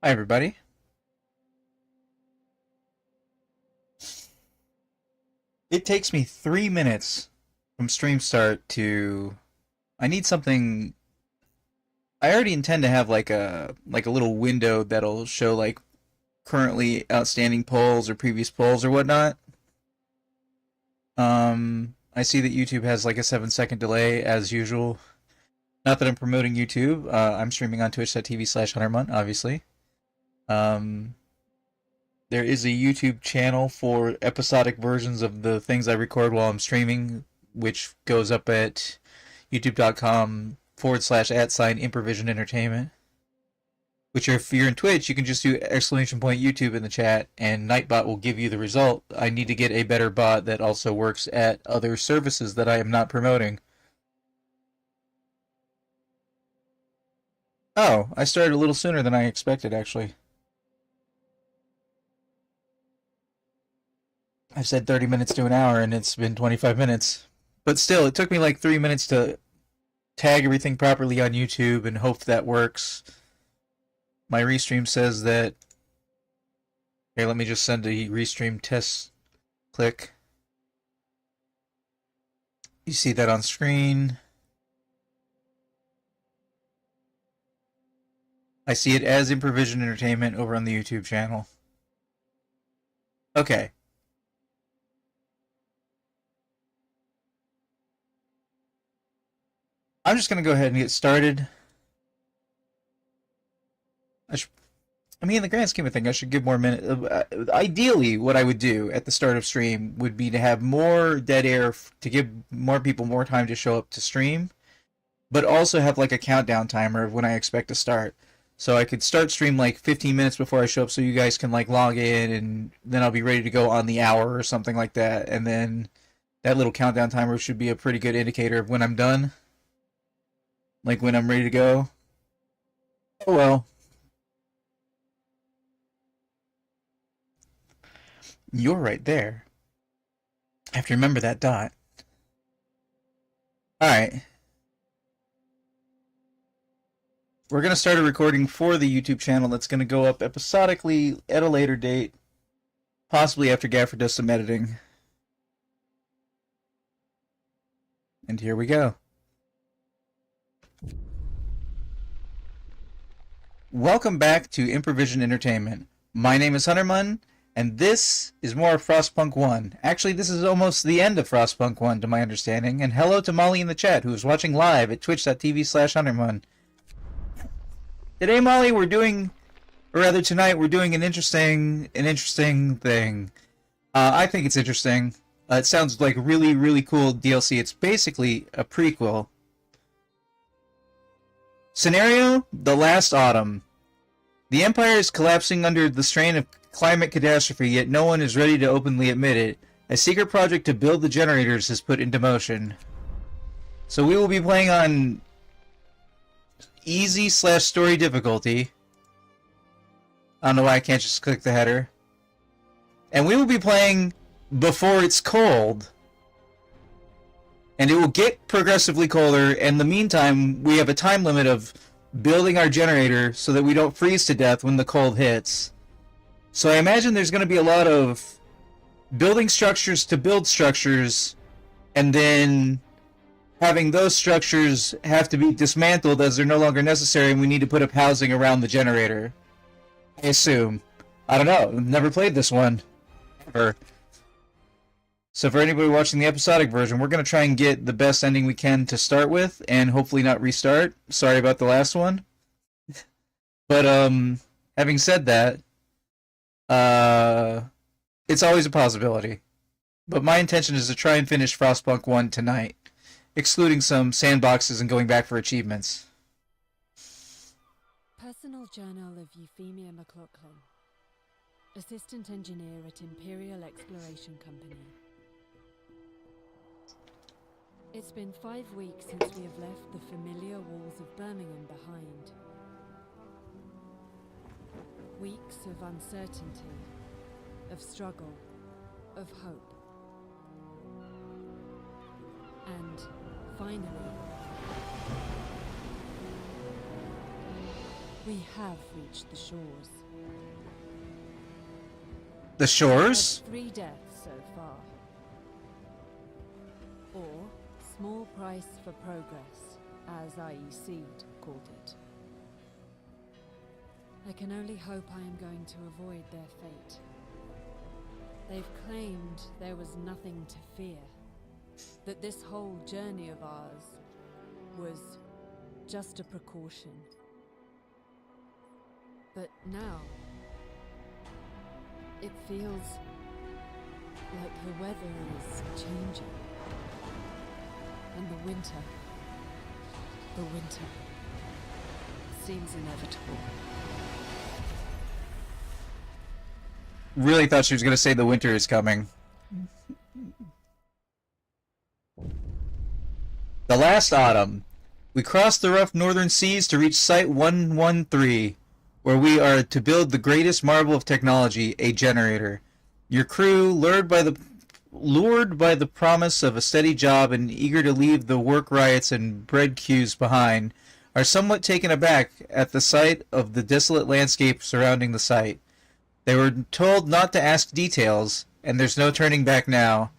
Hi, everybody. It takes me 3 minutes from stream start to. I need something. I already intend to have like a little window that'll show like currently outstanding polls or previous polls or whatnot. I see that YouTube has like a 7 second delay as usual. Not that I'm promoting YouTube. I'm streaming on twitch.tv/HunterMunt, obviously. Um, there is a YouTube channel for episodic versions of the things I record while I'm streaming, which goes up at youtube.com/@Improvision Entertainment. Which, if you're in Twitch, you can just do !YouTube in the chat, and Nightbot will give you the result. I need to get a better bot that also works at other services that I am not promoting. Oh, I started a little sooner than I expected, actually. I've said 30 minutes to an hour, and it's been 25 minutes. But still, it took me like 3 minutes to tag everything properly on YouTube and hope that works. My restream says that... Here, let me just send a restream test click. You see that on screen. I see it as Improvision Entertainment over on the YouTube channel. Okay. I'm just going to go ahead and get started. I mean, in the grand scheme of things, I should give more minutes. Ideally, what I would do at the start of stream would be to have more dead air to give more people more time to show up to stream, but also have like a countdown timer of when I expect to start. So I could start stream like 15 minutes before I show up so you guys can like log in, and then I'll be ready to go on the hour or something like that. And then that little countdown timer should be a pretty good indicator of when I'm done. Like when I'm ready to go. Oh well. You're right there. I have to remember that dot. Alright. We're going to start a recording for the YouTube channel that's going to go up episodically at a later date. Possibly after Gaffer does some editing. And here we go. Welcome back to Improvision Entertainment. My name is HunterMun, and this is more of Frostpunk 1. Actually, this is almost the end of Frostpunk 1, to my understanding. And hello to Molly in the chat, who is watching live at twitch.tv/HunterMun. Today, Molly, tonight, we're doing an interesting thing. I think it's interesting. It sounds like really, really cool DLC. It's basically a prequel. Scenario: The Last Autumn. The Empire is collapsing under the strain of climate catastrophe, yet no one is ready to openly admit it. A secret project to build the generators is put into motion. So we will be playing on easy/story difficulty. I don't know why I can't just click the header. And we will be playing before it's cold. And it will get progressively colder. In the meantime, we have a time limit of building our generator so that we don't freeze to death when the cold hits. So I imagine there's going to be a lot of building structures to build structures, and then having those structures have to be dismantled as they're no longer necessary, and we need to put up housing around the generator. I assume. I don't know. I've never played this one. Ever. So for anybody watching the episodic version, we're going to try and get the best ending we can to start with, and hopefully not restart. Sorry about the last one. But, having said that, it's always a possibility. But my intention is to try and finish Frostpunk 1 tonight, excluding some sandboxes and going back for achievements. Personal Journal of Euphemia McLaughlin, Assistant Engineer at Imperial Exploration Company. It's been 5 weeks since we have left the familiar walls of Birmingham behind. Weeks of uncertainty, of struggle, of hope. And finally, We have reached the shores. The shores? That's 3 deaths so far. Or small price for progress, as IEC'd called it. I can only hope I am going to avoid their fate. They've claimed there was nothing to fear. That this whole journey of ours was just a precaution. But now, it feels like the weather is changing. And the winter seems inevitable. Really thought she was going to say the winter is coming. The last autumn, we crossed the rough northern seas to reach Site 113, where we are to build the greatest marvel of technology, a generator. Your crew, lured by the promise of a steady job and eager to leave the work riots and bread queues behind, are somewhat taken aback at the sight of the desolate landscape surrounding the site. They were told not to ask details, and there's no turning back now.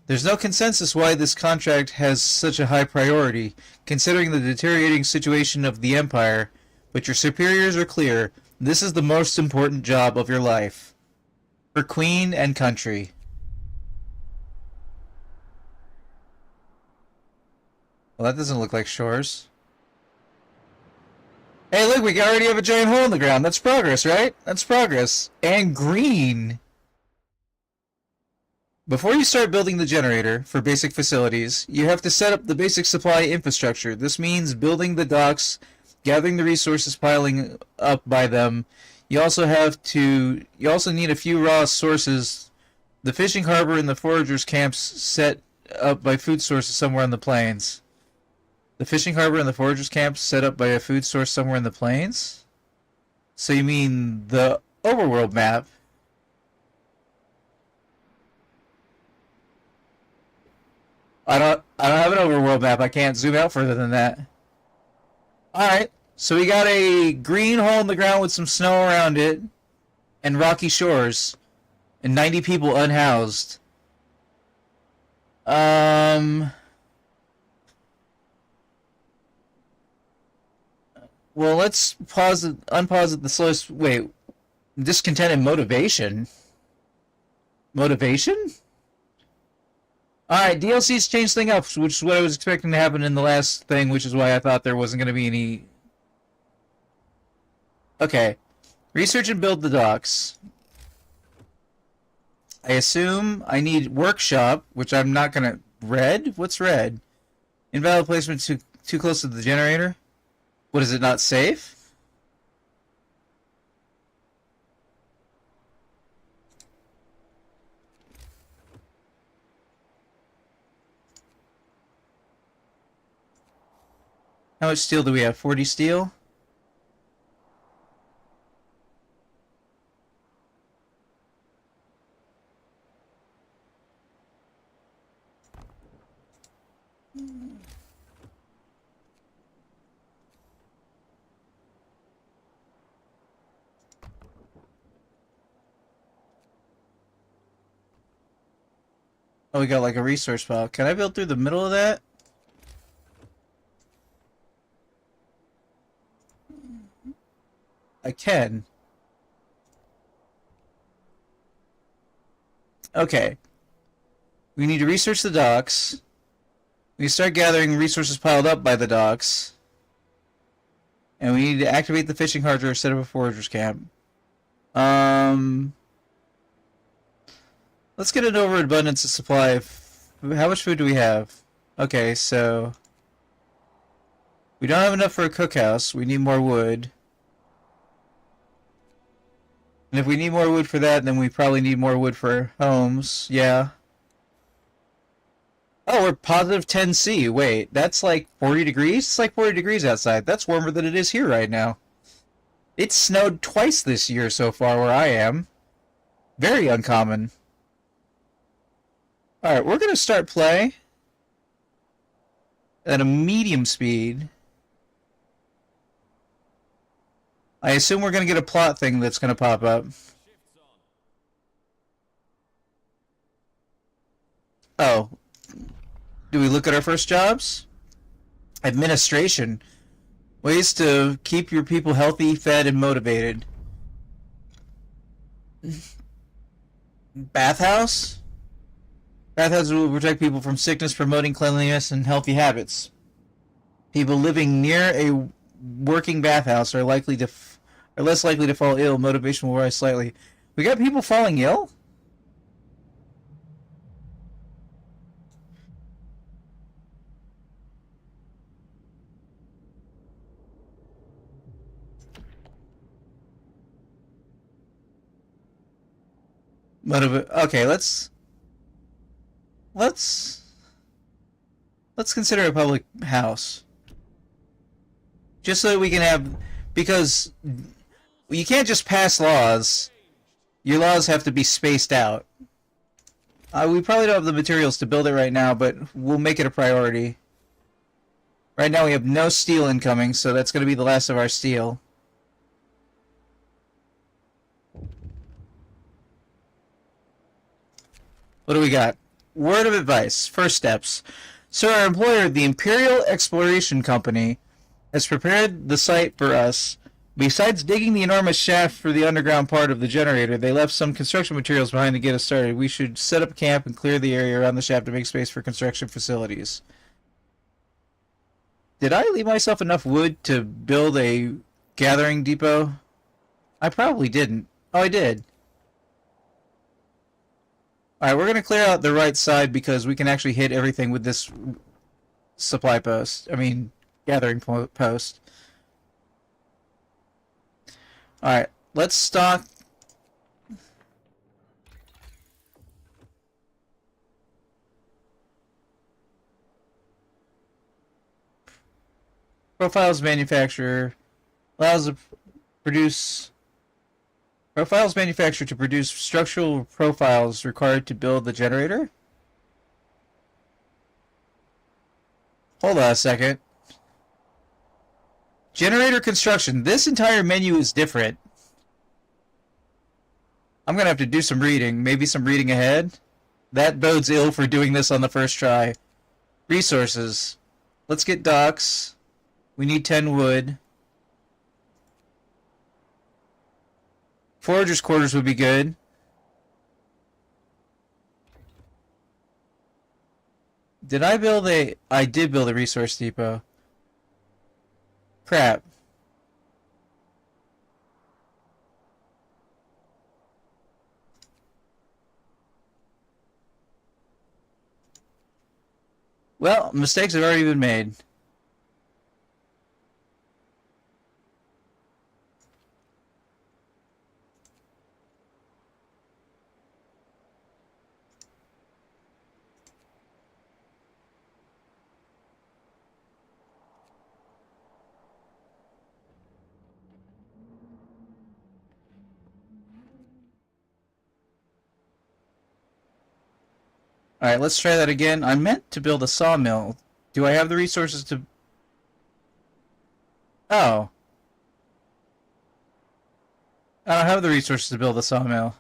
There's no consensus why this contract has such a high priority, considering the deteriorating situation of the Empire, but your superiors are clear. This is the most important job of your life. For Queen and country. Well, that doesn't look like shores. Hey, look, we already have a giant hole in the ground. That's progress, right? That's progress. And green. Before you start building the generator for basic facilities, you have to set up the basic supply infrastructure. This means building the docks, gathering the resources piling up by them. You also need a few raw sources. The fishing harbor and the foragers' camps set up by food sources somewhere on the plains. The fishing harbor and the foragers' camps set up by a food source somewhere in the plains? So you mean the overworld map? I don't have an overworld map. I can't zoom out further than that. Alright, so we got a green hole in the ground with some snow around it, and rocky shores, and 90 people unhoused. Well, let's unpause it the slowest. Wait, discontent and motivation? Motivation? Alright, DLC's changed things up, which is what I was expecting to happen in the last thing, which is why I thought there wasn't going to be any... Okay. Research and build the docks. I assume I need workshop, which I'm not going to... Red? What's red? Invalid placement too close to the generator? What, is it not safe? How much steel do we have? 40 steel? Oh, we got like a resource pile. Can I build through the middle of that? I can. Okay. We need to research the docks. We start gathering resources piled up by the docks. And we need to activate the fishing harbor, set up a forager's camp. Let's get an overabundance of supply. How much food do we have? Okay, so... We don't have enough for a cookhouse. We need more wood. And if we need more wood for that, then we probably need more wood for homes. Yeah. Oh, we're positive 10°C. Wait, that's like 40 degrees? It's like 40 degrees outside. That's warmer than it is here right now. It snowed twice this year so far where I am. Very uncommon. Alright, we're going to start play at a medium speed. I assume we're going to get a plot thing that's going to pop up. Oh. Do we look at our first jobs? Administration. Ways to keep your people healthy, fed, and motivated. Bathhouse? Bathhouses will protect people from sickness, promoting cleanliness and healthy habits. People living near a working bathhouse are less likely to fall ill. Motivation will rise slightly. We got people falling ill? Okay, let's consider a public house. Just so that we can have, because you can't just pass laws. Your laws have to be spaced out. We probably don't have the materials to build it right now, but we'll make it a priority. Right now we have no steel incoming, so that's going to be the last of our steel. What do we got? Word of advice. First steps. Sir, our employer, the Imperial Exploration Company, has prepared the site for us. Besides digging the enormous shaft for the underground part of the generator, they left some construction materials behind to get us started. We should set up camp and clear the area around the shaft to make space for construction facilities. Did I leave myself enough wood to build a gathering depot? I probably didn't. Oh, I did. Alright, we're going to clear out the right side because we can actually hit everything with this supply post. I mean, gathering post. Alright, let's stock. Profiles manufacturer allows to produce. Profiles manufacturer to produce structural profiles required to build the generator? Hold on a second. Generator construction. This entire menu is different. I'm going to have to do some reading. Maybe some reading ahead. That bodes ill for doing this on the first try. Resources. Let's get docks. We need 10 wood. Forager's quarters would be good. Did I build a... I did build a resource depot. Crap. Well, mistakes have already been made. Alright, let's try that again. I meant to build a sawmill. Do I have the resources to... Oh. I don't have the resources to build a sawmill.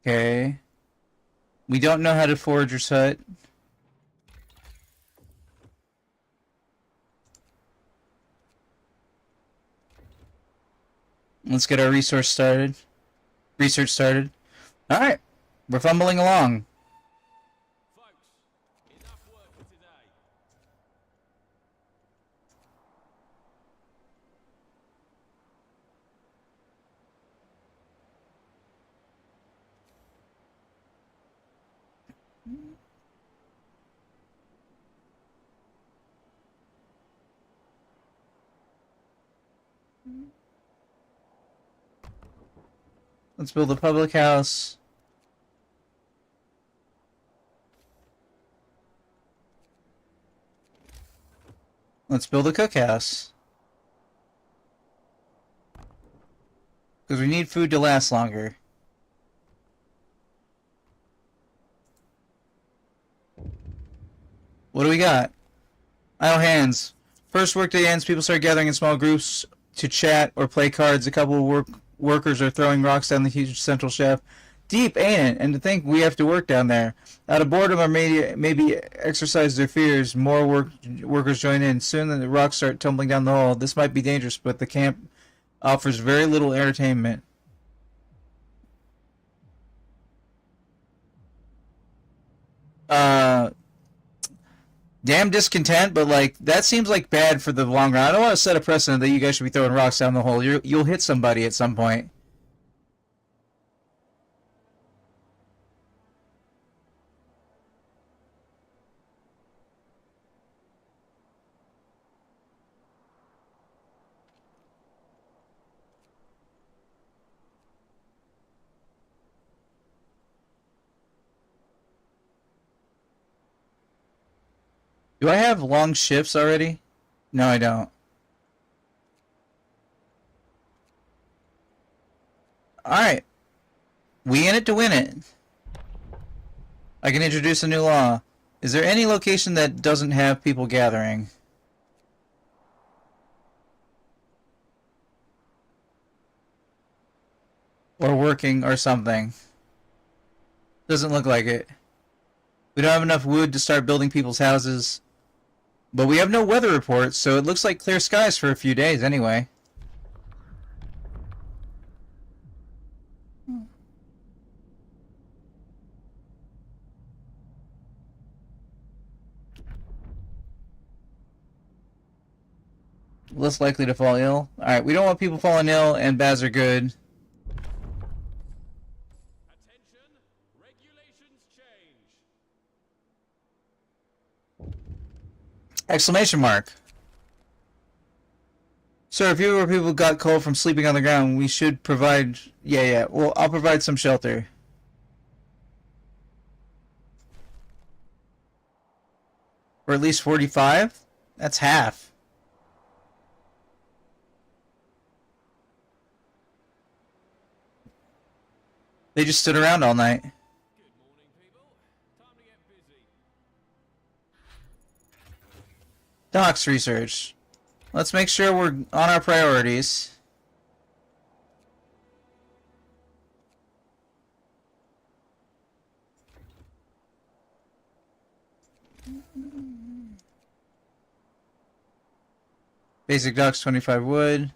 Okay. We don't know how to forager's hut. Let's get our research started. Alright. We're fumbling along. Folks, enough work for today. Let's build a public house. Let's build a cookhouse. Because we need food to last longer. What do we got? Idle hands. First workday ends, people start gathering in small groups to chat or play cards. A couple of workers are throwing rocks down the huge central shaft. Deep, ain't it? And to think we have to work down there. Out of boredom or maybe exercise their fears, more workers join in. Soon the rocks start tumbling down the hole. This might be dangerous, but the camp offers very little entertainment. Damn discontent, but like that seems like bad for the long run. I don't want to set a precedent that you guys should be throwing rocks down the hole. You'll hit somebody at some point. Do I have long shifts already? No, I don't. Alright. We in it to win it. I can introduce a new law. Is there any location that doesn't have people gathering? Or working or something. Doesn't look like it. We don't have enough wood to start building people's houses. But we have no weather reports, so it looks like clear skies for a few days anyway. Less likely to fall ill. Alright, we don't want people falling ill, and baths are good. Attention, regulations change. Exclamation mark. Sir, if you or people got cold from sleeping on the ground, we should provide... Yeah. Well, I'll provide some shelter. Or at least 45? That's half. They just stood around all night. Good morning, people. Time to get busy. Docs research. Let's make sure we're on our priorities. Basic docks, 25 wood.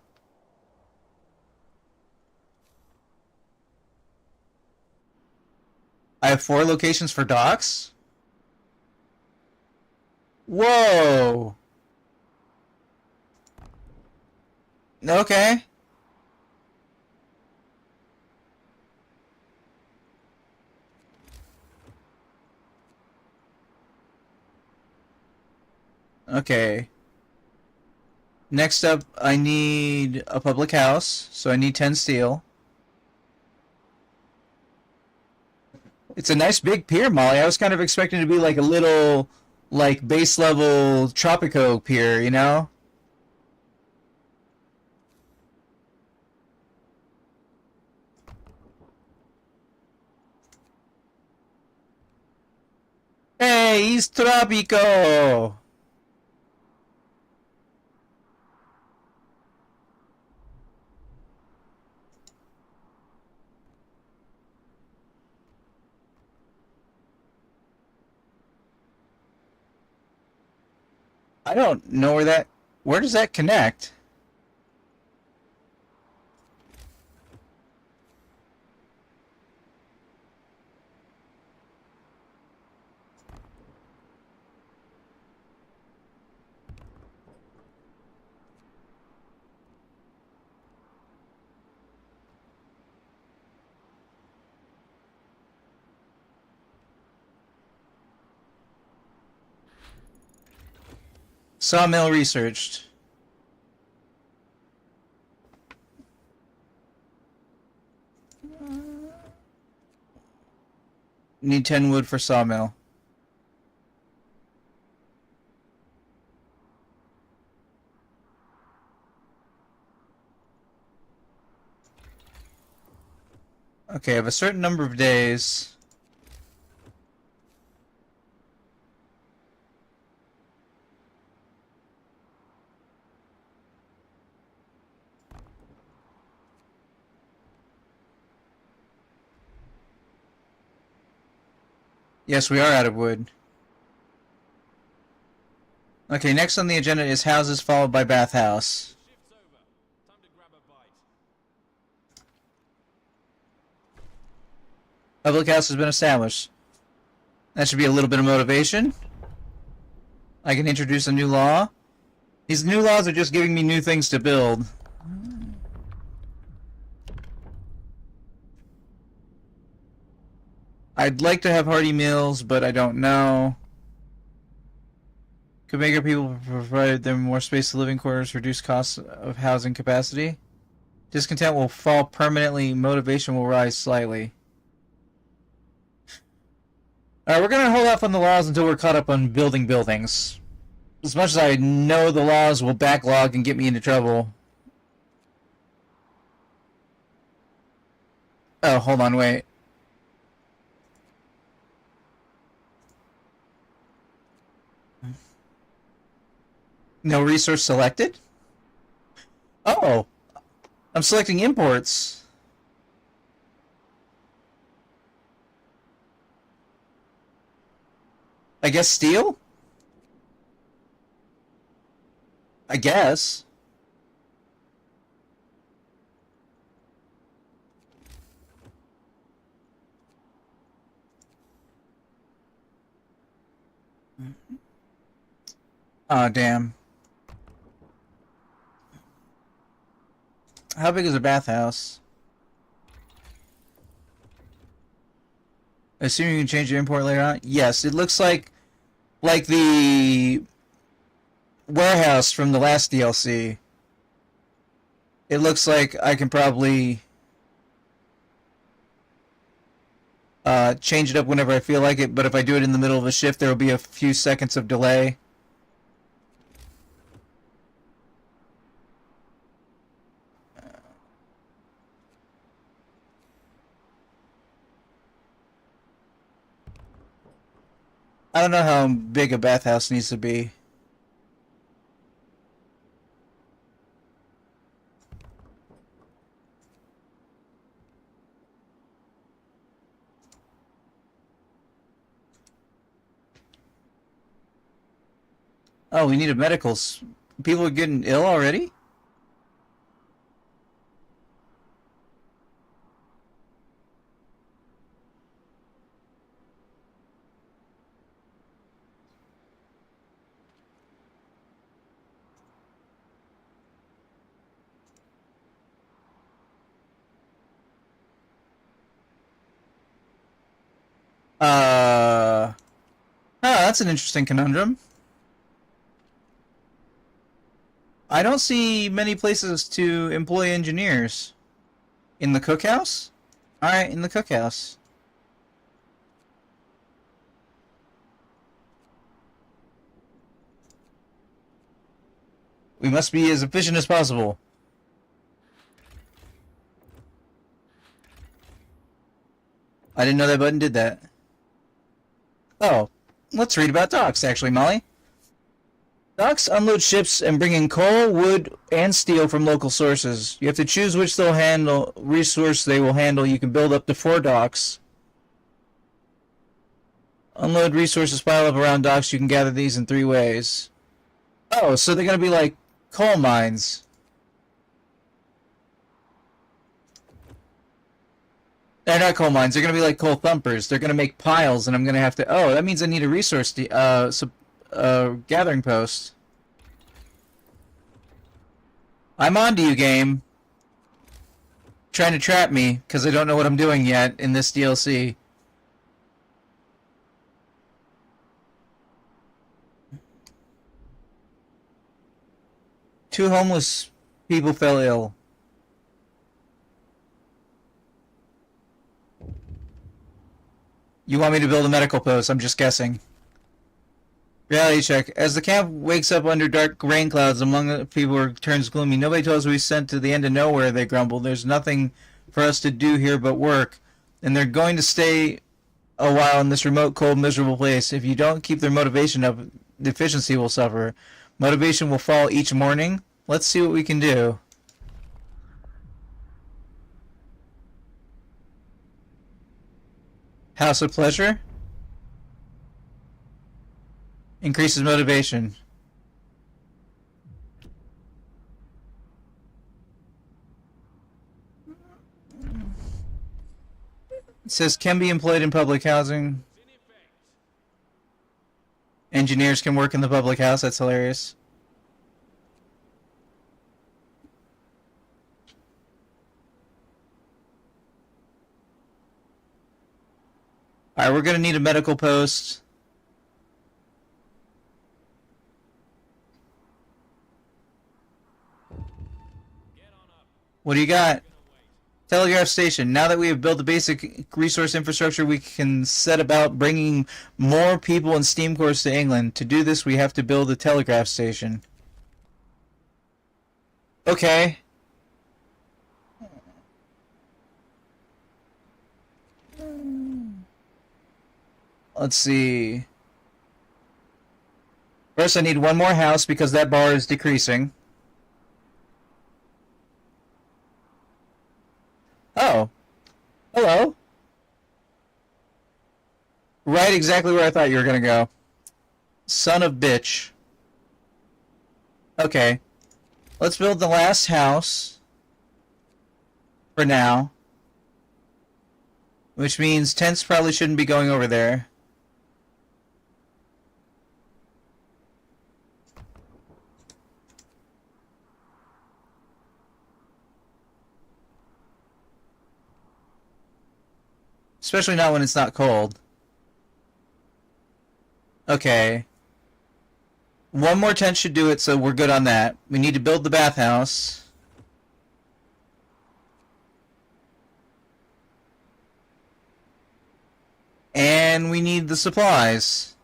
I have 4 locations for docks? Whoa! Okay. Okay. Next up, I need a public house, so I need 10 steel. It's a nice big pier, Molly. I was kind of expecting it to be like a little, like, base level Tropico pier, you know? Hey, he's Tropico! I don't know where does that connect? Sawmill researched. Need 10 wood for sawmill. Okay, I have a certain number of days. Yes, we are out of wood. Okay, next on the agenda is houses, followed by bathhouse. Shift's over. Time to grab a bite. Public house has been established. That should be a little bit of motivation. I can introduce a new law. These new laws are just giving me new things to build. I'd like to have hearty meals, but I don't know. Could make our people provide them more space to living quarters, reduce costs of housing capacity. Discontent will fall permanently, motivation will rise slightly. Alright, we're gonna hold off on the laws until we're caught up on building buildings. As much as I know the laws will backlog and get me into trouble. Oh, hold on, wait. No resource selected? Oh! I'm selecting imports. I guess steel? I guess. Oh, damn. How big is a bathhouse? Assuming you can change your import later on? Yes, it looks like the warehouse from the last DLC. It looks like I can probably change it up whenever I feel like it, but if I do it in the middle of a shift, there will be a few seconds of delay. I don't know how big a bathhouse needs to be. Oh, we need a medicals. People are getting ill already? That's an interesting conundrum. I don't see many places to employ engineers. In the cookhouse? Alright, in the cookhouse. We must be as efficient as possible. I didn't know that button did that. Oh, let's read about docks, actually, Molly. Docks unload ships and bring in coal, wood, and steel from local sources. You have to choose which resource they will handle. You can build up to 4 docks. Unload resources pile up around docks. You can gather these in 3 ways. Oh, so they're gonna be like coal mines. They're not coal mines. They're gonna be like coal thumpers. They're gonna make piles, and I'm gonna have to. Oh, that means I need a resource gathering post. I'm on to you, game. Trying to trap me because I don't know what I'm doing yet in this DLC. Two homeless people fell ill. You want me to build a medical post? I'm just guessing. Reality check. As the camp wakes up under dark rain clouds, among the people turns gloomy. Nobody told us we sent to the end of nowhere, they grumbled. There's nothing for us to do here but work. and they're going to stay a while in this remote, cold, miserable place. If you don't keep their motivation up, the efficiency will suffer. Motivation will fall each morning. Let's see what we can do. House of Pleasure increases motivation. It says can be employed in public housing. Engineers can work in the public house. That's hilarious. Alright, we're gonna need a medical post. What do you got? Telegraph station. Now that we have built the basic resource infrastructure, we can set about bringing more people and steam cores to England. To do this, we have to build a telegraph station. Okay. Let's see. First, I need one more house because that bar is decreasing. Oh. Hello. Right exactly where I thought you were gonna go. Son of bitch. Okay. Let's build the last house. For now. Which means tents probably shouldn't be going over there. Especially not when it's not cold. Okay. One more tent should do it, so we're good on that. We need to build the bathhouse. And we need the supplies.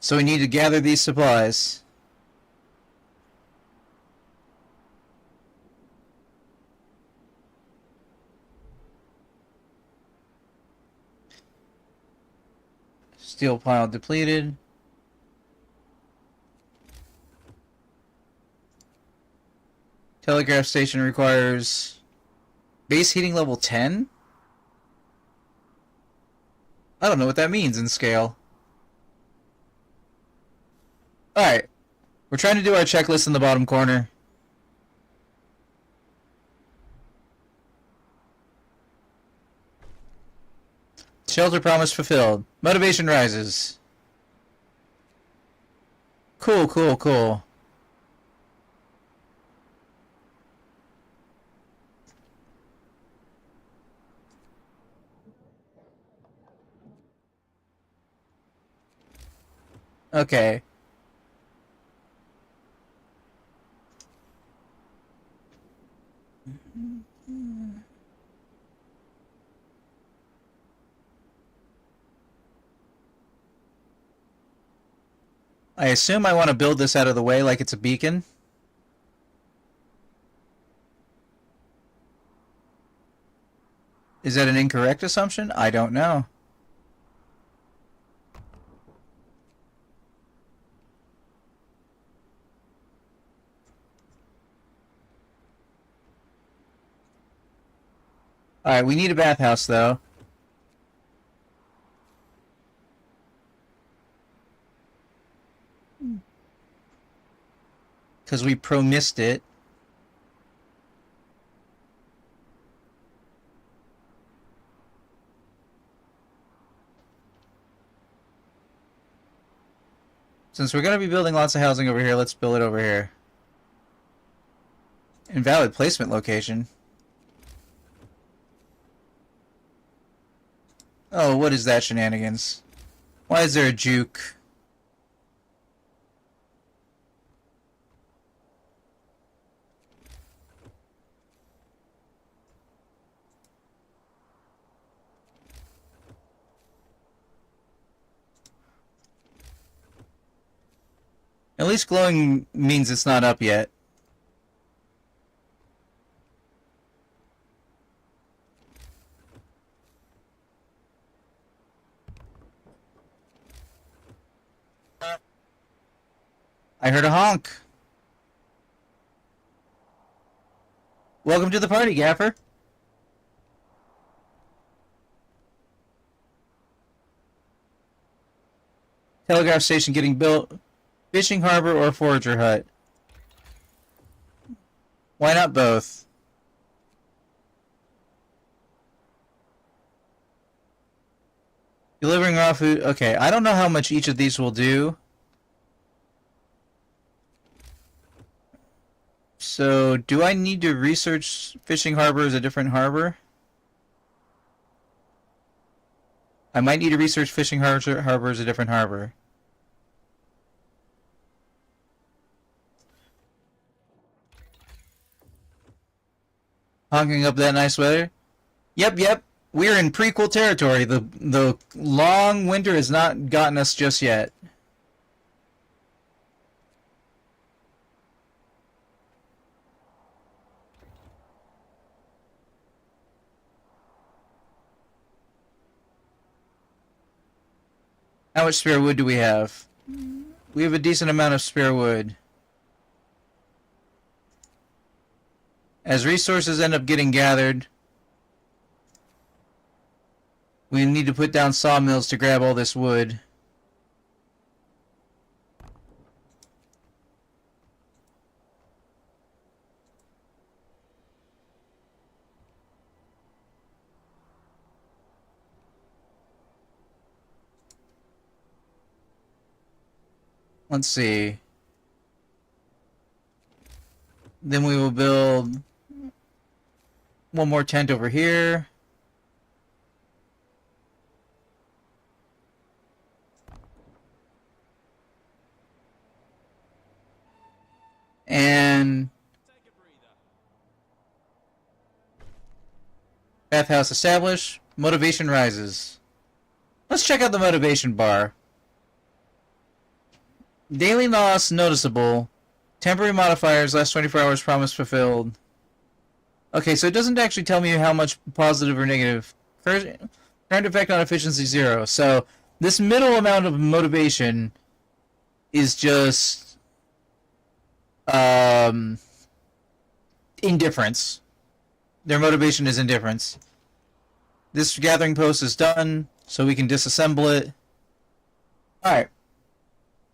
So we need to gather these supplies. Steel pile depleted. Telegraph station requires base heating level 10? I don't know what that means in scale. Alright. We're trying to do our checklist in the bottom corner. Shelter promise fulfilled. Motivation rises. Cool, cool, cool. Okay. I assume I want to build this out of the way like it's a beacon. Is that an incorrect assumption? I don't know. Alright, we need a bathhouse though. Because we promised it. Since we're going to be building lots of housing over here, let's build it over here. Invalid placement location. Oh, what is that shenanigans? Why is there a juke? At least glowing means it's not up yet. I heard a honk. Welcome to the party, Gaffer. Telegraph station getting built. Fishing harbor or forager hut? Why not both? Delivering raw food. Okay, I don't know how much each of these will do. So, do I need to research fishing harbor as a different harbor? I might need to research fishing harbor as a different harbor. Honking up that nice weather? Yep. We're in prequel territory. The long winter has not gotten us just yet. How much spare wood do we have? We have a decent amount of spare wood. As resources end up getting gathered, we need to put down sawmills to grab all this wood. Let's see. Then we will build one more tent over here. And bathhouse established. Motivation rises. Let's check out the motivation bar. Daily loss noticeable. Temporary modifiers, last 24 hours promise fulfilled. Okay, so it doesn't actually tell me how much positive or negative. Current effect on efficiency 0. So this middle amount of motivation is just indifference. Their motivation is indifference. This gathering post is done, so we can disassemble it. Alright.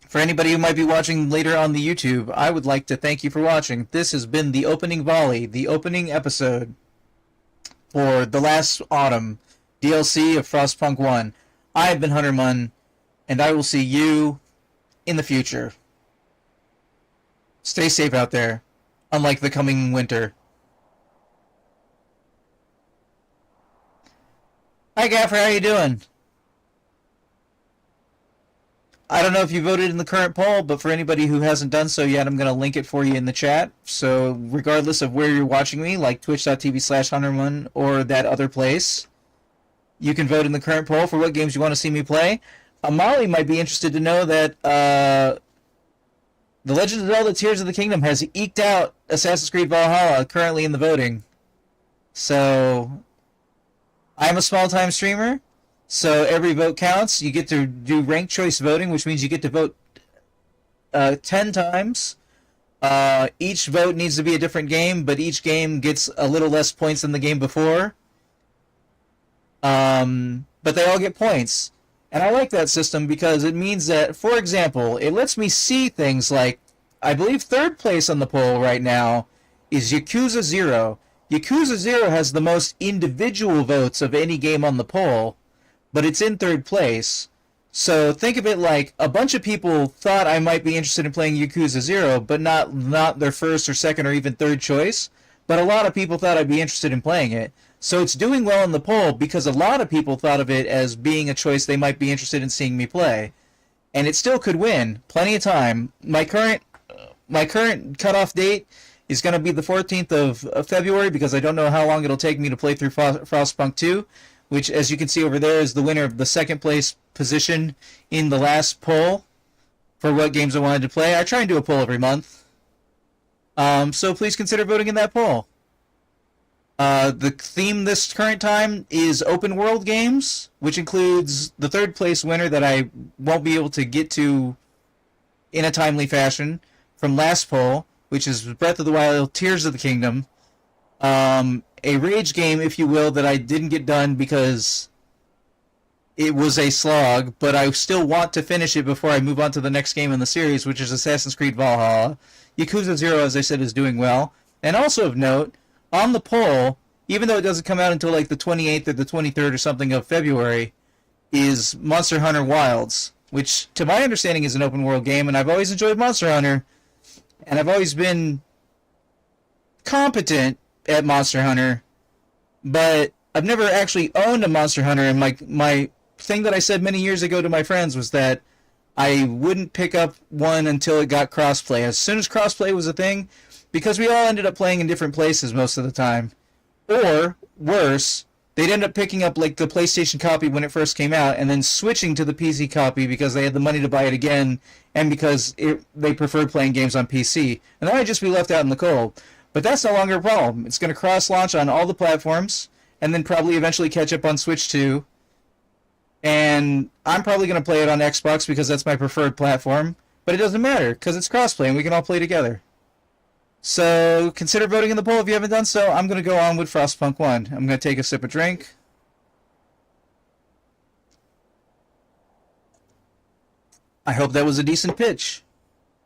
For anybody who might be watching later on the YouTube, I would like to thank you for watching. This has been the opening volley, the opening episode for the last autumn DLC of Frostpunk 1. I have been Hunter Munn, and I will see you in the future. Stay safe out there, unlike the coming winter. Hi Gaffer, how you doing? I don't know if you voted in the current poll, but for anybody who hasn't done so yet, I'm going to link it for you in the chat. So regardless of where you're watching me, like twitch.tv/HunterMun or that other place, you can vote in the current poll for what games you want to see me play. Molly might be interested to know that The Legend of Zelda Tears of the Kingdom has eked out Assassin's Creed Valhalla currently in the voting. So I'm a small-time streamer. So every vote counts. You get to do ranked choice voting, which means you get to vote 10 times. Each vote needs to be a different game, but each game gets a little less points than the game before. But they all get points. And I like that system because it means that, for example, it lets me see things like, I believe third place on the poll right now is Yakuza 0. Yakuza 0 has the most individual votes of any game on the poll, but it's in third place. So think of it like a bunch of people thought I might be interested in playing Yakuza 0, but not their first or second or even third choice. But a lot of people thought I'd be interested in playing it. So it's doing well in the poll because a lot of people thought of it as being a choice they might be interested in seeing me play. And it still could win. Plenty of time. My current cutoff date is going to be the 14th of February because I don't know how long it'll take me to play through Frostpunk 2. Which, as you can see over there, is the winner of the second place position in the last poll for what games I wanted to play. I try and do a poll every month. So please consider voting in that poll. The theme this current time is open world games, which includes the third place winner that I won't be able to get to in a timely fashion from last poll, which is Breath of the Wild, Tears of the Kingdom. A rage game, if you will, that I didn't get done because it was a slog, but I still want to finish it before I move on to the next game in the series, which is Assassin's Creed Valhalla. Yakuza 0, as I said, is doing well. And also of note, on the poll, even though it doesn't come out until like the 28th or the 23rd or something of February, is Monster Hunter Wilds, which to my understanding is an open world game, and I've always enjoyed Monster Hunter, and I've always been competent at Monster Hunter, but I've never actually owned a Monster Hunter, and my thing that I said many years ago to my friends was that I wouldn't pick up one until it got crossplay. As soon as crossplay was a thing, because we all ended up playing in different places most of the time, or worse, they'd end up picking up like the PlayStation copy when it first came out and then switching to the PC copy because they had the money to buy it again and because they preferred playing games on PC. And then I'd just be left out in the cold. But that's no longer a problem. It's going to cross-launch on all the platforms and then probably eventually catch up on Switch too. And I'm probably going to play it on Xbox because that's my preferred platform. But it doesn't matter because it's crossplay and we can all play together. So consider voting in the poll if you haven't done so. I'm going to go on with Frostpunk 1. I'm going to take a sip of drink. I hope that was a decent pitch.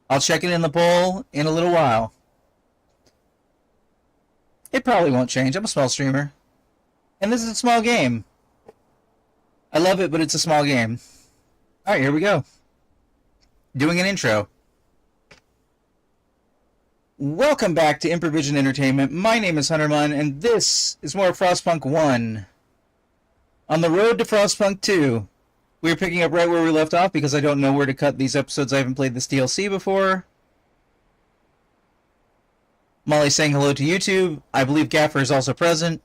I'll check it in the poll in a little while. It probably won't change. I'm a small streamer. And this is a small game. I love it, but it's a small game. Alright, here we go. Doing an intro. Welcome back to Improvision Entertainment. My name is Hunterman, and this is more Frostpunk 1. On the road to Frostpunk 2, we're picking up right where we left off because I don't know where to cut these episodes. I haven't played this DLC before. Molly's saying hello to YouTube. I believe Gaffer is also present.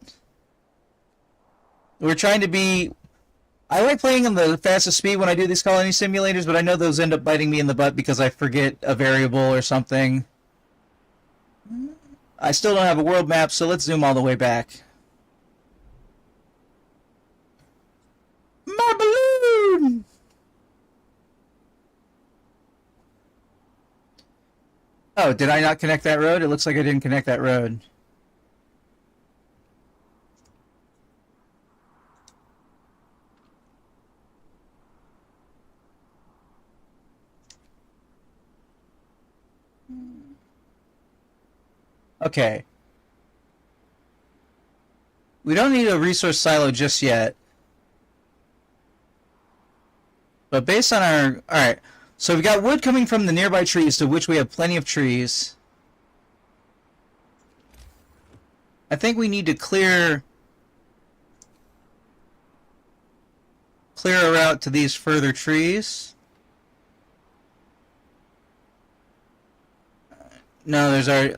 We're trying to be... I like playing on the fastest speed when I do these colony simulators, but I know those end up biting me in the butt because I forget a variable or something. I still don't have a world map, so let's zoom all the way back. My balloon! Oh, did I not connect that road? It looks like I didn't connect that road. Okay. We don't need a resource silo just yet. But based on our... Alright, so we've got wood coming from the nearby trees, to which we have plenty of trees. I think we need to clear a route to these further trees. No, there's already...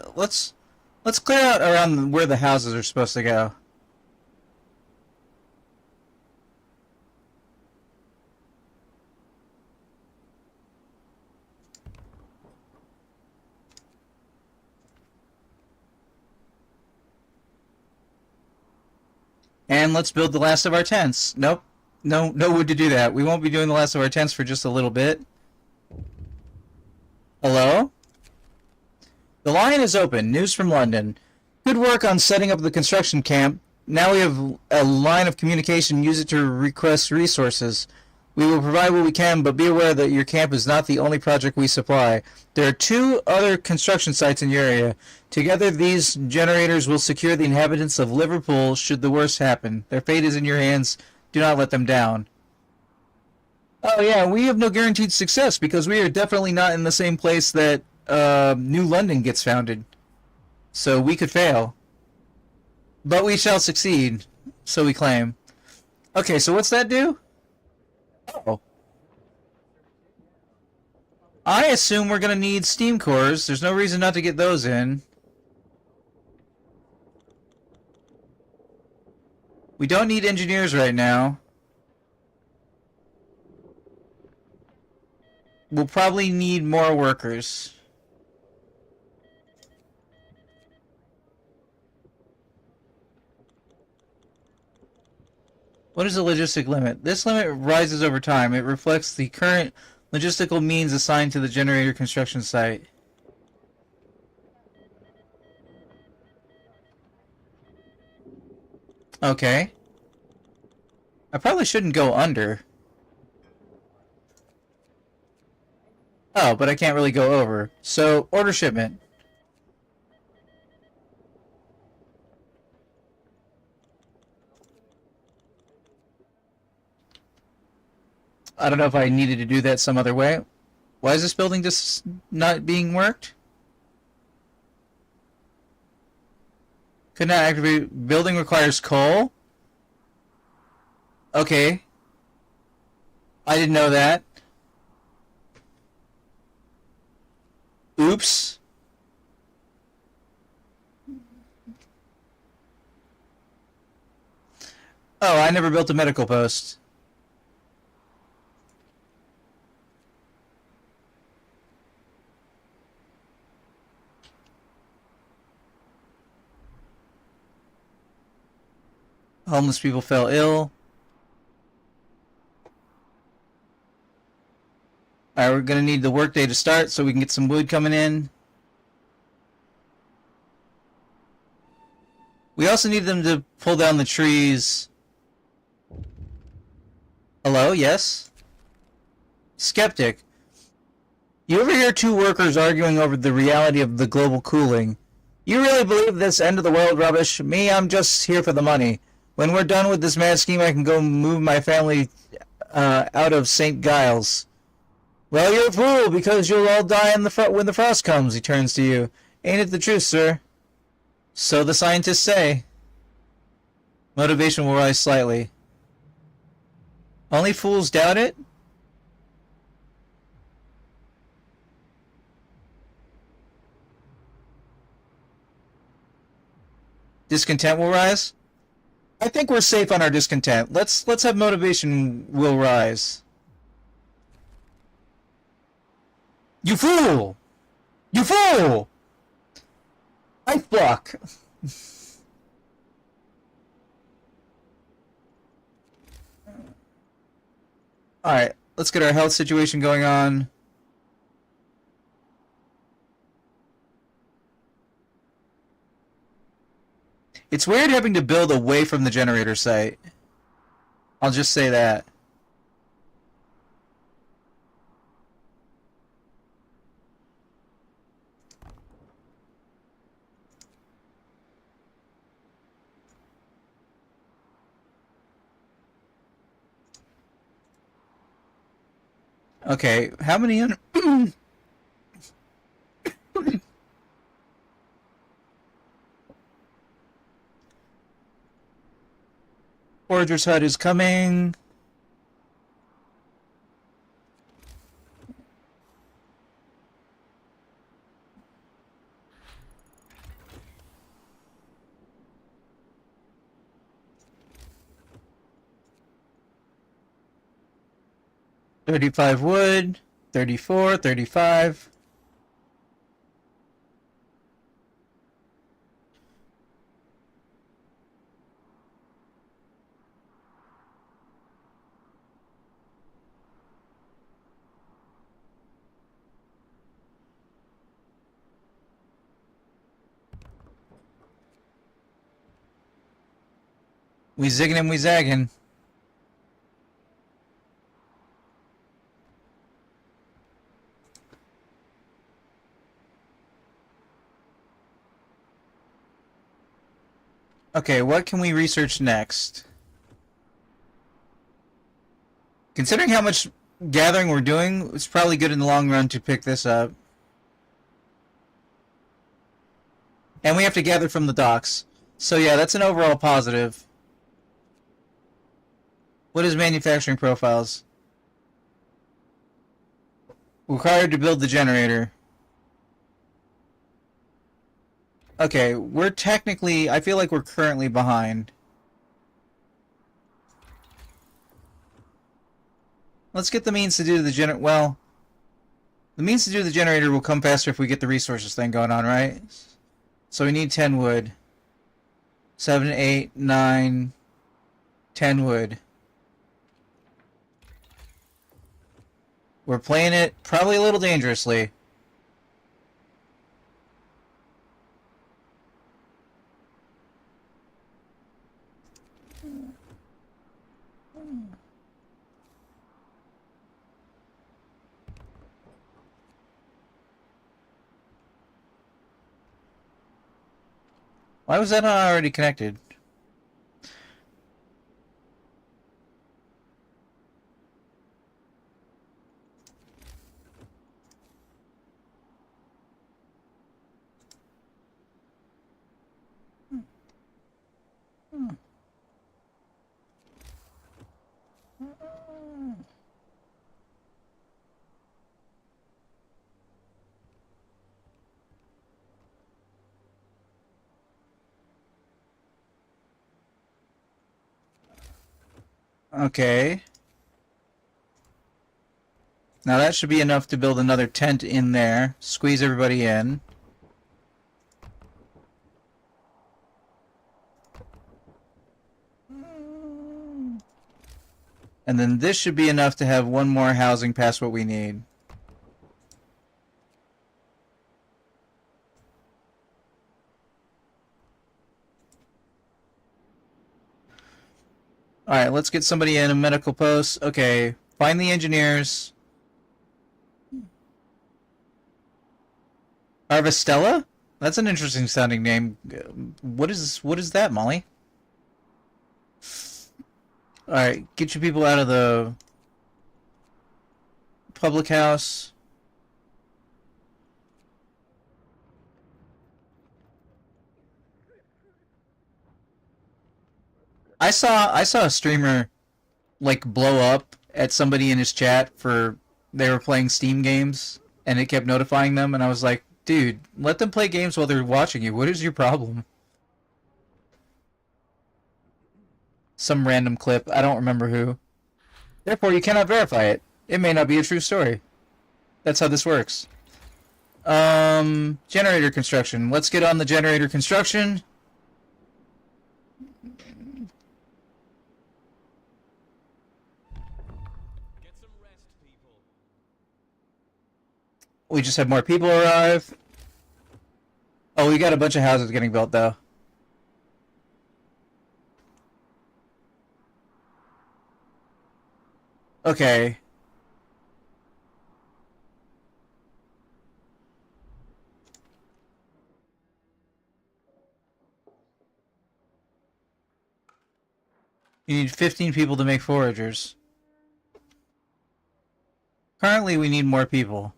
Let's clear out around where the houses are supposed to go. And let's build the last of our tents. Nope. No wood to do that. We won't be doing the last of our tents for just a little bit. Hello? The line is open. News from London. Good work on setting up the construction camp. Now we have a line of communication. Use it to request resources. We will provide what we can, but be aware that your camp is not the only project we supply. There are 2 other construction sites in your area. Together, these generators will secure the inhabitants of Liverpool should the worst happen. Their fate is in your hands. Do not let them down. Oh yeah, we have no guaranteed success because we are definitely not in the same place that New London gets founded. So we could fail. But we shall succeed. So we claim. Okay, so what's that do? Oh. I assume we're going to need steam cores. There's no reason not to get those in. We don't need engineers right now. we'll probably need more workers. What is the logistic limit? This limit rises over time. It reflects the current logistical means assigned to the generator construction site. Okay. I probably shouldn't go under. Oh, but I can't really go over. So, order shipment. I don't know if I needed to do that some other way. Why is this building just not being worked? Could not activate. Building requires coal? Okay. I didn't know that. Oops. Oh, I never built a medical post. Homeless people fell ill. Alright, we're gonna need the workday to start so we can get some wood coming in. We also need them to pull down the trees. Hello, yes? Skeptic. You overhear two workers arguing over the reality of the global cooling. You really believe this end of the world rubbish? Me, I'm just here for the money. When we're done with this mad scheme, I can go move my family out of St. Giles. Well, you're a fool, because you'll all die in when the frost comes, he turns to you. Ain't it the truth, sir? So the scientists say. Motivation will rise slightly. Only fools doubt it? Discontent will rise? I think we're safe on our discontent. Let's have motivation will rise. You fool! You fool! Ice block! Alright, let's get our health situation going on. It's weird having to build away from the generator site. I'll just say that. Okay, how many Forager's hut is coming. $35 wood, 34, 35. We zigging and we zagging. Okay, what can we research next? Considering how much gathering we're doing, it's probably good in the long run to pick this up. And we have to gather from the docks. So yeah, that's an overall positive. What is manufacturing profiles? Required to build the generator. Okay, we're technically... I feel like we're currently behind. Let's get the means to do the well... The means to do the generator will come faster if we get the resources thing going on, right? So we need 10 wood. 7, 8, 9, 10 wood. We're playing it probably a little dangerously. Why was that not already connected? Okay. Now that should be enough to build another tent in there. Squeeze everybody in. And then this should be enough to have one more housing past what we need. Alright, let's get somebody in a medical post. Okay, find the engineers. Arvestella? That's an interesting sounding name. What is that, Molly? Alright, get your people out of the public house. I saw a streamer like blow up at somebody in his chat for they were playing Steam games and it kept notifying them, and I was like, dude, let them play games while they're watching you. What is your problem? Some random clip. I don't remember who. Therefore, you cannot verify it. It may not be a true story. That's how this works. Generator construction. Let's get on the generator construction. Get some rest, people. We just had more people arrive. Oh, we got a bunch of houses getting built, though. Okay. You need 15 people to make foragers. Currently, we need more people.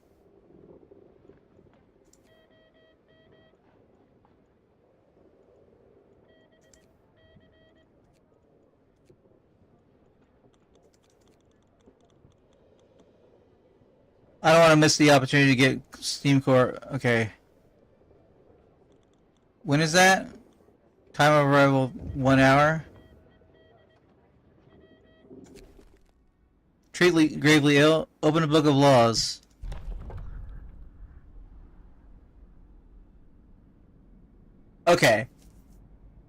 I don't want to miss the opportunity to get Steam Core. Okay. When is that? Time of arrival, 1 hour. Treat gravely ill. Open a book of laws. Okay.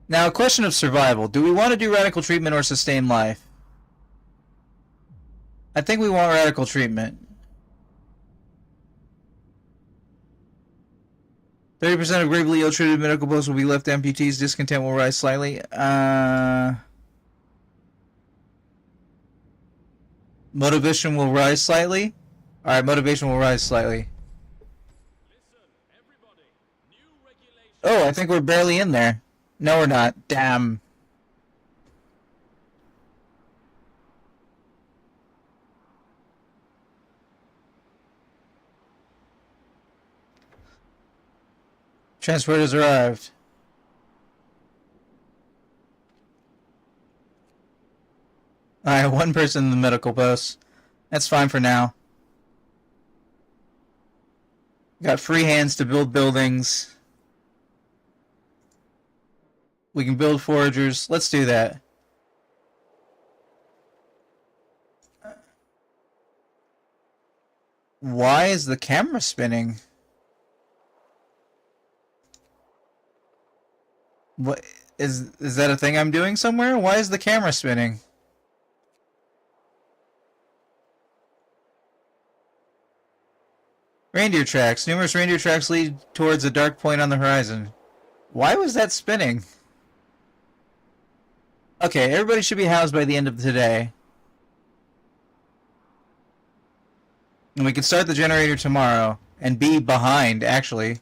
Now, a question of survival. Do we want to do radical treatment or sustain life? I think we want radical treatment. 30% of gravely ill-treated medical posts will be left to amputees. Discontent will rise slightly. Motivation will rise slightly? Alright, motivation will rise slightly. Listen, everybody. New regulations. Oh, I think we're barely in there. No, we're not. Damn. Transport has arrived. Alright, one person in the medical post. That's fine for now. Got free hands to build buildings. We can build foragers. Let's do that. Why is the camera spinning? What is that a thing I'm doing somewhere? Why is the camera spinning? Reindeer tracks. Numerous reindeer tracks lead towards a dark point on the horizon. Why was that spinning? Okay, everybody should be housed by the end of today. And we can start the generator tomorrow. And be behind, actually.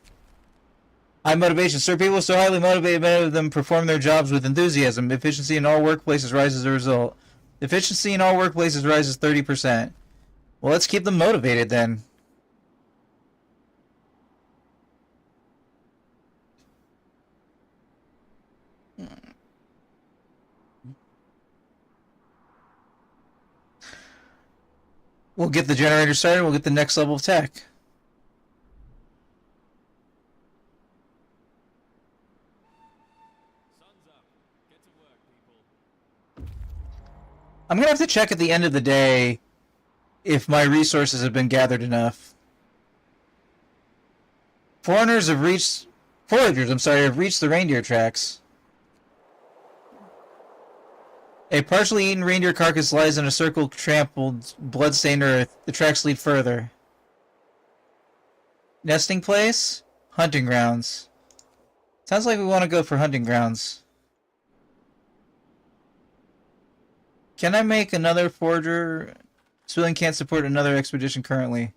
High motivation. Sir, people so highly motivated, many of them perform their jobs with enthusiasm. Efficiency in all workplaces rises as a result. Efficiency in all workplaces rises 30%. Well, let's keep them motivated then. We'll get the generator started, we'll get the next level of tech. Sun's up. Get to work, people. I'm gonna have to check at the end of the day if my resources have been gathered enough. Foragers have reached the reindeer tracks. A partially eaten reindeer carcass lies in a circle of trampled, blood-stained earth. The tracks lead further. Nesting place? Hunting grounds. Sounds like we want to go for hunting grounds. Can I make another forager? Civilian can't support another expedition currently.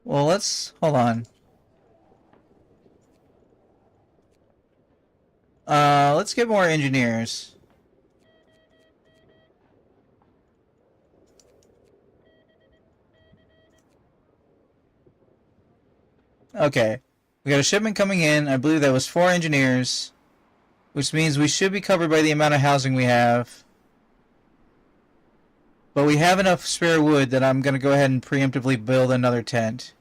Well, hold on. Let's get more engineers. Okay. We got a shipment coming in. I believe that was 4 engineers, which means we should be covered by the amount of housing we have. But we have enough spare wood that I'm going to go ahead and preemptively build another tent.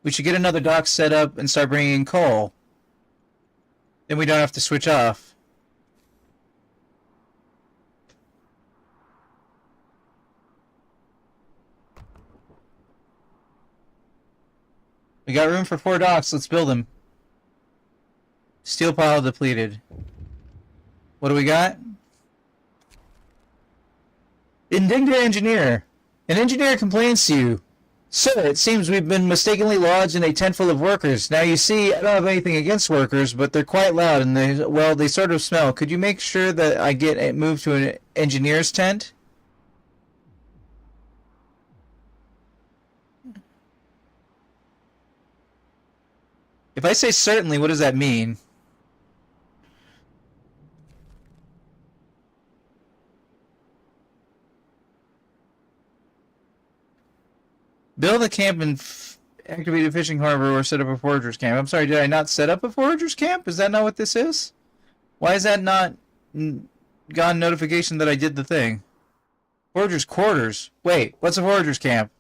We should get another dock set up and start bringing in coal. Then we don't have to switch off. We got room for 4 docks. Let's build them. Steel pile depleted. What do we got? Indignant engineer. An engineer complains to you. Sir, it seems we've been mistakenly lodged in a tent full of workers. Now you see, I don't have anything against workers, but they're quite loud and they sort of smell. Could you make sure that I get moved to an engineer's tent? If I say certainly, what does that mean? Build a camp and activate a fishing harbor or set up a foragers camp. I'm sorry, did I not set up a foragers camp? Is that not what this is? Why is that not gone notification that I did the thing? Foragers quarters. Wait, what's a foragers camp?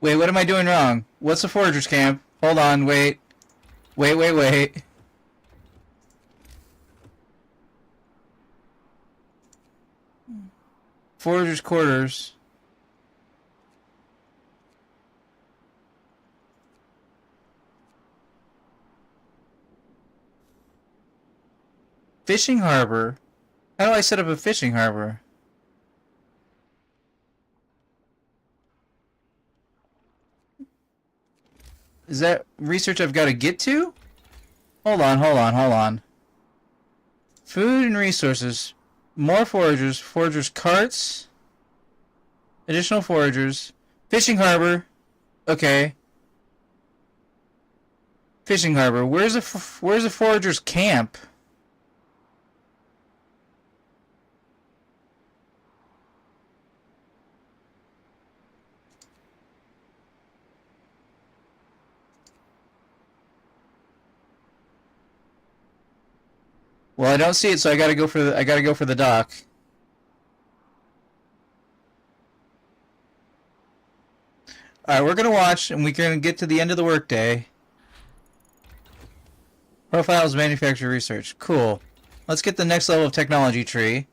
Wait, what am I doing wrong? What's a foragers camp? Hold on, wait. Wait. Foragers quarters. Fishing harbor? How do I set up a fishing harbor? Is that research I've got to get to? Hold on. Food and resources. More foragers. Foragers carts. Additional foragers. Fishing harbor. Okay. Fishing harbor. Where's the foragers camp? Well, I don't see it, so I gotta go for the dock. Alright, we're gonna watch, and we're gonna get to the end of the workday. Profiles, manufacture, research. Cool. Let's get the next level of technology tree.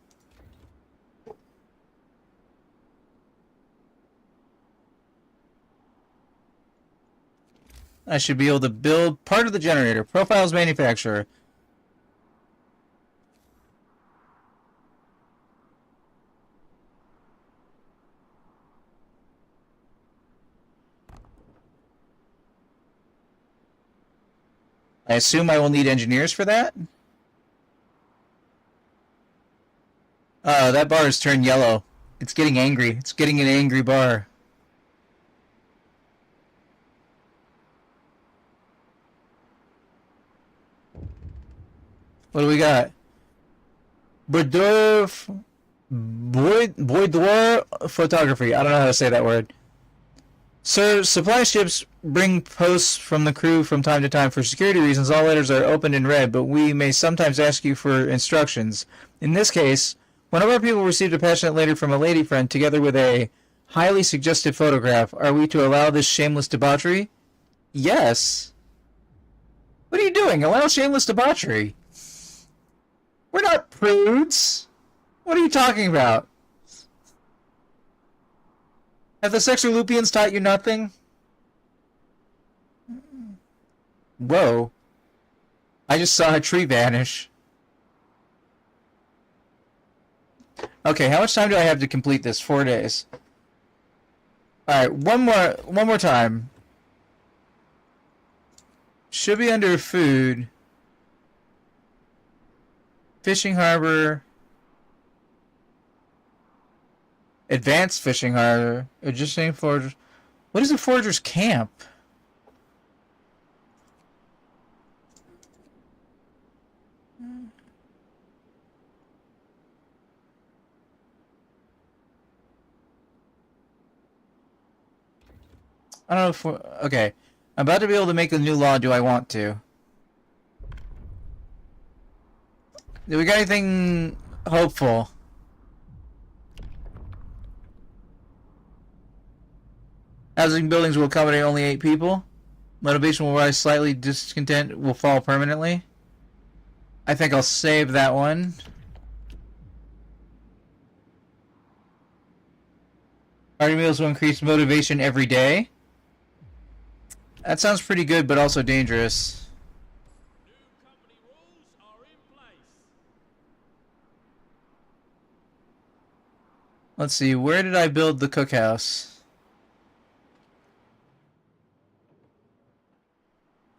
I should be able to build part of the generator. Profiles, manufacturer. I assume I will need engineers for that? That bar has turned yellow. It's getting angry. It's getting an angry bar. What do we got? Boudoir photography. I don't know how to say that word. Sir, supply ships bring posts from the crew from time to time. For security reasons, all letters are opened and read, but we may sometimes ask you for instructions. In this case, one of our people received a passionate letter from a lady friend together with a highly suggestive photograph. Are we to allow this shameless debauchery? Yes. What are you doing? Allow shameless debauchery. We're not prudes. What are you talking about? Have the Sexerlupians taught you nothing? Whoa. I just saw a tree vanish. Okay, how much time do I have to complete this? 4 days. Alright, one more time. Should be under food. Fishing harbor. Advanced fishing harbor. Adjusting foragers. What is a forager's camp? I don't know if okay. I'm about to be able to make a new law. Do I want to? Do we got anything hopeful? Housing buildings will accommodate only 8 people. Motivation will rise slightly. Discontent will fall permanently. I think I'll save that one. Party meals will increase motivation every day. That sounds pretty good, but also dangerous. New company rules are in place. Let's see, where did I build the cookhouse?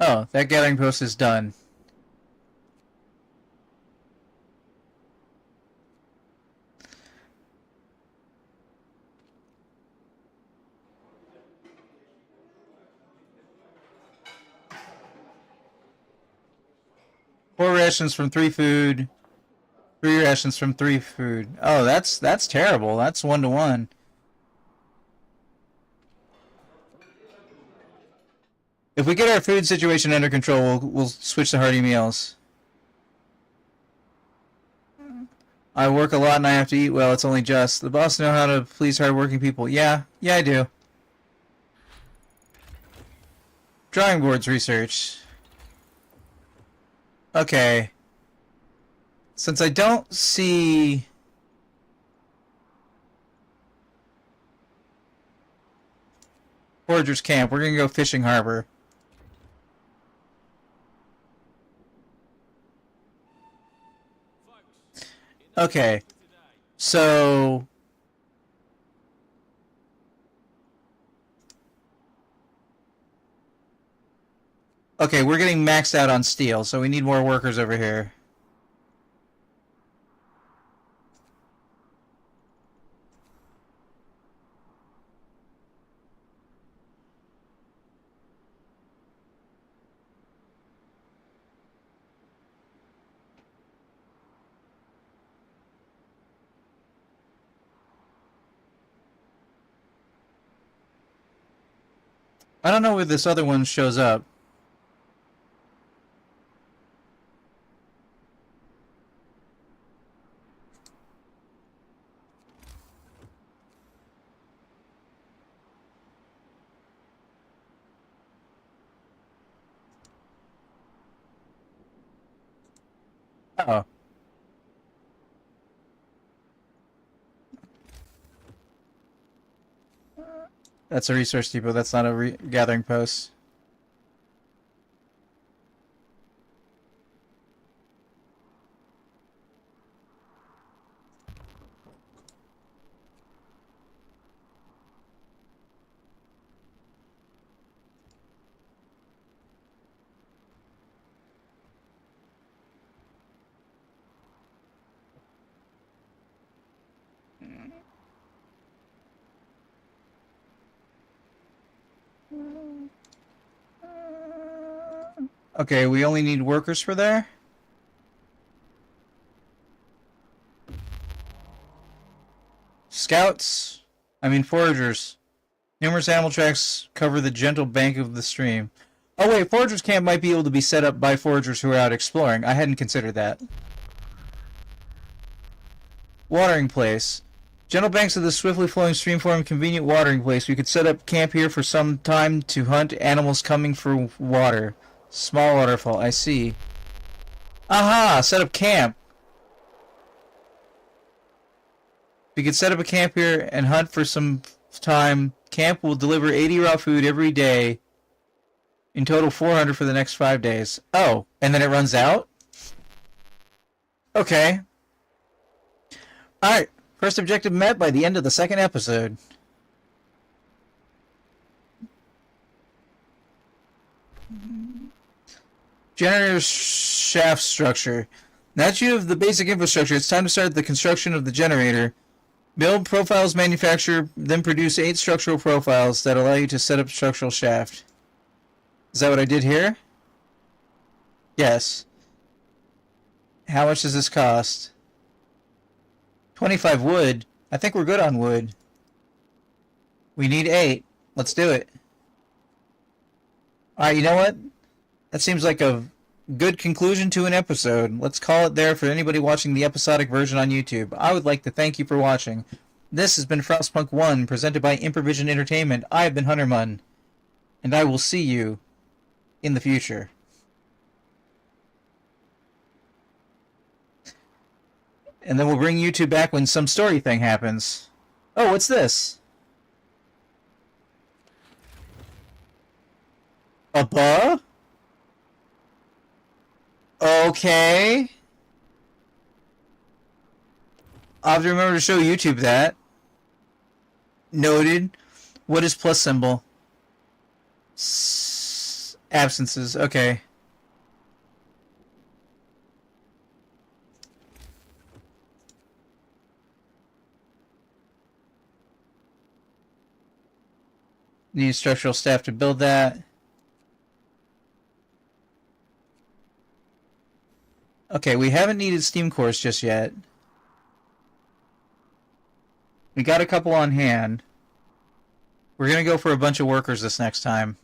Oh, that gathering post is done. Four rations from 3 food. 3 rations from 3 food. Oh, that's terrible. That's 1-to-1. If we get our food situation under control, we'll switch to hearty meals. I work a lot and I have to eat well. It's only just. The boss know how to please hardworking people. Yeah, I do. Drawing boards research. Okay. Since I don't see... Foragers Camp, we're gonna go Fishing Harbor. Okay. So... Okay, we're getting maxed out on steel, so we need more workers over here. I don't know where this other one shows up. Oh. That's a research depot. That's not a gathering post. Okay, we only need workers for there? Scouts? I mean foragers. Numerous animal tracks cover the gentle bank of the stream. Oh wait, foragers camp might be able to be set up by foragers who are out exploring. I hadn't considered that. Watering place. Gentle banks of the swiftly flowing stream form a convenient watering place. We could set up camp here for some time to hunt animals coming for water. Small waterfall, I see. Aha! Set up camp. We could set up a camp here and hunt for some time. Camp will deliver 80 raw food every day. In total, 400 for the next 5 days. Oh, and then it runs out? Okay. Alright, first objective met by the end of the second episode. Generator shaft structure. Now that you have the basic infrastructure, it's time to start the construction of the generator. Build profiles, manufacture, then produce 8 structural profiles that allow you to set up structural shaft. Is that what I did here? Yes. How much does this cost? 25 wood. I think we're good on wood. We need 8. Let's do it. Alright, you know what? That seems like a good conclusion to an episode. Let's call it there for anybody watching the episodic version on YouTube. I would like to thank you for watching. This has been Frostpunk 1, presented by Improvision Entertainment. I have been Huntermun, and I will see you in the future. And then we'll bring YouTube back when some story thing happens. Oh, what's this? A buh? Okay. I'll have to remember to show YouTube that. Noted. What is plus symbol? Absences. Okay. Need structural staff to build that. Okay, we haven't needed steam cores just yet. We got a couple on hand. We're gonna go for a bunch of workers this next time.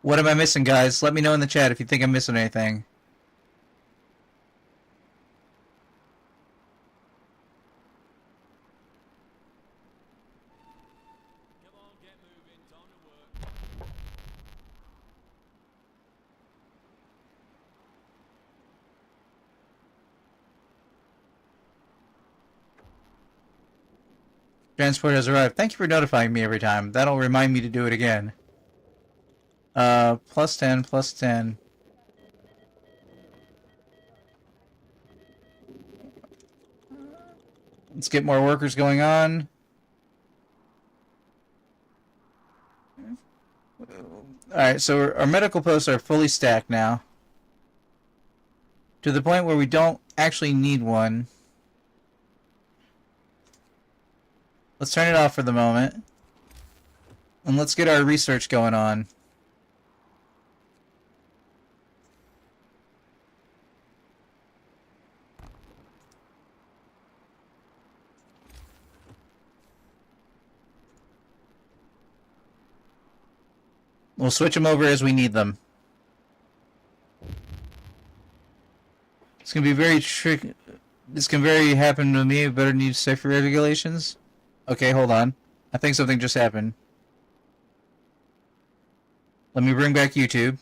What am I missing, guys? Let me know in the chat if you think I'm missing anything. Come on, get moving. Time to work. Transport has arrived. Thank you for notifying me every time. That'll remind me to do it again. Plus 10, plus 10. Let's get more workers going on. Alright, so our medical posts are fully stacked now. To the point where we don't actually need one. Let's turn it off for the moment. And let's get our research going on. We'll switch them over as we need them. It's gonna be very tricky. This can very happen to me. Better need safer regulations. Okay, hold on. I think something just happened. Let me bring back YouTube.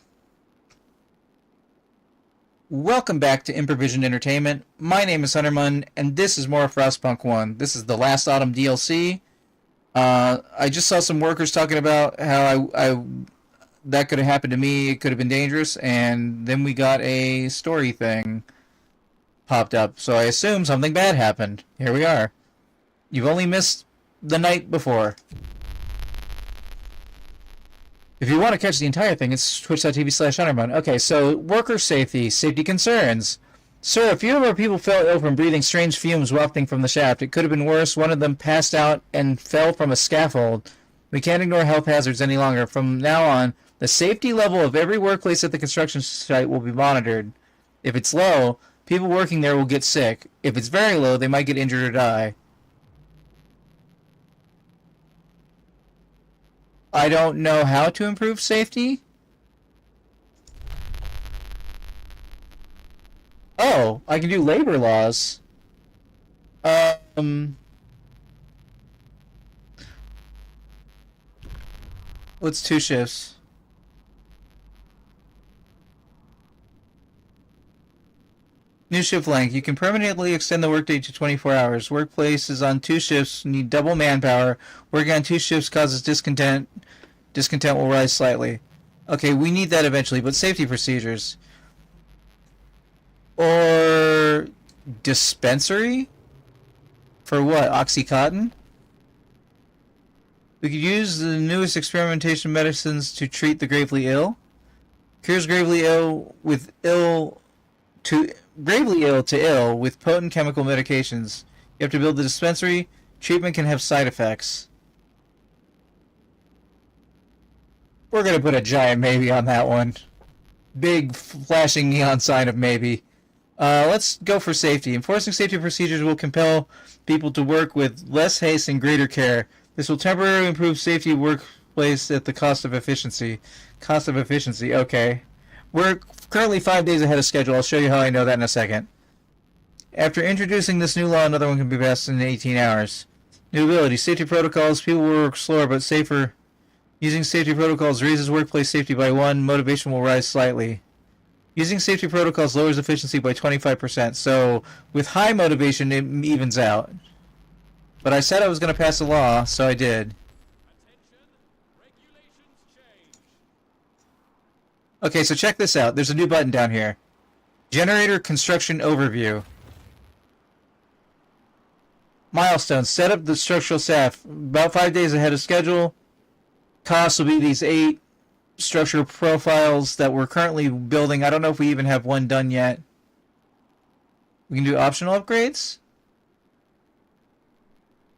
Welcome back to Improvision Entertainment. My name is Hunterman, and this is more Frostpunk 1. This is the last autumn DLC. I just saw some workers talking about how that could have happened to me. It could have been dangerous, and then we got a story thing popped up. So I assume something bad happened. Here we are. You've only missed the night before. If you want to catch the entire thing, it's twitch.tv/Hunterman. Okay, so worker safety concerns. Sir, a few of our people fell ill from breathing strange fumes wafting from the shaft. It could have been worse. One of them passed out and fell from a scaffold. We can't ignore health hazards any longer. From now on, the safety level of every workplace at the construction site will be monitored. If it's low, people working there will get sick. If it's very low, they might get injured or die. I don't know how to improve safety. Oh, I can do labor laws. What's 2 shifts? New shift length. You can permanently extend the workday to 24 hours. Workplaces on 2 shifts need double manpower. Working on 2 shifts causes discontent. Discontent will rise slightly. Okay, we need that eventually, but safety procedures. Or dispensary? For what? Oxycontin? We could use the newest experimentation medicines to treat the gravely ill. Cures gravely ill to ill with potent chemical medications. You have to build the dispensary. Treatment can have side effects. We're going to put a giant maybe on that one. Big flashing neon sign of maybe. Let's go for safety. Enforcing safety procedures will compel people to work with less haste and greater care. This will temporarily improve safety workplace at the cost of efficiency. Cost of efficiency, okay. We're currently 5 days ahead of schedule. I'll show you how I know that in a second. After introducing this new law, another one can be passed in 18 hours. New ability. Safety protocols. People will work slower but safer. Using safety protocols raises workplace safety by 1. Motivation will rise slightly. Using safety protocols lowers efficiency by 25%. So with high motivation, it evens out. But I said I was going to pass a law, so I did. Okay, so check this out. There's a new button down here. Generator construction overview. Milestones. Set up the structural staff. About 5 days ahead of schedule. Costs will be these 8 structural profiles that we're currently building. I don't know if we even have one done yet. We can do optional upgrades.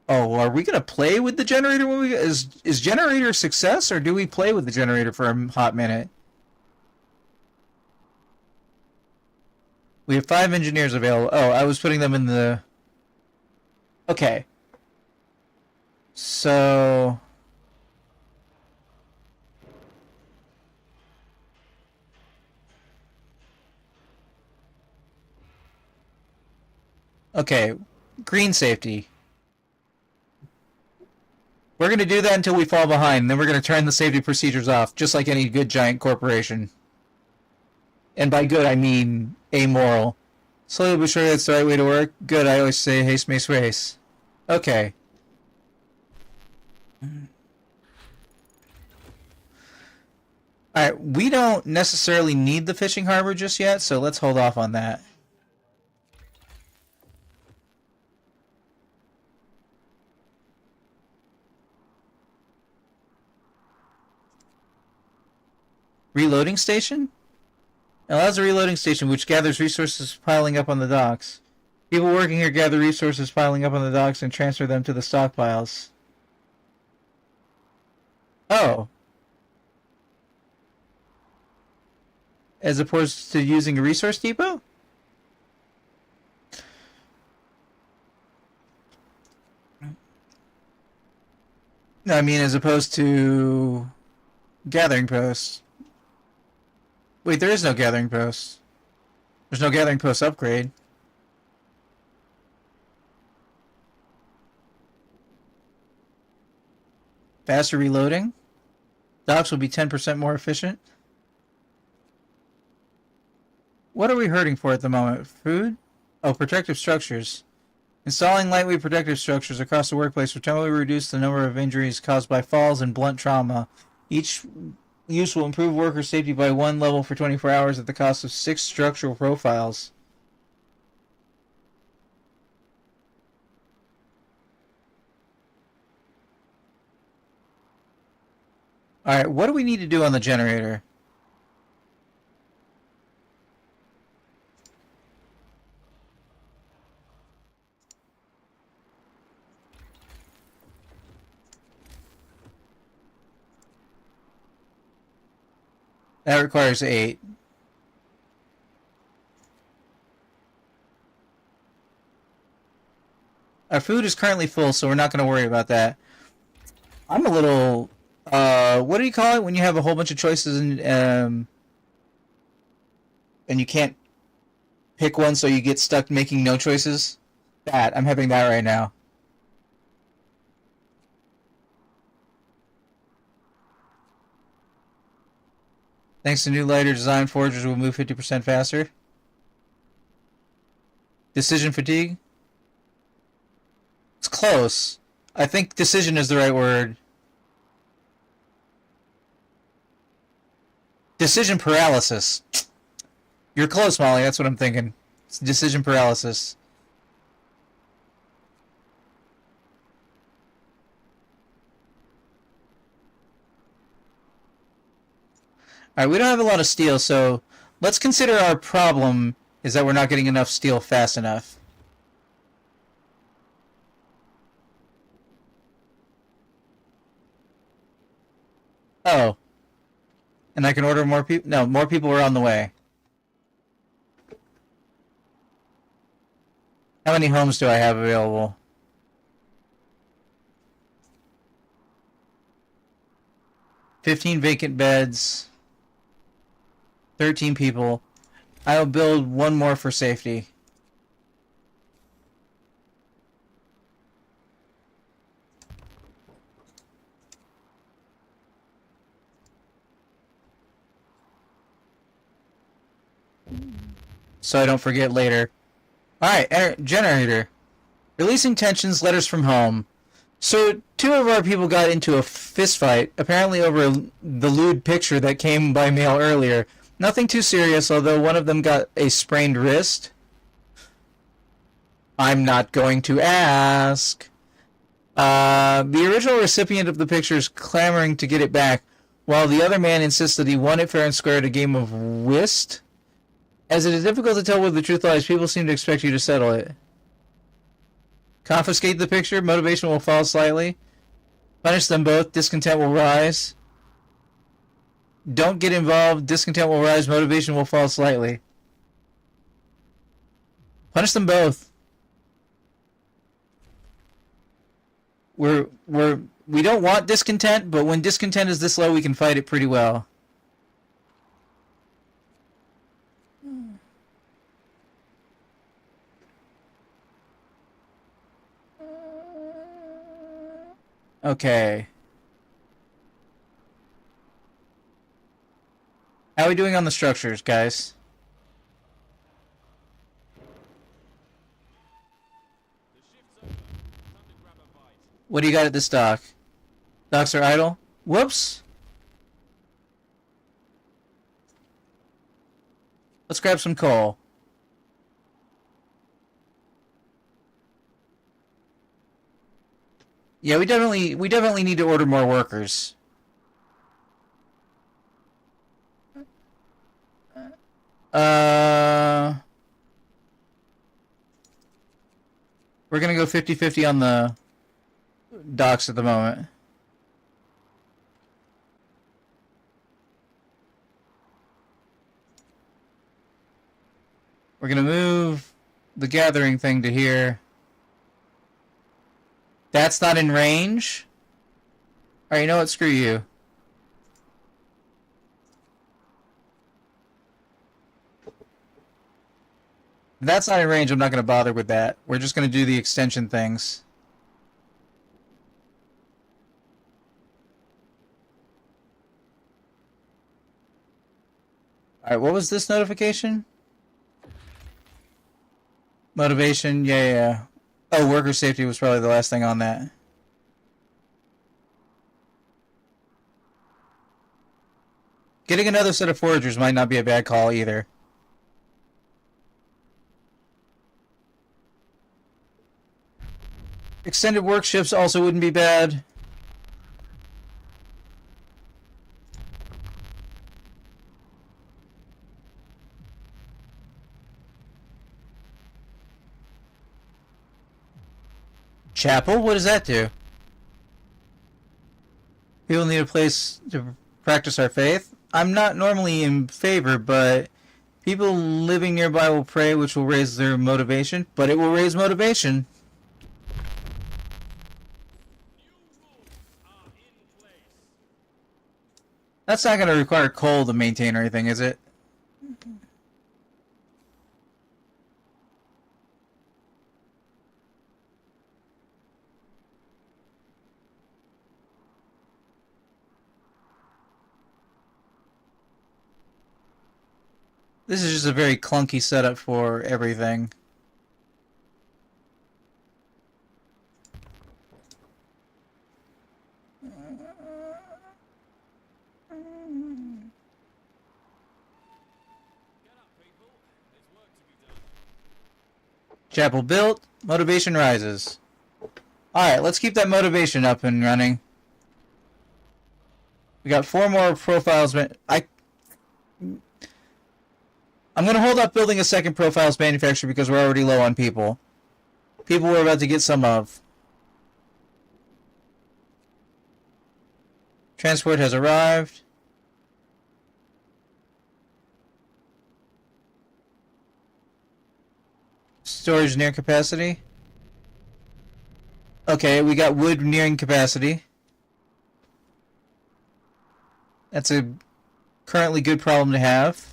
Oh, are we going to play with the generator when we... Is generator a success, or do we play with the generator for a hot minute? We have 5 engineers available. Oh, I was putting them in the... Okay. So... Okay. Green safety. We're going to do that until we fall behind, then we're going to turn the safety procedures off, just like any good giant corporation. And by good, I mean amoral. Slowly but surely, that's the right way to work. Good, I always say haste makes race. Okay. Alright, we don't necessarily need the fishing harbor just yet, so let's hold off on that. Reloading station? Allows a reloading station which gathers resources piling up on the docks. People working here gather resources piling up on the docks and transfer them to the stockpiles. Oh. As opposed to using a resource depot? No, I mean as opposed to... Gathering post. Wait, there is no gathering post. There's no gathering post upgrade. Faster reloading. Docks will be 10% more efficient. What are we hurting for at the moment? Food? Oh, protective structures. Installing lightweight protective structures across the workplace will temporarily reduce the number of injuries caused by falls and blunt trauma. Each use will improve worker safety by 1 level for 24 hours at the cost of 6 structural profiles. Alright, what do we need to do on the generator? That requires 8. Our food is currently full, so we're not going to worry about that. I'm a little... what do you call it when you have a whole bunch of choices and you can't pick one, so you get stuck making no choices? That. I'm having that right now. Thanks to new lighter design, forgers will move 50% faster. Decision fatigue? It's close. I think decision is the right word. Decision paralysis. You're close, Molly. That's what I'm thinking. It's decision paralysis. Alright, we don't have a lot of steel, so let's consider our problem is that we're not getting enough steel fast enough. Oh. And I can order more people? No, more people are on the way. How many homes do I have available? 15 vacant beds. 13 people. I'll build one more for safety. So I don't forget later. Alright, generator. Releasing tensions, letters from home. So, 2 of our people got into a fist fight, apparently over the lewd picture that came by mail earlier. Nothing too serious, although one of them got a sprained wrist. I'm not going to ask. The original recipient of the picture is clamoring to get it back, while the other man insists that he won it fair and square at a game of whist. As it is difficult to tell where the truth lies, people seem to expect you to settle it. Confiscate the picture, motivation will fall slightly. Punish them both, discontent will rise. Don't get involved, discontent will rise, motivation will fall slightly. Punish them both. We don't want discontent, but when discontent is this low, we can fight it pretty well. Okay. How are we doing on the structures, guys? What do you got at this dock? Docks are idle? Whoops! Let's grab some coal. Yeah, we definitely need to order more workers. We're gonna go 50-50 on the docks at the moment. We're gonna move the gathering thing to here. That's not in range? Alright, you know what? Screw you. If that's not in range, I'm not going to bother with that. We're just going to do the extension things. Alright, what was this notification? Motivation, yeah. Oh, worker safety was probably the last thing on that. Getting another set of foragers might not be a bad call either. Extended work shifts also wouldn't be bad. Chapel? What does that do? People need a place to practice our faith. I'm not normally in favor, but people living nearby will pray, which will raise their motivation. But it will raise motivation. That's not going to require coal to maintain or anything, is it? This is just a very clunky setup for everything. Chapel built, motivation rises. Alright, let's keep that motivation up and running. We got 4 more profiles. I'm going to hold up building a second profiles manufacturer because we're already low on people. People we're about to get some of. Transport has arrived. Storage near capacity. Okay, we got wood nearing capacity. That's a currently good problem to have.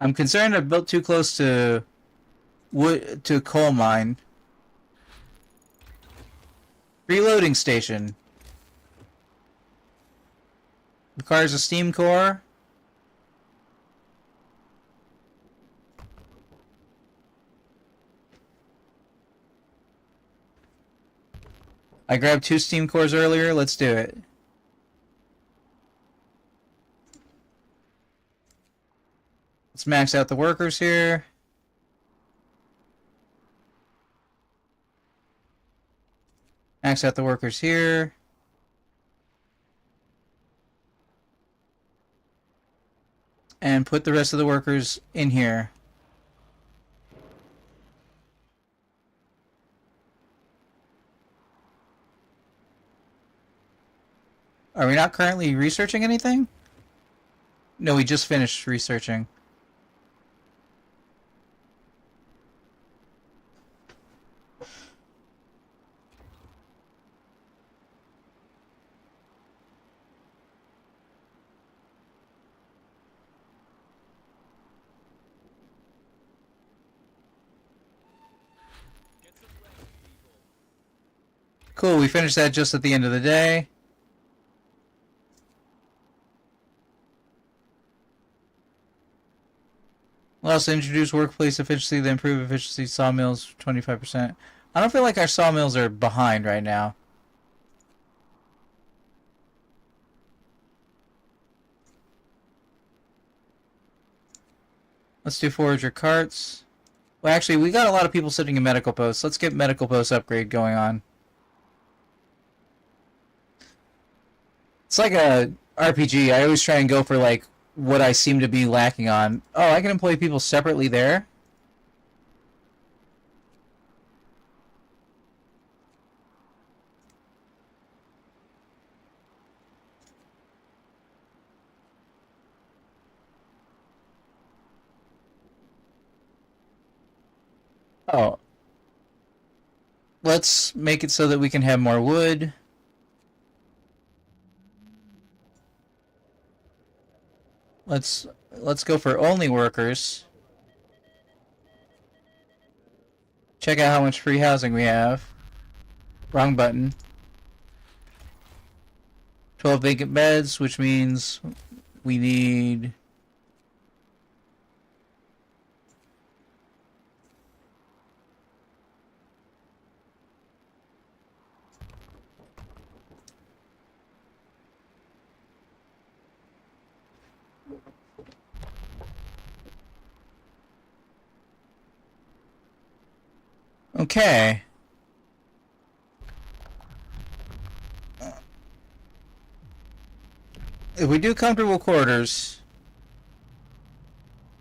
I'm concerned I built too close to wood to coal mine. Reloading station. Requires a steam core. I grabbed 2 steam cores earlier. Let's do it. Let's max out the workers here. Max out the workers here. And put the rest of the workers in here. Are we not currently researching anything? No, we just finished researching. Cool, we finished that just at the end of the day. We'll also introduce workplace efficiency to improve efficiency sawmills 25%. I don't feel like our sawmills are behind right now. Let's do forager carts. Well, actually, we got a lot of people sitting in medical posts. Let's get medical post upgrade going on. It's like a RPG. I always try and go for like what I seem to be lacking on. Oh, I can employ people separately there? Oh. Let's make it so that we can have more wood. Let's go for only workers. Check out how much free housing we have. Wrong button. 12 vacant beds, which means we need... Okay. If we do comfortable quarters...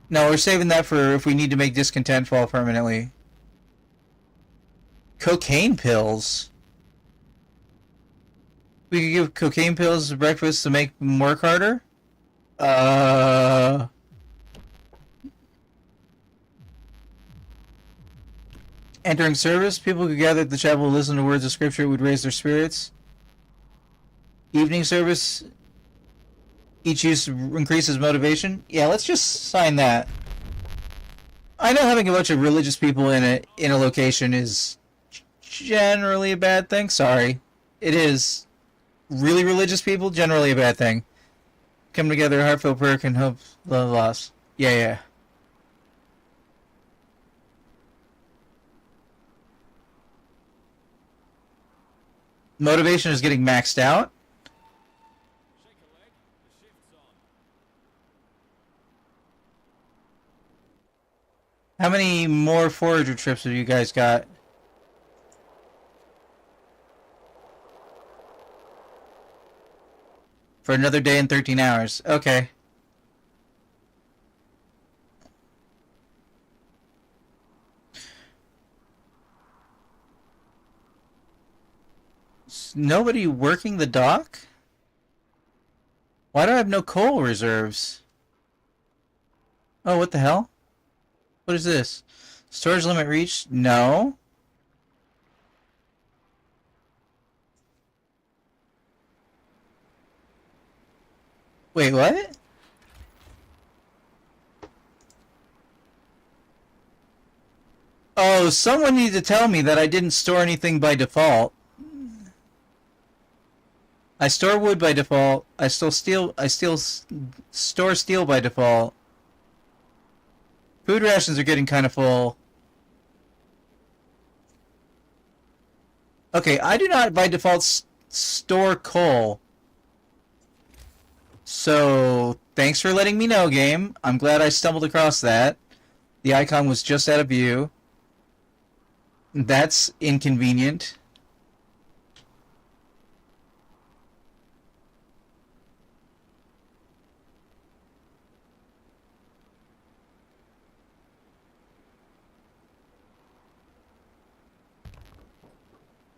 No, we're saving that for if we need to make discontent fall permanently. Cocaine pills? We could give cocaine pills to breakfast to make them work harder? Entering service, people could gather at the chapel and listen to words of scripture. It would raise their spirits. Evening service, each use increases motivation. Yeah, let's just sign that. I know having a bunch of religious people in a location is generally a bad thing. Sorry. It is. Really religious people, generally a bad thing. Come together, heartfelt prayer can help the loss. Yeah. Motivation is getting maxed out. Shake a leg. The shift's on. How many more forager trips have you guys got? For another day and 13 hours. Okay. Nobody working the dock? Why do I have no coal reserves? Oh, what the hell? What is this? Storage limit reached? No. Wait, what? Oh, someone needs to tell me that I didn't store anything by default. I store wood by default. I still store steel by default. Food rations are getting kind of full. Okay, I do not by default store coal. So, thanks for letting me know, game. I'm glad I stumbled across that. The icon was just out of view. That's inconvenient.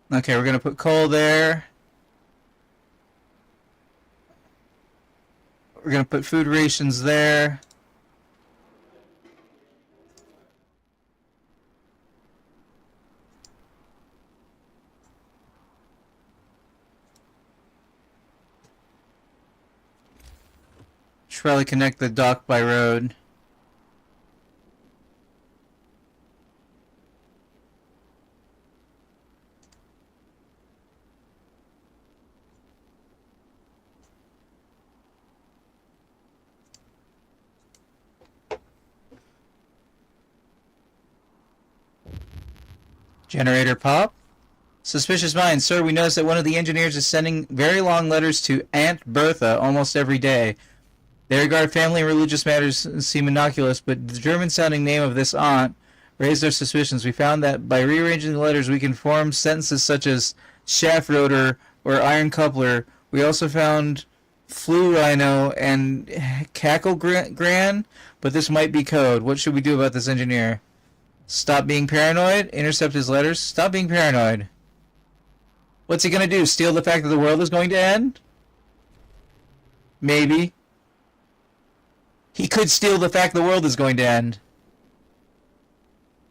Okay, we're gonna put coal there. We're gonna put food rations there. Should probably connect the dock by road. Generator pop. Suspicious minds. Sir, we noticed that one of the engineers is sending very long letters to Aunt Bertha almost every day. They regard family and religious matters and seem innocuous, but the German-sounding name of this aunt raised their suspicions. We found that by rearranging the letters, we can form sentences such as shaft rotor or iron coupler. We also found flu rhino and cackle gran, but this might be code. What should we do about this engineer? Stop being paranoid? Intercept his letters? Stop being paranoid. What's he gonna do? Steal the fact that the world is going to end? Maybe. He could steal the fact the world is going to end.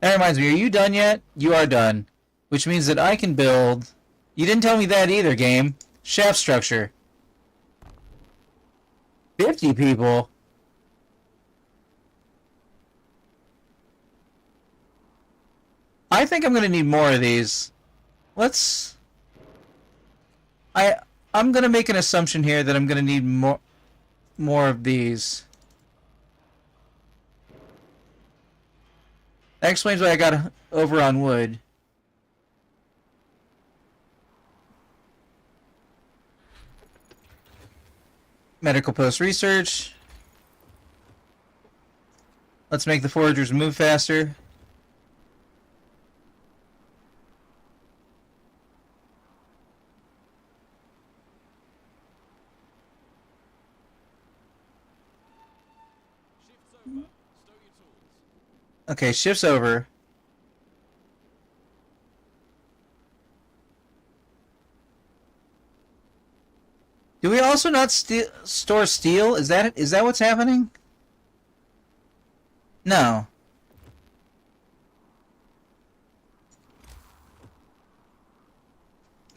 That reminds me, are you done yet? You are done. Which means that I can build... You didn't tell me that either, game. Shaft structure. 50 people? I think I'm gonna need more of these. Let's... I'm gonna make an assumption here that I'm gonna need more of these. That explains why I got over on wood. Medical post research. Let's make the foragers move faster. Shift's over. Stow your tools. Okay, shifts over. Do we also not store steel? Is that what's happening? No.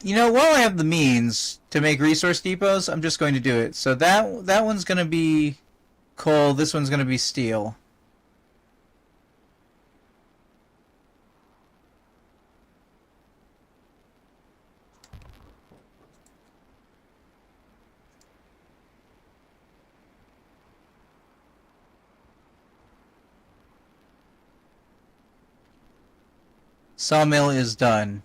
You know, while I have the means to make resource depots, I'm just going to do it. So that one's going to be coal, this one's going to be steel. Sawmill is done.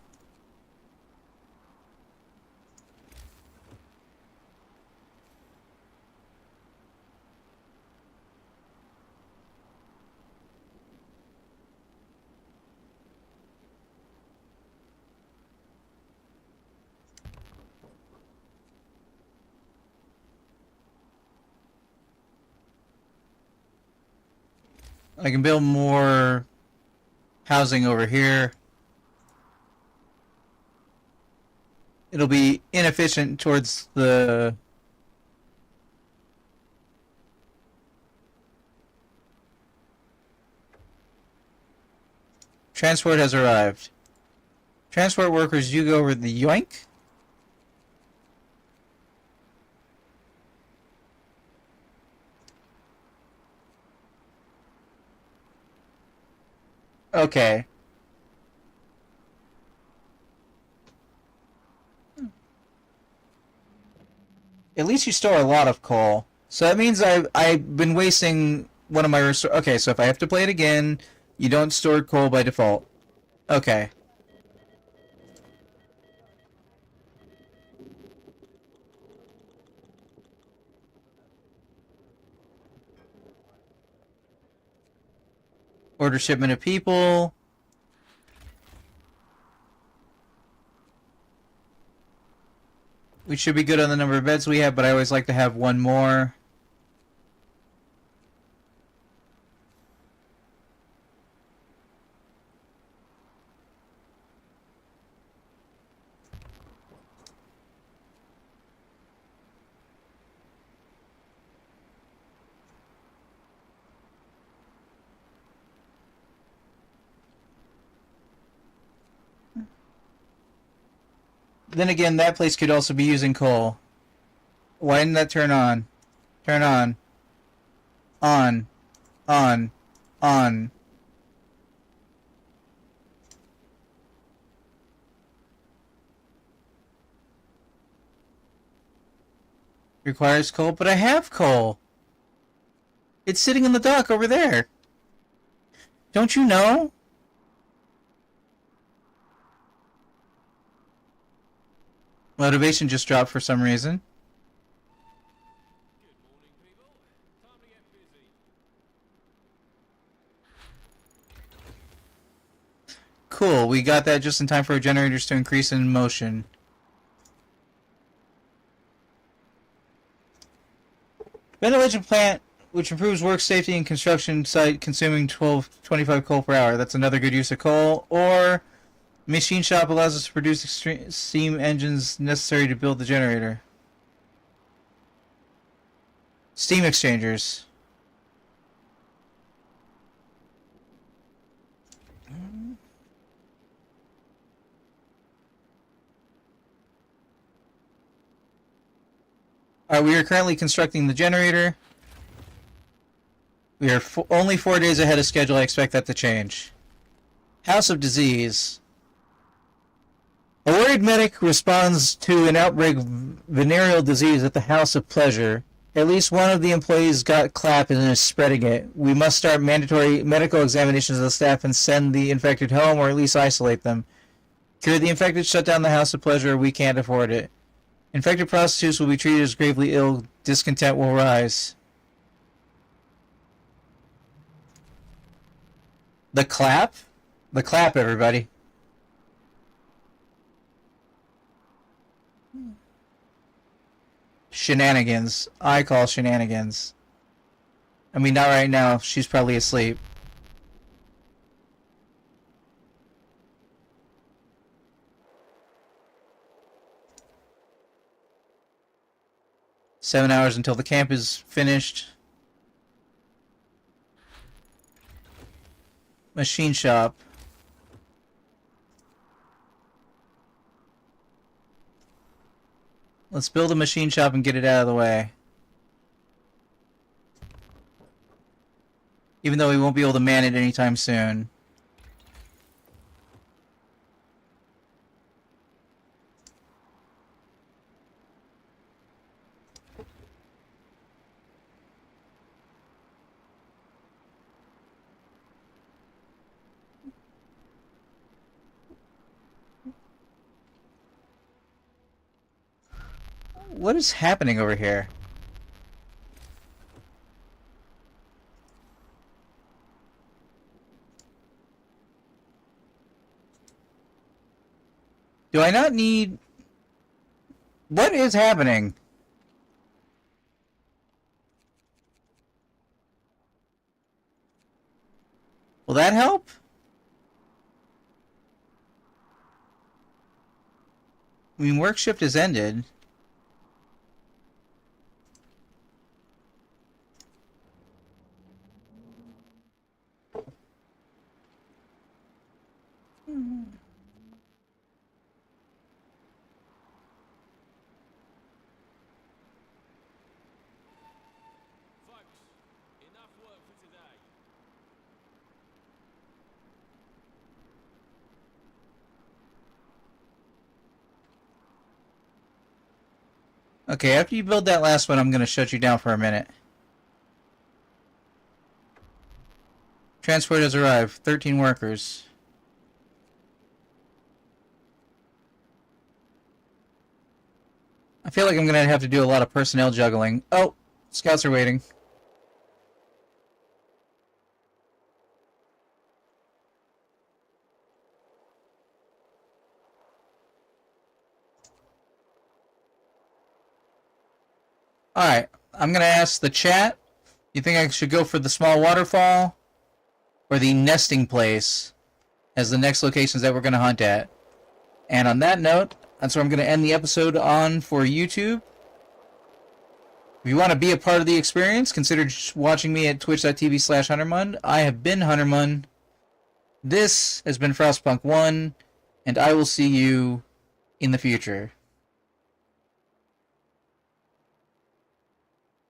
I can build more housing over here. It'll be inefficient towards the... Transport has arrived. Transport workers, you go over the yoink. Okay. At least you store a lot of coal. So that means I've been wasting one of my resources. Okay, so if I have to play it again, you don't store coal by default. Okay. Order shipment of people. We should be good on the number of beds we have, but I always like to have one more. Then again, that place could also be using coal. Why didn't that turn on? Turn on. On. On. On. Requires coal, but I have coal. It's sitting in the dock over there. Don't you know? Motivation just dropped for some reason. Good morning, people. Time to get busy. Cool, we got that just in time for our generators to increase in motion. Ventilation plant, which improves work safety and construction site, consuming 25 coal per hour. That's another good use of coal. Or machine shop allows us to produce steam engines necessary to build the generator. Steam exchangers. Alright, we are currently constructing the generator. We are only 4 days ahead of schedule. I expect that to change. House of Disease. A worried medic responds to an outbreak of venereal disease at the House of Pleasure. At least one of the employees got clap and is spreading it. We must start mandatory medical examinations of the staff and send the infected home, or at least isolate them. Cure the infected, shut down the House of Pleasure. We can't afford it. Infected prostitutes will be treated as gravely ill. Discontent will rise. The clap? The clap, everybody. Shenanigans. I call shenanigans. I mean, not right now. She's probably asleep. Seven hours until the camp is finished. Machine shop. Let's build a machine shop and get it out of the way. Even though we won't be able to man it anytime soon. What is happening over here? Do I not need... What is happening? Will that help? I mean, work shift has ended. Folks, enough work for today. Okay, after you build that last one, I'm going to shut you down for a minute. Transport has arrived. 13 workers. I feel like I'm going to have to do a lot of personnel juggling. Oh, scouts are waiting. Alright, I'm going to ask the chat. You think I should go for the small waterfall or the nesting place as the next locations that we're going to hunt at? And on that note, that's where I'm going to end the episode on for YouTube. If you want to be a part of the experience, consider watching me at twitch.tv/HunterMund. I have been HunterMund. This has been Frostpunk 1, and I will see you in the future.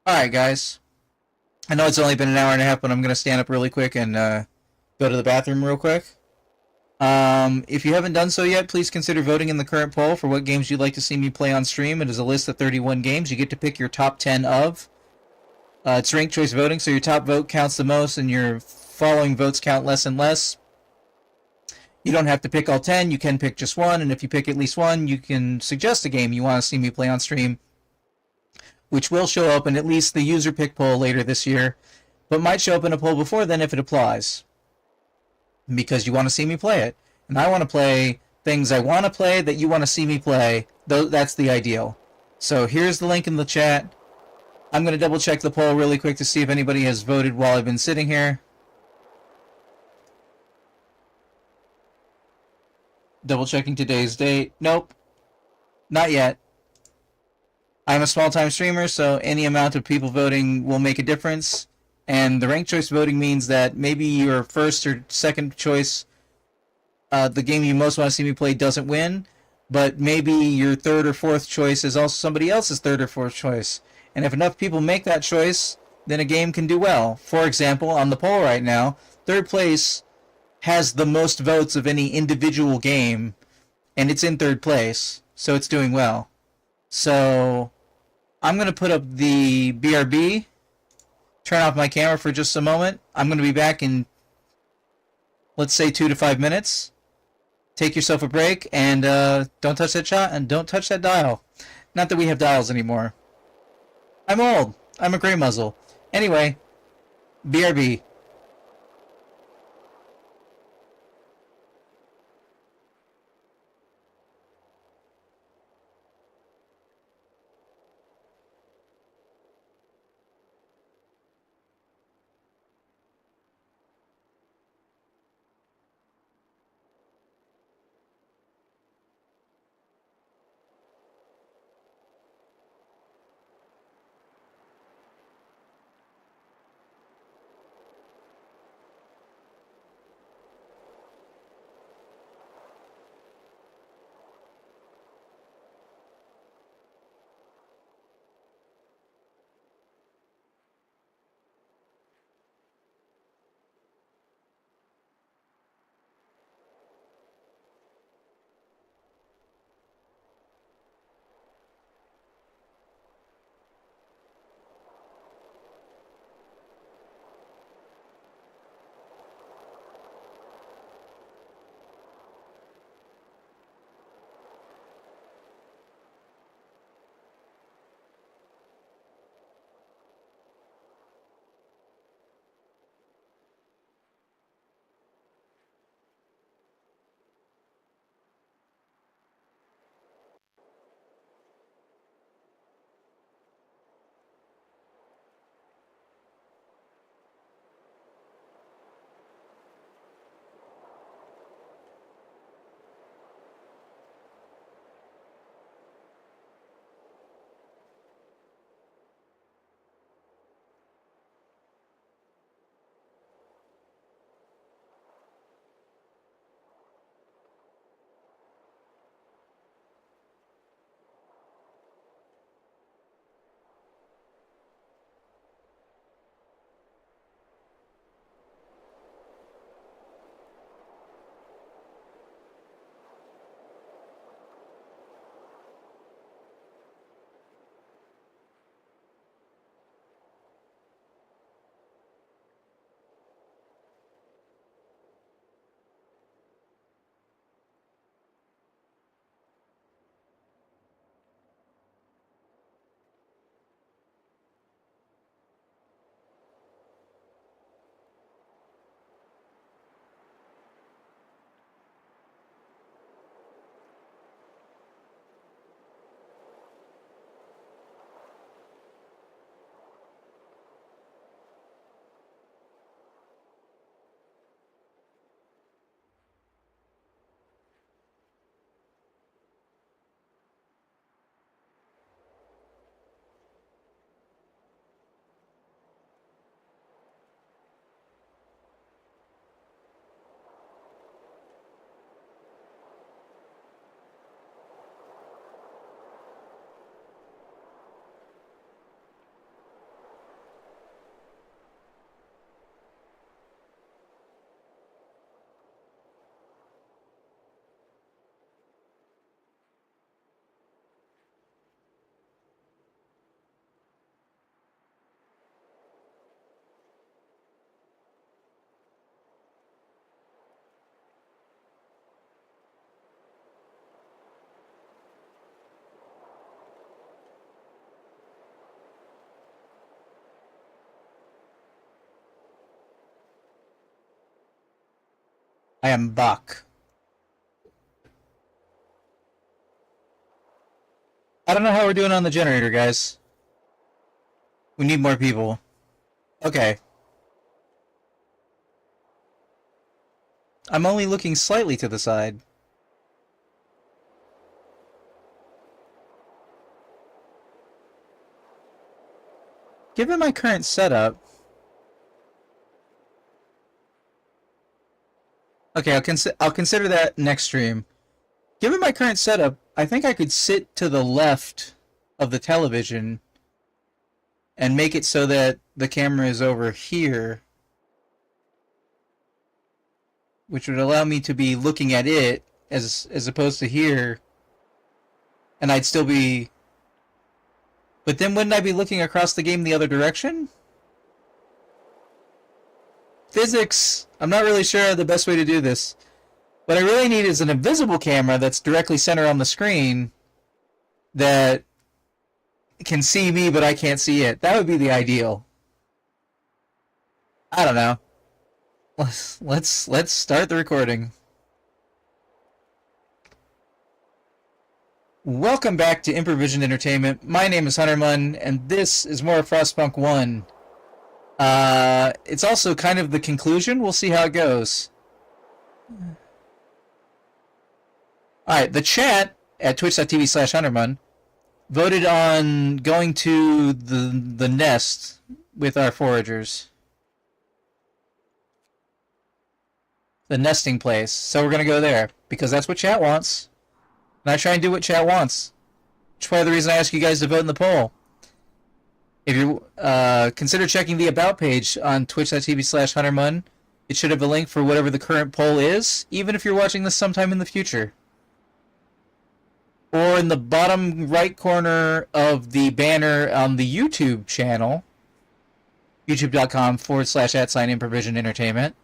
Alright, guys. I know it's only been an hour and a half, but I'm going to stand up really quick and go to the bathroom real quick. If you haven't done so yet, please consider voting in the current poll for what games you'd like to see me play on stream. It is a list of 31 games. You get to pick your top 10 of. It's ranked choice voting, so your top vote counts the most and your following votes count less and less. You don't have to pick all 10. You can pick just one, and if you pick at least one, you can suggest a game you want to see me play on stream, which will show up in at least the user pick poll later this year, but might show up in a poll before then if it applies. Because you want to see me play it. And I want to play things I want to play that you want to see me play. That's the ideal. So here's the link in the chat. I'm going to double check the poll really quick to see if anybody has voted while I've been sitting here. Double checking today's date. Nope. Not yet. I'm a small-time streamer, so any amount of people voting will make a difference. And the ranked choice voting means that maybe your first or second choice, the game you most want to see me play, doesn't win, but maybe your third or fourth choice is also somebody else's third or fourth choice. And if enough people make that choice, then a game can do well. For example, on the poll right now, third place has the most votes of any individual game, and it's in third place, so it's doing well. So I'm going to put up the BRB, turn off my camera for just a moment. I'm going to be back in, let's say, 2 to 5 minutes. Take yourself a break, and don't touch that shot, and don't touch that dial. Not that we have dials anymore. I'm old. I'm a gray muzzle. Anyway, BRB. I am Buck. I don't know how we're doing on the generator, guys. We need more people. Okay. I'm only looking slightly to the side. Given my current setup... Okay, I'll consider that next stream. Given my current setup, I think I could sit to the left of the television and make it so that the camera is over here, which would allow me to be looking at it as opposed to here, and I'd still be... But then wouldn't I be looking across the game the other direction? Physics, I'm not really sure the best way to do this. What I really need is an invisible camera that's directly centered on the screen that can see me but I can't see it. That would be the ideal. I don't know. Let's start the recording. Welcome back to Improvision Entertainment. My name is Hunter Munn, and this is more of Frostpunk 1. It's also kind of the conclusion. We'll see how it goes. Alright, the chat at twitch.tv/HunterMunn voted on going to the nest with our foragers. The nesting place. So we're going to go there, because that's what chat wants. And I try and do what chat wants. Which is part of the reason I ask you guys to vote in the poll. If you consider checking the About page on twitch.tv/HunterMunn, it should have a link for whatever the current poll is, even if you're watching this sometime in the future. Or in the bottom right corner of the banner on the YouTube channel, youtube.com/@Improvision Entertainment.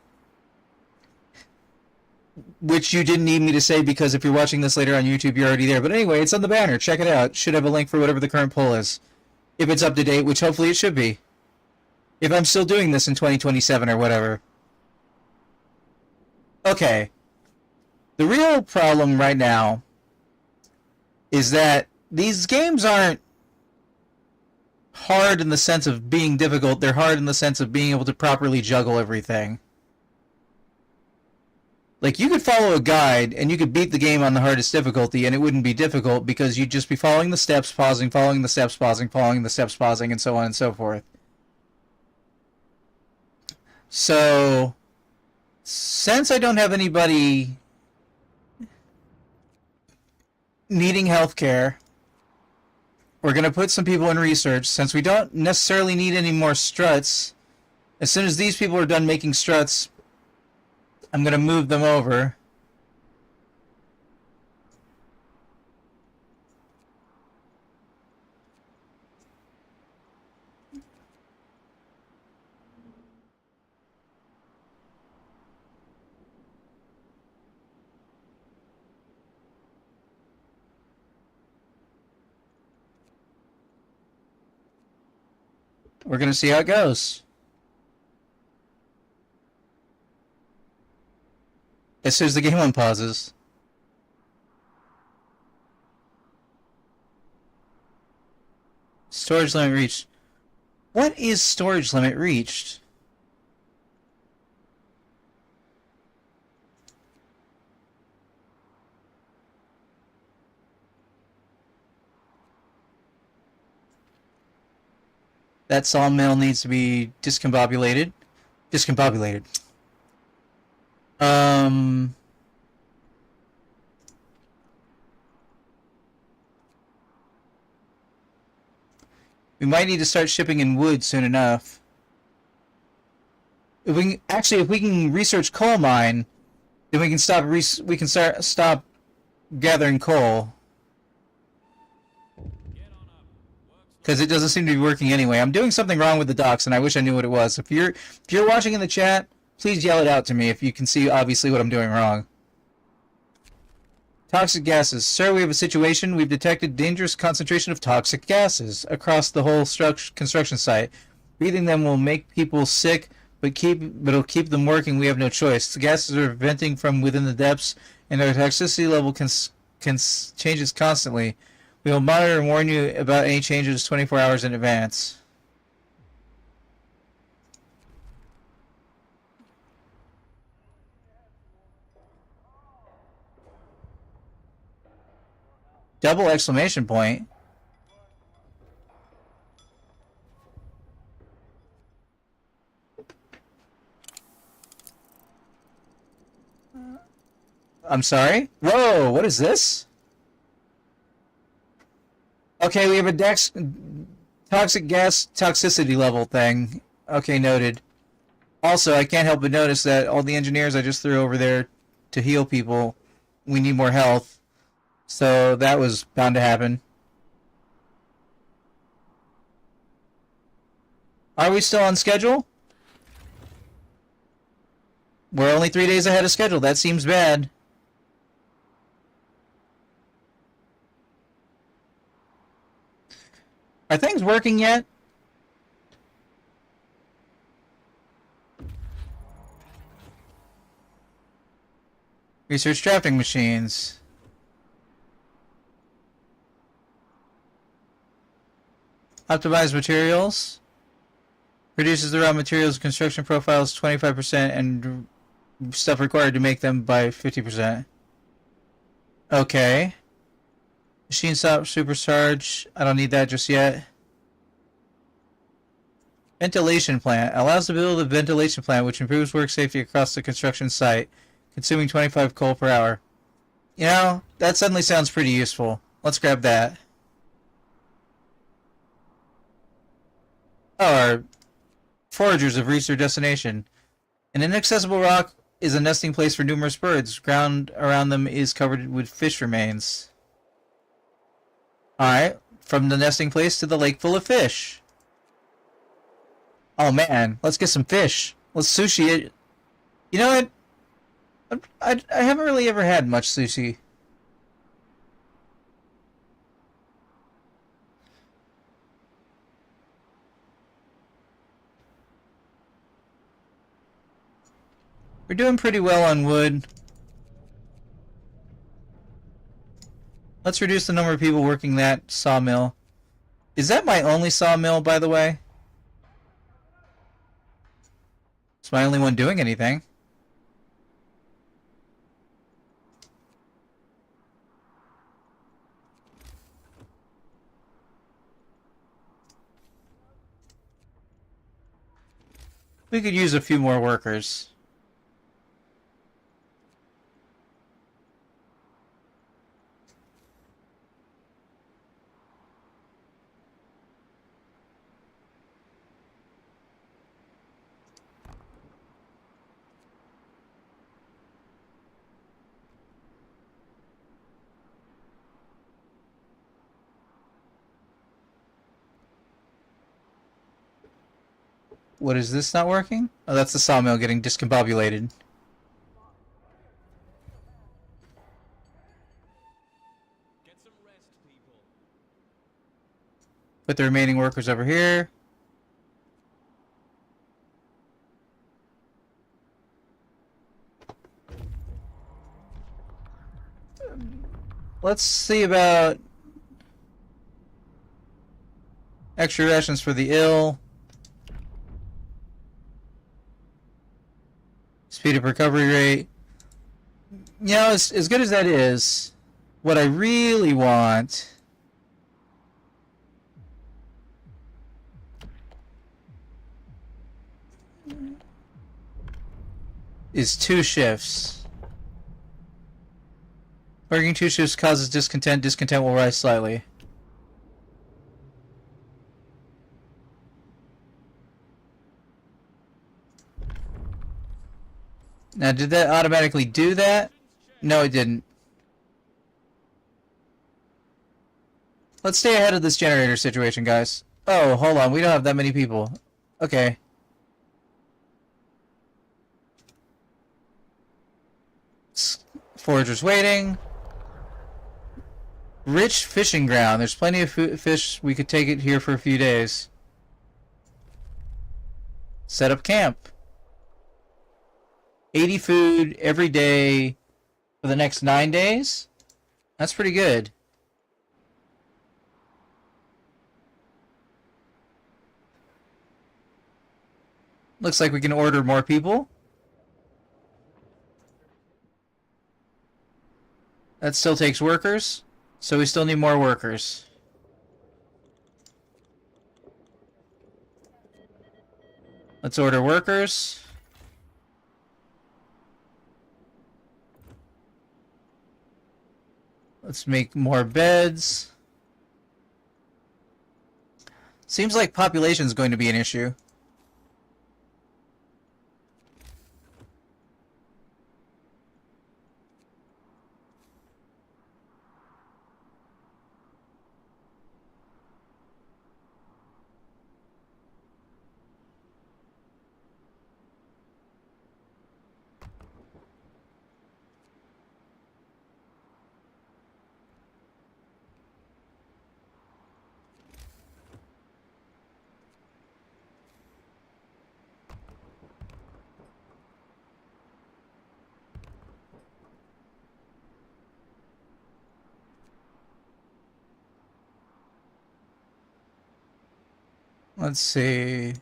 Which you didn't need me to say because if you're watching this later on YouTube, you're already there. But anyway, it's on the banner. Check it out. It should have a link for whatever the current poll is. If it's up to date, which hopefully it should be. If I'm still doing this in 2027 or whatever. Okay. The real problem right now is that these games aren't hard in the sense of being difficult. They're hard in the sense of being able to properly juggle everything. Like, you could follow a guide, and you could beat the game on the hardest difficulty, and it wouldn't be difficult, because you'd just be following the steps, pausing, following the steps, pausing, following the steps, pausing, and so on and so forth. So, since I don't have anybody needing healthcare, we're going to put some people in research. Since we don't necessarily need any more struts, as soon as these people are done making struts, I'm going to move them over. We're going to see how it goes. As soon as the game unpauses. Storage limit reached. What is storage limit reached? That sawmill needs to be discombobulated. Discombobulated. We might need to start shipping in wood soon enough. If we can research coal mine, then we can stop gathering coal. Because it doesn't seem to be working anyway. I'm doing something wrong with the docks, and I wish I knew what it was. If you're watching in the chat, please yell it out to me if you can see obviously what I'm doing wrong. Toxic gases. Sir, we have a situation. We've detected dangerous concentration of toxic gases across the whole construction site. Breathing them will make people sick, but it'll keep them working. We have no choice. The gases are venting from within the depths, and their toxicity level changes constantly. We will monitor and warn you about any changes 24 hours in advance. Double exclamation point. I'm sorry? Whoa, what is this? Okay, we have a Toxic gas toxicity level thing. Okay, noted. Also, I can't help but notice that all the engineers I just threw over there to heal people, we need more health. So that was bound to happen. Are we still on schedule? We're only 3 days ahead of schedule. That seems bad. Are things working yet? Research drafting machines. Optimize materials. Reduces the raw materials construction profiles 25% and stuff required to make them by 50%. Okay. Machine stop supercharge. I don't need that just yet. Ventilation plant. Allows the build of a ventilation plant which improves work safety across the construction site, consuming 25 coal per hour. You know, that suddenly sounds pretty useful. Let's grab that. Oh, our foragers have reached their destination. An inaccessible rock is a nesting place for numerous birds. Ground around them is covered with fish remains. Alright, from the nesting place to the lake full of fish. Oh man, let's get some fish. Let's sushi it. You know what? I haven't really ever had much sushi. We're doing pretty well on wood. Let's reduce the number of people working that sawmill. Is that my only sawmill, by the way? It's my only one doing anything. We could use a few more workers. What is this not working? Oh, that's the sawmill getting discombobulated. Get some rest, people. Put the remaining workers over here. Let's see about extra rations for the ill. Speed of recovery rate. You know, as good as that is, what I really want is 2 shifts. Working 2 shifts causes discontent. Discontent will rise slightly. Now, did that automatically do that? No, it didn't. Let's stay ahead of this generator situation, guys. Oh, hold on. We don't have that many people. Okay. Foragers waiting. Rich fishing ground. There's plenty of fish. We could take it here for a few days. Set up camp. 80 food every day for the next 9 days? That's pretty good. Looks like we can order more people. That still takes workers, so we still need more workers. Let's order workers. Let's make more beds. Seems like population is going to be an issue. Let's see.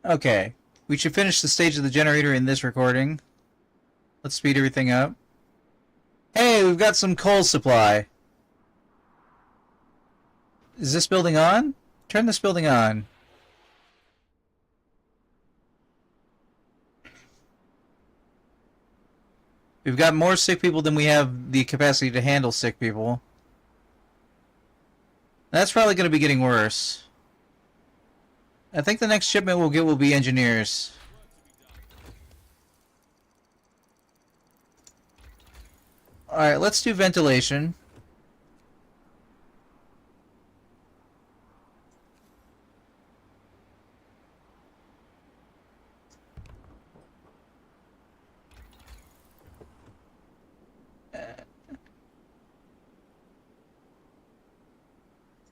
Okay. We should finish the stage of the generator in this recording. Let's speed everything up. Hey, we've got some coal supply. Is this building on? Turn this building on. We've got more sick people than we have the capacity to handle sick people. That's probably going to be getting worse. I think the next shipment we'll get will be engineers. Alright, let's do ventilation.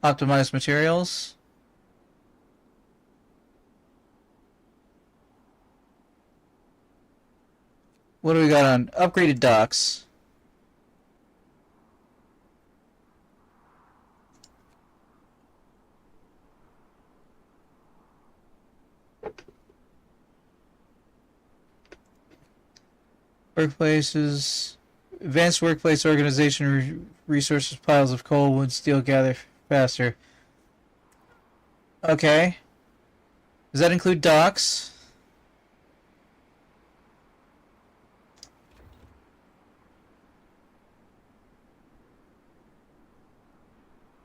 Optimize materials. What do we got on? Upgraded docks. Workplaces. Advanced workplace organization resources, piles of coal, wood, steel, gather faster. Okay. Does that include docks?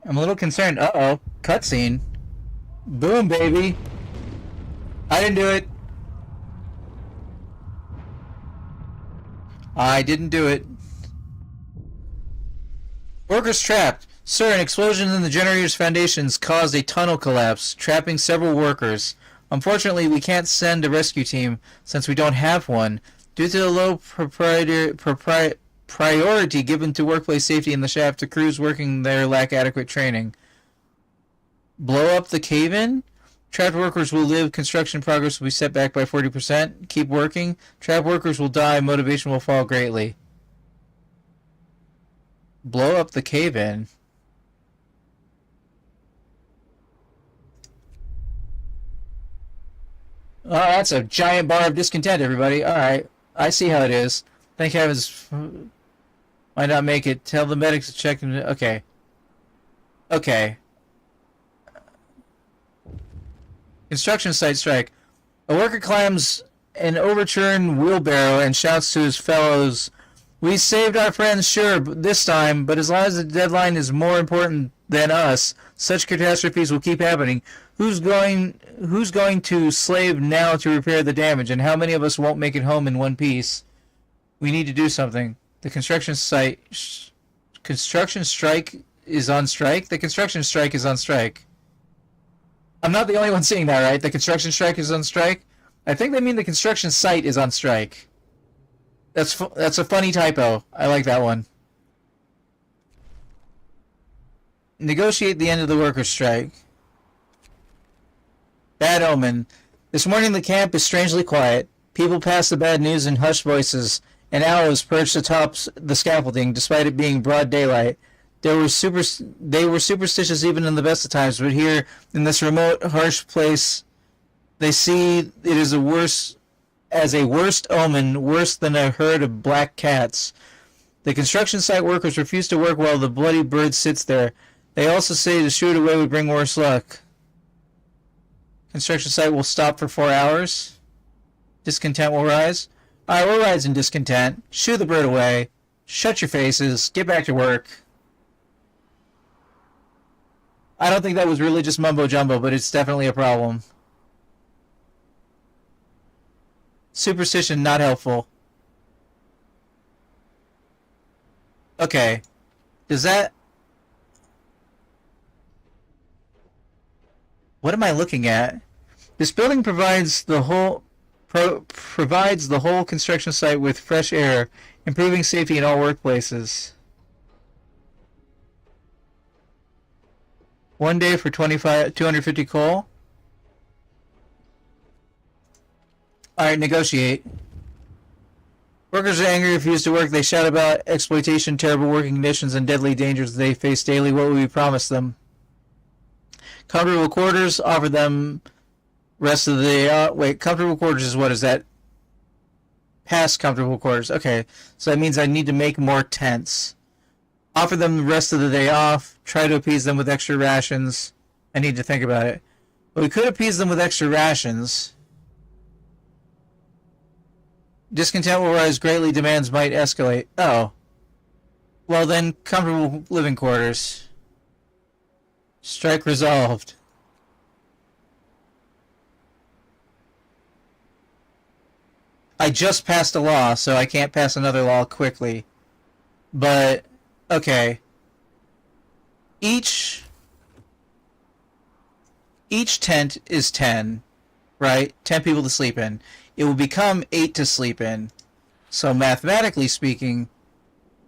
I'm a little concerned. Uh-oh. Cutscene. Boom, baby. I didn't do it. I didn't do it. Workers trapped. Sir, an explosion in the generator's foundations caused a tunnel collapse, trapping several workers. Unfortunately, we can't send a rescue team since we don't have one. Due to the low priority given to workplace safety in the shaft, the crews working there lack adequate training. Blow up the cave-in? Trapped workers will live. Construction progress will be set back by 40%. Keep working. Trapped workers will die. Motivation will fall greatly. Blow up the cave-in. Oh, that's a giant bar of discontent, everybody. Alright. I see how it is. Thank heavens. Might not make it. Tell the medics to check. Okay. Okay. Construction site strike. A worker climbs an overturned wheelbarrow and shouts to his fellows, "We saved our friends, sure, this time, but as long as the deadline is more important than us, such catastrophes will keep happening. Who's going to slave now to repair the damage, and how many of us won't make it home in one piece? We need to do something." The construction strike is on strike? The construction strike is on strike. I'm not the only one seeing that, right? The construction strike is on strike? I think they mean the construction site is on strike. That's a funny typo. I like that one. Negotiate the end of the workers' strike. Bad omen. This morning the camp is strangely quiet. People pass the bad news in hushed voices, and owls perched atop the scaffolding, despite it being broad daylight. They were superstitious even in the best of times, but here, in this remote, harsh place, they see it as a worst omen, worse than a herd of black cats. The construction site workers refuse to work while the bloody bird sits there. They also say to shoot away would bring worse luck. Construction site will stop for 4 hours. Discontent will rise. Alright, we're rising discontent. Shoo the bird away. Shut your faces. Get back to work. I don't think that was really just mumbo jumbo, but it's definitely a problem. Superstition not helpful. Okay. Does that... What am I looking at? This building provides the whole construction site with fresh air, improving safety in all workplaces. 1 day for 250 coal. Alright, negotiate. Workers are angry, refuse to work. They shout about exploitation, terrible working conditions, and deadly dangers they face daily. What will we promise them? Comfortable quarters, offer them rest of the day. Wait, comfortable quarters is what is that? Past comfortable quarters. Okay, so that means I need to make more tents. Offer them the rest of the day off. Try to appease them with extra rations. I need to think about it. But we could appease them with extra rations. Discontent will rise greatly. Demands might escalate. Oh. Well then, comfortable living quarters. Strike resolved. I just passed a law, so I can't pass another law quickly. But, okay. Each tent is 10, right? 10 people to sleep in. It will become 8 to sleep in. So mathematically speaking,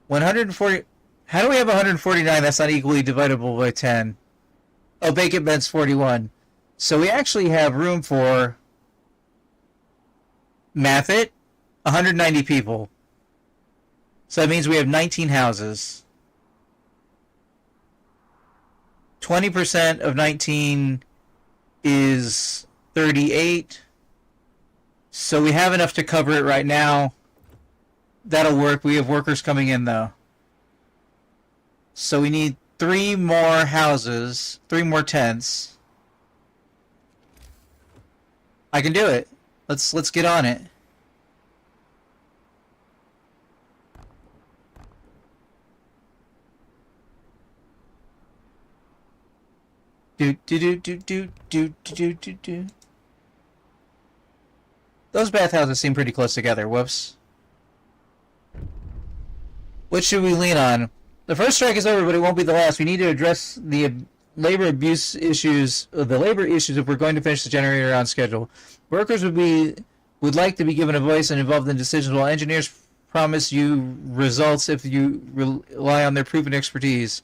140... How do we have 149 that's not equally divisible by 10? Oh, vacant beds 41. So we actually have room for... Math it, 190 people. So that means we have 19 houses. 20% of 19 is 38. So we have enough to cover it right now. That'll work. We have workers coming in, though. So we need 3 more houses, 3 more tents. I can do it. Let's get on it. Do. Those bathhouses seem pretty close together. Whoops. What should we lean on? The first strike is over, but it won't be the last. We need to address the labor abuse issues, the labor issues, if we're going to finish the generator on schedule. Workers would like to be given a voice and involved in decisions, while engineers promise you results if you rely on their proven expertise.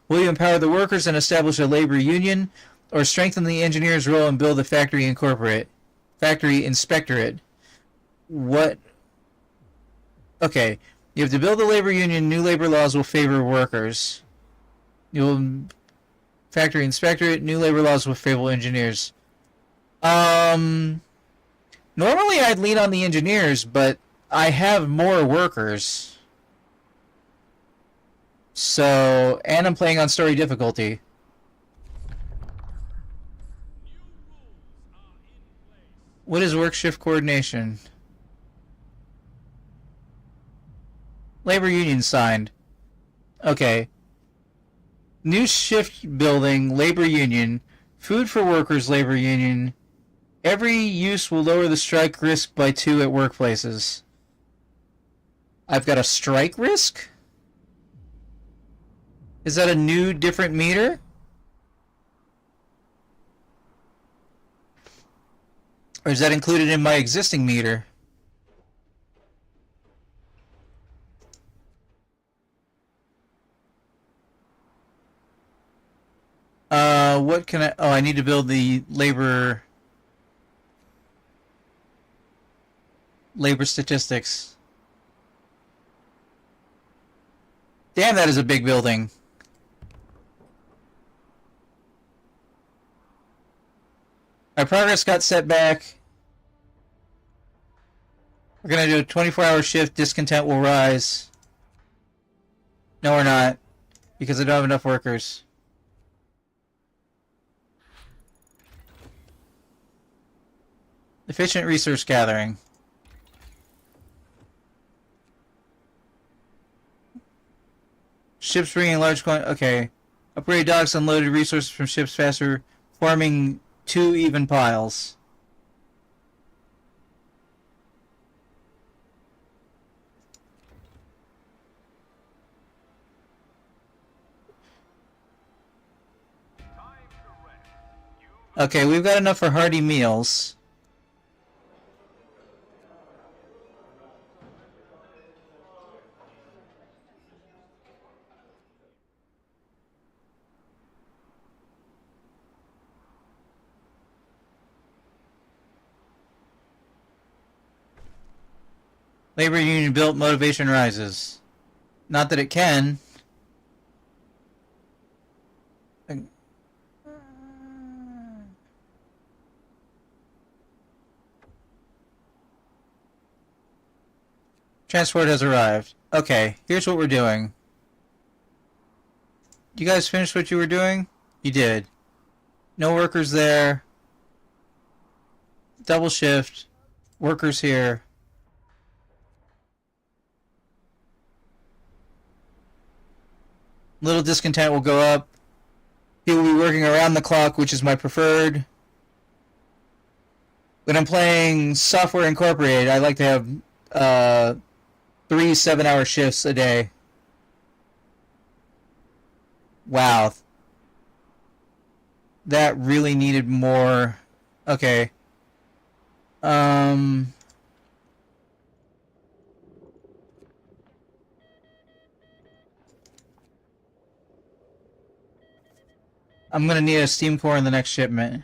Will you empower the workers and establish a labor union, or strengthen the engineer's role and build a factory inspectorate? What? Okay, you have to build a labor union. New labor laws will favor workers. You'll factory inspectorate. New labor laws will favor engineers. Normally I'd lean on the engineers, but I have more workers. So, and I'm playing on story difficulty. What is work shift coordination? Labor union signed. Okay. New shift building, labor union. Food for workers, labor union. Every use will lower the strike risk by 2 at workplaces. I've got a strike risk? Is that a new, different meter? Or is that included in my existing meter? What can I... Oh, I need to build the labor statistics. Damn, that is a big building. Our progress got set back. We're gonna do a 24-hour shift. Discontent will rise. No, we're not. Because I don't have enough workers. Efficient resource gathering. Ships bringing large quantity. Okay. Upgraded docks unloaded resources from ships faster, forming 2 even piles. Okay, we've got enough for hearty meals. Labor union built, motivation rises. Not that it can. Transport has arrived. Okay, here's what we're doing. You guys finished what you were doing? You did. No workers there. Double shift. Workers here. Little discontent will go up. People will be working around the clock, which is my preferred. When I'm playing Software Incorporated, I like to have 3 7-hour shifts a day. Wow. That really needed more. Okay. I'm gonna need a steam core in the next shipment.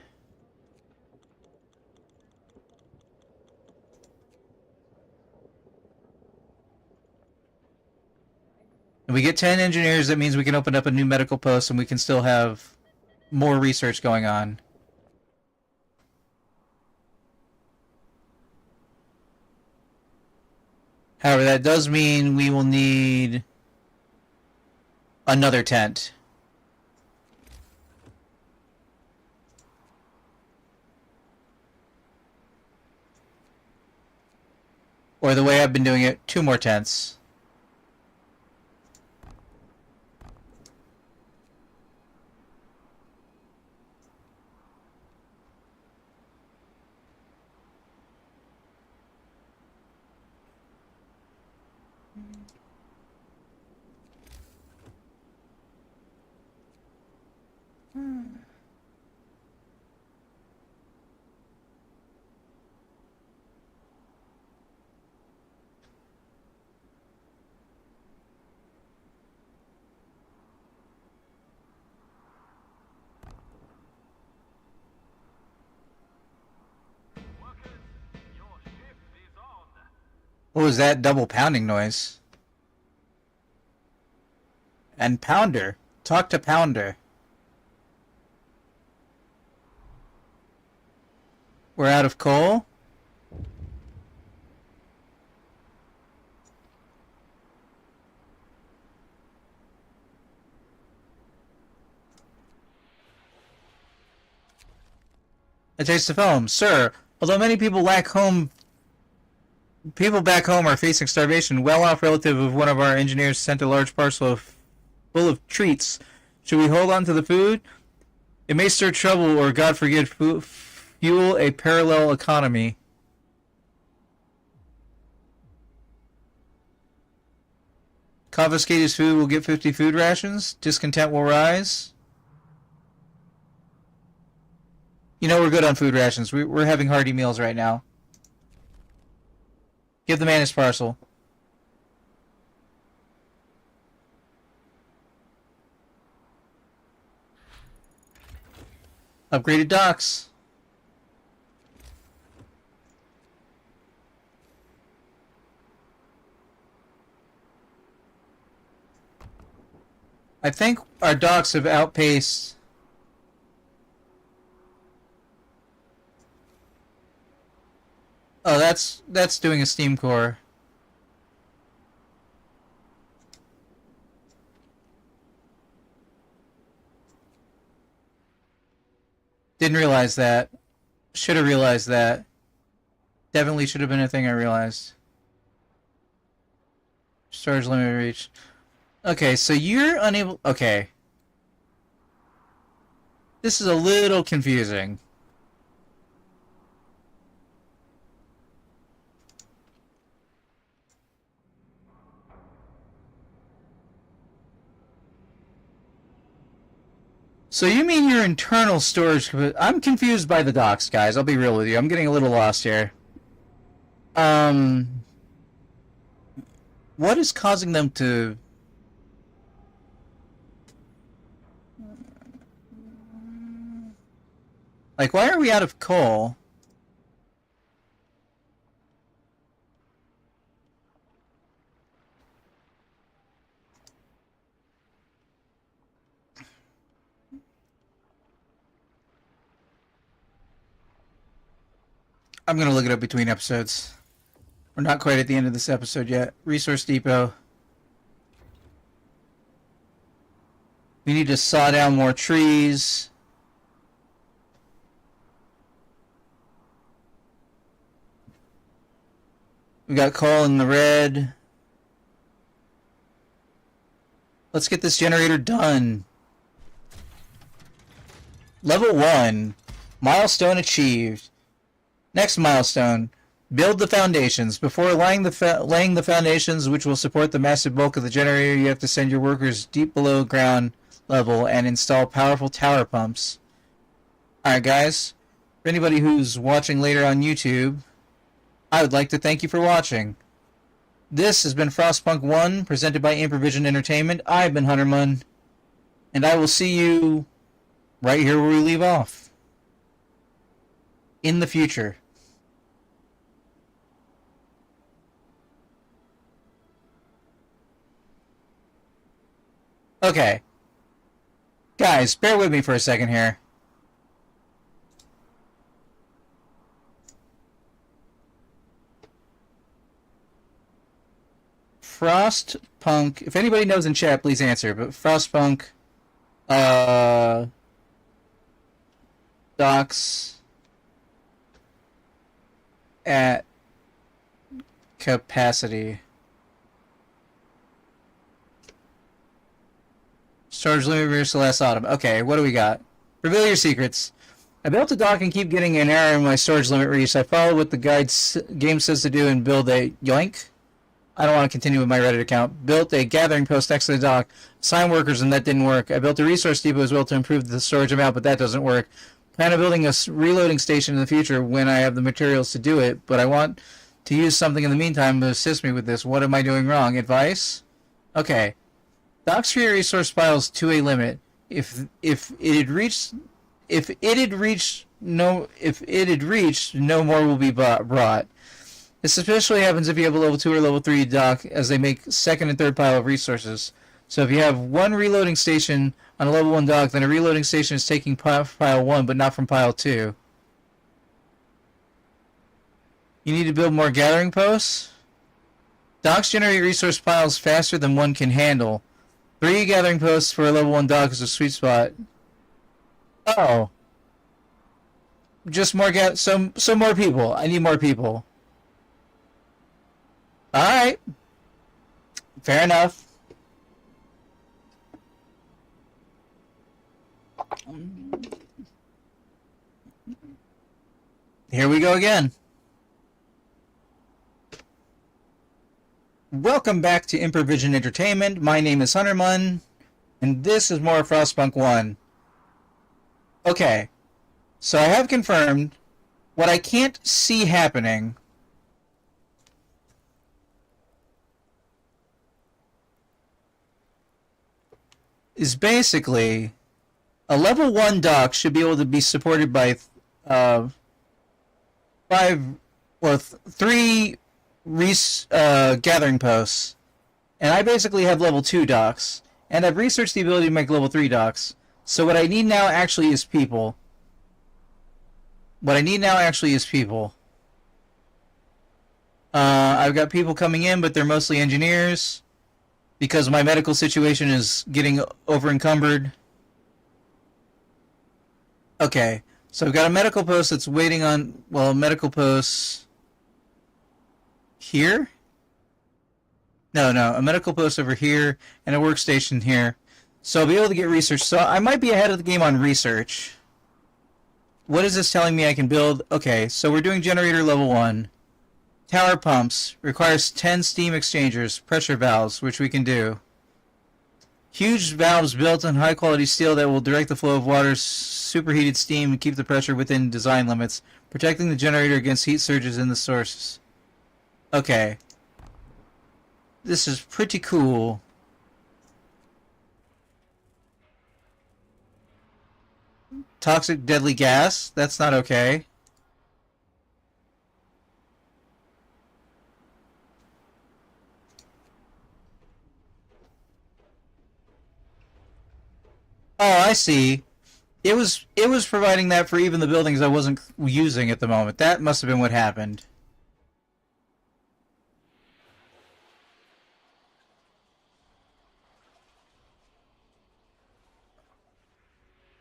If we get 10 engineers, that means we can open up a new medical post and we can still have more research going on. However, that does mean we will need another tent. Or the way I've been doing it, 2 more tents. What was that double pounding noise? And Pounder. Talk to Pounder. We're out of coal? A taste of home. Sir, although many people back home are facing starvation, well-off relative of one of our engineers sent a large parcel full of treats. Should we hold on to the food? It may stir trouble or, God forbid, fuel a parallel economy. Confiscated food will get 50 food rations. Discontent will rise. You know, we're good on food rations. We're having hearty meals right now. Give the man his parcel. Upgraded docks. I think our docks have outpaced... Oh, that's doing a steam core. Didn't realize that. Should have realized that. Definitely should have been a thing, I realized. Storage limit reached. Okay, so you're unable... Okay. This is a little confusing. So you mean your internal storage... I'm confused by the docks, guys. I'll be real with you. I'm getting a little lost here. What is causing them to... Like, why are we out of coal? I'm gonna look it up between episodes. We're not quite at the end of this episode yet. Resource depot. We need to saw down more trees. We got coal in the red. Let's get this generator done. Level 1. Milestone achieved. Next milestone. Build the foundations. Before laying the foundations, which will support the massive bulk of the generator, you have to send your workers deep below ground level and install powerful tower pumps. Alright guys, for anybody who's watching later on YouTube, I would like to thank you for watching. This has been Frostpunk 1, presented by Improvision Entertainment. I've been Hunterman, and I will see you right here where we leave off. In the future. Okay. Guys, bear with me for a second here. Frostpunk, if anybody knows in chat, please answer, but Frostpunk, docks at capacity. Storage limit reached last autumn. Okay, what do we got? Reveal your secrets. I built a dock and keep getting an error in my storage limit reached. I follow what the game says to do and build a yoink. I don't want to continue with my Reddit account. Built a gathering post next to the dock. Assigned workers, and that didn't work. I built a resource depot as well to improve the storage amount, but that doesn't work. Plan on building a reloading station in the future when I have the materials to do it, but I want to use something in the meantime to assist me with this. What am I doing wrong? Advice? Okay. Docks for your resource piles to a limit. If it had reached no more will be brought. This especially happens if you have a level 2 or level 3 dock, as they make second and third pile of resources. So if you have one reloading station on a level 1 dock, then a reloading station is taking pile 1, but not from pile 2. You need to build more gathering posts. Docks generate resource piles faster than one can handle. 3 gathering posts for a level 1 dock is a sweet spot. Oh. Just more some more people. I need more people. Alright. Fair enough. Here we go again. Welcome back to Improvision Entertainment. My name is Hunterman, and this is more Frostpunk 1. Okay, so I have confirmed what I can't see happening. Is basically a level 1 dock should be able to be supported by 3 gathering posts, and I basically have level 2 docks, and I've researched the ability to make level 3 docks. So what I need now actually is people. I've got people coming in, but they're mostly engineers, because my medical situation is getting over encumbered. Okay, so I've got a medical post that's waiting on, well, medical posts here? No, a medical post over here, and a workstation here. So I'll be able to get research. So I might be ahead of the game on research. What is this telling me I can build? Okay, so we're doing generator level 1. Tower pumps. Requires 10 steam exchangers. Pressure valves, which we can do. Huge valves built on high-quality steel that will direct the flow of water, superheated steam, and keep the pressure within design limits, protecting the generator against heat surges in the sources. Okay. This is pretty cool. Toxic deadly gas? That's not okay. Oh, I see. It was providing that for even the buildings I wasn't using at the moment. That must have been what happened.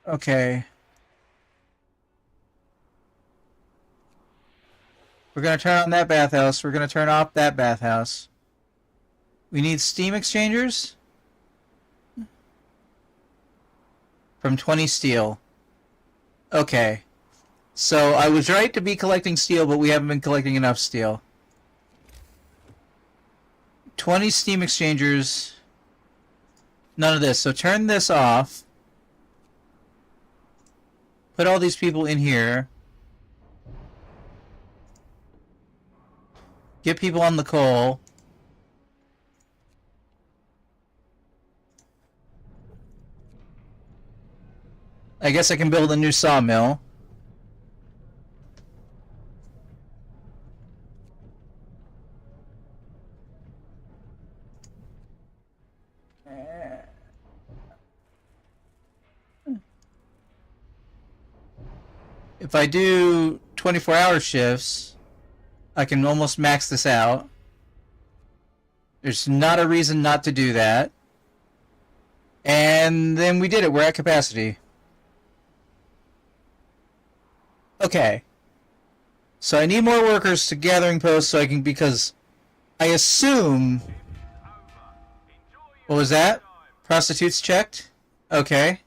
Okay. We're going to turn on that bathhouse. We're going to turn off that bathhouse. We need steam exchangers? From 20 steel. Okay. So I was right to be collecting steel, but we haven't been collecting enough steel. 20 steam exchangers. None of this. So turn this off. Put all these people in here. Get people on the coal. I guess I can build a new sawmill. If I do 24-hour shifts, I can almost max this out. There's not a reason not to do that. And then we did it. We're at capacity. Okay. So I need more workers to gathering posts so I can, because I assume... What was that? Prostitutes checked? Okay.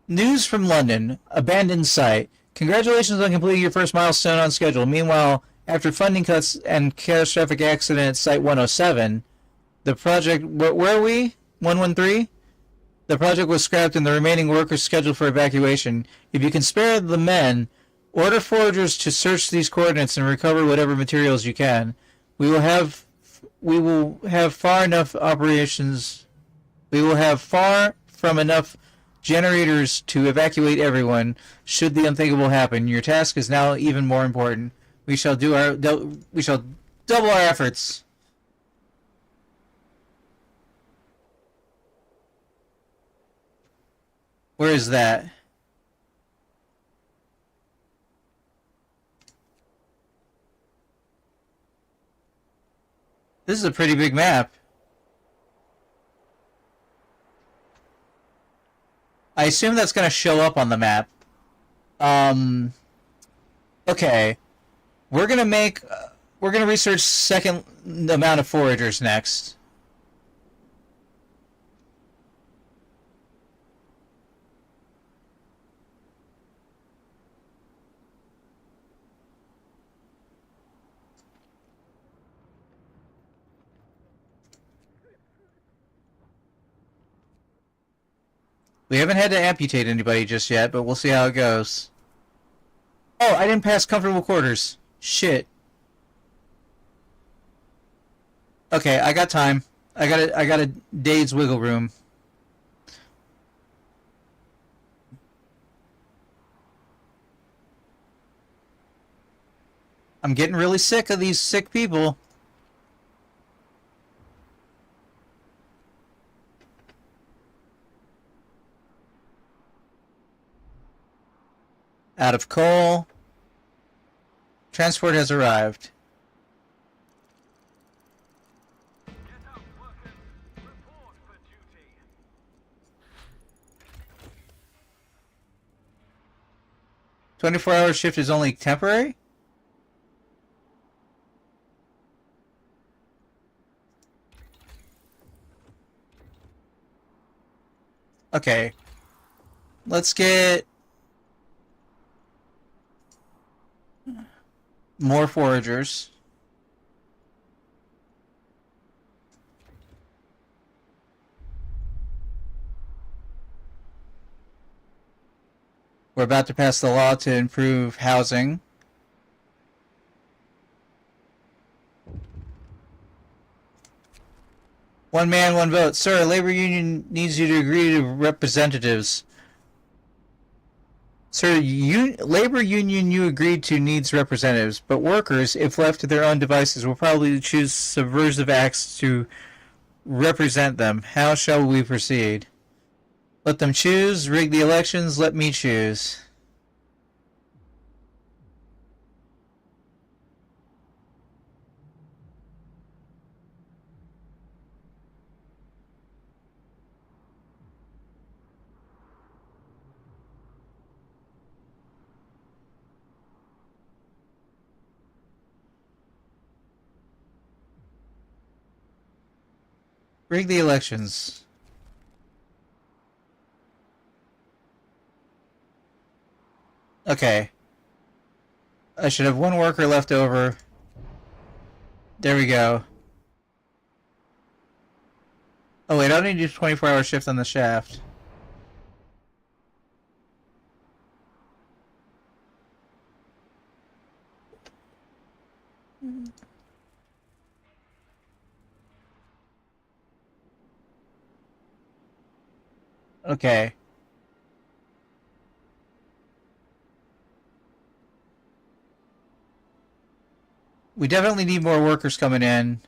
News from London. Abandoned site. Congratulations on completing your first milestone on schedule. Meanwhile, after funding cuts and catastrophic accident at Site 107, the project... Where are we? 113? The project was scrapped and the remaining workers scheduled for evacuation. If you can spare the men, order foragers to search these coordinates and recover whatever materials you can. We will have far enough operations. We will have far from enough generators to evacuate everyone should the unthinkable happen. Your task is now even more important. We shall double our efforts. Where is that? This is a pretty big map. I assume that's going to show up on the map. Okay. We're going to research second amount of foragers next. We haven't had to amputate anybody just yet, but we'll see how it goes. Oh, I didn't pass comfortable quarters. Shit. Okay, I got time. I got a day's wiggle room. I'm getting really sick of these sick people. Out of coal. Transport has arrived. Get up, workers. Report for duty. 24-hour shift is only temporary? Okay. Let's get more foragers. We're about to pass the law to improve housing. One man, one vote. Sir, labor union needs you to agree to representatives. Sir, labor union you agreed to needs representatives, but workers, if left to their own devices, will probably choose subversive acts to represent them. How shall we proceed? Let them choose, rig the elections, let me choose. Rig the elections. Okay. I should have one worker left over. There we go. Oh wait, I don't need to do 24-hour shift on the shaft. Okay. We definitely need more workers coming in.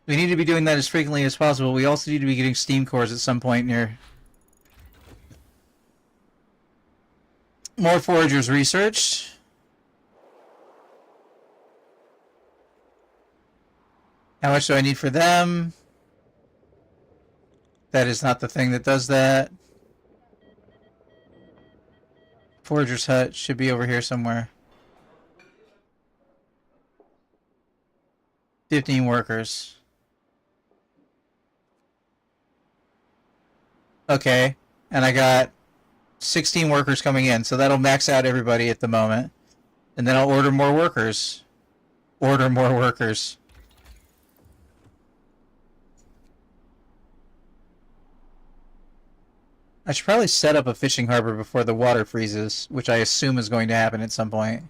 We need to be doing that as frequently as possible. We also need to be getting steam cores at some point near. More foragers researched. How much do I need for them? That is not the thing that does that. Forager's hut should be over here somewhere. 15 workers. Okay, and I got 16 workers coming in, so that'll max out everybody at the moment. And then I'll order more workers. Order more workers. I should probably set up a fishing harbor before the water freezes, which I assume is going to happen at some point.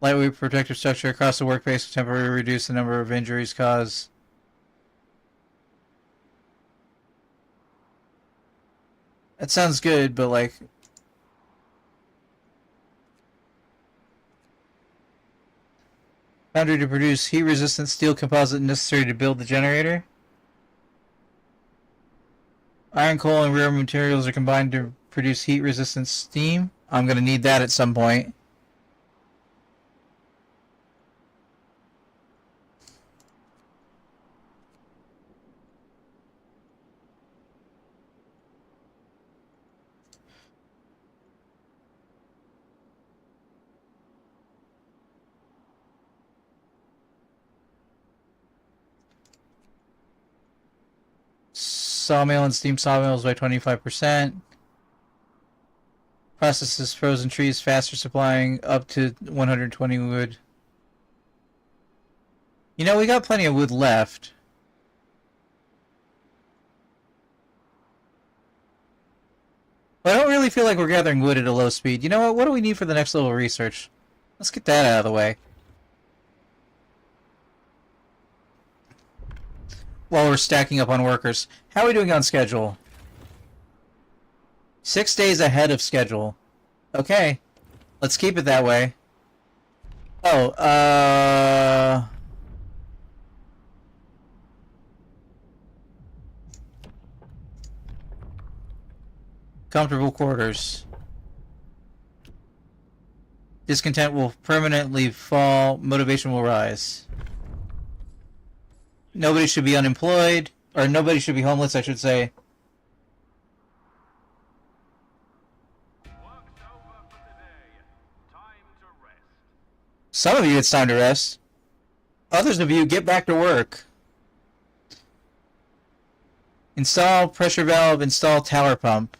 Lightweight protective structure across the workplace will temporarily reduce the number of injuries caused. That sounds good, but like... Foundry to produce heat-resistant steel composite necessary to build the generator. Iron, coal, and rare materials are combined to produce heat-resistant steam. I'm going to need that at some point. Sawmill and steam sawmills by 25%. Processes frozen trees faster, supplying up to 120 wood. You know, we got plenty of wood left. But I don't really feel like we're gathering wood at a low speed. You know what? What do we need for the next level of research? Let's get that out of the way. While we're stacking up on workers. How are we doing on schedule? 6 days ahead of schedule. Okay. Let's keep it that way. Oh, comfortable quarters. Discontent will permanently fall. Motivation will rise. Nobody should be unemployed. Or nobody should be homeless, I should say. Some of you, it's time to rest. Others of you, get back to work. Install pressure valve, install tower pump.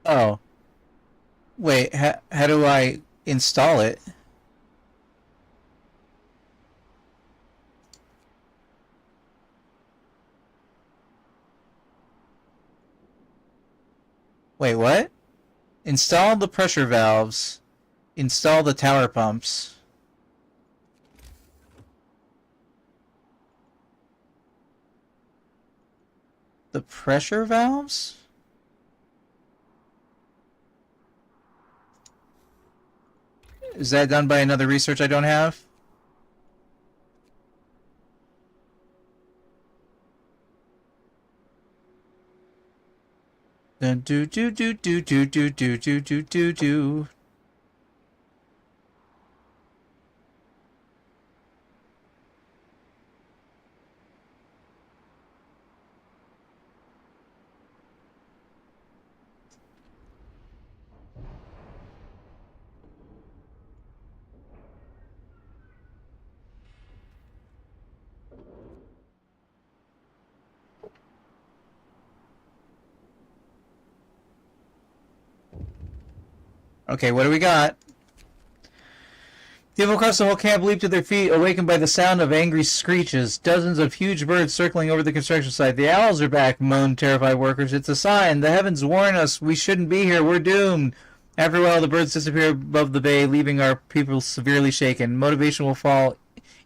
Oh. Wait, how do I install it? Wait, what? Install the pressure valves. Install the tower pumps. The pressure valves? Is that done by another research I don't have? Dun do do do do do do do do do do do. Okay, what do we got? People across the whole camp leap to their feet, awakened by the sound of angry screeches. Dozens of huge birds circling over the construction site. The owls are back, moaned terrified workers. It's a sign. The heavens warn us. We shouldn't be here. We're doomed. After a while, the birds disappear above the bay, leaving our people severely shaken. Motivation will fall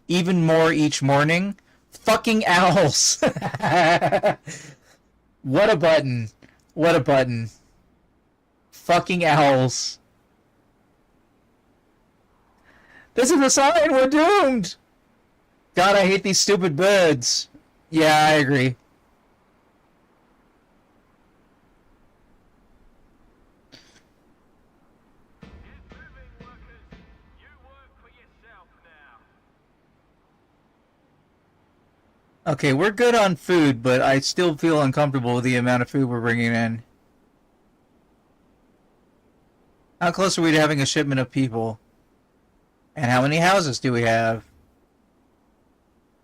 even more each morning. Fucking owls. What a button. What a button. Fucking owls. This is a sign, we're doomed! God, I hate these stupid birds. Yeah, I agree. Get moving, workers. You work for yourself now. Okay, we're good on food, but I still feel uncomfortable with the amount of food we're bringing in. How close are we to having a shipment of people? And how many houses do we have?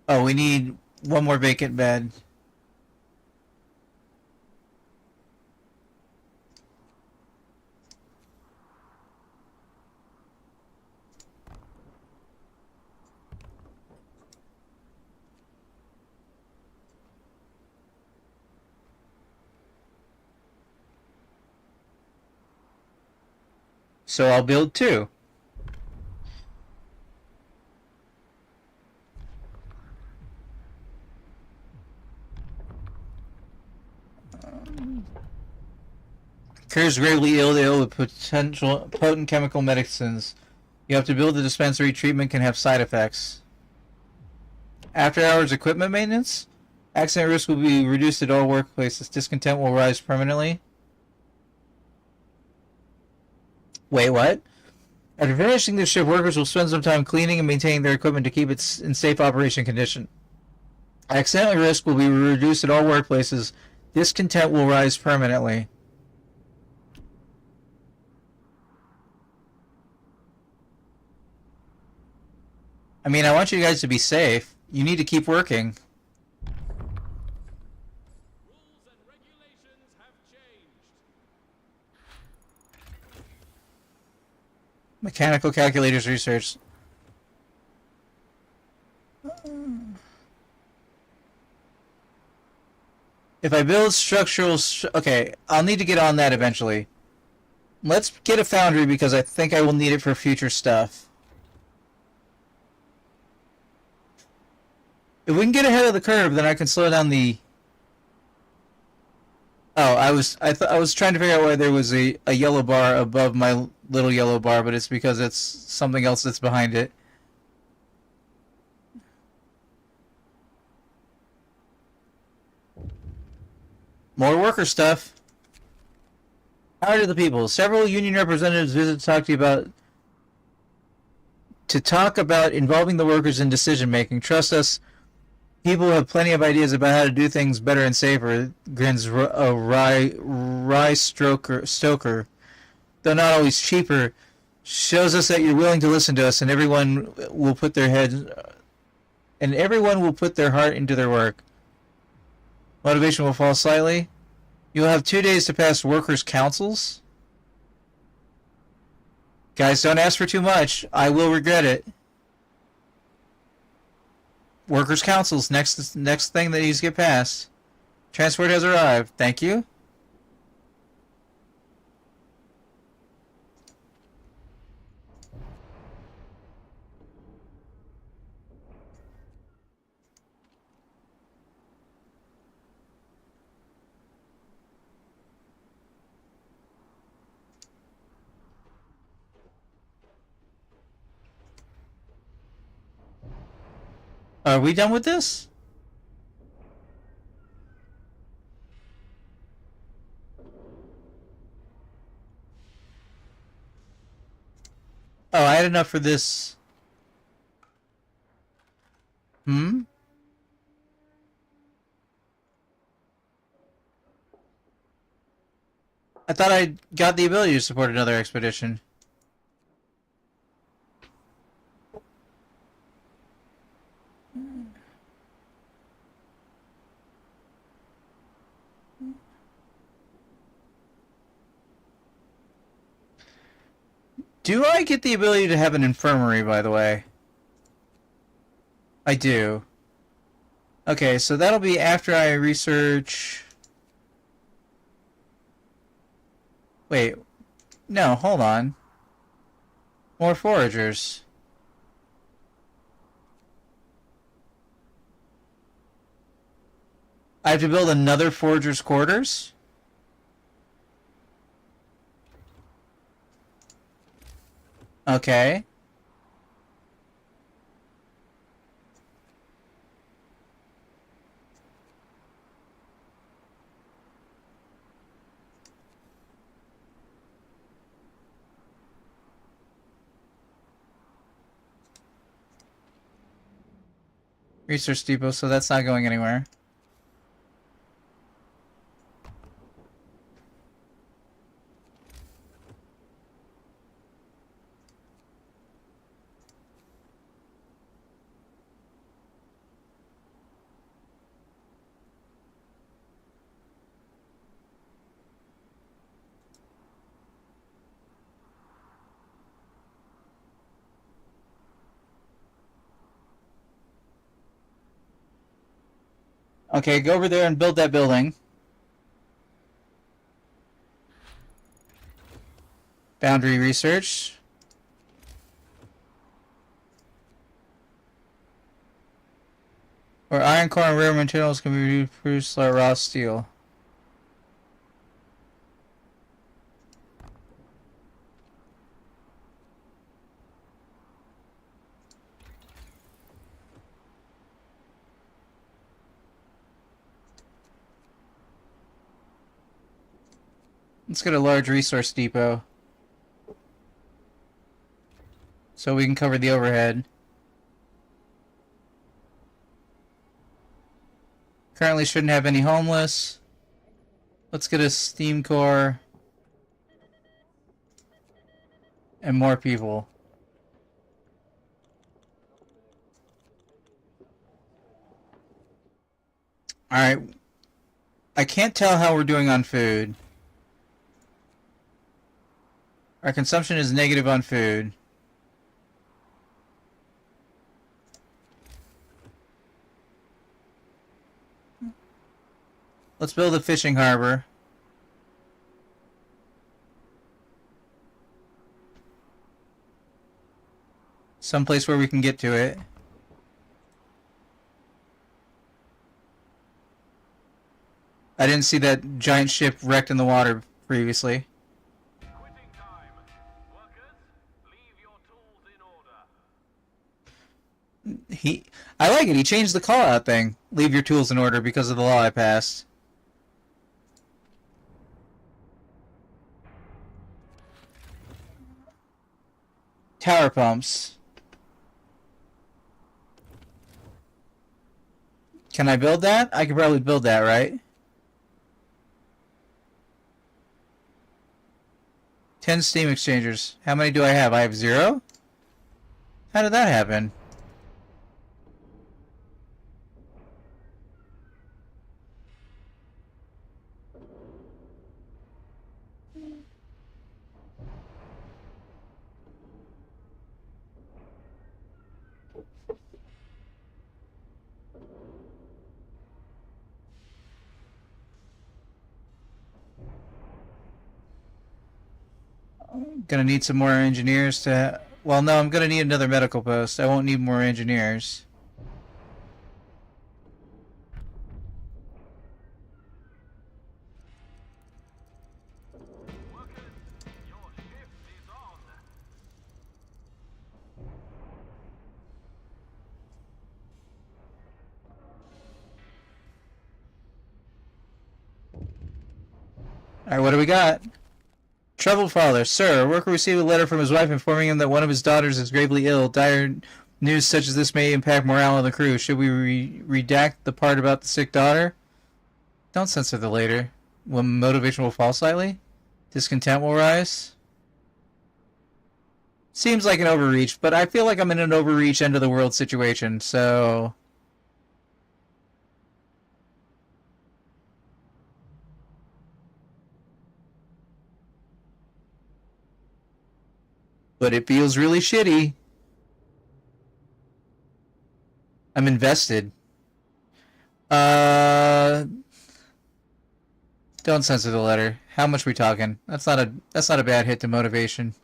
Oh, we need one more vacant bed. So I'll build two. Cures gravely ill with potent chemical medicines. You have to build the dispensary. Treatment can have side effects. After hours equipment maintenance? Accident risk will be reduced at all workplaces. Discontent will rise permanently. Wait, what? After finishing this shift, workers will spend some time cleaning and maintaining their equipment to keep it in safe operation condition. Accident risk will be reduced at all workplaces. Discontent will rise permanently. I mean, I want you guys to be safe. You need to keep working. Rules and regulations have changed. Mechanical calculators research. If I build structural... okay, I'll need to get on that eventually. Let's get a foundry because I think I will need it for future stuff. If we can get ahead of the curve, then I can slow down the... Oh, I was trying to figure out why there was a yellow bar above my little yellow bar, but it's because it's something else that's behind it. More worker stuff. Power to the people. Several union representatives visit to talk to you about to talk about involving the workers in decision making. Trust us, people have plenty of ideas about how to do things better and safer, grins Rye Stoker. Though not always cheaper, shows us that you're willing to listen to us, and everyone will put their heart into their work. Motivation will fall slightly. You'll have 2 days to pass workers' councils. Guys, don't ask for too much. I will regret it. Workers' councils, next thing that needs to get passed. Transport has arrived. Thank you. Are we done with this? Oh, I had enough for this. Hmm? I thought I got the ability to support another expedition. Do I get the ability to have an infirmary, by the way? I do. Okay, so that'll be after I research... Wait. No, hold on. More foragers. I have to build another forager's quarters? Okay. Research depot, so that's not going anywhere. Okay, go over there and build that building. Boundary research. Where iron core and rare materials can be produced like raw steel. Let's get a large resource depot. So we can cover the overhead. Currently shouldn't have any homeless. Let's get a steam core. And more people. Alright. I can't tell how we're doing on food. Our consumption is negative on food. Let's build a fishing harbor. Someplace where we can get to it. I didn't see that giant ship wrecked in the water previously. Quitting time. Workers, leave your tools in order. I like it. He changed the call-out thing. Leave your tools in order because of the law I passed. Tower pumps. Can I build that? I could probably build that, right? 10 Steam exchangers. How many do I have? I have 0? How did that happen? Gonna need some more engineers to... Well, no, I'm gonna need another medical post. I won't need more engineers. Workers, your shift is on. Alright, what do we got? Troubled father. Sir, a worker received a letter from his wife informing him that one of his daughters is gravely ill. Dire news such as this may impact morale of the crew. Should we redact the part about the sick daughter? Don't censor the later. When motivation will fall slightly? Discontent will rise? Seems like an overreach, but I feel like I'm in an overreach end of the world situation, so... But it feels really shitty. I'm invested. Don't censor the letter. How much we talking? That's not a bad hit to motivation.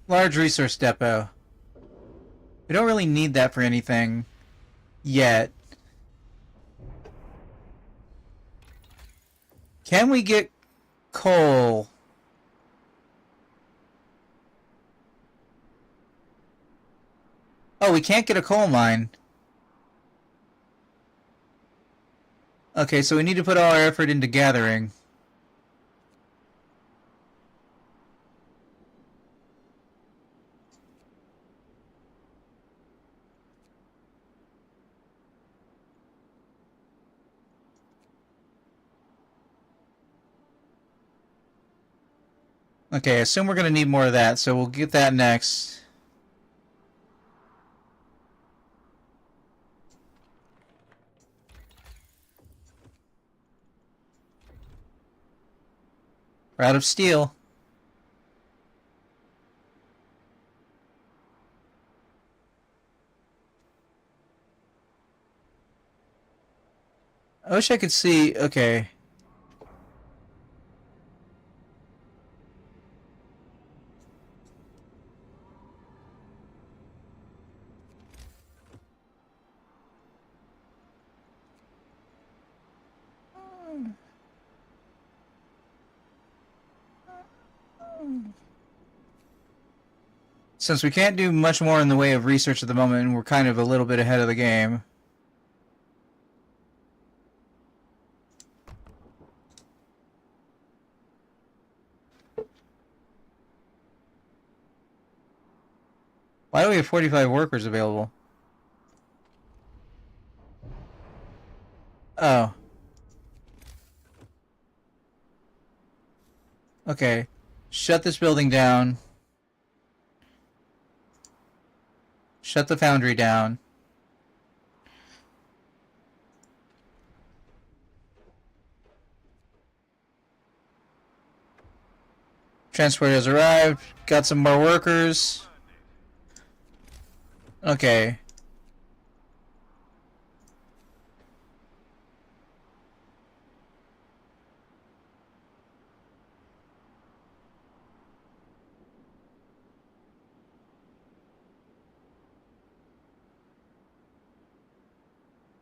Large resource depot. We don't really need that for anything yet. Can we get coal? Oh, we can't get a coal mine. Okay, so we need to put all our effort into gathering. Okay, I assume we're going to need more of that, so we'll get that next. We're out of steel. I wish I could see... Okay. Since we can't do much more in the way of research at the moment, we're kind of a little bit ahead of the game. Why do we have 45 workers available? Oh. Okay. Shut this building down. Shut the foundry down. Transport has arrived. Got some more workers. Okay.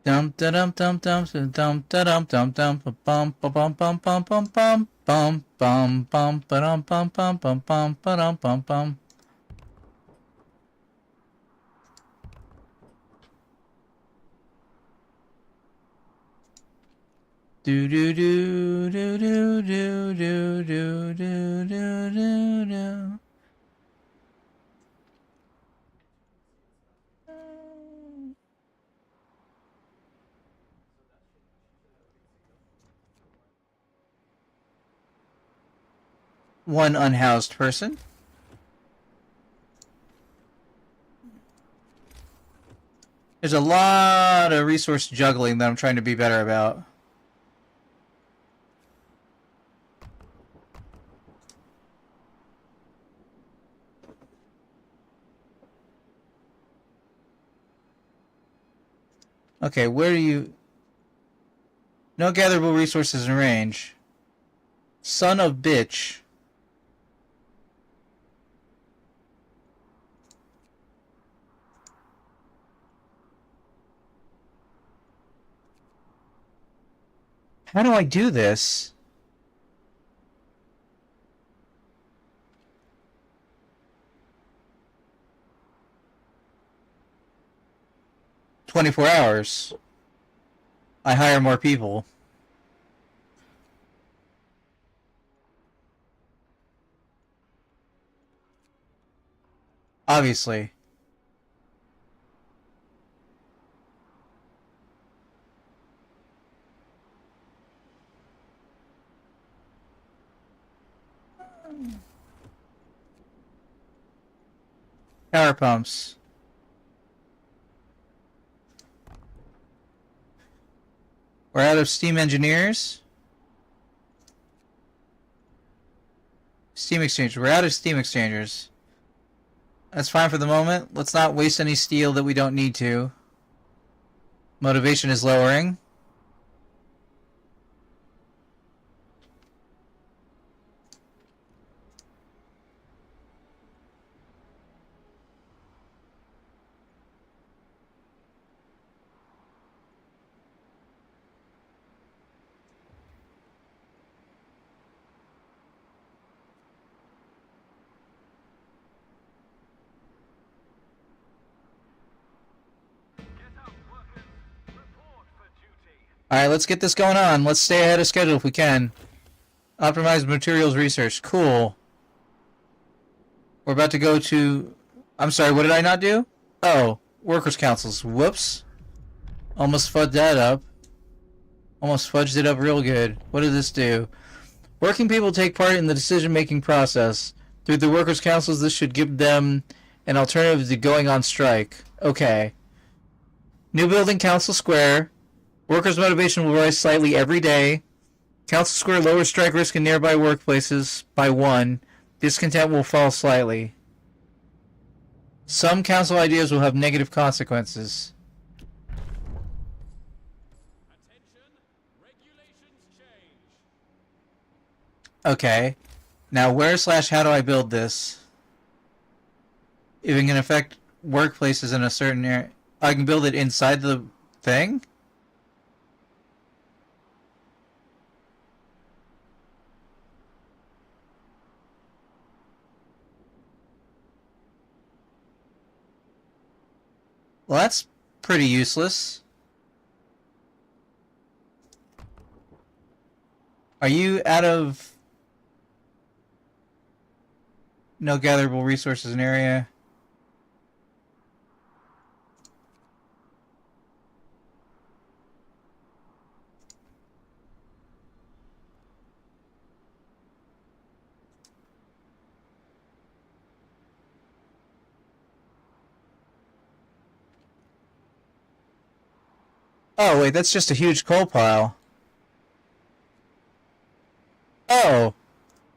Dum da dum dum dum dum da dum dum dum bum bum bum bum bum bum bum bum bum bum ba dum bum bum bum bum ba dum bum bum. Do do do do do do do do do do do do. One unhoused person. There's a lot of resource juggling that I'm trying to be better about. Okay, where do you... No gatherable resources in range. Son of bitch. How do I do this? "24 hours. I hire more people." Obviously. Power pumps. We're out of steam engineers. Steam exchangers. We're out of steam exchangers. That's fine for the moment. Let's not waste any steel that we don't need to. Motivation is lowering. Get up, workers. Report for duty. Alright, let's get this going on. Let's stay ahead of schedule if we can. Optimized materials research. Cool. We're about to go to... I'm sorry, what did I not do? Oh, workers' councils. Whoops. Almost fudged that up. Almost fudged it up real good. What did this do? Working people take part in the decision-making process. Through the workers' councils, this should give them an alternative to going on strike. Okay. New building, Council Square. Workers' motivation will rise slightly every day. Council Square lowers strike risk in nearby workplaces by 1. Discontent will fall slightly. Some council ideas will have negative consequences. Attention, regulations change. Okay. Now where/how do I build this? If it can affect workplaces in a certain area... I can build it inside the thing? Well, that's pretty useless. Are you out of... No gatherable resources in area? Oh, wait, that's just a huge coal pile. Oh,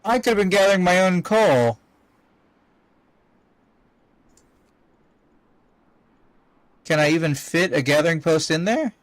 I could have been gathering my own coal. Can I even fit a gathering post in there?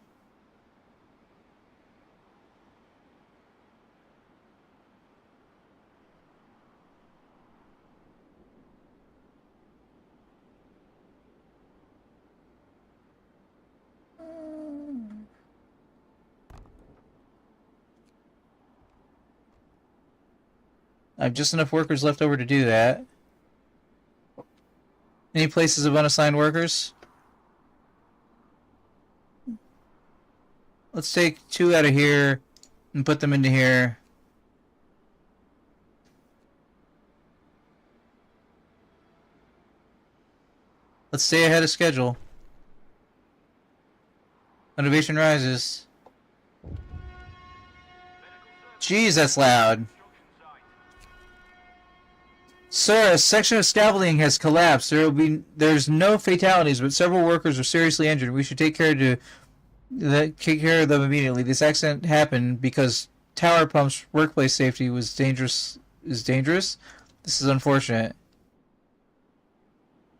I have just enough workers left over to do that. Any places of unassigned workers? Let's take 2 out of here, and put them into here. Let's stay ahead of schedule. Motivation rises. Jeez, that's loud. Sir, a section of scaffolding has collapsed. There's no fatalities, but several workers are seriously injured. We should take care of them immediately. This accident happened because tower pumps workplace safety was dangerous. This is unfortunate.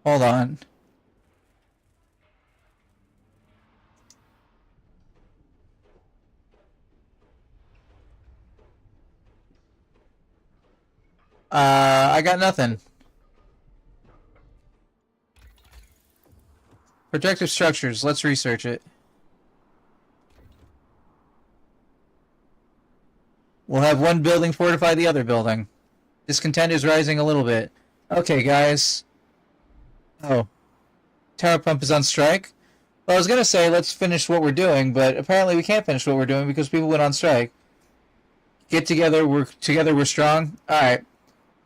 Hold on. I got nothing. Protective structures. Let's research it. We'll have one building fortify the other building. Discontent is rising a little bit. Okay, guys. Oh. Tower pump is on strike? Well, I was gonna say let's finish what we're doing, but apparently we can't finish what we're doing because people went on strike. Get together, we're strong. Alright.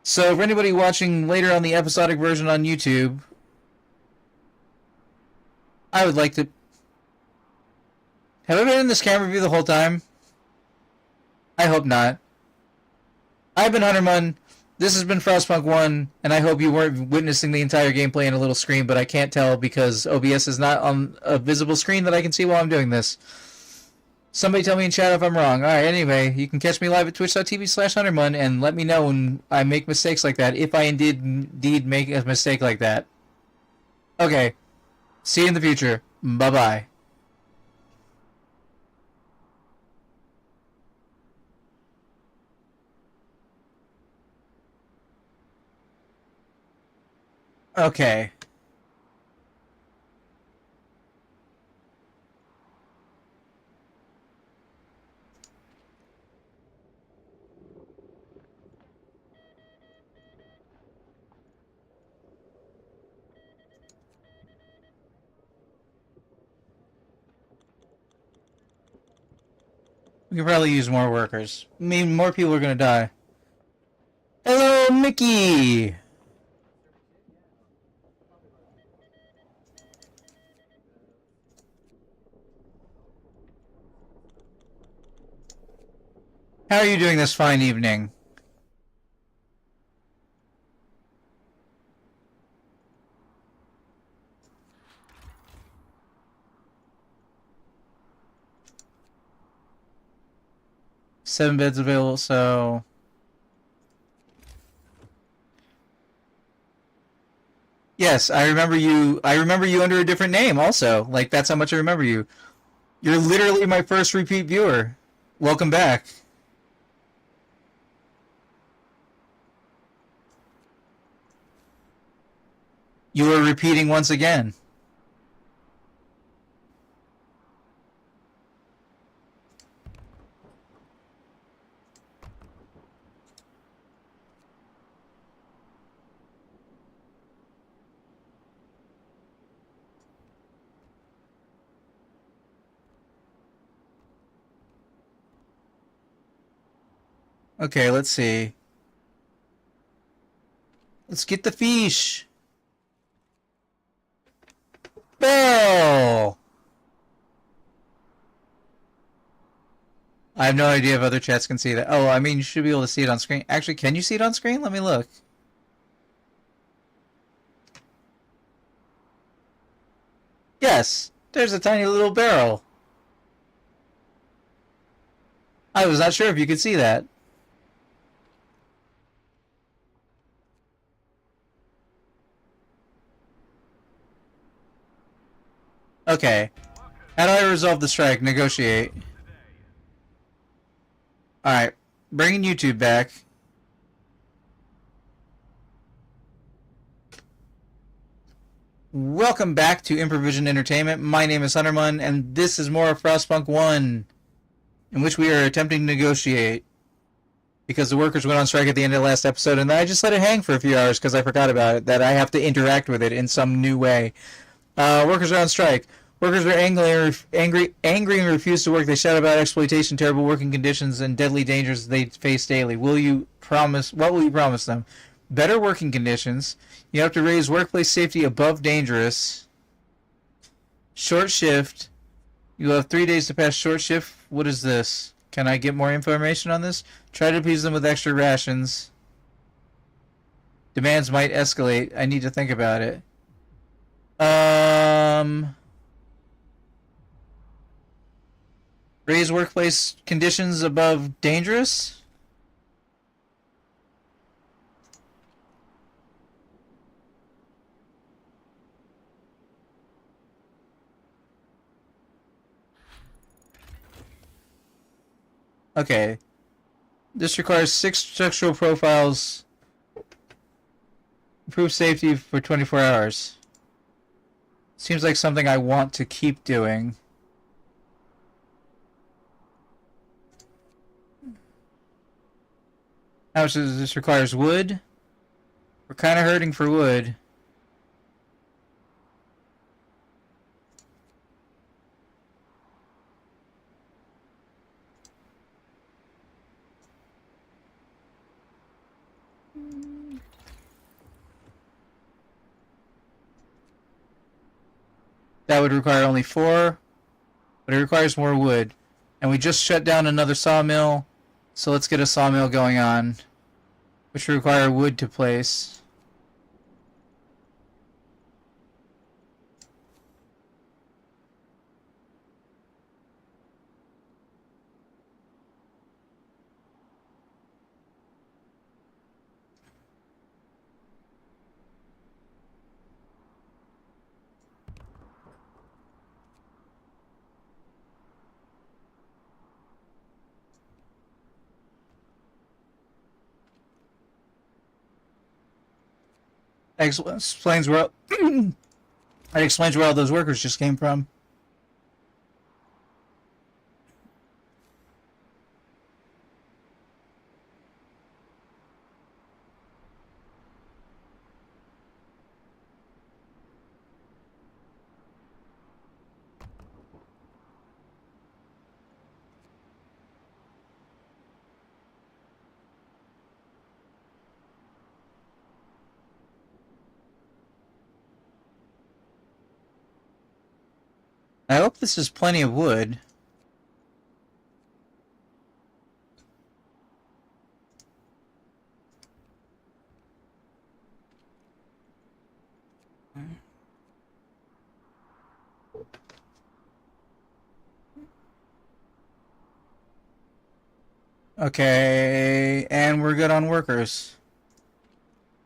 So, for anybody watching later on the episodic version on YouTube, I would like to... Have I been in this camera view the whole time? I hope not. I've been Huntermun, this has been Frostpunk 1, and I hope you weren't witnessing the entire gameplay in a little screen, but I can't tell because OBS is not on a visible screen that I can see while I'm doing this. Somebody tell me in chat if I'm wrong. Alright, anyway, you can catch me live at twitch.tv/HunterMun and let me know when I make mistakes like that, if I indeed make a mistake like that. Okay. See you in the future. Bye-bye. Okay. We could probably use more workers. I mean, more people are gonna die. Hello, Mickey! How are you doing this fine evening? Seven beds available, so... Yes, I remember you under a different name also. Like, that's how much I remember you. You're literally my first repeat viewer. Welcome back. You are repeating once again. Okay, let's see. Let's get the fish. Bell! I have no idea if other chats can see that. Oh, I mean, you should be able to see it on screen. Actually, can you see it on screen? Let me look. Yes, there's a tiny little barrel. I was not sure if you could see that. Okay. How do I resolve the strike? Negotiate. Alright. Bringing YouTube back. Welcome back to Improvision Entertainment. My name is Huntermun, and this is more of Frostpunk 1, in which we are attempting to negotiate. Because the workers went on strike at the end of the last episode, and I just let it hang for a few hours because I forgot about it, that I have to interact with it in some new way. Workers are on strike. Workers are angry and refuse to work. They shout about exploitation, terrible working conditions, and deadly dangers they face daily. What will you promise them? Better working conditions. You have to raise workplace safety above dangerous. Short shift. You have 3 days to pass short shift. What is this? Can I get more information on this? Try to appease them with extra rations. Demands might escalate. I need to think about it. Raise workplace conditions above dangerous? Okay. This requires 6 structural profiles. Improve safety for 24 hours. Seems like something I want to keep doing. How much does this requires wood? We're kind of hurting for wood. That would require only 4, but it requires more wood. And we just shut down another sawmill, so let's get a sawmill going on, which will require wood to place. Explains where that explains where all those workers just came from. I hope this is plenty of wood. Okay, and we're good on workers.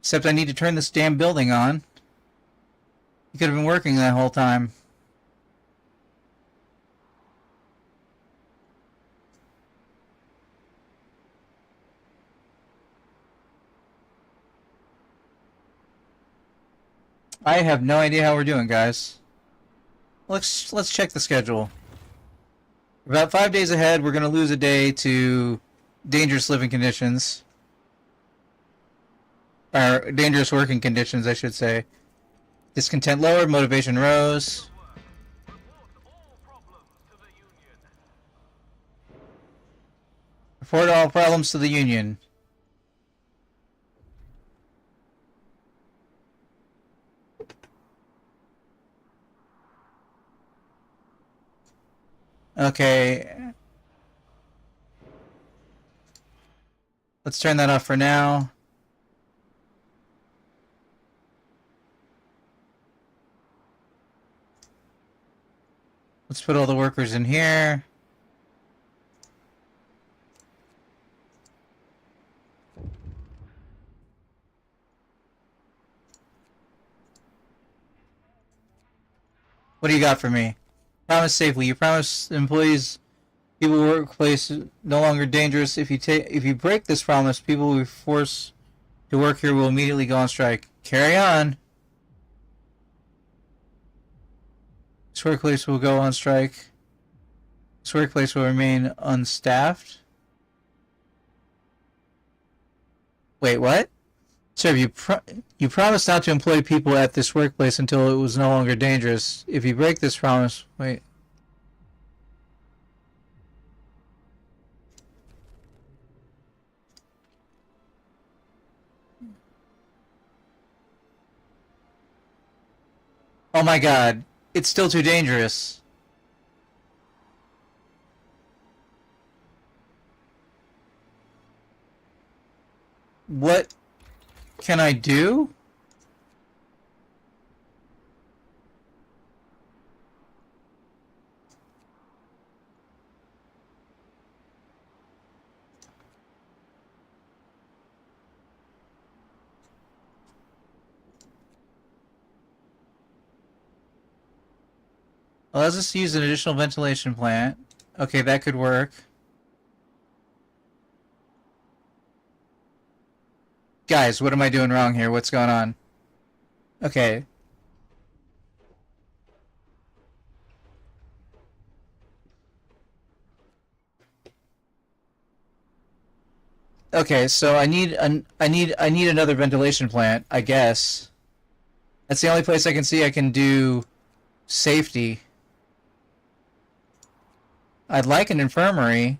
Except I need to turn this damn building on. You could have been working that whole time. I have no idea how we're doing, guys. Let's check the schedule. About 5 days ahead, we're gonna lose a day to dangerous living conditions. Or dangerous working conditions, I should say. Discontent lowered, motivation rose. Report all problems to the Union. Report all problems to the Union. Okay. Let's turn that off for now. Let's put all the workers in here. What do you got for me? Promise safely. You promise employees, people workplace no longer dangerous. If you break this promise, people will be forced to work here will immediately go on strike. Carry on. This workplace will go on strike. This workplace will remain unstaffed. Wait, what? Sir, you promised not to employ people at this workplace until it was no longer dangerous. If you break this promise... Wait. Oh my god. It's still too dangerous. What can I do? Allows us to use an additional ventilation plant. Okay, that could work. Guys, what am I doing wrong here? What's going on? Okay. Okay, so I need another ventilation plant, I guess. That's the only place I can see I can do safety. I'd like an infirmary.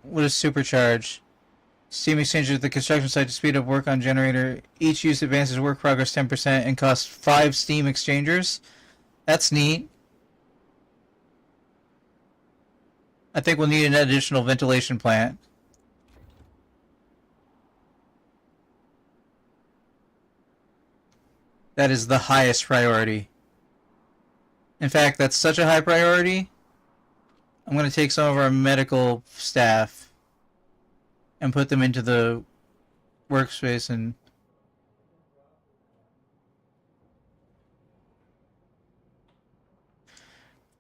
What is supercharge? Steam exchange at the construction site to speed up work on generator. Each use advances work progress 10% and costs 5 steam exchangers. That's neat. I think we'll need an additional ventilation plant. That is the highest priority. In fact, that's such a high priority. I'm going to take some of our medical staff and put them into the workspace and...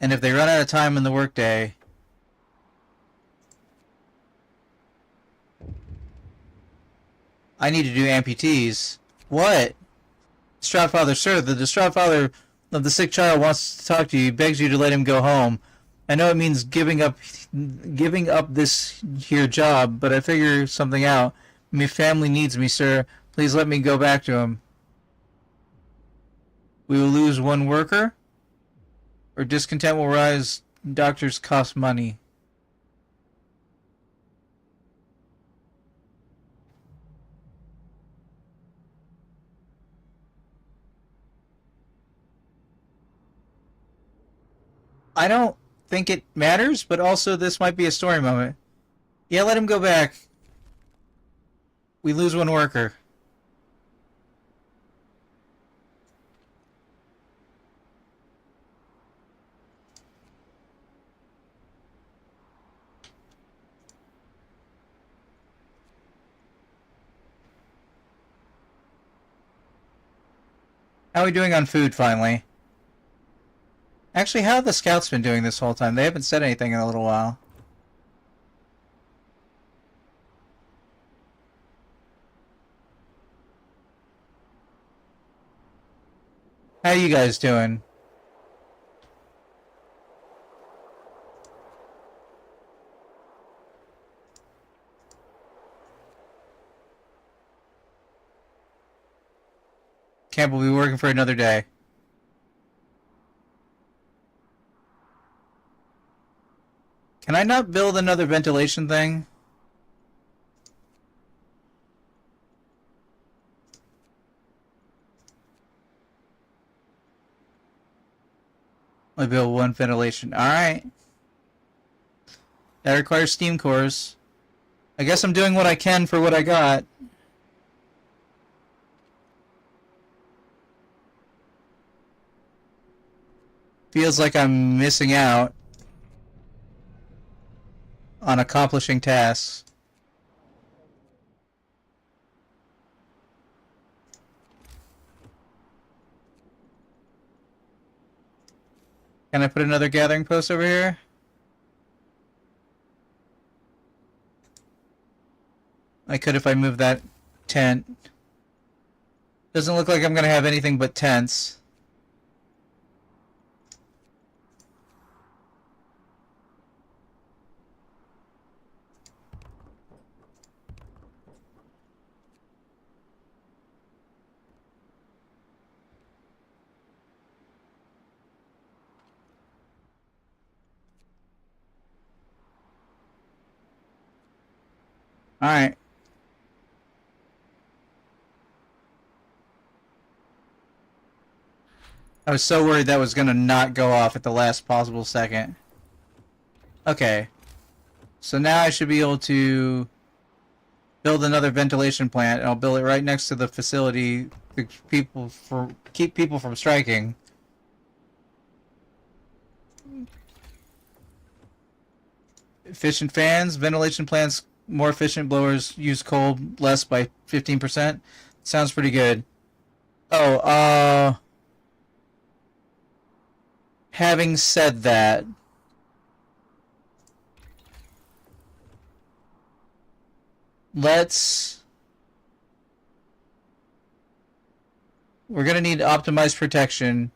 And if they run out of time in the workday... I need to do amputees. What? Distraught father, sir, the distraught father of the sick child wants to talk to you. He begs you to let him go home. I know it means giving up this here job, but I figure something out. My family needs me, sir. Please let me go back to him. We will lose one worker, or discontent will rise. Doctors cost money. I don't think it matters, but also this might be a story moment. Yeah, let him go back. We lose one worker. How are we doing on food, finally? Actually, how have the scouts been doing this whole time? They haven't said anything in a little while. How you guys doing? Camp will be working for another day. Can I not build another ventilation thing? I build one ventilation. Alright. That requires steam cores. I guess I'm doing what I can for what I got. Feels like I'm missing out on accomplishing tasks. Can I put another gathering post over here? I could if I move that tent. Doesn't look like I'm gonna have anything but tents. Alright. I was so worried that was gonna not go off at the last possible second. Okay. So now I should be able to build another ventilation plant, and I'll build it right next to the facility to keep people from striking. Efficient fans, ventilation plants, more efficient blowers, use coal less by 15%. Sounds pretty good. Oh, having said that, we're gonna need optimized protection.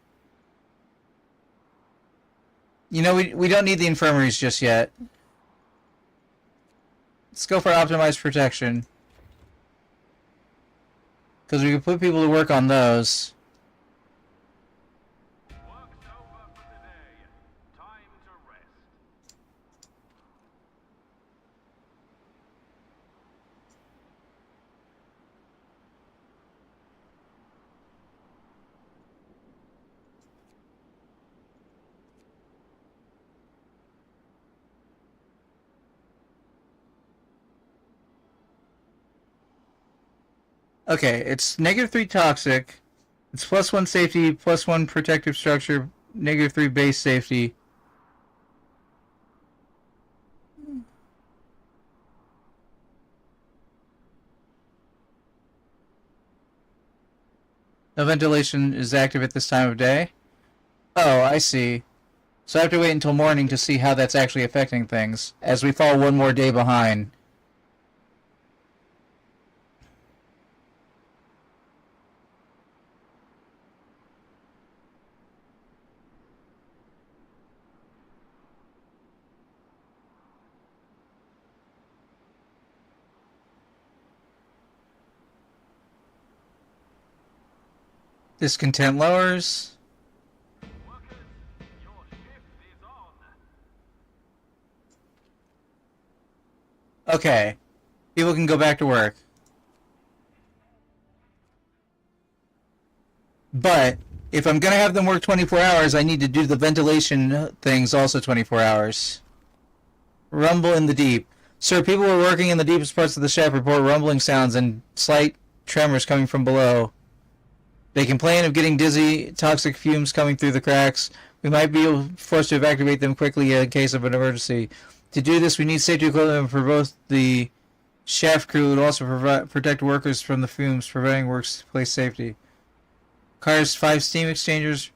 You know, we don't need the infirmaries just yet. Let's go for optimized protection. Because we can put people to work on those. Work's over for today. Time to rest. Okay, it's -3 toxic. It's +1 safety, +1 protective structure, -3 base safety. No ventilation is active at this time of day. Oh, I see. So I have to wait until morning to see how that's actually affecting things, as we fall one more day behind. Discontent lowers. Workers, your shift is on. Okay. People can go back to work. But if I'm going to have them work 24 hours, I need to do the ventilation things also 24 hours. Rumble in the deep. Sir, people who are working in the deepest parts of the shaft report rumbling sounds and slight tremors coming from below. They complain of getting dizzy, toxic fumes coming through the cracks. We might be forced to evacuate them quickly in case of an emergency. To do this, we need safety equipment for both the shaft crew and also protect workers from the fumes, preventing workplace safety. Requires 5 steam exchangers.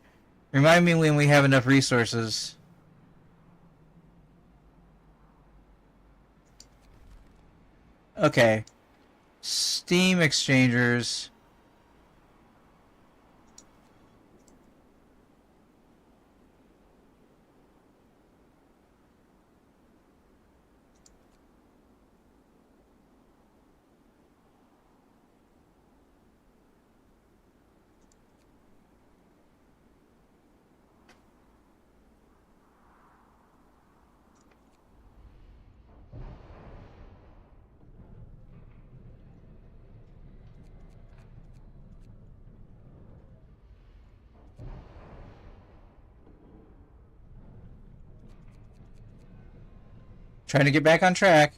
Remind me when we have enough resources. Okay. Steam exchangers. Trying to get back on track.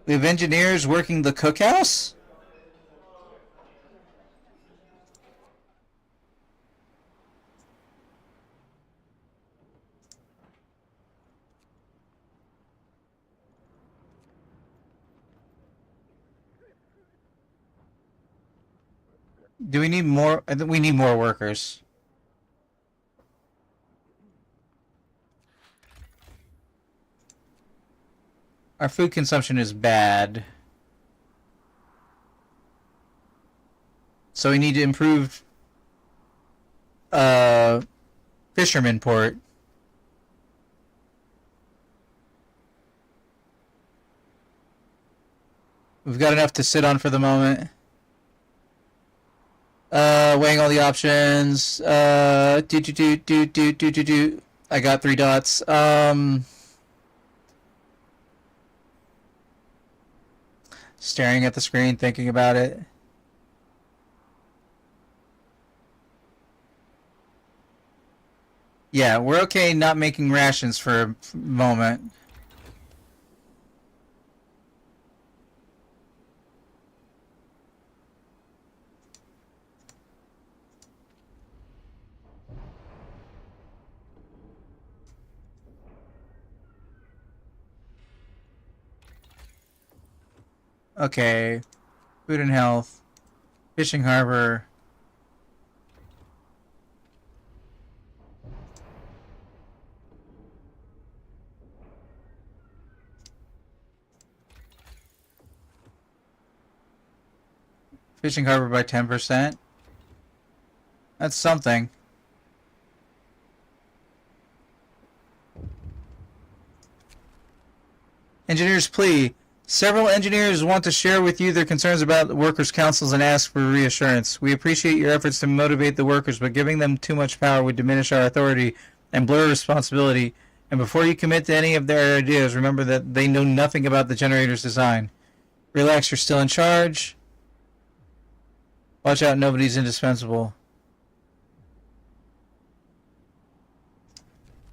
We have engineers working the cookhouse? Do we need more? I think we need more workers. Our food consumption is bad. So we need to improve fisherman port. We've got enough to sit on for the moment. Weighing all the options. I got 3 dots. Staring at the screen, thinking about it. Yeah, we're okay not making rations for a moment. Okay. Food and health. Fishing harbor. Fishing harbor by 10%. That's something. Engineer's plea. Several engineers want to share with you their concerns about the workers' councils and ask for reassurance. We appreciate your efforts to motivate the workers, but giving them too much power would diminish our authority and blur responsibility. And before you commit to any of their ideas, remember that they know nothing about the generator's design. Relax, you're still in charge. Watch out, nobody's indispensable.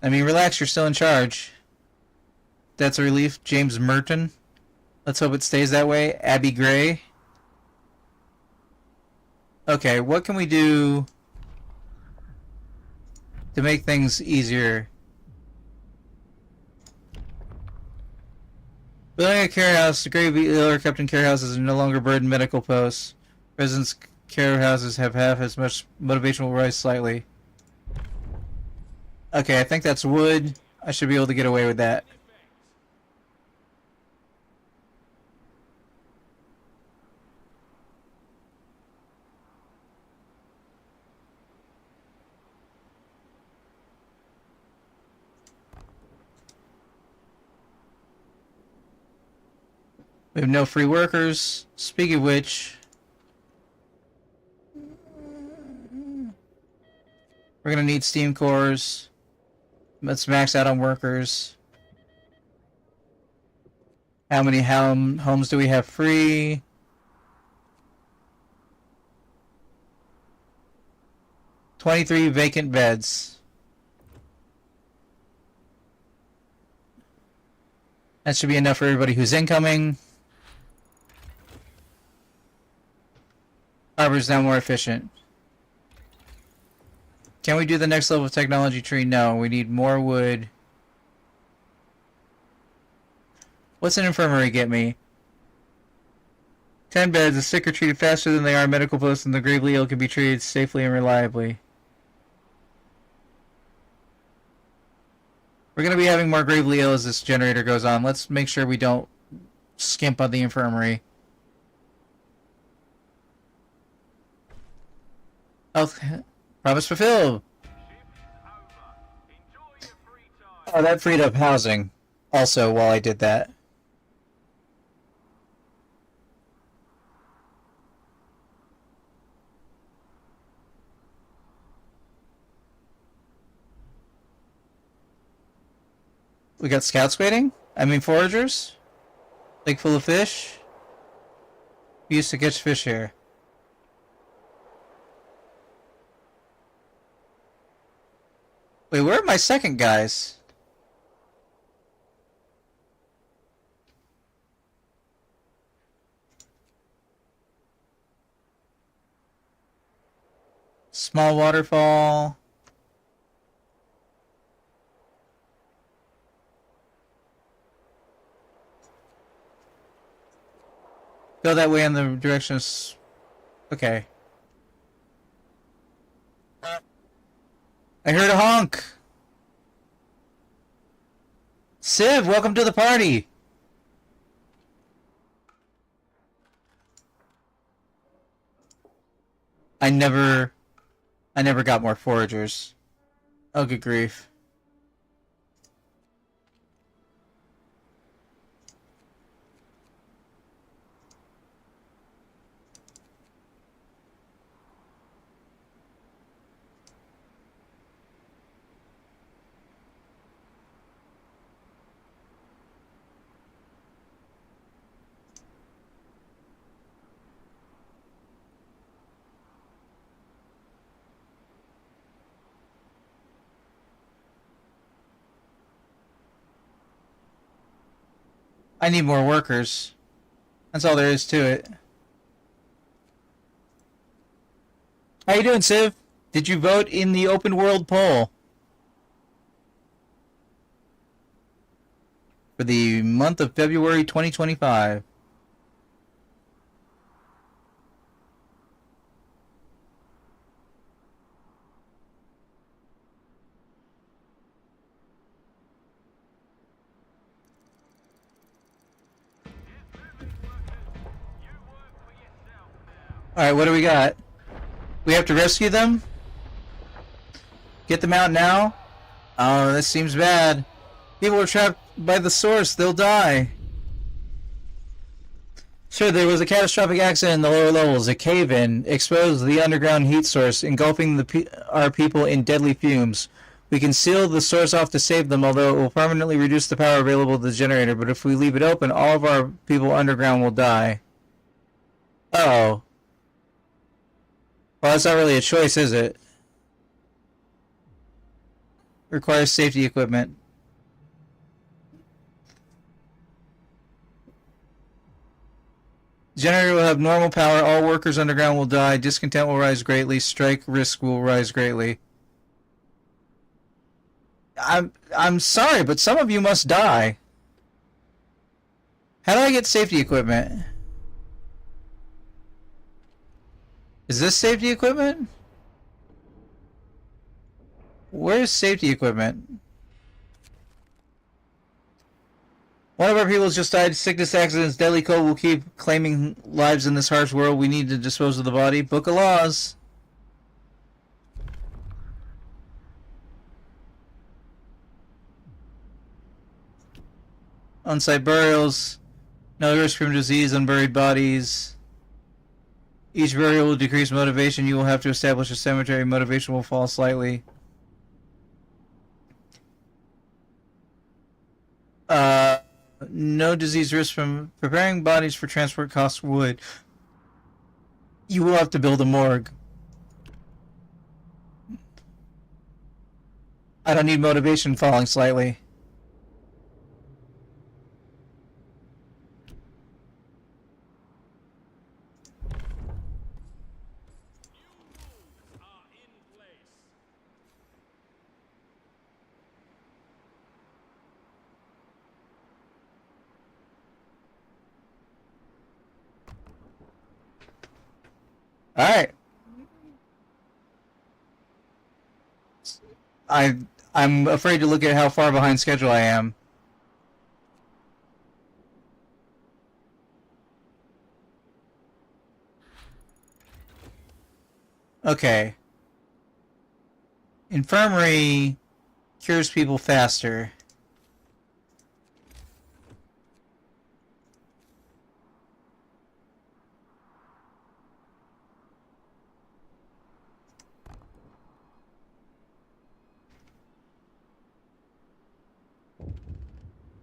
I mean, relax, you're still in charge. That's a relief. James Merton. Let's hope it stays that way. Abby Gray. Okay, what can we do to make things easier? Building a care house. The Grave Ealer kept in care houses are no longer burdened medical posts. Residents' care houses have half as much motivation will rise slightly. Okay, I think that's wood. I should be able to get away with that. We have no free workers. Speaking of which, we're gonna need steam cores. Let's max out on workers. How many homes do we have free? $23 vacant beds. That should be enough for everybody who's incoming. Harbor's now more efficient. Can we do the next level of technology tree? No, we need more wood. What's an infirmary get me? 10 beds. The sick are treated faster than they are medical posts, and the gravely ill can be treated safely and reliably. We're going to be having more gravely ill as this generator goes on. Let's make sure we don't skimp on the infirmary. Health promise fulfilled. Oh, that freed up housing. Also, while I did that. We got scouts waiting? I mean foragers? Lake full of fish? We used to catch fish here. Wait, where are my second guys? Small waterfall. Go that way in the direction of... Okay. I heard a honk! Civ, welcome to the party! I never got more foragers. Oh, good grief. I need more workers. That's all there is to it. How you doing, Civ? Did you vote in the open world poll? For the month of February 2025. Alright, what do we got? We have to rescue them? Get them out now? Oh, this seems bad. People are trapped by the source. They'll die. Sure, there was a catastrophic accident in the lower levels. A cave-in exposed the underground heat source, engulfing our people in deadly fumes. We can seal the source off to save them, although it will permanently reduce the power available to the generator. But if we leave it open, all of our people underground will die. Oh. Well, that's not really a choice, is it? Requires safety equipment. Generator will have normal power. All workers underground will die. Discontent will rise greatly. Strike risk will rise greatly. I'm sorry, but some of you must die. How do I get safety equipment? Is this safety equipment? Where's safety equipment? One of our people has just died. Sickness, accidents, deadly cold will keep claiming lives in this harsh world. We need to dispose of the body. Book of laws. On-site burials. No risk from disease, unburied bodies. Each burial will decrease motivation. You will have to establish a cemetery. Motivation will fall slightly. No disease risk from preparing bodies for transport costs wood. You will have to build a morgue. I don't need motivation falling slightly. Alright. I'm afraid to look at how far behind schedule I am. Okay. Infirmary cures people faster.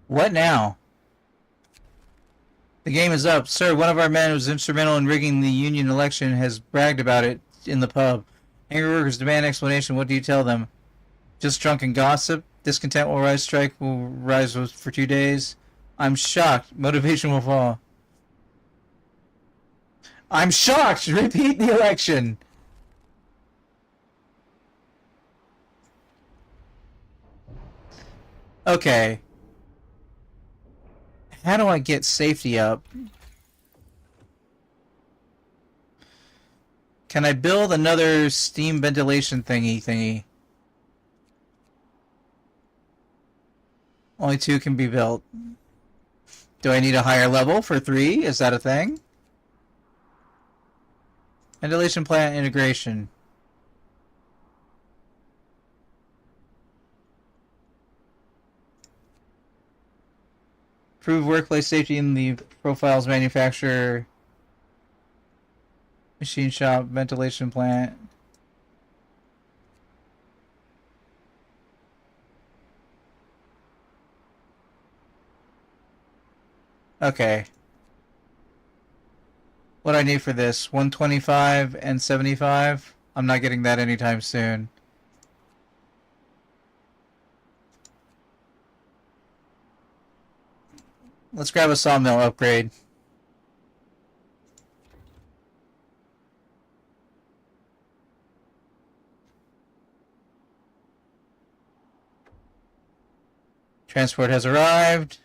What now? The game is up. Sir, one of our men who was instrumental in rigging the union election has bragged about it in the pub. Angry workers demand explanation. What do you tell them? Just drunken gossip? Discontent will rise. Strike will rise for 2 days. I'm shocked. Motivation will fall. I'm shocked! Repeat the election! Okay. How do I get safety up? Can I build another steam ventilation thingy? Only 2 can be built. Do I need a higher level for 3? Is that a thing? Ventilation plant integration. Improve workplace safety in the profiles manufacturer. Machine shop, ventilation plant. Okay. What do I need for this? 125 and 75? I'm not getting that anytime soon. Let's grab a sawmill upgrade. Transport has arrived.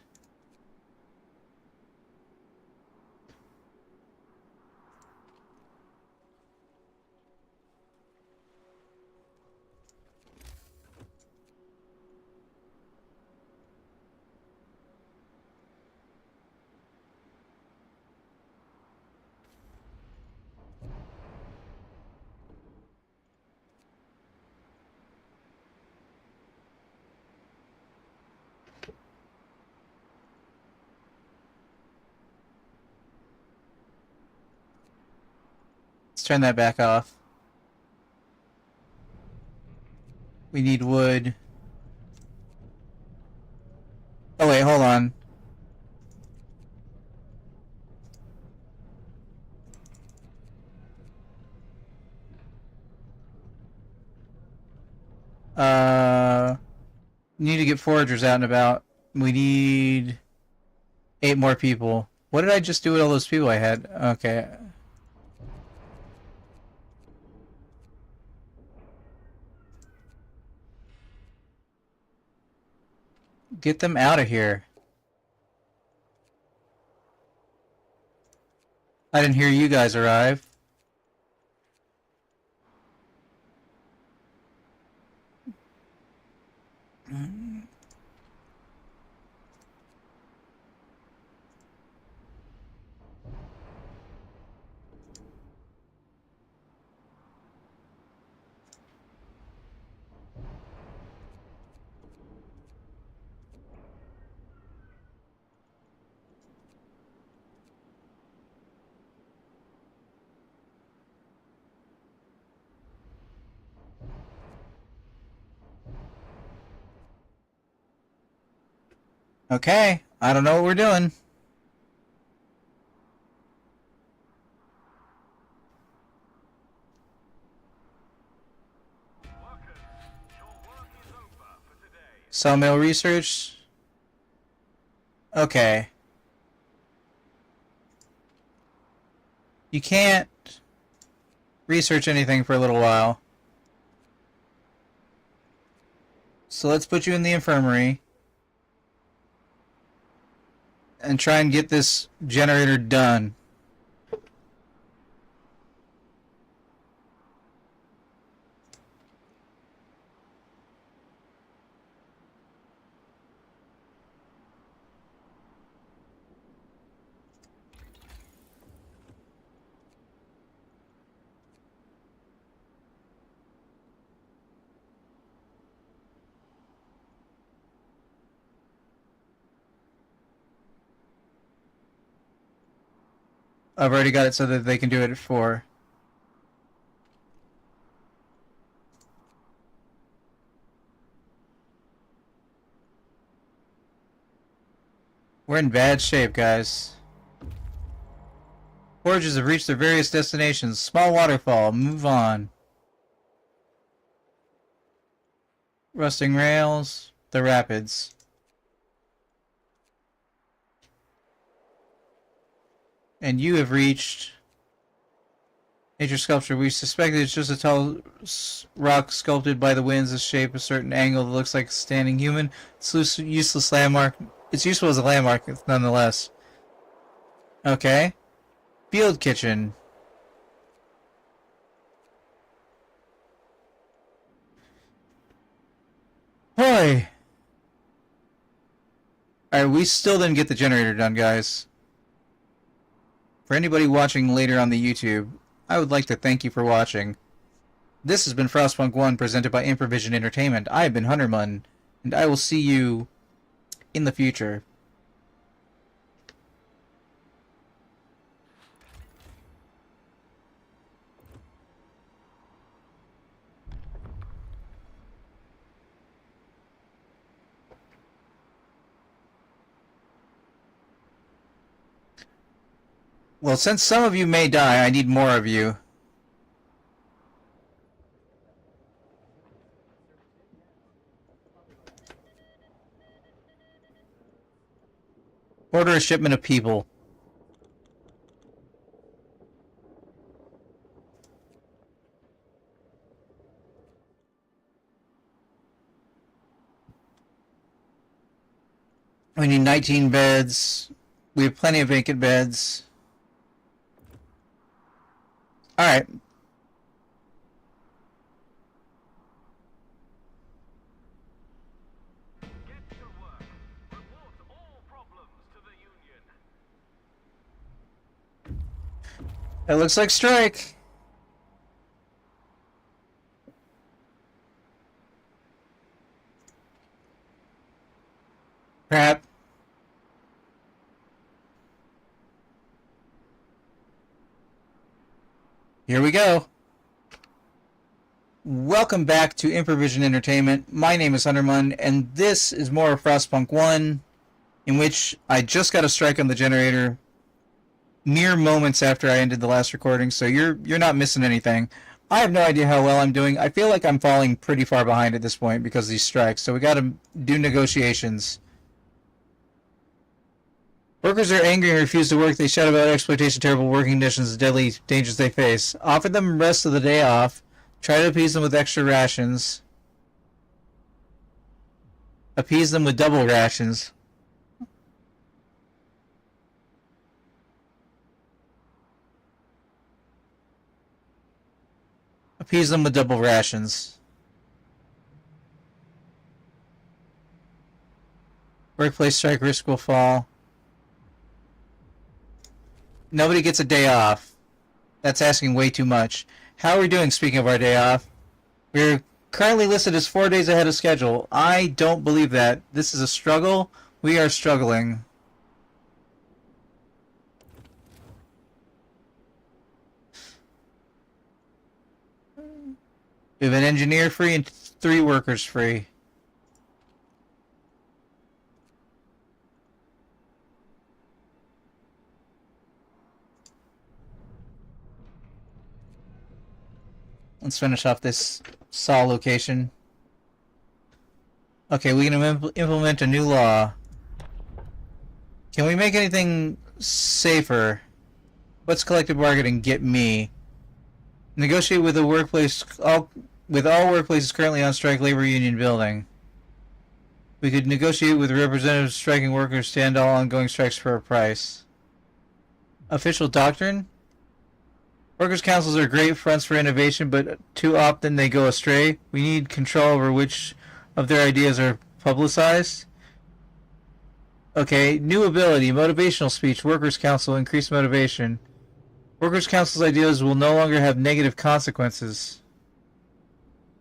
Let's turn that back off. We need wood. Oh wait, hold on. Need to get foragers out and about. We need 8 more people. What did I just do with all those people I had? Okay. Get them out of here. I didn't hear you guys arrive. Okay, I don't know what we're doing. Workers, your work is over for today. Sawmill research. Okay. You can't research anything for a little while. So let's put you in the infirmary. And try and get this generator done. I've already got it so that they can do it at 4. We're in bad shape, guys. Foragers have reached their various destinations. Small waterfall. Move on. Rusting rails. The rapids. And you have reached nature sculpture. We suspect it's just a tall rock sculpted by the winds to shape a certain angle that looks like a standing human. It's a useless landmark. It's useful as a landmark, nonetheless. Okay. Field kitchen. Boy. Alright, we still didn't get the generator done, guys. For anybody watching later on the YouTube, I would like to thank you for watching. This has been Frostpunk 1 presented by Improvision Entertainment. I have been Hunterman, and I will see you in the future. Well, since some of you may die, I need more of you. Order a shipment of people. We need 19 beds. We have plenty of vacant beds. Alright. Get to work. Report all problems to the Union. It looks like strike. Crap. Here we go. Welcome back to Improvision Entertainment. My name is Hunterman, and this is more of Frostpunk 1, in which I just got a strike on the generator mere moments after I ended the last recording, so you're not missing anything. I have no idea how well I'm doing. I feel like I'm falling pretty far behind at this point because of these strikes, so we gotta do negotiations. Workers are angry and refuse to work. They shout about exploitation, terrible working conditions, and deadly dangers they face. Offer them the rest of the day off. Try to appease them with extra rations. Appease them with double rations. Appease them with double rations. Workplace strike risk will fall. Nobody gets a day off. That's asking way too much. How are we doing, speaking of our day off? We're currently listed as 4 days ahead of schedule. I don't believe that. This is a struggle. We are struggling. We have an engineer free and 3 workers free. Let's finish off this saw location. Okay, we can implement a new law. Can we make anything safer? What's collective bargaining get me? Negotiate with the workplace, with all workplaces currently on strike labor union building. We could negotiate with representatives striking workers to end all ongoing strikes for a price. Official doctrine? Workers' councils are great fronts for innovation, but too often they go astray. We need control over which of their ideas are publicized. Okay, new ability, motivational speech, workers' council, increased motivation. Workers' council's ideas will no longer have negative consequences.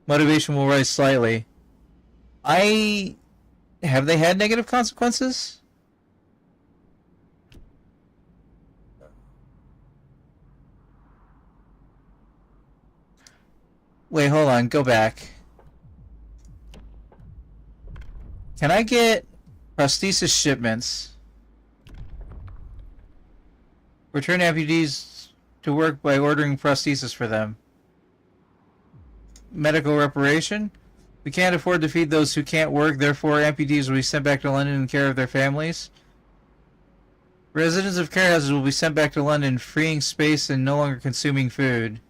Motivation will rise slightly. Have they had negative consequences? Wait, hold on. Go back. Can I get prosthesis shipments? Return amputees to work by ordering prosthesis for them. Medical reparation? We can't afford to feed those who can't work, therefore amputees will be sent back to London in care of their families. Residents of care houses will be sent back to London, freeing space and no longer consuming food.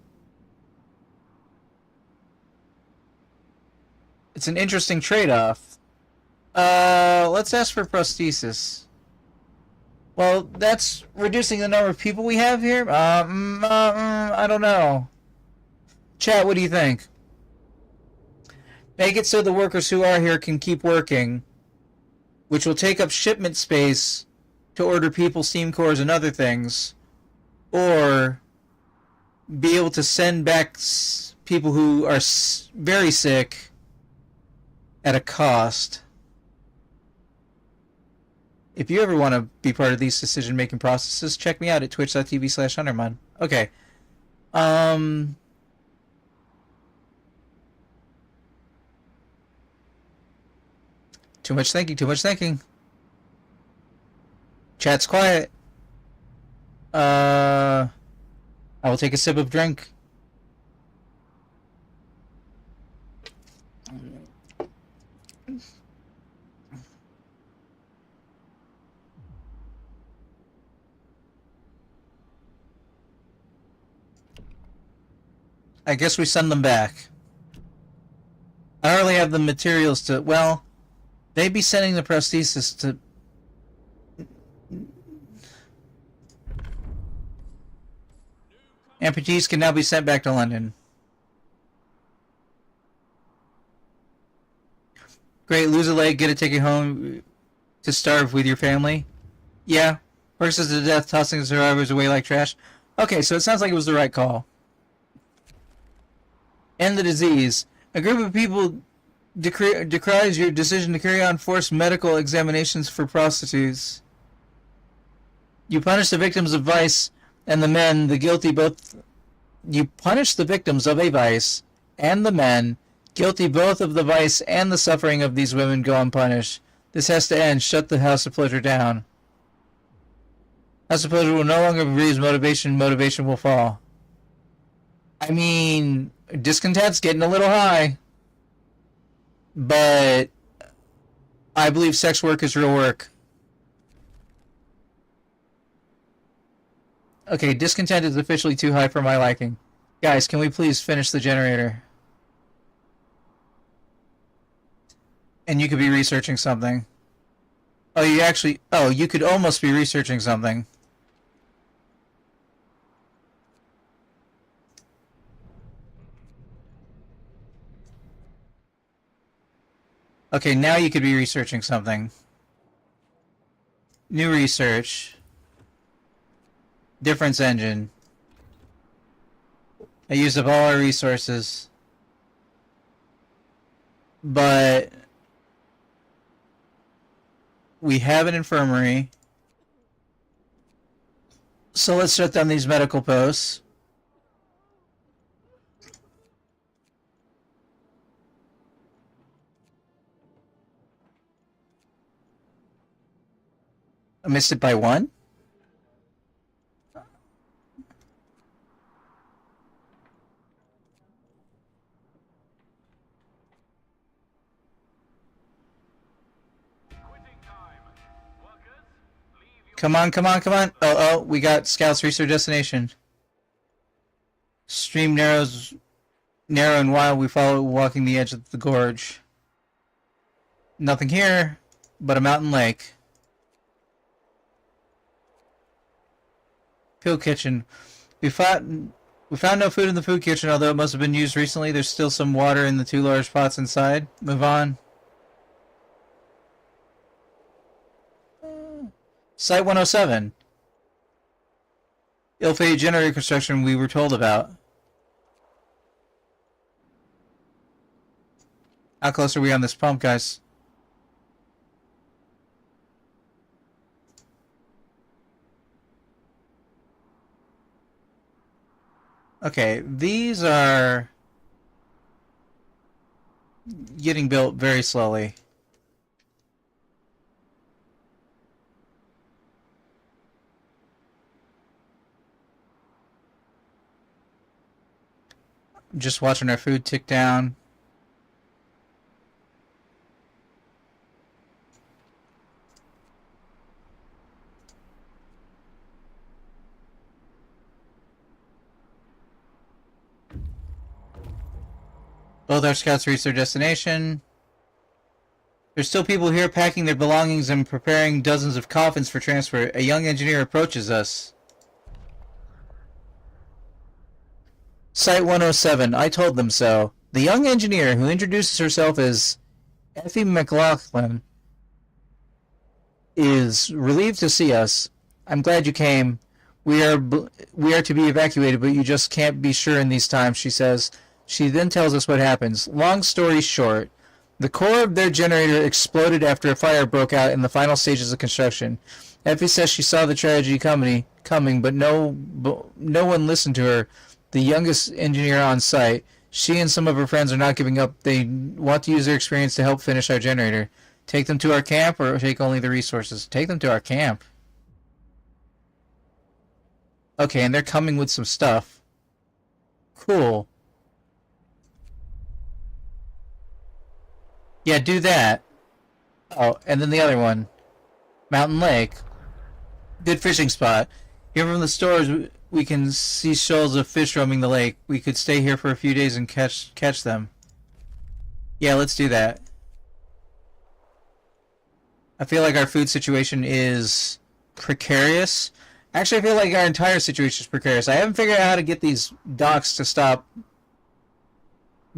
It's an interesting trade-off. Let's ask for prosthesis. Well, that's reducing the number of people we have here? I don't know. Chat, what do you think? Make it so the workers who are here can keep working, which will take up shipment space to order people, steam cores, and other things. Or be able to send back people who are very sick at a cost. If you ever want to be part of these decision-making processes, check me out at twitch.tv/Huntermon. Okay. Too much thinking. Chat's quiet. I will take a sip of drink. I guess we send them back. I don't really have the materials to... Well, they'd be sending the prosthesis to... Amputees can now be sent back to London. Great, lose a leg, get a ticket home to starve with your family. Yeah, versus to death, tossing the survivors away like trash. Okay, so it sounds like it was the right call. End the disease. A group of people decries your decision to carry on forced medical examinations for prostitutes. You punish the victims of vice and the men, the guilty both... You punish the victims of a vice and the men, guilty both of the vice and the suffering of these women go unpunished. This has to end. Shut the House of Pleasure down. House of Pleasure will no longer breathe motivation. Motivation will fall. I mean, discontent's getting a little high. But I believe sex work is real work. Okay, discontent is officially too high for my liking. Guys, can we please finish the generator? And you could be researching something. Oh, you actually... Oh, you could almost be researching something. Okay, now you could be researching something. New research. Difference engine. I used up all our resources. But we have an infirmary. So let's shut down these medical posts. I missed it by one? Come on. Oh, we got Scouts reach their destination. Stream narrow and wild, we follow walking the edge of the gorge. Nothing here, but a mountain lake. Food kitchen. We found no food in the food kitchen, although it must have been used recently. There's still some water in the 2 large pots inside. Move on. Site 107. Ill-fated generator construction we were told about. How close are we on this pump, guys? Okay, these are getting built very slowly. Just watching our food tick down. Both our scouts reach their destination. There's still people here packing their belongings and preparing dozens of coffins for transfer. A young engineer approaches us. Site 107, I told them so. The young engineer, who introduces herself as Effie McLaughlin, is relieved to see us. I'm glad you came. We are to be evacuated, but you just can't be sure in these times, she says. She then tells us what happens. Long story short, the core of their generator exploded after a fire broke out in the final stages of construction. Effie says she saw the tragedy coming, but no one listened to her, the youngest engineer on site. She and some of her friends are not giving up. They want to use their experience to help finish our generator. Take them to our camp or take only the resources? Take them to our camp. Okay, and they're coming with some stuff. Cool. Yeah, do that. Oh, and then the other one. Mountain Lake. Good fishing spot. Here from the stores, we can see shoals of fish roaming the lake. We could stay here for a few days and catch them. Yeah, let's do that. I feel like our food situation is precarious. Actually, I feel like our entire situation is precarious. I haven't figured out how to get these docks to stop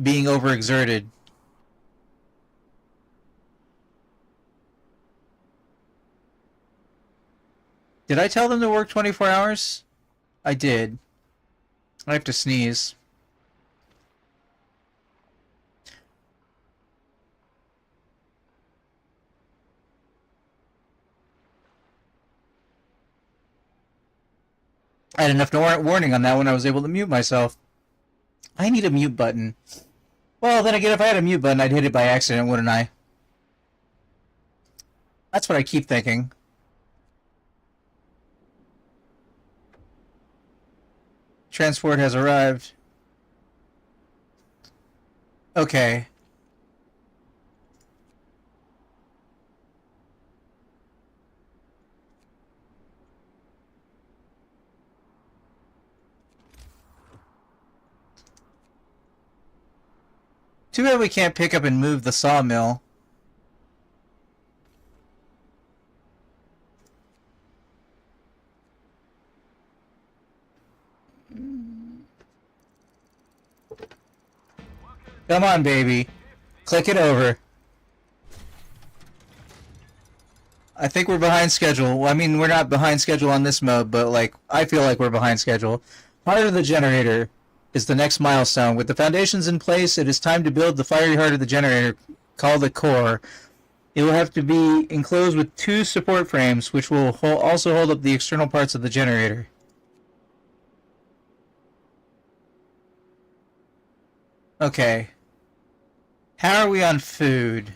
being overexerted. Did I tell them to work 24 hours? I did. I have to sneeze. I had enough warning on that when I was able to mute myself. I need a mute button. Well, then again, if I had a mute button, I'd hit it by accident, wouldn't I? That's what I keep thinking. Transport has arrived. Okay. Too bad we can't pick up and move the sawmill. Come on, baby. Click it over. I think we're behind schedule. Well, I mean, we're not behind schedule on this mode, but, like, I feel like we're behind schedule. Part of the generator is the next milestone. With the foundations in place, it is time to build the fiery heart of the generator, called the core. It will have to be enclosed with 2 support frames, which will also hold up the external parts of the generator. Okay. How are we on food?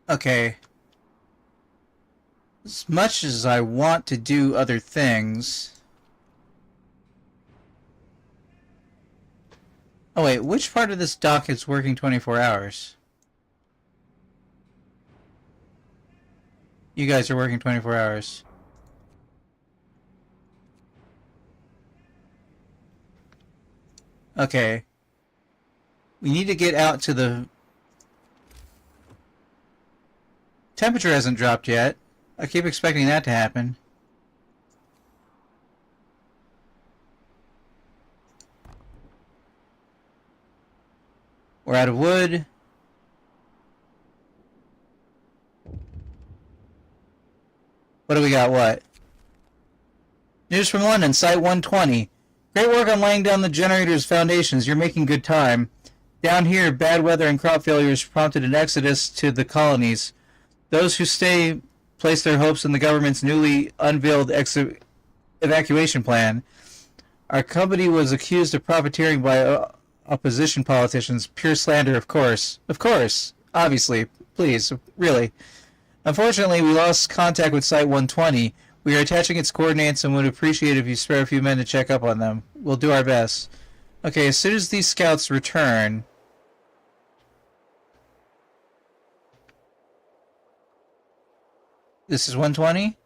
Okay. As much as I want to do other things... Oh wait, which part of this dock is working 24 hours? You guys are working 24 hours. Okay. We need to get out to the... Temperature hasn't dropped yet. I keep expecting that to happen. We're out of wood. What do we got? What? News from London, Site 120. Great work on laying down the generator's foundations. You're making good time. Down here, bad weather and crop failures prompted an exodus to the colonies. Those who stay place their hopes in the government's newly unveiled evacuation plan. Our company was accused of profiteering by opposition politicians. Pure slander, of course. Of course. Obviously. Please. Really. Unfortunately, we lost contact with Site 120. We are attaching its coordinates and would appreciate if you spare a few men to check up on them. We'll do our best. Okay, as soon as these scouts return... This is 120?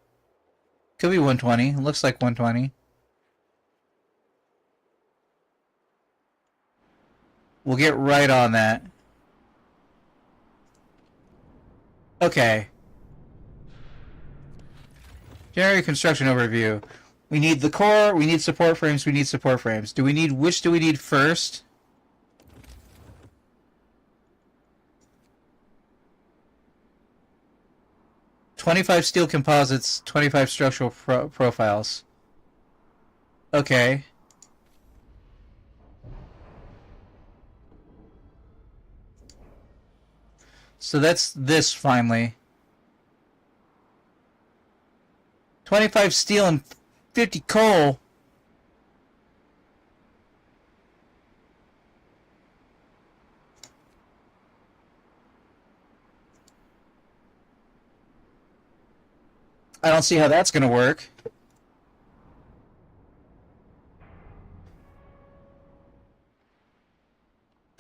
Could be 120. It looks like 120. We'll get right on that. Okay. Generator construction overview. We need the core, we need support frames, we need support frames. Which do we need first? 25 steel composites, 25 structural profiles. Okay. So that's this, finally. 25 steel and 50 coal. I don't see how that's going to work.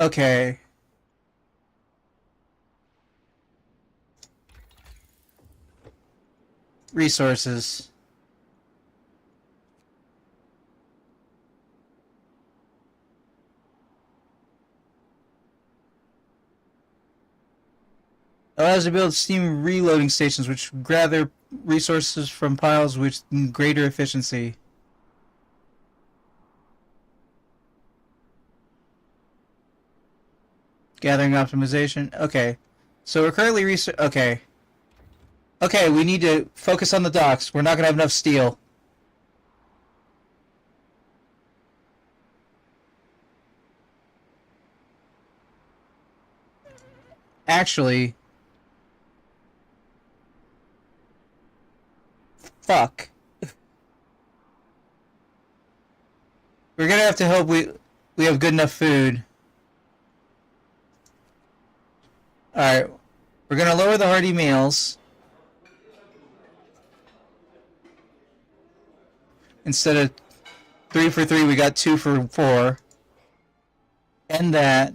Okay. Resources. Allows to build steam reloading stations which gather resources from piles with greater efficiency. Gathering optimization. Okay. So we're currently okay. Okay, we need to focus on the docks. We're not going to have enough steel. Actually... Fuck. We're going to have to hope we have good enough food. Alright. We're going to lower the hearty meals. Instead of 3 for 3, we got 2 for 4. And that.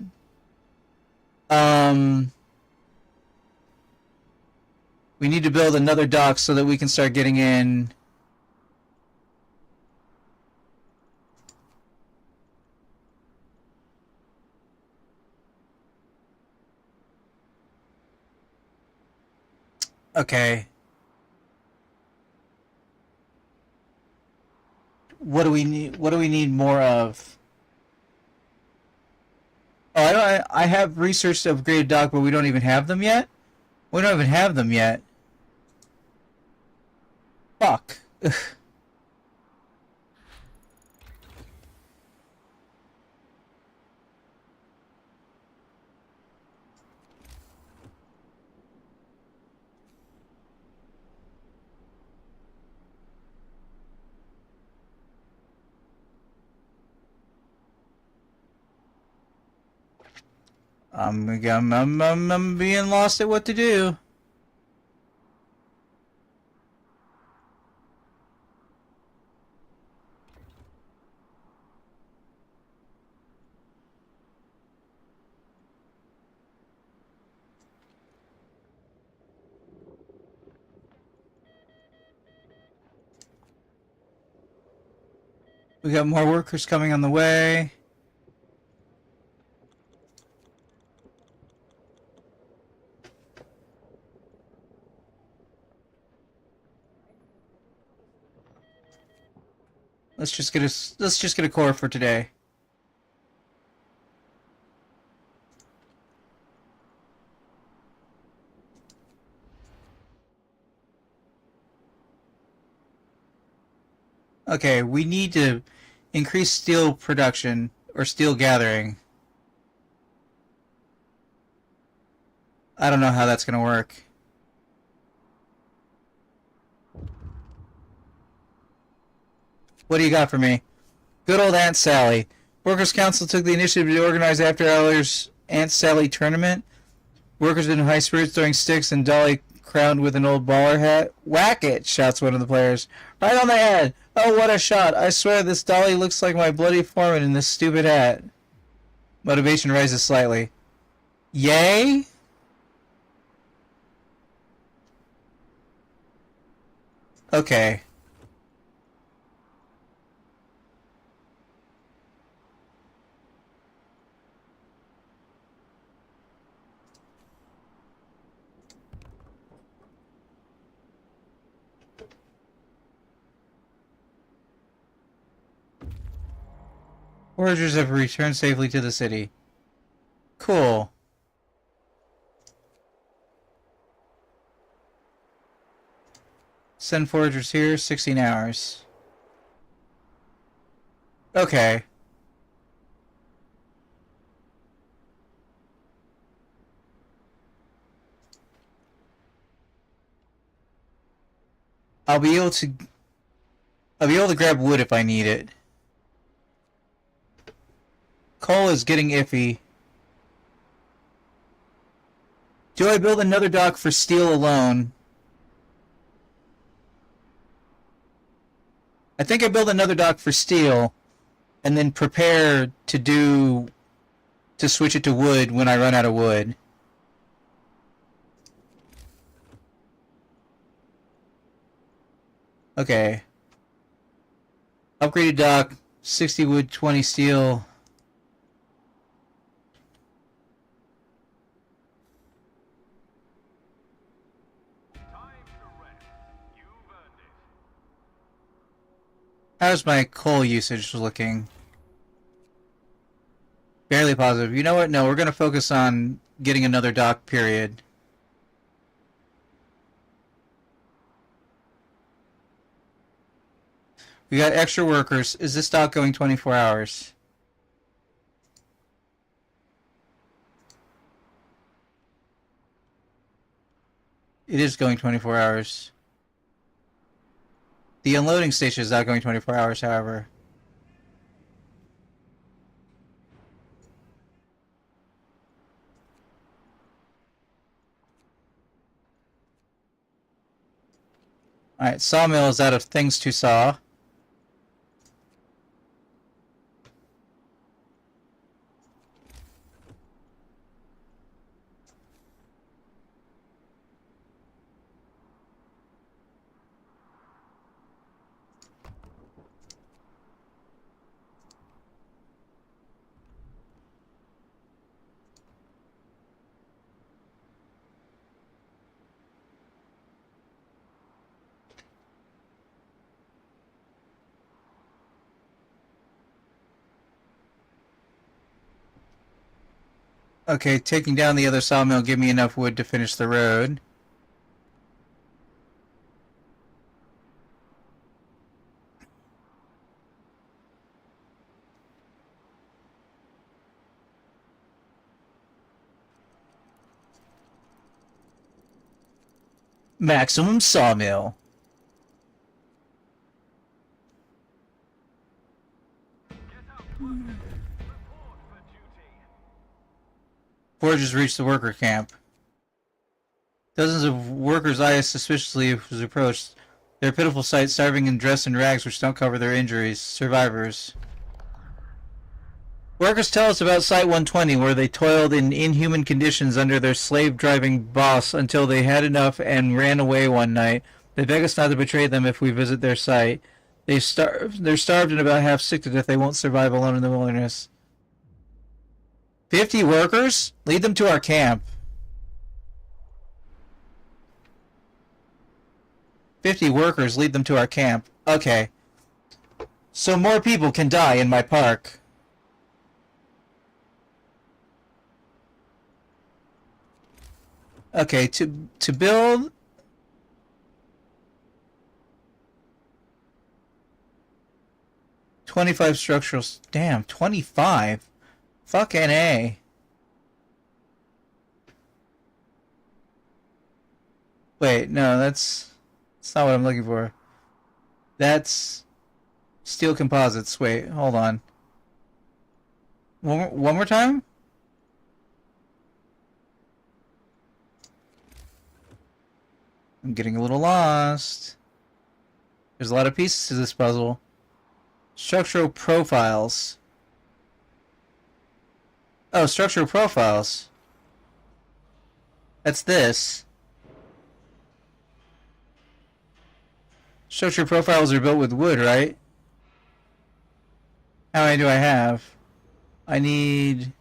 We need to build another dock so that we can start getting in. Okay. What do we need? What do we need more of? Oh, I have researched the upgraded dock, but we don't even have them yet. We don't even have them yet. Fuck. I'm being lost at what to do. We got more workers coming on the way. Let's just get a core for today. Okay, we need to increase steel production or steel gathering. I don't know how that's going to work. What do you got for me? Good old Aunt Sally. Workers' Council took the initiative to organize After Hours Aunt Sally tournament. Workers in high spirits throwing sticks and Dolly crowned with an old baller hat. Whack it, shouts one of the players. Right on the head. Oh, what a shot. I swear this Dolly looks like my bloody foreman in this stupid hat. Motivation rises slightly. Yay? Okay. Foragers have returned safely to the city. Cool. Send foragers here, 16 hours. Okay. I'll be able to grab wood if I need it. Coal is getting iffy. Do I build another dock for steel alone? I think I build another dock for steel and then prepare to switch it to wood when I run out of wood. Okay. Upgraded dock, 60 wood, 20 steel. Time to rest. You've earned it. How's my coal usage looking? Barely positive. You know what? No, we're going to focus on getting another dock, period. We got extra workers. Is this dock going 24 hours? It is going 24 hours. The unloading station is not going 24 hours, however. Alright, sawmill is out of things to saw. Okay, taking down the other sawmill give me enough wood to finish the road. Maximum sawmill. Get up, workers. Report for duty. Foragers reached the worker camp. Dozens of workers eye us suspiciously as we approached. Their pitiful sight, starving and dressed in rags which don't cover their injuries. Survivors. Workers tell us about Site 120, where they toiled in inhuman conditions under their slave-driving boss until they had enough and ran away one night. They beg us not to betray them if we visit their site. They're starved and about half sick to death. They won't survive alone in the wilderness. 50 workers? Lead them to our camp. 50 workers, lead them to our camp. Okay. So more people can die in my park. Okay, to build... $25 structural... Damn, 25? Fucking A. Wait, no, that's not what I'm looking for. That's steel composites. Wait, hold on. One more time? I'm getting a little lost. There's a lot of pieces to this puzzle. Structural profiles. Oh, structural profiles. That's this. Structural profiles are built with wood, right? How many do I have? I need...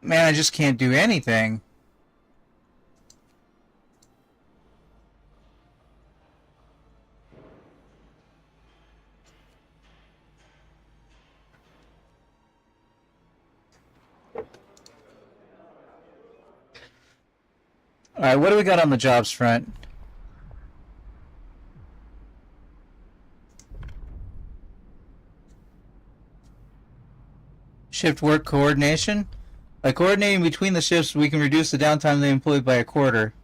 Man, I just can't do anything. Alright, what do we got on the jobs front? Shift work coordination. By coordinating between the shifts, we can reduce the downtime they employ by a quarter.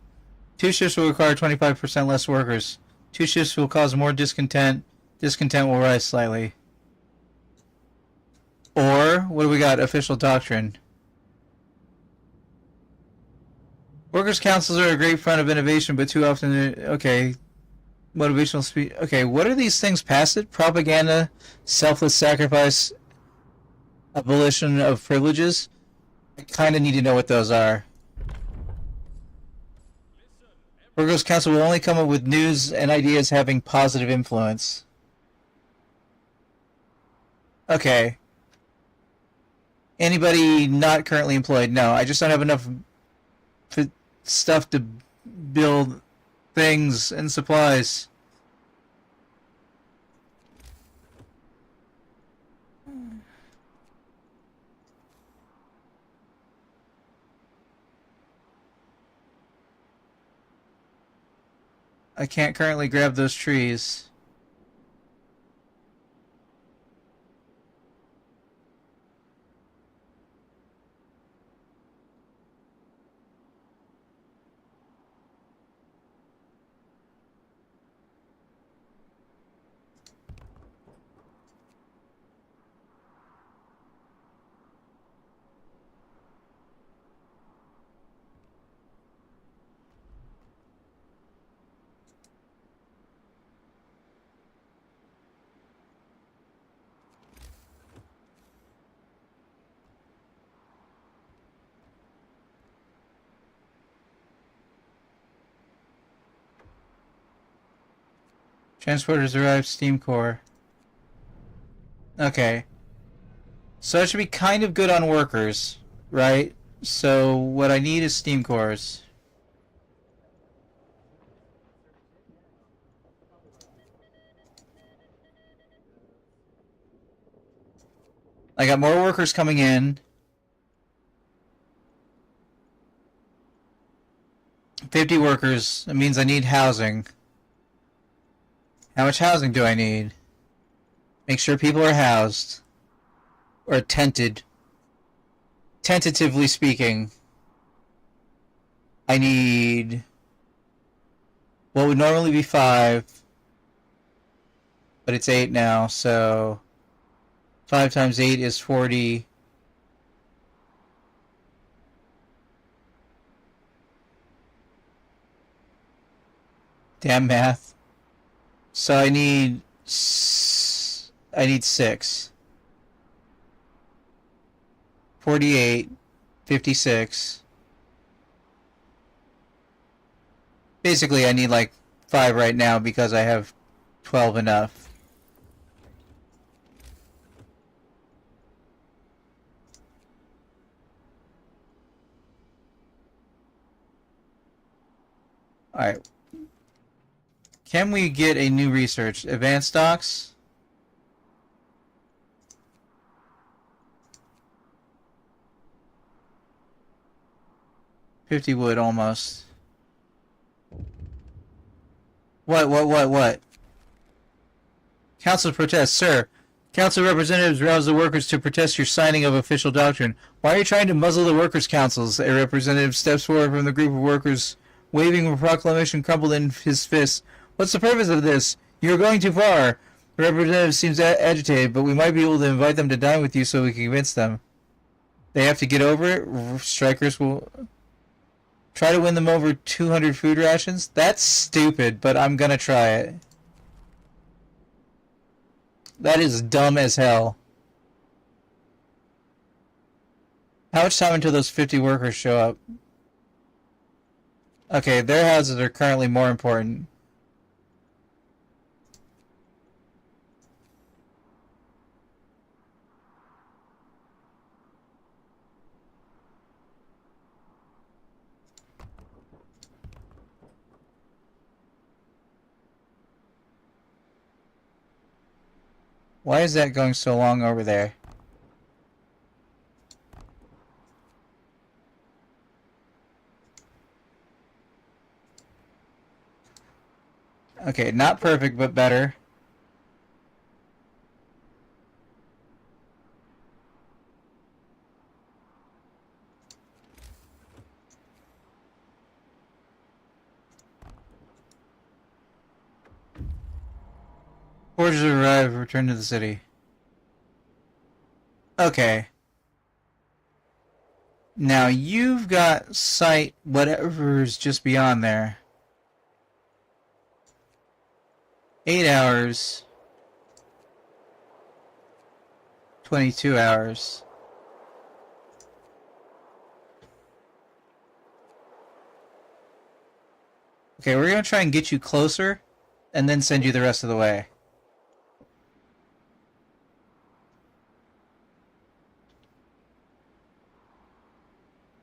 2 shifts will require 25% less workers. 2 shifts will cause more discontent. Discontent will rise slightly. Or, what do we got? Official doctrine. Workers' councils are a great front of innovation, but too often okay. Motivational speech. Okay, what are these things past it? Propaganda, selfless sacrifice, abolition of privileges? I kind of need to know what those are. Workers' council will only come up with news and ideas having positive influence. Okay. Anybody not currently employed? No, I just don't have enough stuff to build things and supplies. I can't currently grab those trees. Transporters arrived, steam core. Okay. So I should be kind of good on workers, right? So what I need is steam cores. I got more workers coming in. 50 workers. That means I need housing. How much housing do I need? Make sure people are housed. Or tented. Tentatively speaking. I need what would normally be 5. But it's 8 now, so 5 times 8 is 40. Damn math. So I need 6. 48, 56. Basically, I need like 5 right now because I have 12 enough. Alright. Can we get a new research? Advanced stocks? $50 wood almost. What? Council protest, sir. Council representatives rouse the workers to protest your signing of official doctrine. Why are you trying to muzzle the workers' councils? A representative steps forward from the group of workers, waving a proclamation crumpled in his fist. What's the purpose of this? You're going too far. The representative seems agitated, but we might be able to invite them to dine with you so we can convince them. They have to get over it. Strikers will try to win them over 200 food rations. That's stupid, but I'm gonna try it. That is dumb as hell. How much time until those 50 workers show up? Okay, their houses are currently more important. Why is that going so long over there? Okay, not perfect, but better. Forgers have arrived, return to the city. Okay. Now you've got sight whatever's just beyond there. 8 hours. 22 hours. Okay, we're gonna try and get you closer, and then send you the rest of the way.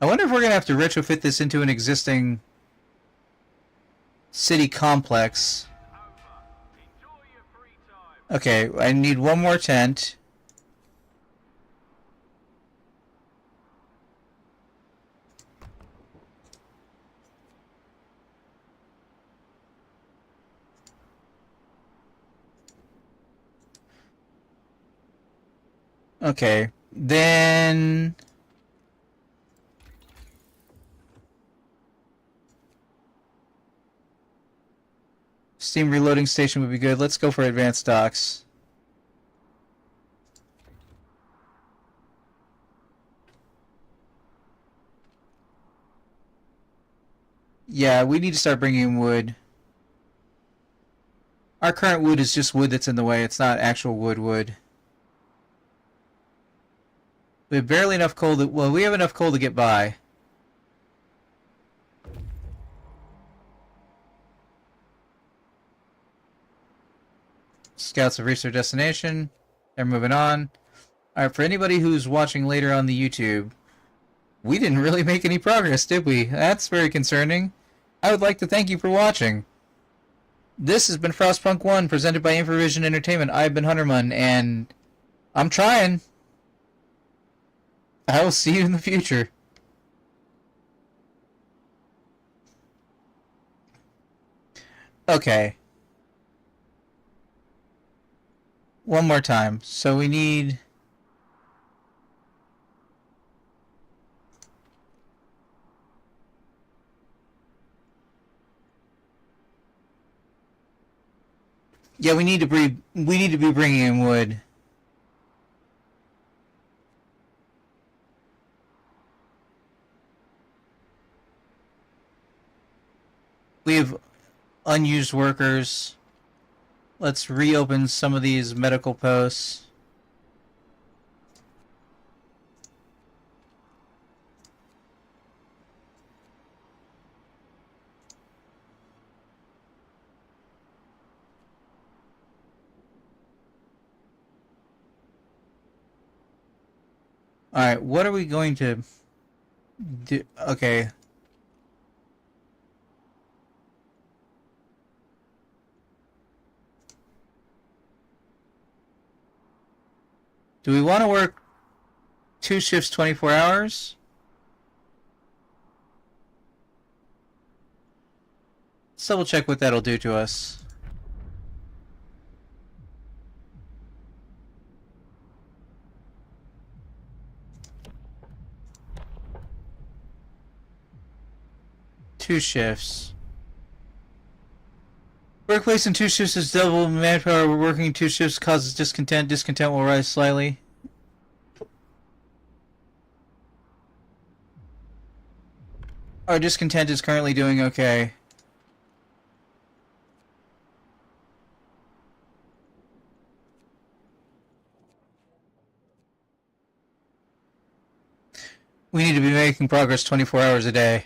I wonder if we're gonna have to retrofit this into an existing city complex. Enjoy your free time. Okay, I need one more tent. Okay, then... Steam reloading station would be good. Let's go for advanced docks. Yeah, we need to start bringing in wood. Our current wood is just wood that's in the way. It's not actual wood. We have barely enough coal to... Well, we have enough coal to get by. Scouts have reached their destination. They're moving on. Alright, for anybody who's watching later on the YouTube, we didn't really make any progress, did we? That's very concerning. I would like to thank you for watching. This has been Frostpunk 1, presented by Infravision Entertainment. I've been Hunterman, and I'm trying. I will see you in the future. Okay. One more time. So we need... Yeah, we need to be bringing in wood. We have unused workers. Let's reopen some of these medical posts. Alright, what are we going to do? Okay. Do we want to work 2 shifts 24 hours? Let's double check what that'll do to us. Two shifts. Workplace in 2 shifts is double manpower. We're working 2 shifts causes discontent. Discontent will rise slightly. Our discontent is currently doing okay. We need to be making progress 24 hours a day.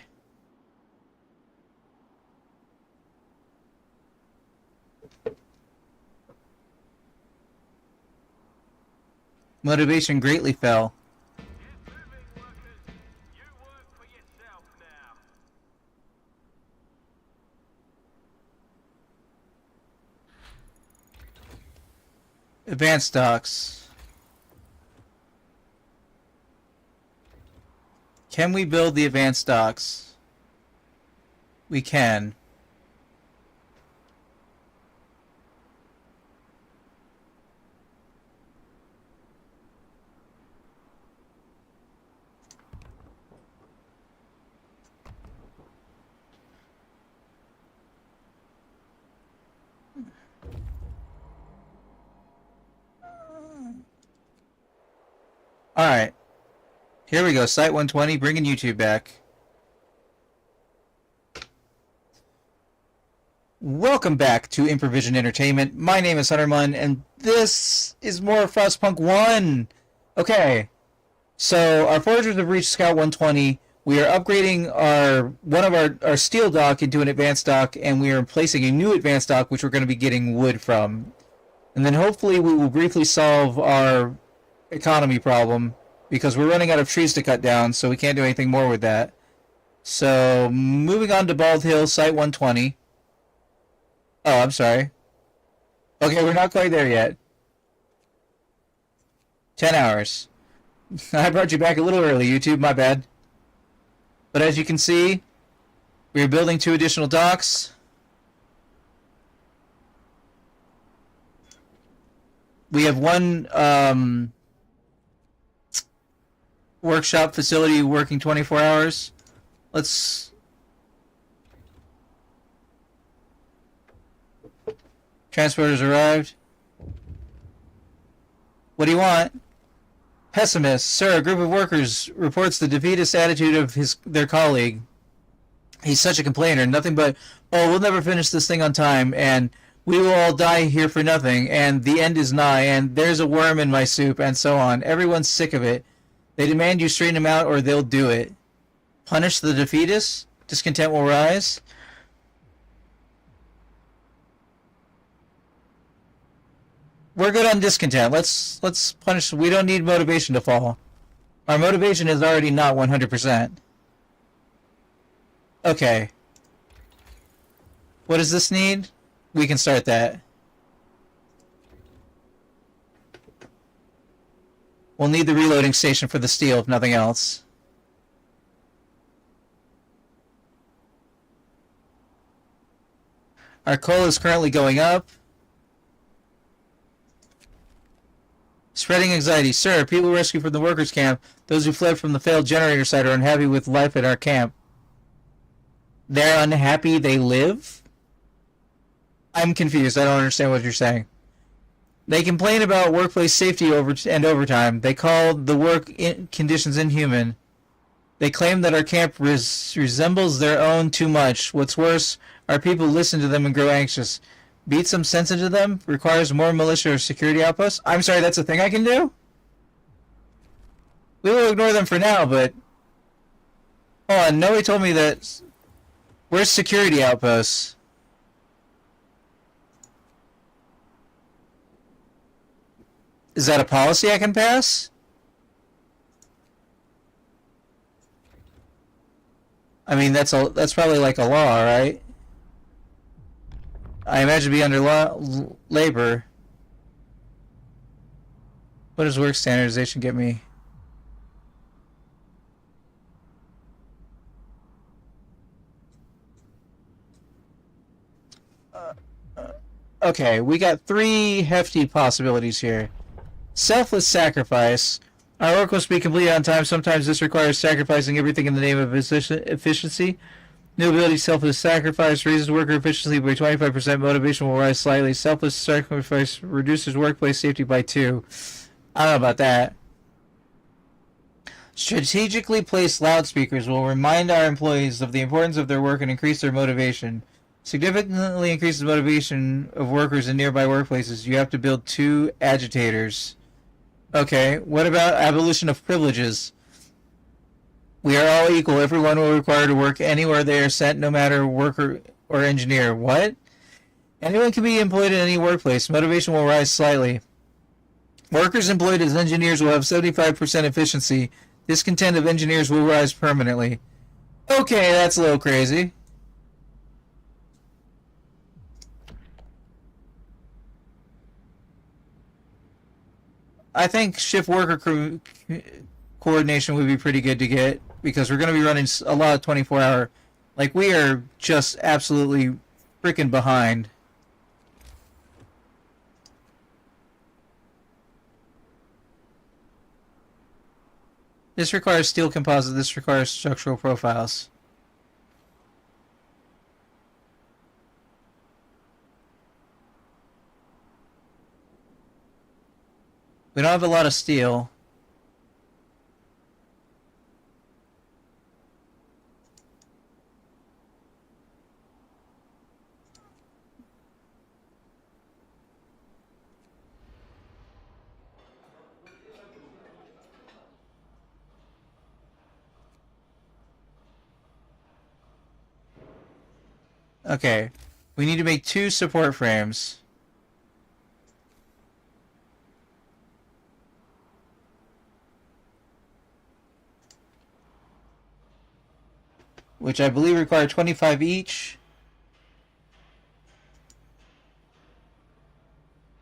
Motivation greatly fell. Get moving, workers. You work for yourself now. Advanced docks. Can we build the advanced docks? We can. Alright. Here we go. Site 120, bringing YouTube back. Welcome back to Improvision Entertainment. My name is Hunter Munn, and this is more Frostpunk 1. Okay. So, our foragers have reached Scout 120. We are upgrading one of our steel dock into an advanced dock, and we are placing a new advanced dock, which we're going to be getting wood from. And then hopefully we will briefly solve our economy problem, because we're running out of trees to cut down, so we can't do anything more with that. So, moving on to Bald Hill, Site 120. Oh, I'm sorry. Okay, we're not quite there yet. 10 hours. I brought you back a little early, YouTube, my bad. But as you can see, we are building 2 additional docks. We have one, workshop facility working 24 hours. Let's... Transporters arrived. What do you want? Pessimist. Sir, a group of workers reports the defeatist attitude of their colleague. He's such a complainer. Nothing but, oh, we'll never finish this thing on time, and we will all die here for nothing, and the end is nigh, and there's a worm in my soup, and so on. Everyone's sick of it. They demand you straighten them out, or they'll do it. Punish the defeatists? Discontent will rise? We're good on discontent. Let's punish. We don't need motivation to fall. Our motivation is already not 100%. Okay. What does this need? We can start that. We'll need the reloading station for the steel, if nothing else. Our coal is currently going up. Spreading anxiety. Sir, people rescued from the workers' camp, those who fled from the failed generator site, are unhappy with life at our camp. They're unhappy they live? I'm confused. I don't understand what you're saying. They complain about workplace safety and overtime. They call the conditions inhuman. They claim that our camp resembles their own too much. What's worse, our people listen to them and grow anxious. Beat some sense into them? Requires more militia or security outposts? I'm sorry, that's a thing I can do? We will ignore them for now, but... Hold on, nobody told me that... Where's security outposts? Is that a policy I can pass? I mean, that's probably like a law, right? I imagine it'd be under labor. What does work standardization get me? Okay, we got 3 hefty possibilities here. Selfless sacrifice. Our work must be completed on time. Sometimes this requires sacrificing everything in the name of efficiency. New ability, selfless sacrifice, raises worker efficiency by 25%. Motivation will rise slightly. Selfless sacrifice reduces workplace safety by 2. I don't know about that. Strategically placed loudspeakers will remind our employees of the importance of their work and increase their motivation. Significantly increases motivation of workers in nearby workplaces. You have to build 2 agitators. Okay, what about abolition of privileges? We are all equal. Everyone will require to work anywhere they are sent, no matter worker or engineer. What? Anyone can be employed in any workplace. Motivation will rise slightly. Workers employed as engineers will have 75% efficiency. Discontent of engineers will rise permanently. Okay, that's a little crazy. I think shift worker coordination would be pretty good to get because we're going to be running a lot of 24-hour. Like, we are just absolutely freaking behind. This requires steel composite. This requires structural profiles. We don't have a lot of steel. Okay. We need to make 2 support frames. Which I believe require 25 each.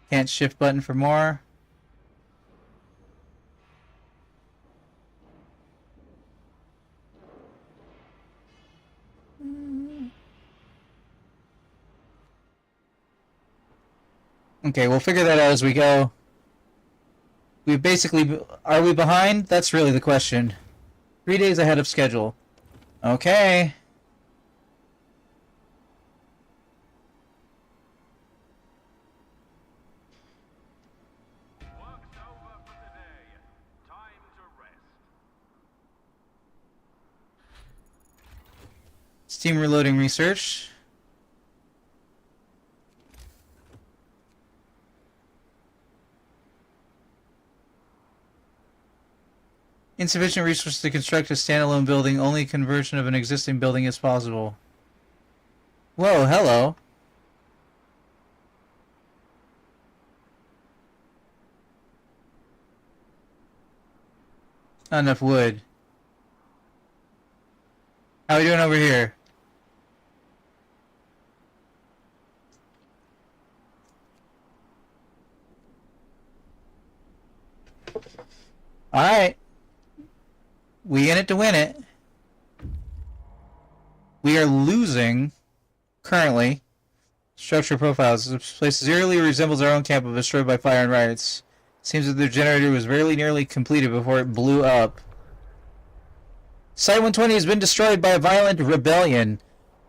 Can't shift button for more. Okay, we'll figure that out as we go. We basically... Are we behind? That's really the question. 3 days ahead of schedule. Okay. Work's over for today. Time to rest. Steam reloading research. Insufficient resources to construct a standalone building. Only conversion of an existing building is possible. Whoa, hello. Not enough wood. How are we doing over here? Alright. We in it to win it. We are losing, currently, structure profiles. This place eerily resembles our own camp, but destroyed by fire and riots. Seems that their generator was very nearly completed before it blew up. Site-120 has been destroyed by a violent rebellion.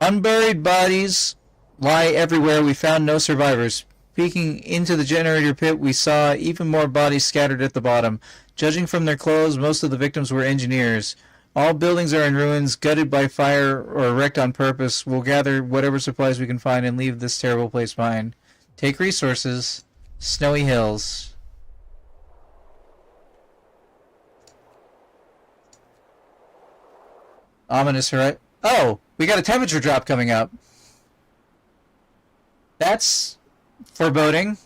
Unburied bodies lie everywhere. We found no survivors. Peeking into the generator pit, we saw even more bodies scattered at the bottom. Judging from their clothes, most of the victims were engineers. All buildings are in ruins, gutted by fire or wrecked on purpose. We'll gather whatever supplies we can find and leave this terrible place behind. Take resources. Snowy hills. Ominous horizon. Oh! We got a temperature drop coming up. That's foreboding.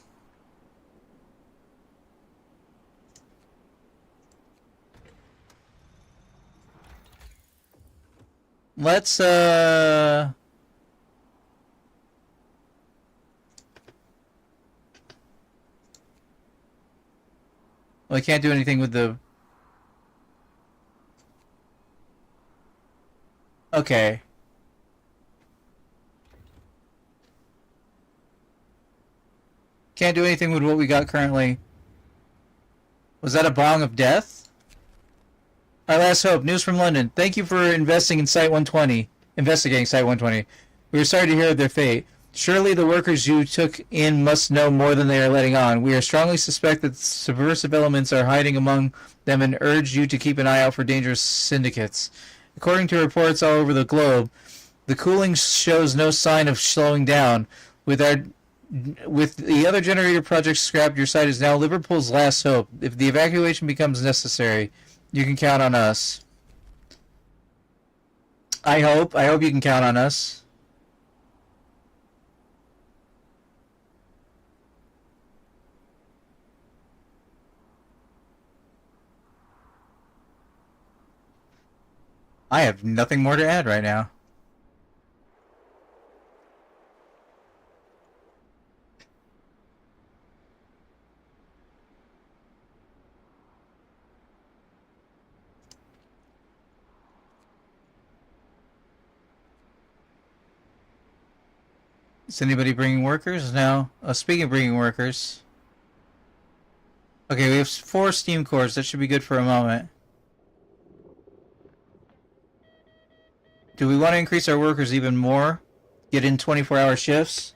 Let's, well, I can't do anything with the... Okay. Can't do anything with what we got currently. Was that a bong of death? Our last hope. News from London. Thank you for investing in Site-120. Investigating Site-120. We are sorry to hear of their fate. Surely the workers you took in must know more than they are letting on. We are strongly suspect that subversive elements are hiding among them and urge you to keep an eye out for dangerous syndicates. According to reports all over the globe, the cooling shows no sign of slowing down. With the other generator projects scrapped, your site is now Liverpool's last hope. If the evacuation becomes necessary, you can count on us. I hope you can count on us. I have nothing more to add right now. Is anybody bringing workers? No. Oh, speaking of bringing workers. Okay, we have 4 steam cores. That should be good for a moment. Do we want to increase our workers even more? Get in 24-hour shifts?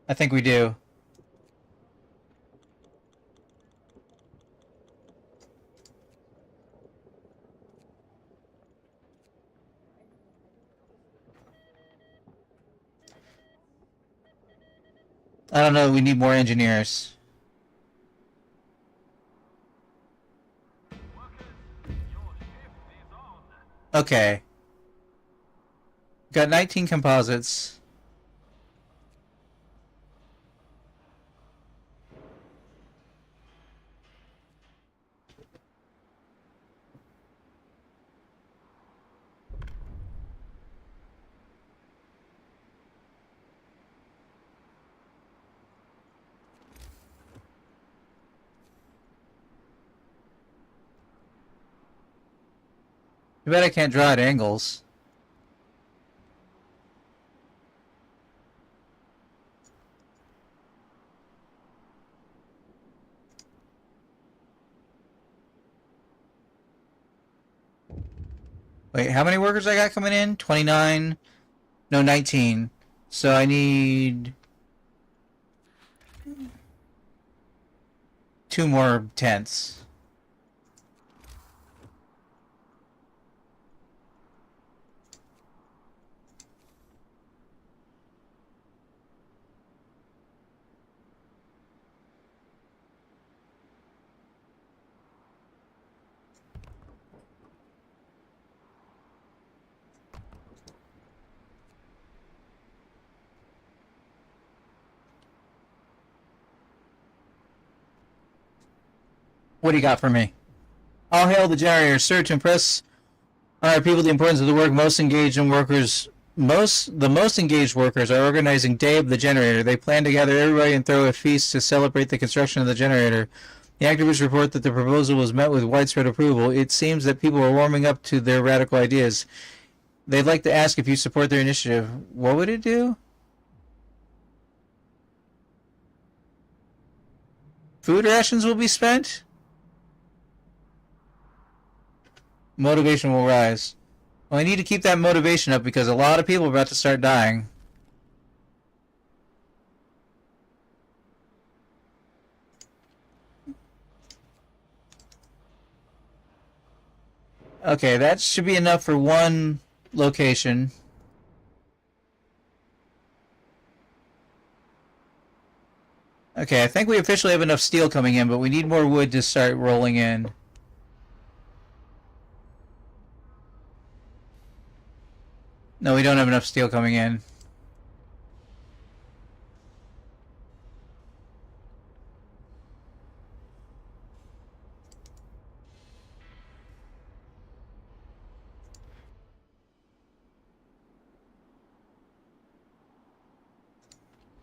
I think we do. I don't know, we need more engineers. Workers, your shift is on. Okay. Got 19 composites. Too bad I can't draw at angles. Wait, how many workers I got coming in? 29? No, 19. So I need 2 more tents. What do you got for me? All hail the generator. Sir, to impress on our people the importance of the work, the most engaged workers are organizing Day of the Generator. They plan to gather everybody and throw a feast to celebrate the construction of the generator. The activists report that the proposal was met with widespread approval. It seems that people are warming up to their radical ideas. They'd like to ask if you support their initiative. What would it do? Food rations will be spent? Motivation will rise. Well, I need to keep that motivation up because a lot of people are about to start dying. Okay, that should be enough for one location. Okay, I think we officially have enough steel coming in, but we need more wood to start rolling in. No, we don't have enough steel coming in.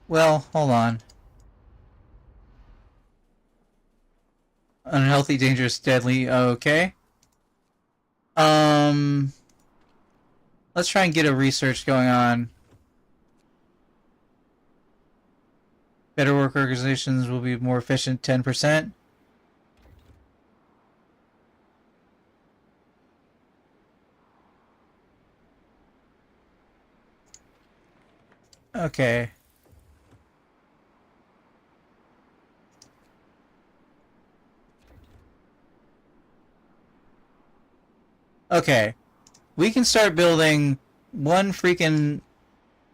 Well, hold on. Unhealthy, dangerous, deadly. Okay. Let's try and get a research going on. Better work organizations will be more efficient, 10%. Okay. Okay. We can start building one freaking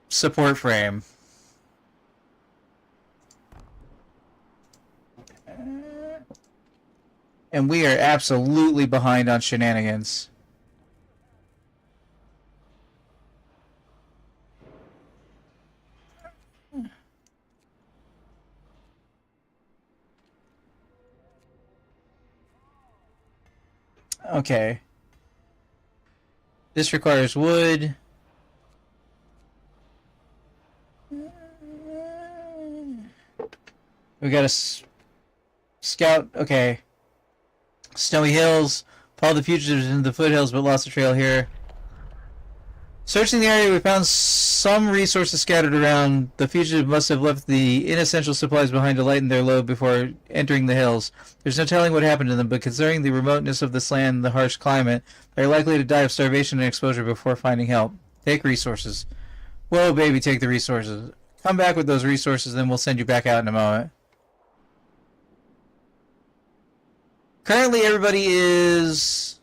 support frame. And we are absolutely behind on shenanigans. Okay. This requires wood. We got a scout. Okay. Snowy hills. Follow the fugitives into the foothills, but lost the trail here. Searching the area, we found some resources scattered around. The fugitive must have left the inessential supplies behind to lighten their load before entering the hills. There's no telling what happened to them, but considering the remoteness of this land and the harsh climate, they're likely to die of starvation and exposure before finding help. Take resources. Whoa, baby, take the resources. Come back with those resources, then we'll send you back out in a moment. Currently, everybody is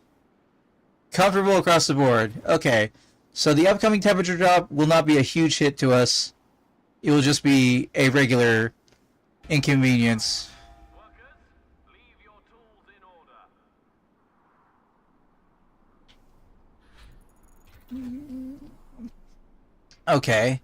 comfortable across the board. Okay. So the upcoming temperature drop will not be a huge hit to us. It will just be a regular inconvenience. Workers, leave your tools in order. Okay.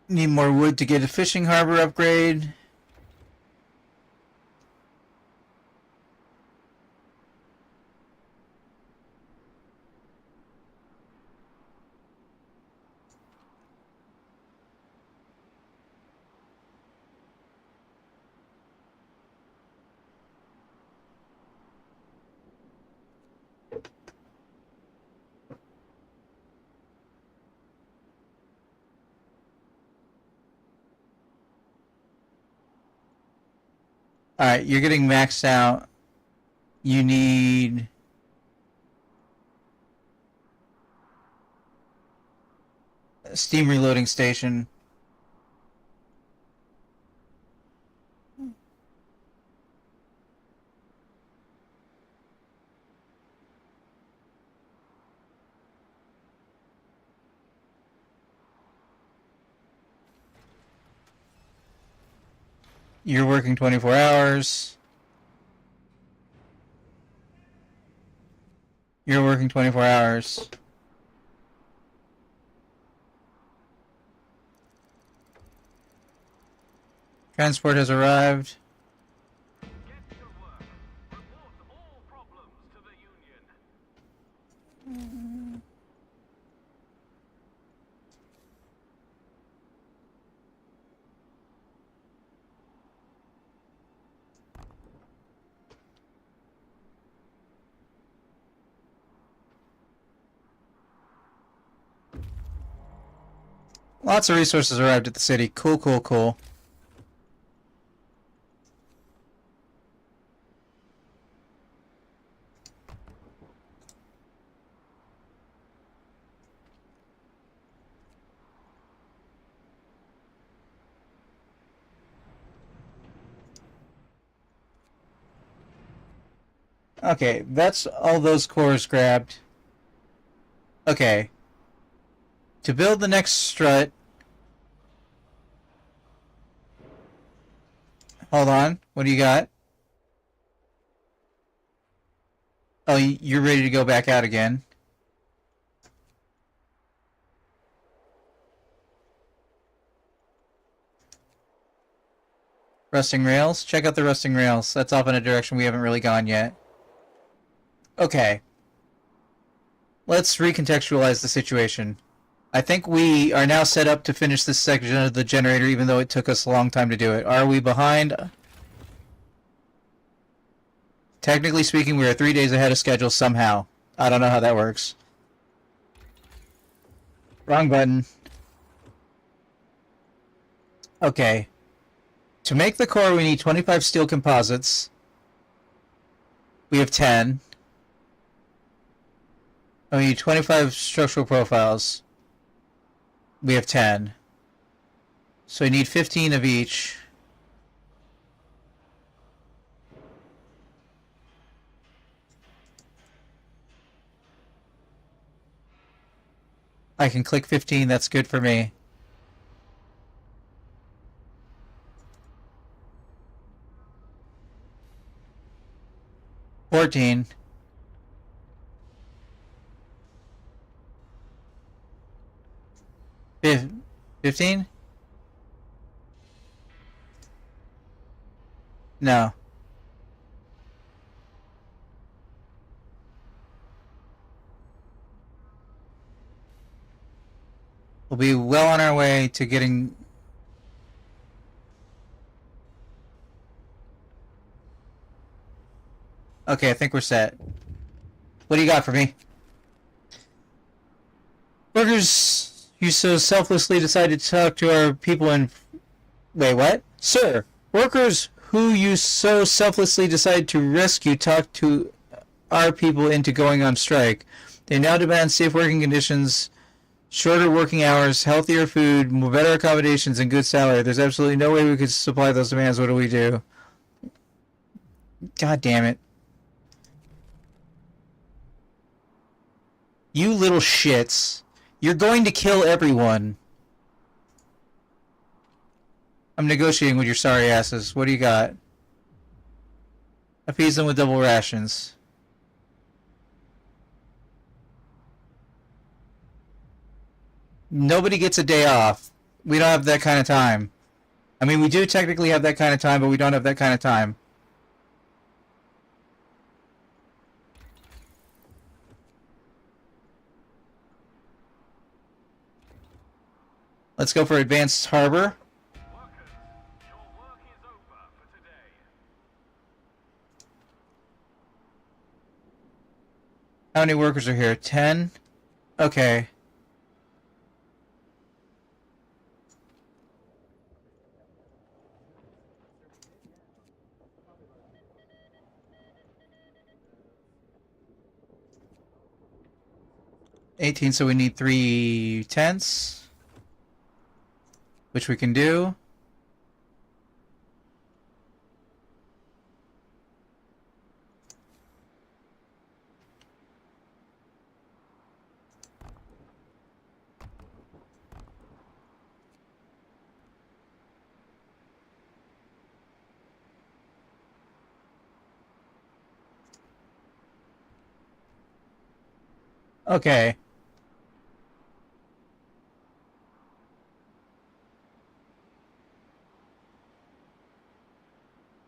Need more wood to get a fishing harbor upgrade. Alright, you're getting maxed out. You need... a steam reloading station. You're working 24 hours. You're working 24 hours. Transport has arrived. Get to work. Report all problems to the Union. Lots of resources arrived at the city. Cool, cool, cool. Okay, that's all those cores grabbed. Okay. To build the next strut... Hold on. What do you got? Oh, you're ready to go back out again. Rusting rails? Check out the rusting rails. That's off in a direction we haven't really gone yet. Okay. Let's recontextualize the situation. I think we are now set up to finish this section of the generator, even though it took us a long time to do it. Are we behind? Technically speaking, we are 3 days ahead of schedule somehow. I don't know how that works. Wrong button. Okay. To make the core, we need 25 steel composites. We have 10. Oh, we need 25 structural profiles. We have 10. So we need 15 of each. I can click 15, that's good for me. $14. 15? No. We'll be well on our way to getting Okay, I think we're set. What do you got for me? Workers, you so selflessly decided to talk to our people in... Wait, what? Sir, workers who you so selflessly decided to rescue talked to our people into going on strike. They now demand safe working conditions, shorter working hours, healthier food, better accommodations, and good salary. There's absolutely no way we could supply those demands. What do we do? God damn it. You little shits. You're going to kill everyone. I'm negotiating with your sorry asses. What do you got? Appease them with double rations. Nobody gets a day off. We don't have that kind of time. I mean, we do technically have that kind of time, but we don't have that kind of time. Let's go for Advanced Harbor. Workers, your work is over for today. How many workers are here? 10? Okay. $18, so we need 3 tents, which we can do. Okay.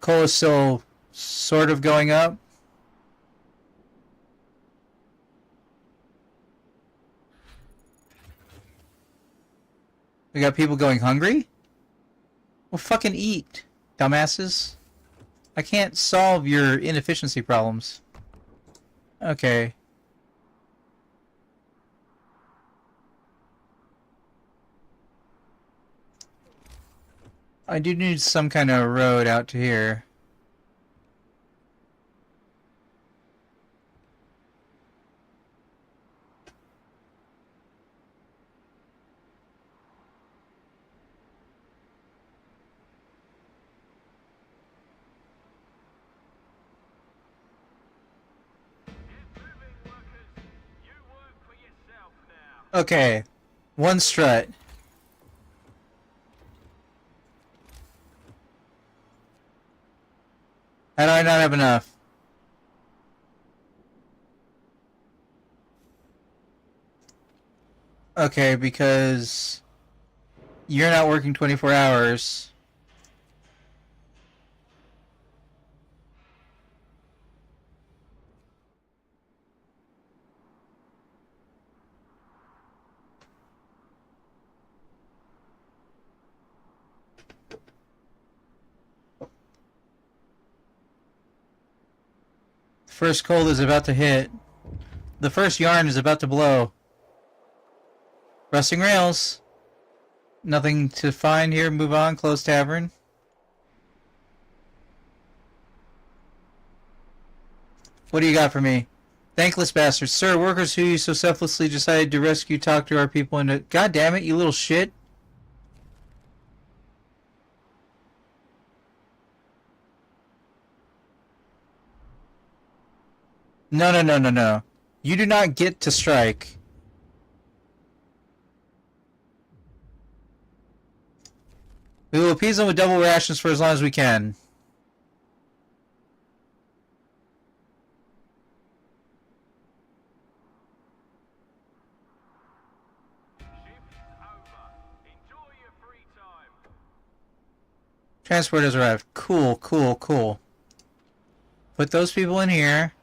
Coal is still sort of going up. We got people going hungry? Well, fucking eat, dumbasses. I can't solve your inefficiency problems. Okay. I do need some kind of road out to here. Get moving, workers. You work for yourself now. Okay. One strut. How do I not have enough? Okay, because you're not working 24 hours. First cold is about to hit. The first yarn is about to blow. Rusting rails. Nothing to find here. Move on. Close tavern. What do you got for me? Thankless bastards. Sir, workers who you so selflessly decided to rescue talk to our people into... God damn it, you little shit. No, no, no, no, no. You do not get to strike. We will appease them with double rations for as long as we can. Shift's over. Enjoy your free time. Transport has arrived. Cool, cool, cool. Put those people in here.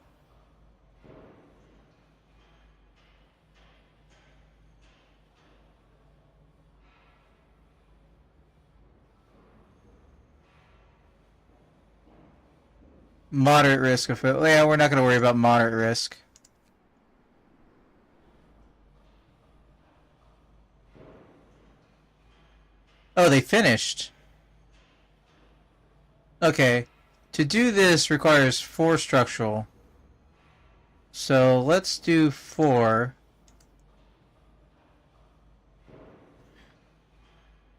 Moderate risk of failure. Yeah, we're not going to worry about moderate risk. Oh, they finished. Okay. To do this requires 4 structural. So let's do 4.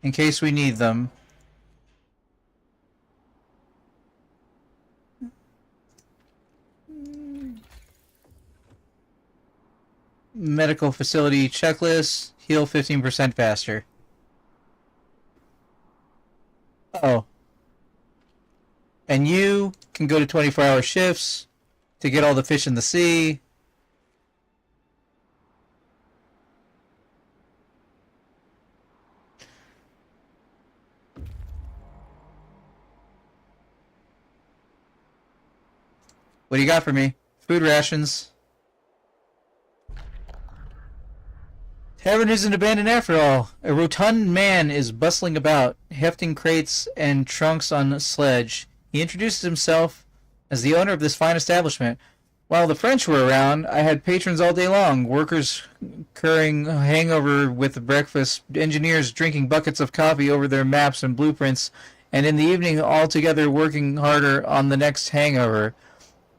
In case we need them. Medical facility checklist. Heal 15% faster. Oh. And you can go to 24-hour shifts to get all the fish in the sea. What do you got for me? Food rations. Tavern isn't abandoned after all. A rotund man is bustling about, hefting crates and trunks on a sledge. He introduces himself as the owner of this fine establishment. While the French were around, I had patrons all day long, workers currying hangover with breakfast, engineers drinking buckets of coffee over their maps and blueprints, and in the evening all together working harder on the next hangover.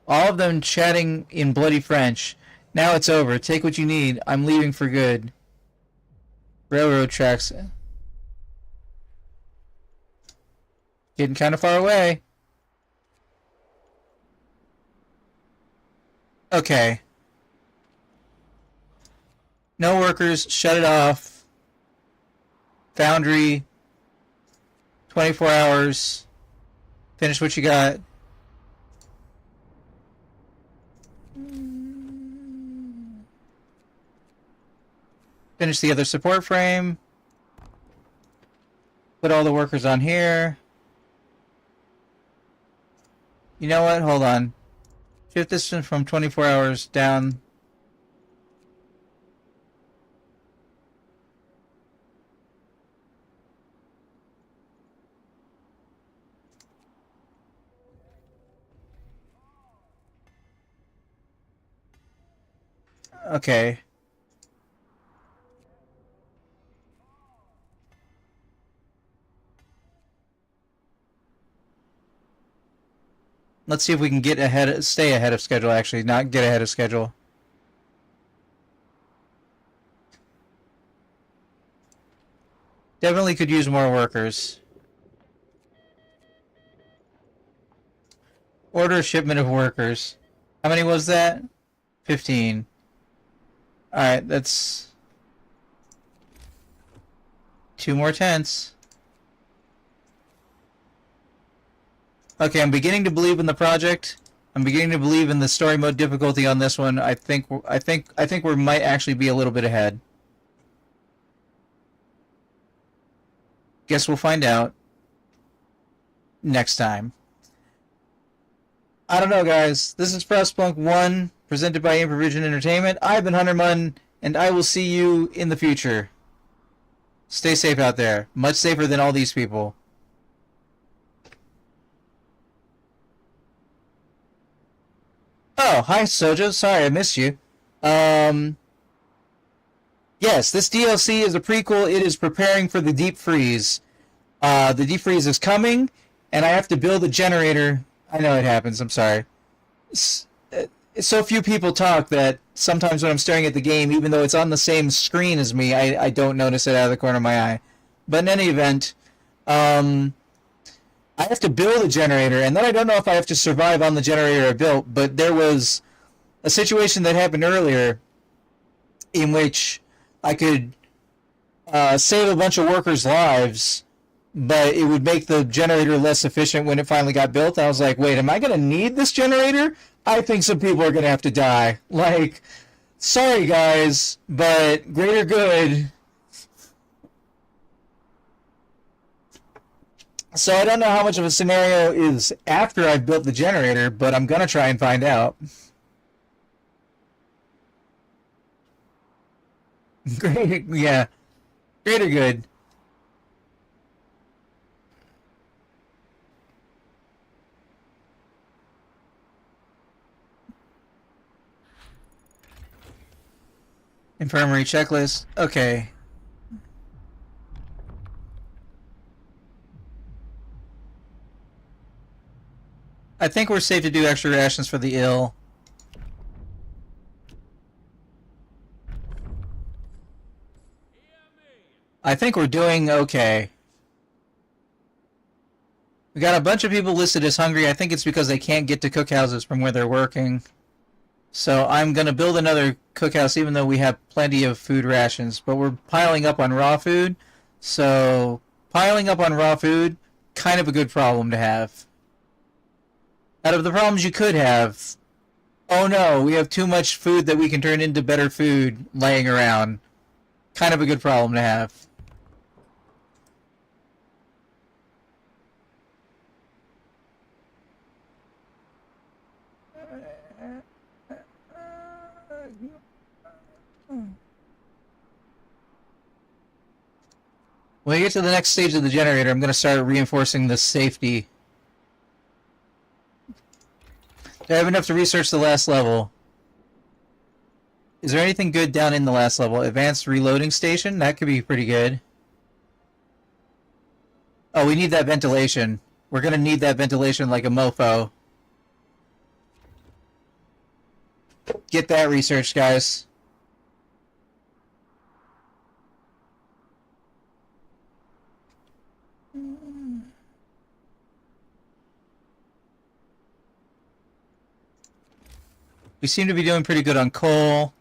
All of them chatting in bloody French. Now it's over. Take what you need. I'm leaving for good. Railroad tracks. Getting kind of far away. Okay. No workers. Shut it off. Foundry. 24 hours. Finish what you got. Finish the other support frame. Put all the workers on here. You know what? Hold on. Shift this from 24 hours down. Okay. Let's see if we can stay ahead of schedule, actually, not get ahead of schedule. Definitely could use more workers. Order a shipment of workers. How many was that? 15. Alright, that's 2 more tents. Okay, I'm beginning to believe in the project. I'm beginning to believe in the story mode difficulty on this one. I think we might actually be a little bit ahead. Guess we'll find out next time. I don't know, guys. This is Frostpunk 1, presented by Improvision Entertainment. I've been Hunter Munn, and I will see you in the future. Stay safe out there. Much safer than all these people. Oh, hi, Soja. Sorry, I missed you. Yes, this DLC is a prequel. It is preparing for the deep freeze. The deep freeze is coming, and I have to build a generator. I know it happens. I'm sorry. So few people talk that sometimes when I'm staring at the game, even though it's on the same screen as me, I don't notice it out of the corner of my eye. But in any event, I have to build a generator, and then I don't know if I have to survive on the generator I built, but there was a situation that happened earlier in which I could save a bunch of workers' lives, but it would make the generator less efficient when it finally got built. And I was like, wait, am I going to need this generator? I think some people are going to have to die. Like, sorry guys, but greater good. So I don't know how much of a scenario is after I've built the generator, but I'm going to try and find out. Great, yeah. Greater good. Infirmary checklist. Okay. I think we're safe to do extra rations for the ill. I think we're doing okay. We got a bunch of people listed as hungry. I think it's because they can't get to cookhouses from where they're working. So I'm going to build another cookhouse even though we have plenty of food rations. But we're piling up on raw food. So piling up on raw food, kind of a good problem to have. Out of the problems you could have, oh no, we have too much food that we can turn into better food laying around. Kind of a good problem to have. When we get to the next stage of the generator, I'm going to start reinforcing the safety. Do I have enough to research the last level? Is there anything good down in the last level? Advanced reloading station? That could be pretty good. Oh, we need that ventilation. We're going to need that ventilation like a mofo. Get that researched, guys. We seem to be doing pretty good on coal.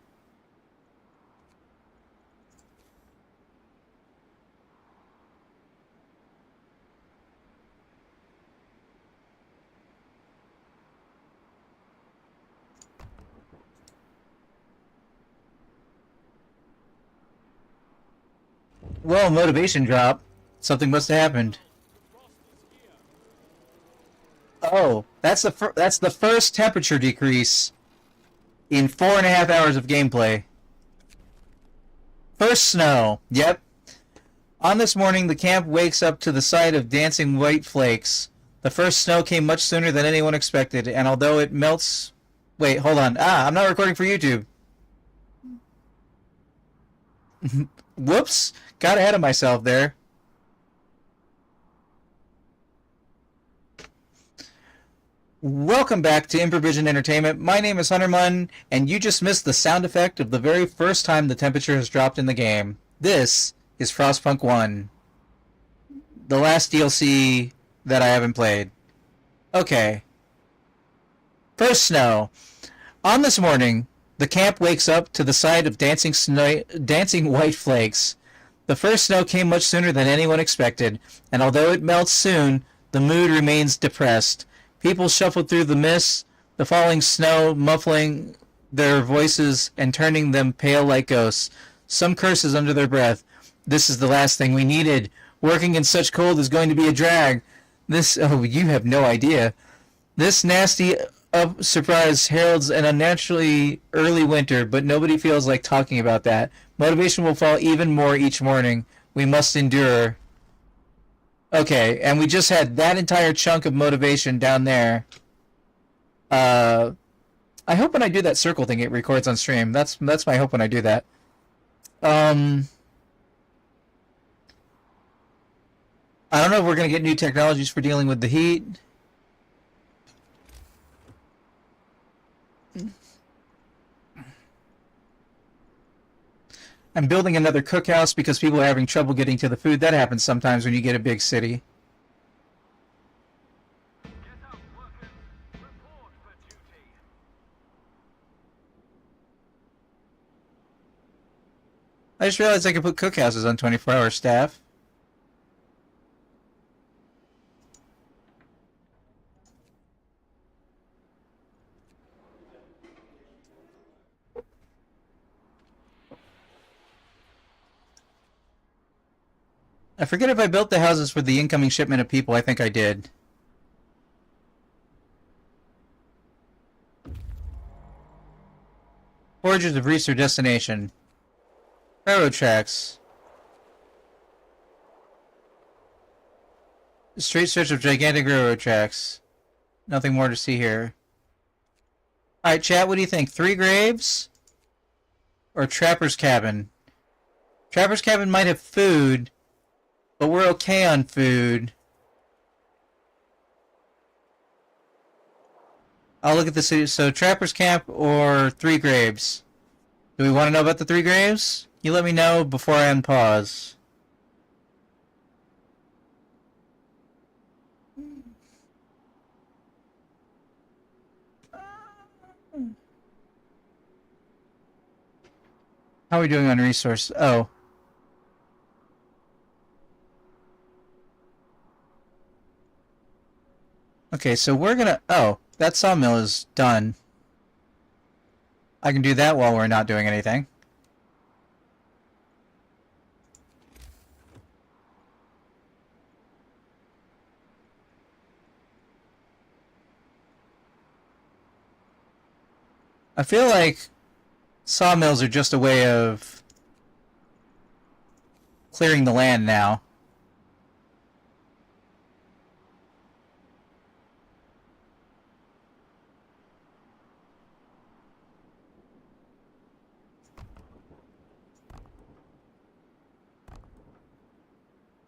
Well, motivation drop. Something must have happened. Oh, that's the first temperature decrease in 4.5 hours of gameplay. First snow. Yep. On this morning, the camp wakes up to the sight of dancing white flakes. The first snow came much sooner than anyone expected, and although it melts... Wait, hold on. I'm not recording for YouTube. Whoops. Got ahead of myself there. Welcome back to Improvision Entertainment. My name is Hunter Munn, and you just missed the sound effect of the very first time the temperature has dropped in the game. This is Frostpunk 1. The last DLC that I haven't played. Okay. First snow. On this morning, the camp wakes up to the sight of dancing white flakes. The first snow came much sooner than anyone expected, and although it melts soon, the mood remains depressed. People shuffled through the mist, the falling snow muffling their voices and turning them pale like ghosts. Some curses under their breath. This is the last thing we needed. Working in such cold is going to be a drag. Oh, you have no idea. This nasty surprise heralds an unnaturally early winter, but nobody feels like talking about that. Motivation will fall even more each morning. We must endure. Okay, and we just had that entire chunk of motivation down there. I hope when I do that circle thing, it records on stream. That's my hope when I do that. I don't know if we're going to get new technologies for dealing with the heat. I'm building another cookhouse because people are having trouble getting to the food. That happens sometimes when you get a big city. Get up, workers. Report for duty. I just realized I could put cookhouses on 24-hour staff. I forget if I built the houses for the incoming shipment of people. I think I did. Foragers have reached their destination. Railroad tracks. Straight stretch of gigantic railroad tracks. Nothing more to see here. Alright, chat, what do you think? 3 graves? or Trapper's Cabin? Trapper's Cabin might have food, but we're okay on food. I'll look at the city. So Trapper's Camp or Three Graves? Do we want to know about the Three Graves? You let me know before I unpause. How are we doing on resources? Oh. Okay, so we're gonna... Oh, that sawmill is done. I can do that while we're not doing anything. I feel like sawmills are just a way of clearing the land now.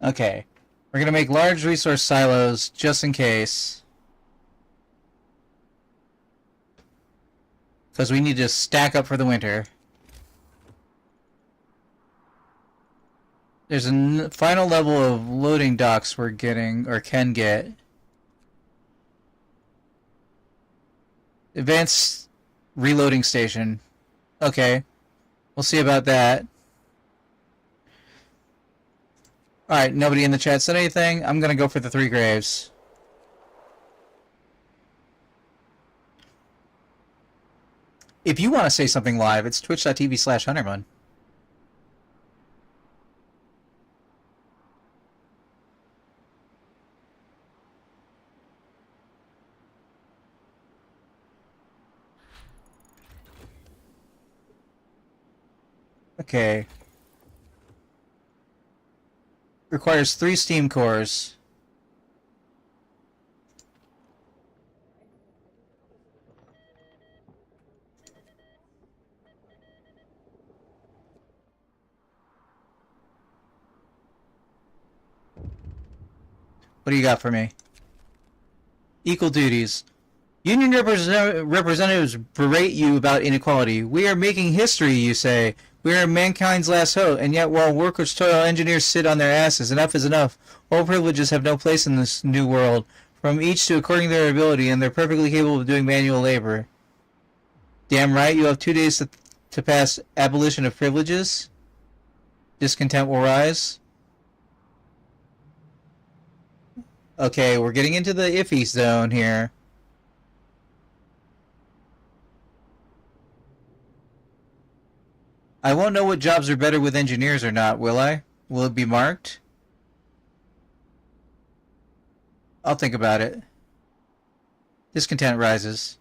Okay. We're gonna make large resource silos just in case. Because we need to stack up for the winter. There's a final level of loading docks we're getting, or can get. Advanced reloading station. Okay. We'll see about that. Alright, nobody in the chat said anything. I'm gonna go for the Three Graves. If you want to say something live, it's twitch.tv/Hunterman. Okay. Requires 3 steam cores. What do you got for me? Equal duties. Union representatives berate you about inequality. We are making history, you say. We are mankind's last hope, and yet while workers toil, engineers sit on their asses. Enough is enough. All privileges have no place in this new world. From each to according to their ability, and they're perfectly capable of doing manual labor. Damn right, you have 2 days to pass abolition of privileges. Discontent will rise. Okay, we're getting into the iffy zone here. I won't know what jobs are better with engineers or not, will I? Will it be marked? I'll think about it. Discontent rises.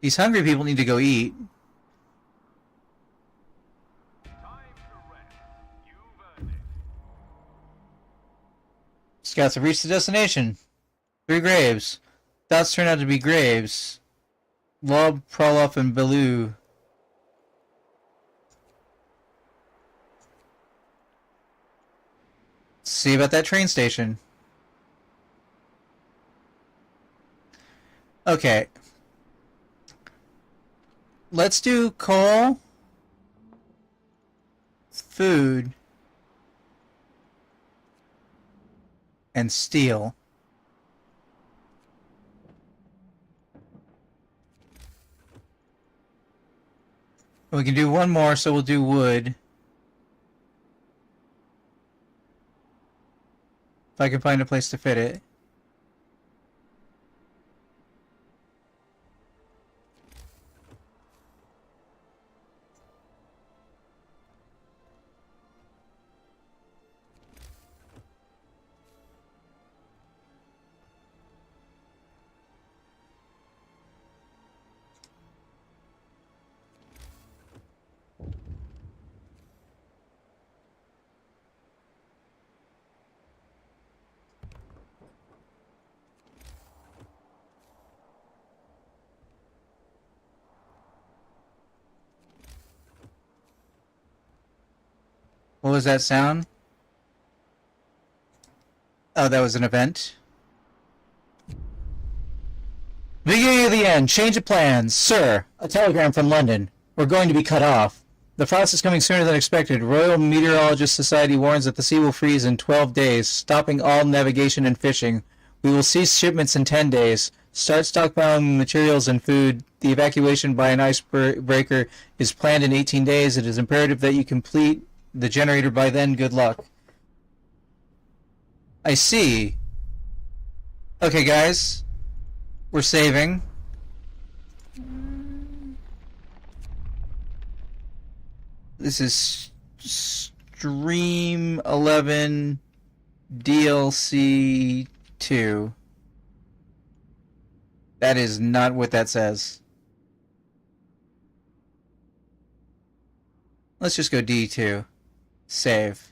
These hungry people need to go eat. Time to rest. You've earned it. Scouts have reached the destination. 3 graves. Thoughts turn out to be graves. Lob, Proloff, and Bellew. See about that train station. Okay. Let's do coal, food, and steel. We can do one more, so we'll do wood. If I can find a place to fit it. was that sound? Oh, that was an event. Beginning of the end. Change of plans. Sir, a telegram from London. We're going to be cut off. The frost is coming sooner than expected. Royal Meteorologist Society warns that the sea will freeze in 12 days, stopping all navigation and fishing. We will cease shipments in 10 days. Start stockpiling materials and food. The evacuation by an icebreaker is planned in 18 days. It is imperative that you complete the generator by then. Good luck. I see. Okay, guys. We're saving. This is Stream 11 DLC 2. That is not what that says. Let's just go D2. Save.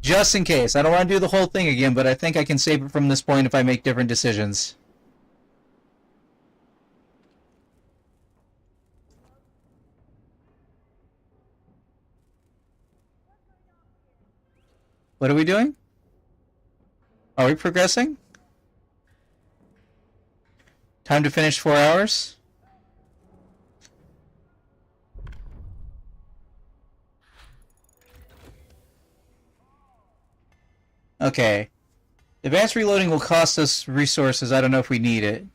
Just in case. I don't want to do the whole thing again, but I think I can save it from this point if I make different decisions. What are we doing? Are we progressing? Time to finish 4 hours? Okay. Advanced reloading will cost us resources. I don't know if we need it.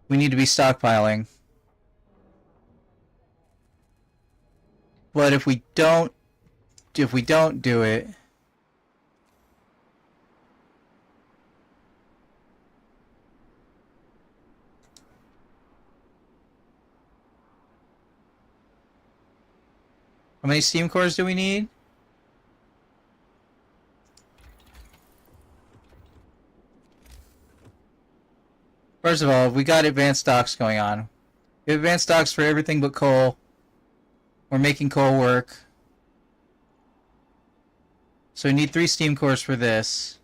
We need to be stockpiling. But if we don't do it, how many steam cores do we need? First of all, we got advanced stocks going on. We have advanced stocks for everything but coal. We're making coal work. So we need 3 steam cores for this.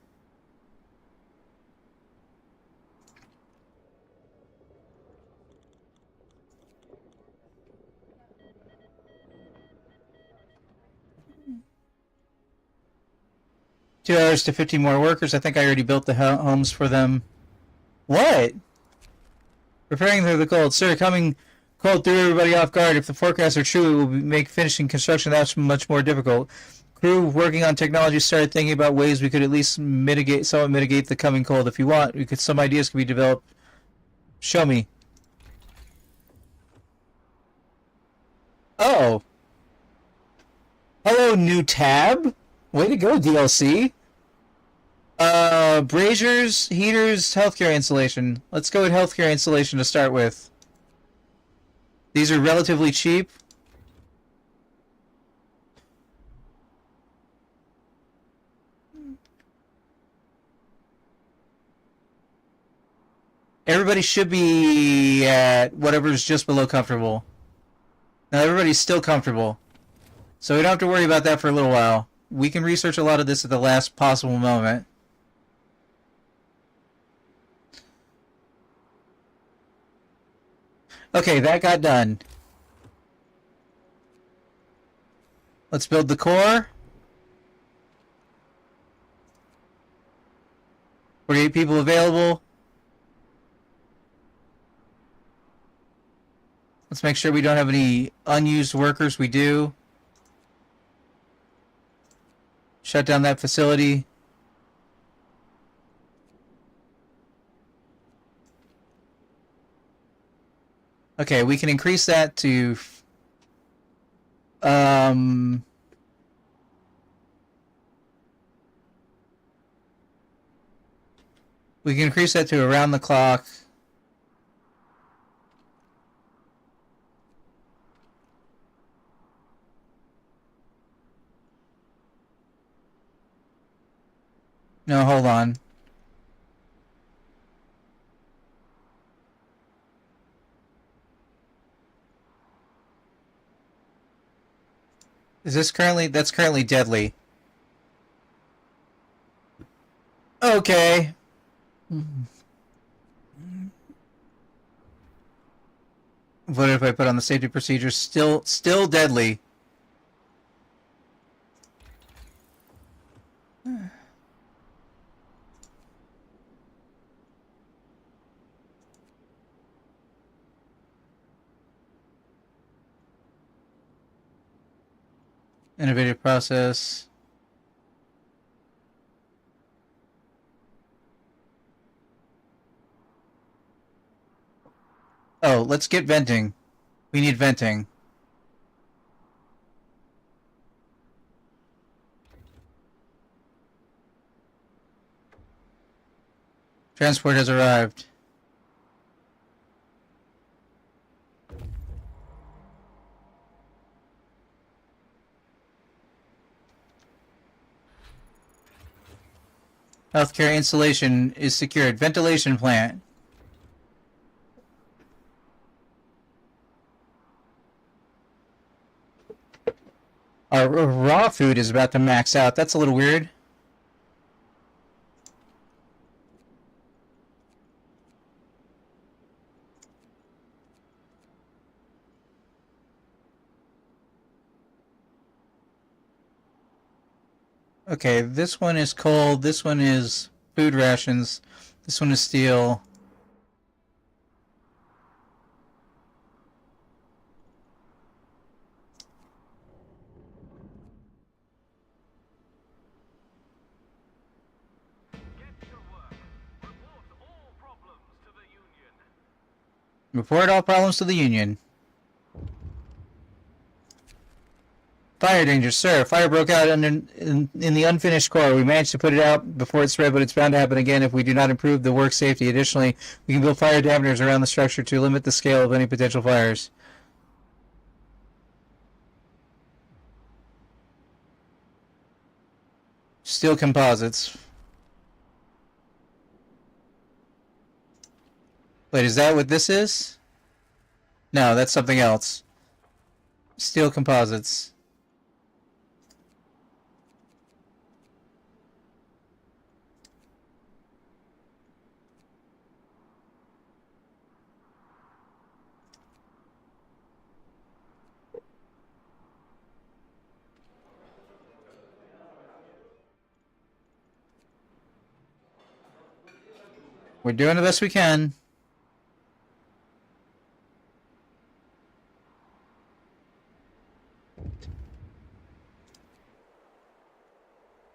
Two hours to 15 more workers. I think I already built the homes for them. What? Preparing for the cold. Sir, coming cold threw everybody off guard. If the forecasts are true, it will make finishing construction that much more difficult. Crew working on technology started thinking about ways we could at least somewhat mitigate the coming cold. If you want, some ideas could be developed. Show me. Oh. Hello, new tab. Way to go, DLC. Braziers, heaters, healthcare installation. Let's go with healthcare installation to start with. These are relatively cheap. Everybody should be at whatever's just below comfortable. Now everybody's still comfortable. So we don't have to worry about that for a little while. We can research a lot of this at the last possible moment. Okay, that got done. Let's build the core. 48 people available. Let's make sure we don't have any unused workers. We do. Shut down that facility. Okay, we can increase that to we can increase that to around the clock. No, hold on. Is this currently... That's currently deadly. Okay. What if I put on the safety procedures? Still deadly. Innovative process. Oh, let's get venting. We need venting. Transport has arrived. Healthcare installation is secured. Ventilation plant. Our raw food is about to max out. That's a little weird. Okay, this one is cold. This one is food rations. This one is steel. Get to work. Report all problems to the Union. Report all problems to the Union. Fire danger, sir. Fire broke out in the unfinished core. We managed to put it out before it spread, but it's bound to happen again if we do not improve the work safety. Additionally, we can build fire dampeners around the structure to limit the scale of any potential fires. Steel composites. Wait, is that what this is? No, that's something else. Steel composites. We're doing the best we can.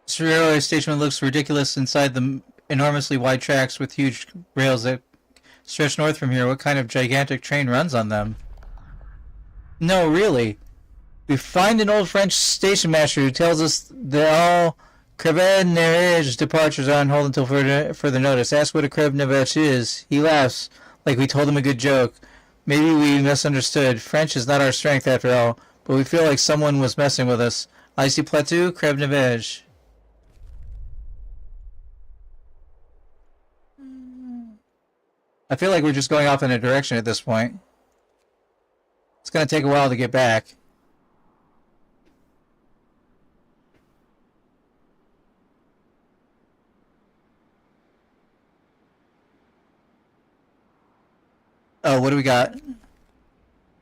This railway station looks ridiculous inside the enormously wide tracks with huge rails that stretch north from here. What kind of gigantic train runs on them? No, really. We find an old French station master who tells us that all creve navege departures are on hold until further notice. Ask what a creve navege is. He laughs, like we told him a good joke. Maybe we misunderstood. French is not our strength after all, but we feel like someone was messing with us. Icy plateau, creve navege. I feel like we're just going off in a direction at this point. It's going to take a while to get back. Oh, what do we got?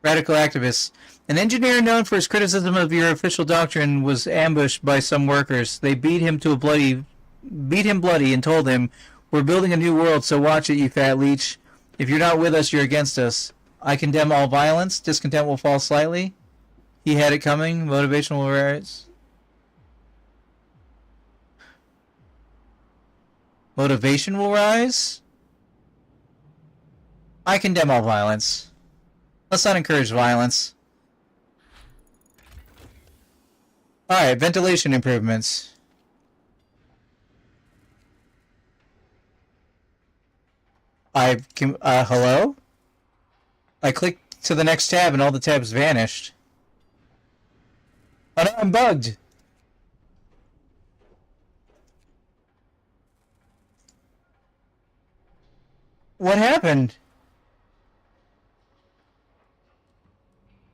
Radical activists. An engineer known for his criticism of your official doctrine was ambushed by some workers. They beat him bloody and told him, "We're building a new world, so watch it, you fat leech. If you're not with us, you're against us. I condemn all violence. Discontent will fall slightly. He had it coming. Motivation will rise. Motivation will rise? I condemn all violence. Let's not encourage violence. Alright, ventilation improvements. Hello? I clicked to the next tab and all the tabs vanished. Oh no, I'm bugged! What happened?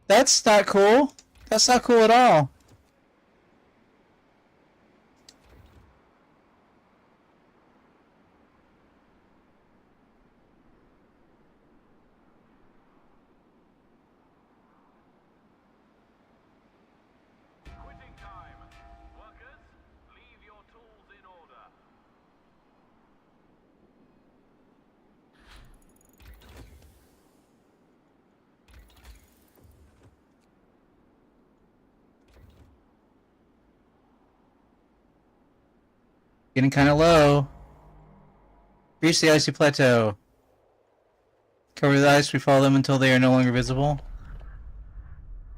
That's not cool. That's not cool at all. Quitting time. Workers, leave your tools Getting kind of low. Reach the icy plateau. Cover the ice, we follow them until they are no longer visible.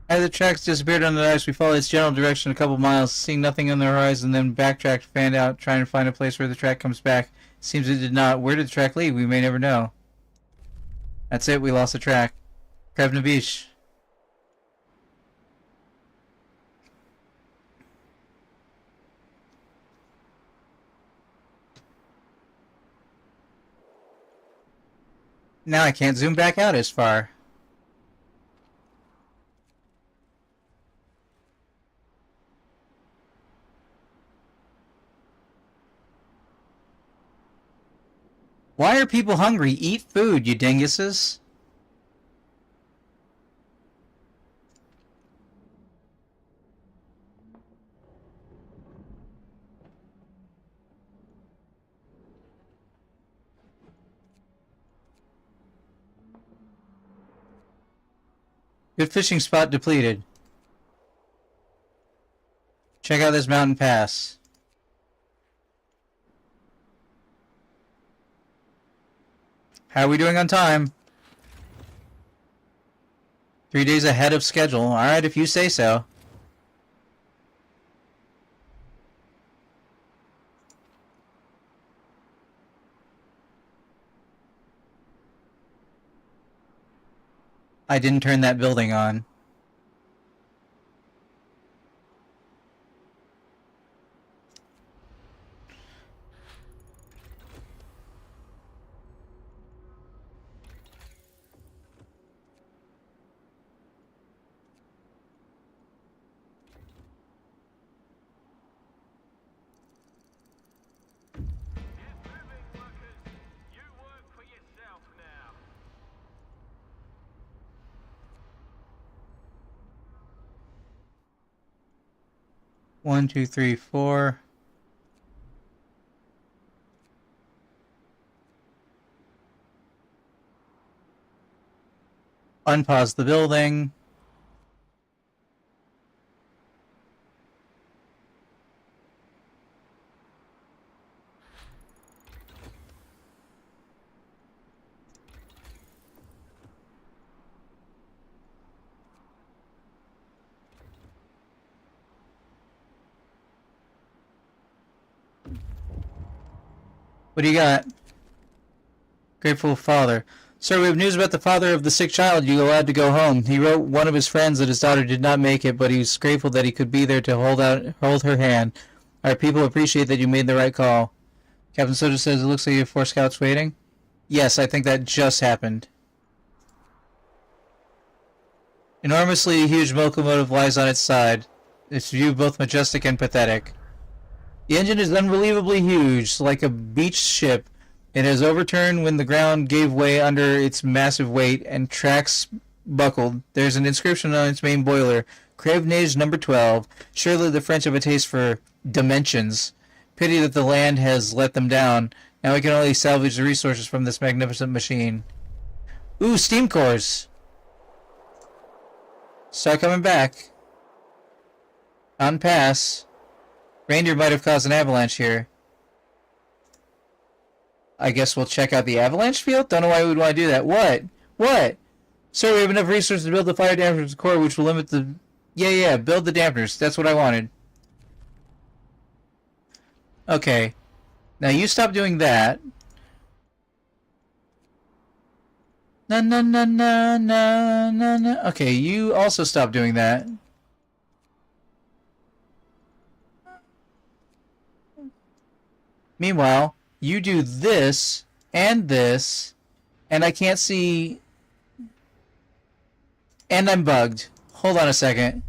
As the tracks disappeared under the ice, we followed its general direction a couple miles, seeing nothing on the horizon, then backtracked, fanned out, trying to find a place where the track comes back. Seems it did not. Where did the track lead? We may never know. That's it, we lost the track. Krevna Beach. Now I can't zoom back out as far. Why are people hungry? Eat food, you dinguses. Good fishing spot depleted. Check out this mountain pass. How are we doing on time? 3 days ahead of schedule. Alright, if you say so. I didn't turn that building on. Get moving, workers. You work for yourself now. One, two, three, four. Unpause the building. What do you got? Grateful father. Sir, we have news about the father of the sick child. You allowed to go home. He wrote one of his friends that his daughter did not make it, but he was grateful that he could be there to hold her hand. Our people appreciate that you made the right call. Captain Soda says it looks like you have 4 scouts waiting. Yes, I think that just happened. Enormously huge locomotive lies on its side. Its view both majestic and pathetic. The engine is unbelievably huge, like a beached ship. It has overturned when the ground gave way under its massive weight, and tracks buckled. There's an inscription on its main boiler, Crevenage number 12. Surely the French have a taste for dimensions. Pity that the land has let them down. Now we can only salvage the resources from this magnificent machine. Ooh, steam cores! Start coming back. On pass. Reindeer might have caused an avalanche here. I guess we'll check out the avalanche field? Don't know why we'd want to do that. What? What? Sir, we have enough resources to build the fire dampeners core, which will limit the... Yeah, build the dampeners. That's what I wanted. Okay. Now you stop doing that. No. Okay, you also stop doing that. Meanwhile, you do this, and I can't see... And I'm bugged. Hold on a second.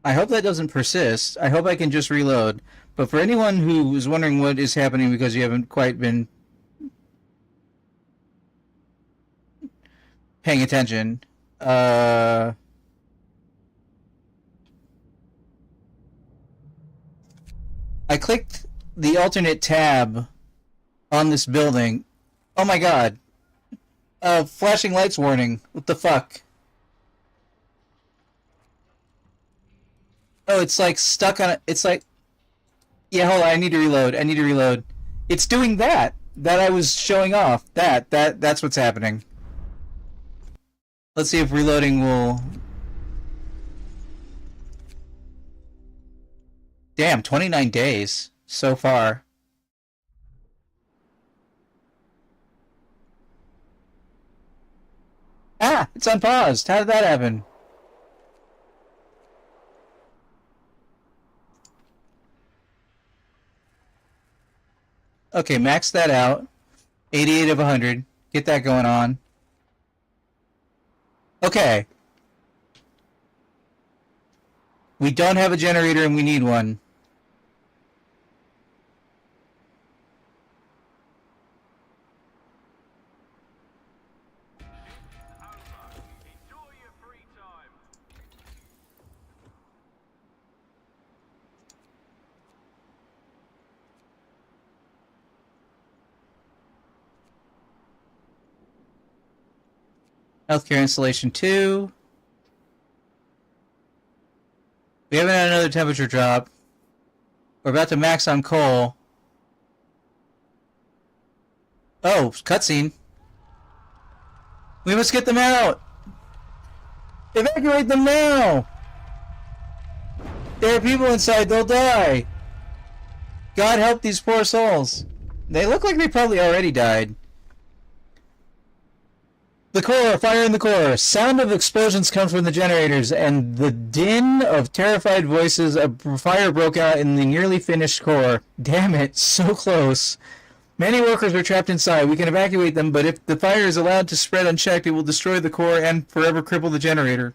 I hope that doesn't persist. I hope I can just reload. But for anyone who is wondering what is happening because you haven't quite been paying attention, I clicked the alternate tab on this building. Oh my god. Flashing lights warning. What the fuck? Oh, it's like stuck on it. It's like... Yeah, hold on. I need to reload. I need to reload. It's doing that. That I was showing off. That's what's happening. Let's see if reloading will... Damn, 29 days so far. Ah, it's unpaused. How did that happen? Okay, max that out. 88 of 100. Get that going on. Okay. We don't have a generator and we need one. Enjoy your free time. Healthcare installation 2. We haven't had another temperature drop. We're about to max on coal. Oh, cutscene. We must get them out! Evacuate them now! There are people inside, they'll die! God help these poor souls. They look like they probably already died. The core, fire in the core. Sound of explosions comes from the generators, and the din of terrified voices. A fire broke out in the nearly finished core. Damn it, so close. Many workers are trapped inside. We can evacuate them, but if the fire is allowed to spread unchecked, it will destroy the core and forever cripple the generator.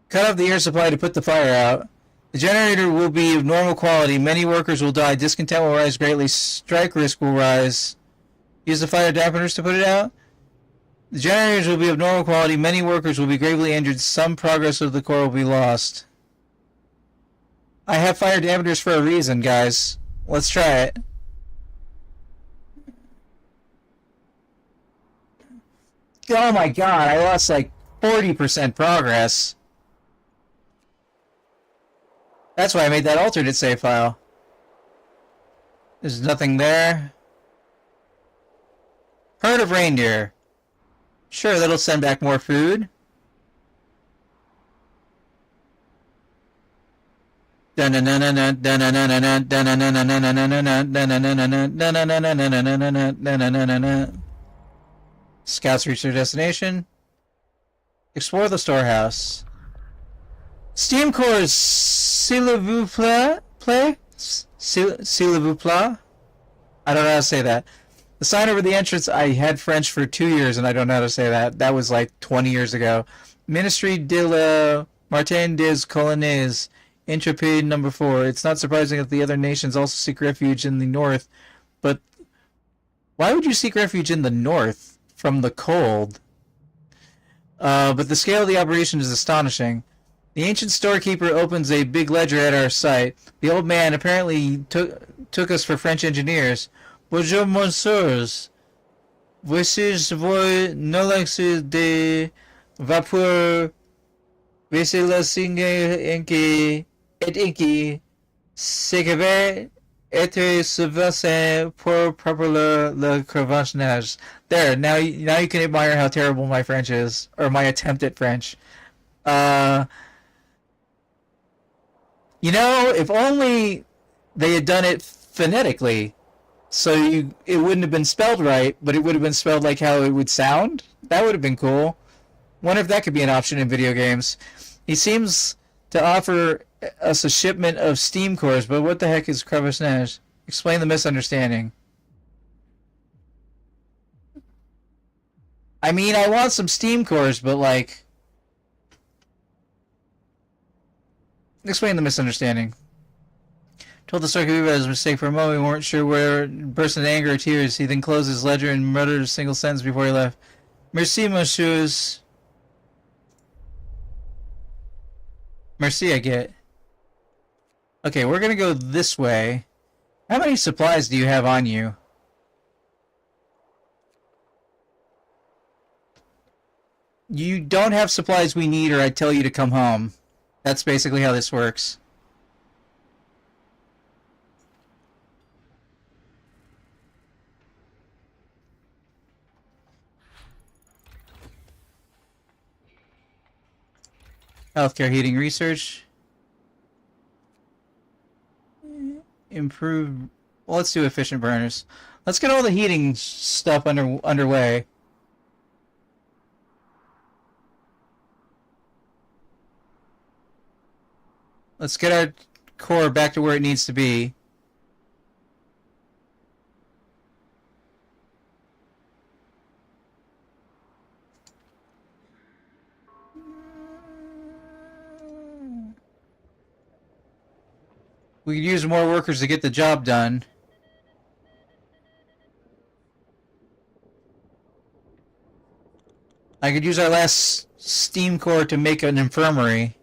Cut off the air supply to put the fire out. The generator will be of normal quality. Many workers will die. Discontent will rise greatly. Strike risk will rise. Use the fire dampeners to put it out. The generators will be of normal quality. Many workers will be gravely injured. Some progress of the core will be lost. I have fire dampeners for a reason, guys. Let's try it. Oh my god, I lost like 40% progress. That's why I made that alternate save file. There's nothing there. Herd of reindeer. Sure, that'll send back more food. Scouts reach their destination. Explore the storehouse. Steam cores, s'il vous plaît? S'il vous plaît? I don't know how to say that. The sign over the entrance, I had French for 2 years and I don't know how to say that. That was like 20 years ago. Ministry de la Martin des Colonnes, Intrepid number 4. It's not surprising that the other nations also seek refuge in the north, but why would you seek refuge in the north from the cold? But the scale of the operation is astonishing. The ancient storekeeper opens a big ledger at our site. The old man apparently took us for French engineers. Bonjour, messieurs. Voici vos nolex de vapeur. Voici la signe inki et inki. S'écrivait être suffisamment pour préparer le crevachage. There, now you can admire how terrible my French is, or my attempt at French. You know, if only they had done it phonetically, so it wouldn't have been spelled right, but it would have been spelled like how it would sound. That would have been cool. Wonder if that could be an option in video games. He seems to offer us a shipment of steam cores, but what the heck is crevachage? Explain the misunderstanding. I mean, I want some steam cores, but like... Explain the misunderstanding. Told the storekeeper about his mistake for a moment. We weren't sure where burst into anger or tears. He then closed his ledger and muttered a single sentence before he left. Merci, messieurs. Merci, I get. Okay, we're gonna go this way. How many supplies do you have on you? You don't have supplies we need, or I'd tell you to come home. That's basically how this works. Healthcare heating research. Improve. Well, let's do efficient burners. Let's get all the heating stuff underway. Let's get our core back to where it needs to be. We could use more workers to get the job done. I could use our last steam core to make an infirmary.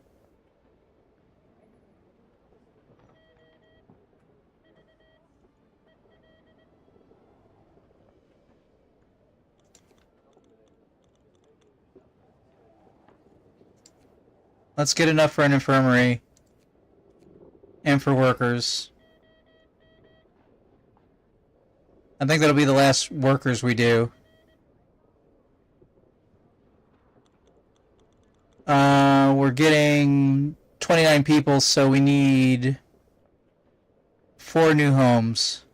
Let's get enough for an infirmary. And for workers. I think that'll be the last workers we do. We're getting 29 people, so we need 4 new homes.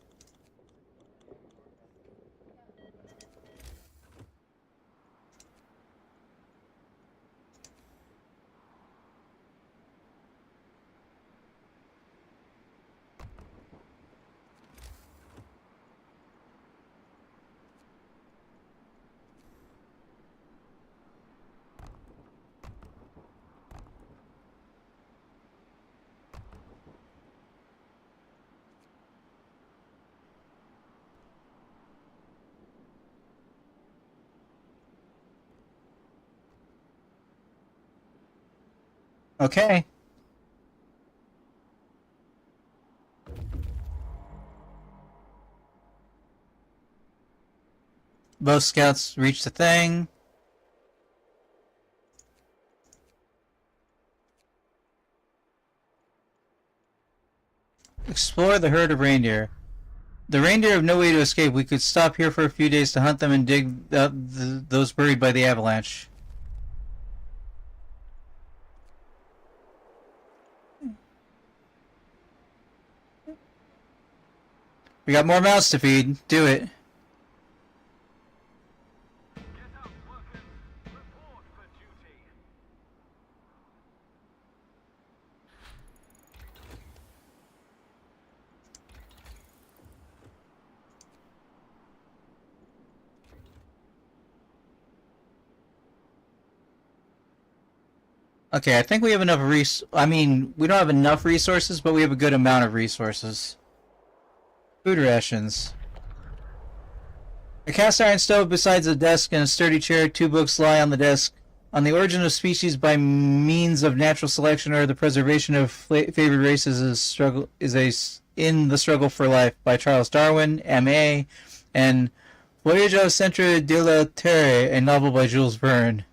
Okay. Both scouts reached the thing. Explore the herd of reindeer. The reindeer have no way to escape. We could stop here for a few days to hunt them and dig up those buried by the avalanche. We got more mouths to feed. Do it. Get up, workers. Report for duty. Okay, I think we have enough I mean, we don't have enough resources, but we have a good amount of resources. Food rations. A cast iron stove besides a desk and a sturdy chair. 2 books lie on the desk. On the origin of species by means of natural selection or the preservation of favored races in the struggle for life by Charles Darwin, M.A., and Voyage au centre de la Terre, a novel by Jules Verne.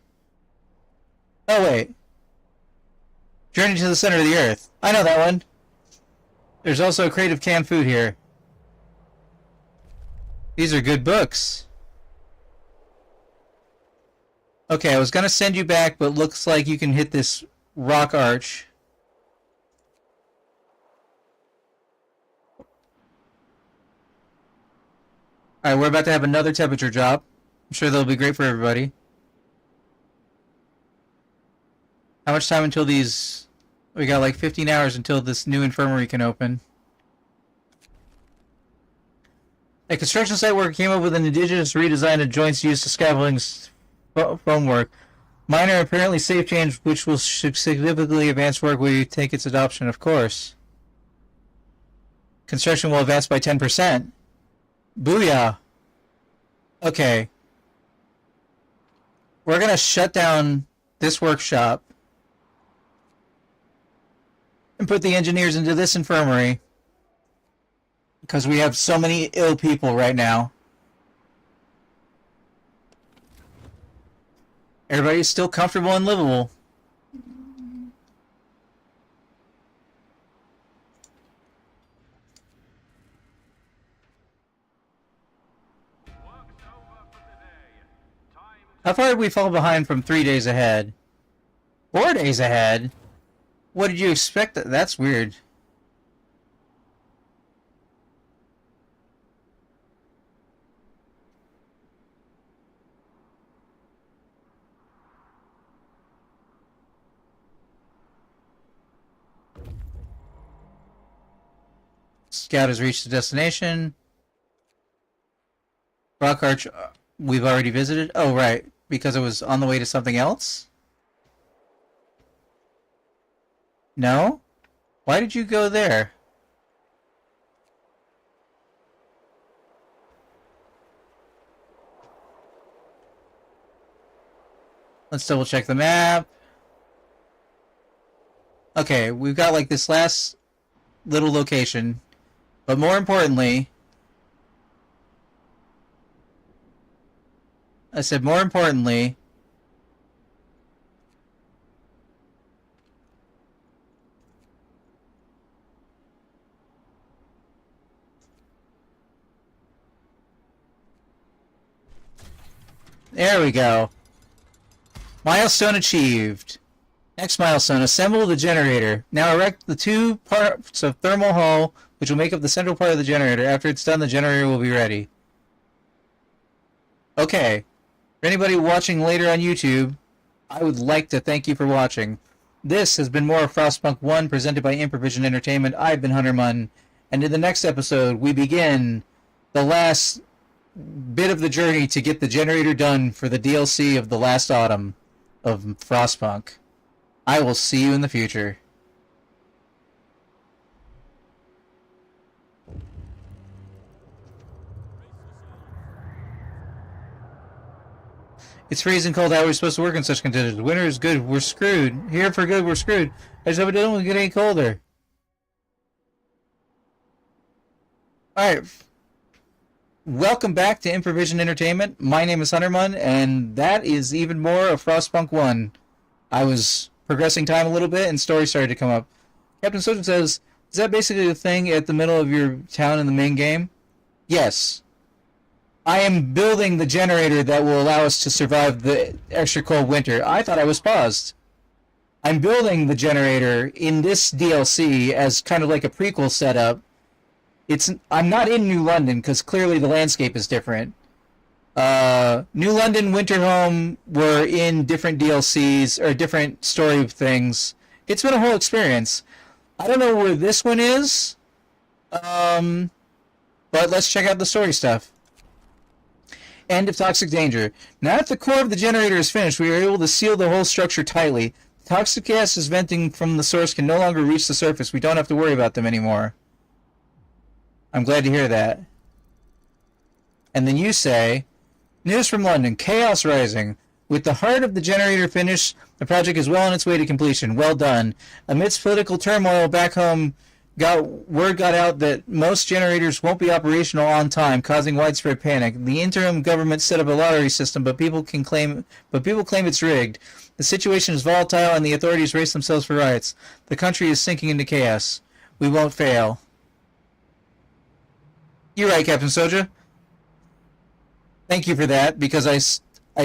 Oh wait. Journey to the Center of the Earth. I know that one. There's also a crate of canned food here. These are good books. Okay, I was gonna send you back, but looks like you can hit this rock arch. Alright, we're about to have another temperature drop. I'm sure that'll be great for everybody. How much time until these... We got like 15 hours until this new infirmary can open. A construction site worker came up with an indigenous redesign of joints used to scaffolding foam work. Minor, apparently safe change, which will significantly advance work where you take its adoption, of course. Construction will advance by 10%. Booyah! Okay. We're gonna shut down this workshop and put the engineers into this infirmary because we have so many ill people right now. Everybody's still comfortable and livable. Work's over for the day. Time How far did we fall behind from 3 days ahead? 4 days ahead? What did you expect? That's weird. Scout has reached the destination. Rock Arch, we've already visited. Oh, right. Because it was on the way to something else? No? Why did you go there? Let's double check the map. Okay, we've got like this last little location. But more importantly, I said more importantly, there we go. Milestone achieved. Next milestone, assemble the generator. Now erect the 2 parts of thermal hull, which will make up the central part of the generator. After it's done, the generator will be ready. Okay. For anybody watching later on YouTube, I would like to thank you for watching. This has been more of Frostpunk 1 presented by Improvision Entertainment. I've been Hunter Munn, and in the next episode, we begin the last bit of the journey to get the generator done for the DLC of the last autumn of Frostpunk. I will see you in the future. It's freezing cold. How are we supposed to work in such conditions? Winter is good. We're screwed. Here for good. We're screwed. I just hope it doesn't get any colder. Alright. Welcome back to Improvision Entertainment. My name is Hunter Munn, and that is even more of Frostpunk 1. I was progressing time a little bit, and story started to come up. Captain Soja says, is that basically the thing at the middle of your town in the main game? Yes. I am building the generator that will allow us to survive the extra cold winter. I thought I was paused. I'm building the generator in this DLC as kind of like a prequel setup. I'm not in New London because clearly the landscape is different. New London, Winterhome were in different DLCs or different story things. It's been a whole experience. I don't know where this one is, but let's check out the story stuff. End of toxic danger. Now that the core of the generator is finished, we are able to seal the whole structure tightly. Toxic gases venting from the source can no longer reach the surface. We don't have to worry about them anymore. I'm glad to hear that. And then you say, news from London, chaos rising. With the heart of the generator finished, the project is well on its way to completion. Well done. Amidst political turmoil back home, word got out that most generators won't be operational on time, causing widespread panic. The interim government set up a lottery system, but people claim it's rigged. The situation is volatile, and the authorities race themselves for riots. The country is sinking into chaos. We won't fail. You're right, Captain Soja. Thank you for that, because I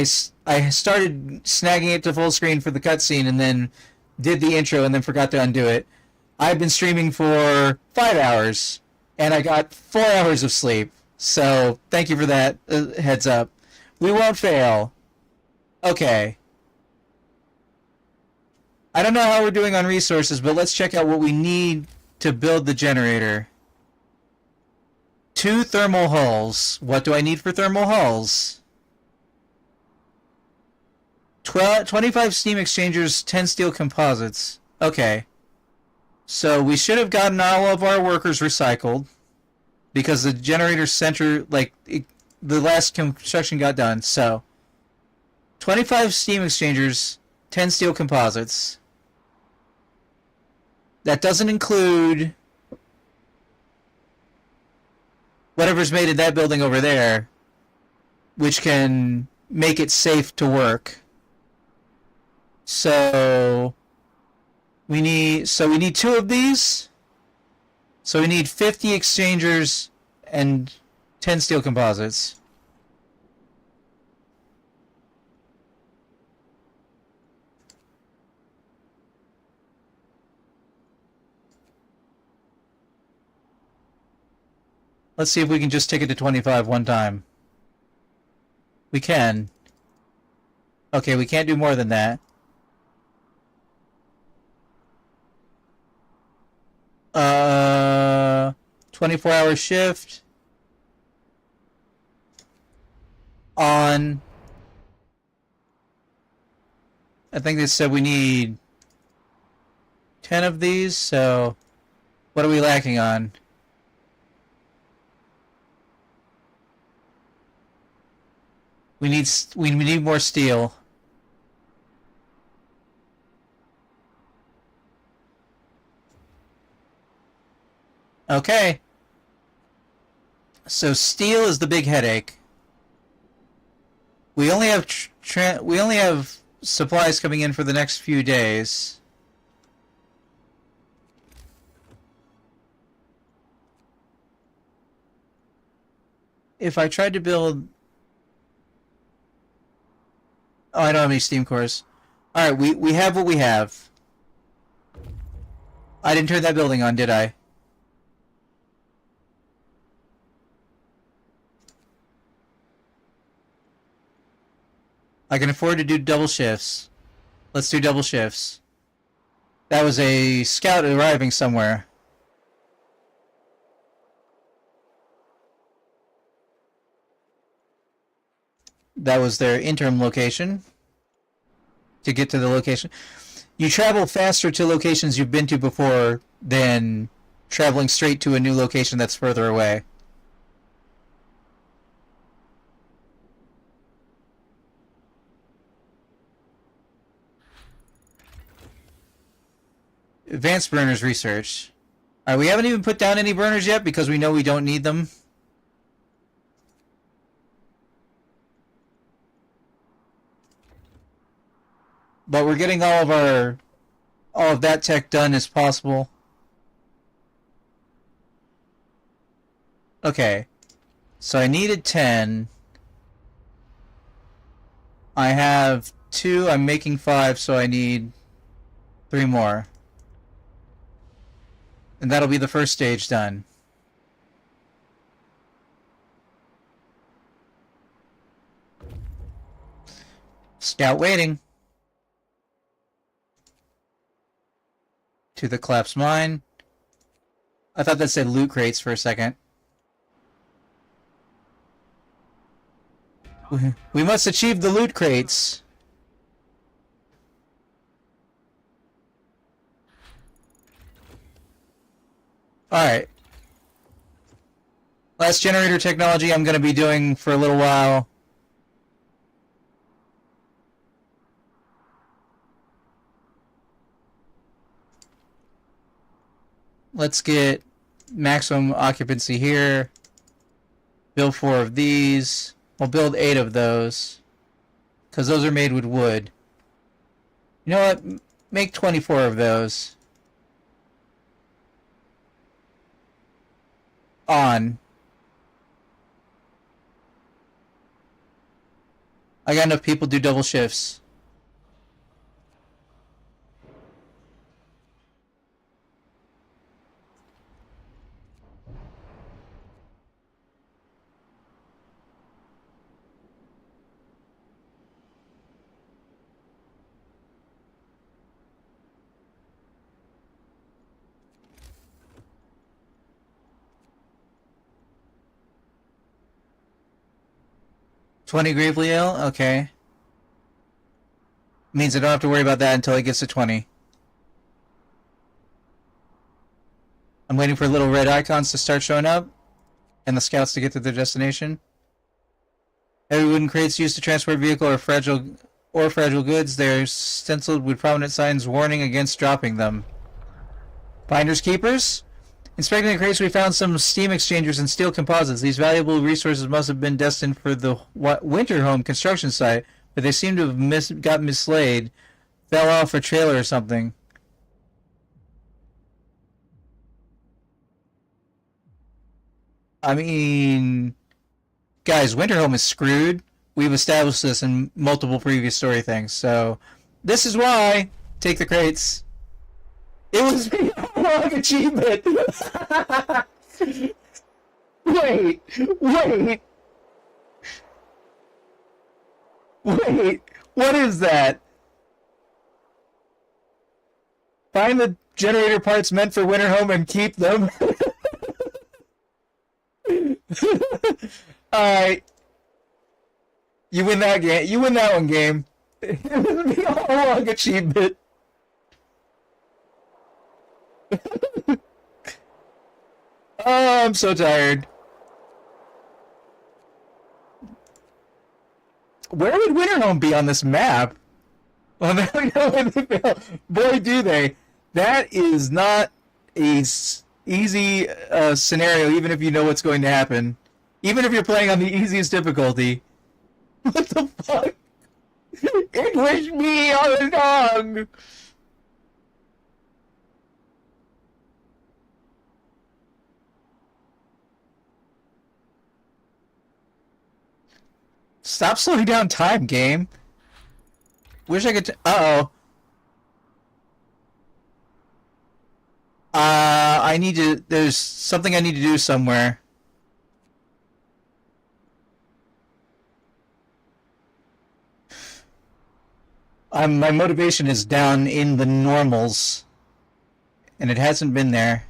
started snagging it to full screen for the cutscene, and then did the intro, and then forgot to undo it. I've been streaming for 5 hours, and I got 4 hours of sleep. So, thank you for that heads up. We won't fail. Okay. I don't know how we're doing on resources, but let's check out what we need to build the generator. 2 thermal hulls. What do I need for thermal hulls? 25 steam exchangers, 10 steel composites. Okay. So we should have gotten all of our workers recycled because the generator center, the last construction got done. So 25 steam exchangers, 10 steel composites. That doesn't include whatever's made in that building over there, which can make it safe to work. So we need 2 of these. So we need 50 exchangers and 10 steel composites. Let's see if we can just take it to 25 one time. We can. Okay, we can't do more than that. 24-hour shift. On. I think they said we need 10 of these, so what are we lacking on? We need more steel. Okay. So steel is the big headache. We only have supplies coming in for the next few days. If I tried to build... Oh, I don't have any steam cores. Alright, we have what we have. I didn't turn that building on, did I? I can afford to do double shifts. Let's do double shifts. That was a scout arriving somewhere. That was their interim location. To get to the location. You travel faster to locations you've been to before than traveling straight to a new location that's further away. Advanced burners research. Alright, we haven't even put down any burners yet because we know we don't need them. But we're getting all of that tech done as possible. Okay. So I needed 10. I have 2, I'm making 5, so I need 3 more. And that'll be the first stage done. Scout waiting. To the collapsed mine. I thought that said loot crates for a second. We must achieve the loot crates. Alright. Last generator technology I'm going to be doing for a little while. Let's get maximum occupancy here. Build 4 of these. We'll build 8 of those. Because those are made with wood. You know what? Make 24 of those. On. I got enough people to do double shifts. $20 gravely ill? Okay. Means I don't have to worry about that until it gets to 20. I'm waiting for little red icons to start showing up. And the scouts to get to their destination. Heavy wooden crates used to transport vehicle or fragile goods. They're stenciled with prominent signs warning against dropping them. Finders keepers? Inspecting the crates, we found some steam exchangers and steel composites. These valuable resources must have been destined for the winter home construction site, but they seem to have got mislaid fell off a trailer or something. I mean, guys, Winterhome is screwed. We've established this in multiple previous story things, so this is why. Take the crates. It was a long achievement. Wait. What is that? Find the generator parts meant for Winterhome and keep them. Alright. You win that game. You win that one, game. It was a long achievement. Oh, I'm so tired. Where would Winterhome be on this map? Well, now we know where they fail. Boy, do they. That is not a easy scenario, even if you know what's going to happen. Even if you're playing on the easiest difficulty. What the fuck? It was me all along! Stop slowing down time, game. Wish I could uh-oh. I need to... There's something I need to do somewhere. My motivation is down in the normals. And it hasn't been there.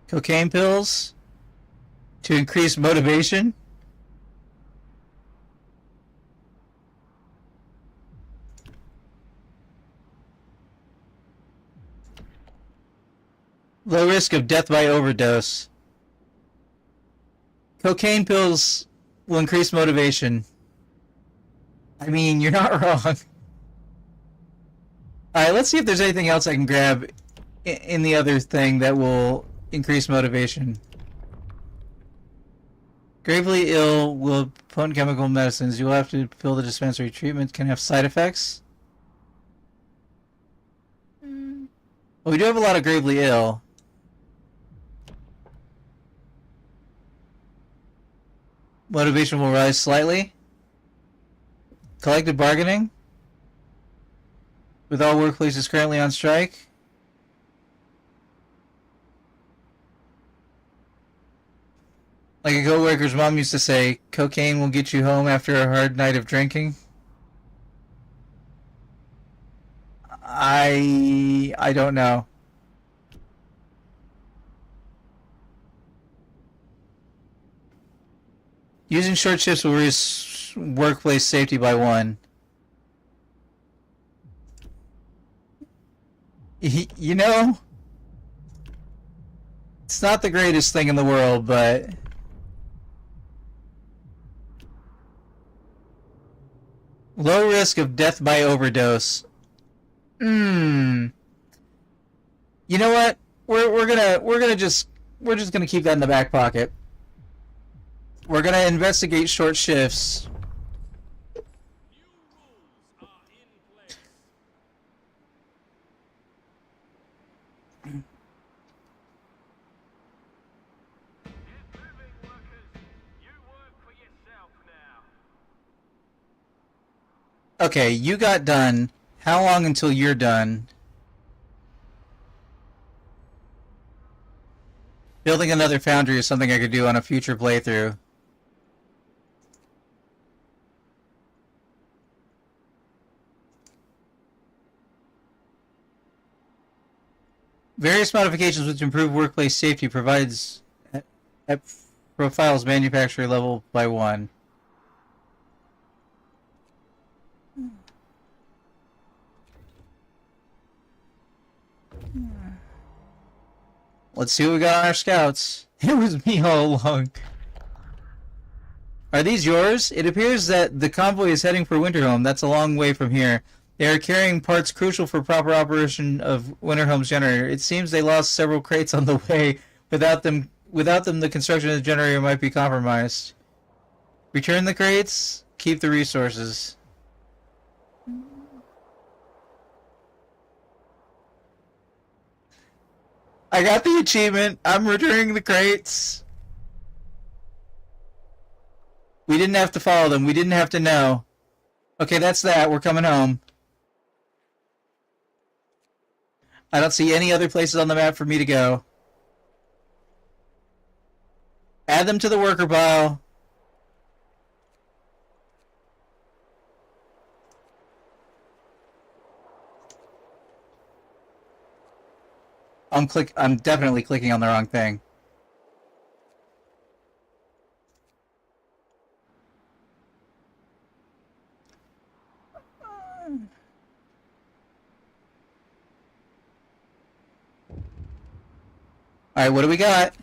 Cocaine pills? To increase motivation? Low risk of death by overdose. Cocaine pills will increase motivation. I mean, you're not wrong. Alright, let's see if there's anything else I can grab in the other thing that will increase motivation. Gravely ill will potent chemical medicines. You will have to fill the dispensary. Treatment can have side effects. Well, we do have a lot of gravely ill. Motivation will rise slightly. Collective bargaining. With all workplaces currently on strike. Like a co-worker's mom used to say, cocaine will get you home after a hard night of drinking. I don't know. Using short shifts will raise workplace safety by 1. You know, it's not the greatest thing in the world, but low risk of death by overdose. You know what? We're just gonna keep that in the back pocket. We're gonna investigate short shifts. New rules are in place. Get moving, workers. You work for yourself now. Okay, you got done. How long until you're done? Building another foundry is something I could do on a future playthrough. Various modifications which improve workplace safety provides profiles manufacturer level by 1. Let's see what we got on our scouts. It was me all along. Are these yours? It appears that the convoy is heading for Winterhome. That's a long way from here. They are carrying parts crucial for proper operation of Winterhome's generator. It seems they lost several crates on the way. Without them, the construction of the generator might be compromised. Return the crates, keep the resources. I got the achievement. I'm returning the crates. We didn't have to follow them. We didn't have to know. Okay, that's that. We're coming home. I don't see any other places on the map for me to go. Add them to the worker pile. I'm definitely clicking on the wrong thing. Alright, what do we got?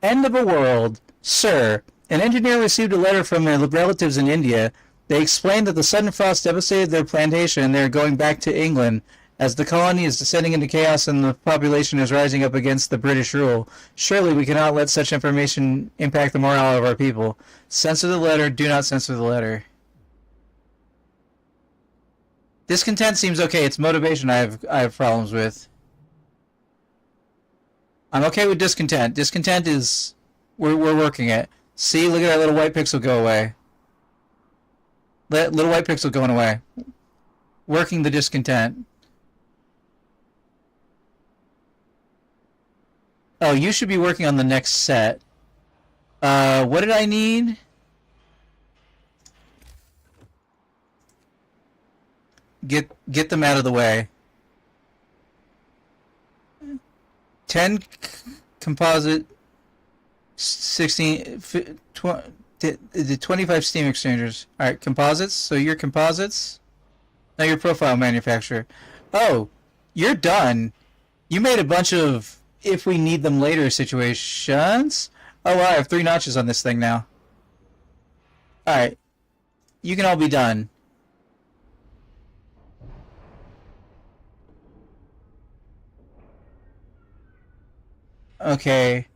End of a world. Sir, an engineer received a letter from their relatives in India. They explained that the sudden frost devastated their plantation and they are going back to England. As the colony is descending into chaos and the population is rising up against the British rule, surely we cannot let such information impact the morale of our people. Censor the letter, do not censor the letter. Discontent seems okay, it's motivation I have problems with. I'm okay with discontent. Discontent is... We're working it. See, look at that little white pixel go away. Little white pixel going away. Working the discontent. Oh, you should be working on the next set. What did I need? Get them out of the way. 10 composite, 16, 25 steam exchangers. Alright, composites. So you're composites. Now you're profile manufacturer. Oh, you're done. You made a bunch of if we need them later situations. Oh wow, I have 3 notches on this thing now. Alright. You can all be done. Okay.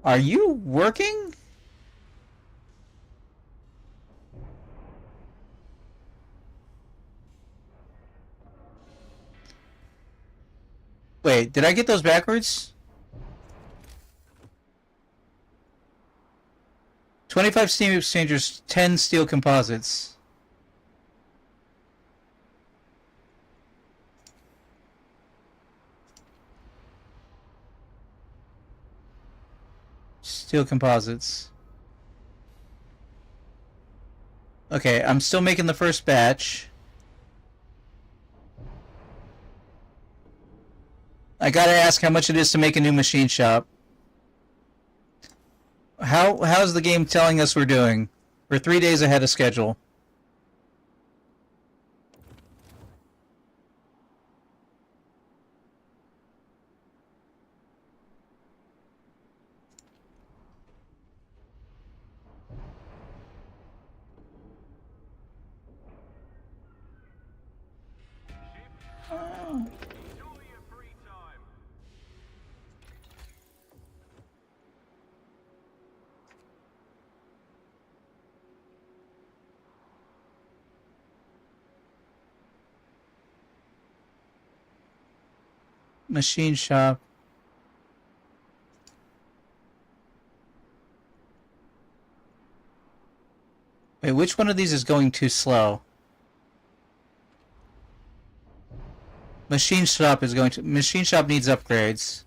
Are you working? Wait, did I get those backwards? 25 steam exchangers, 10 steel composites. Steel composites. Okay, I'm still making the first batch. I gotta ask how much it is to make a new machine shop. How's the game telling us we're doing? We're 3 days ahead of schedule. Enjoy your free time. Machine shop. Wait, which one of these is going too slow? Machine shop is going to... Machine shop needs upgrades.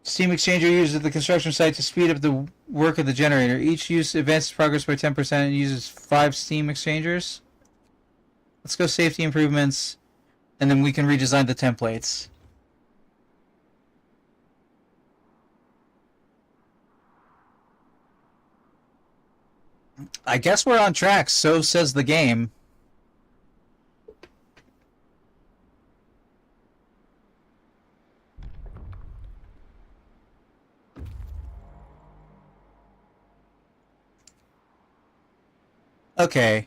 Steam exchanger used at the construction site to speed up the work of the generator. Each use advances progress by 10% and uses 5 steam exchangers. Let's go safety improvements, and then we can redesign the templates. I guess we're on track, so says the game. Okay.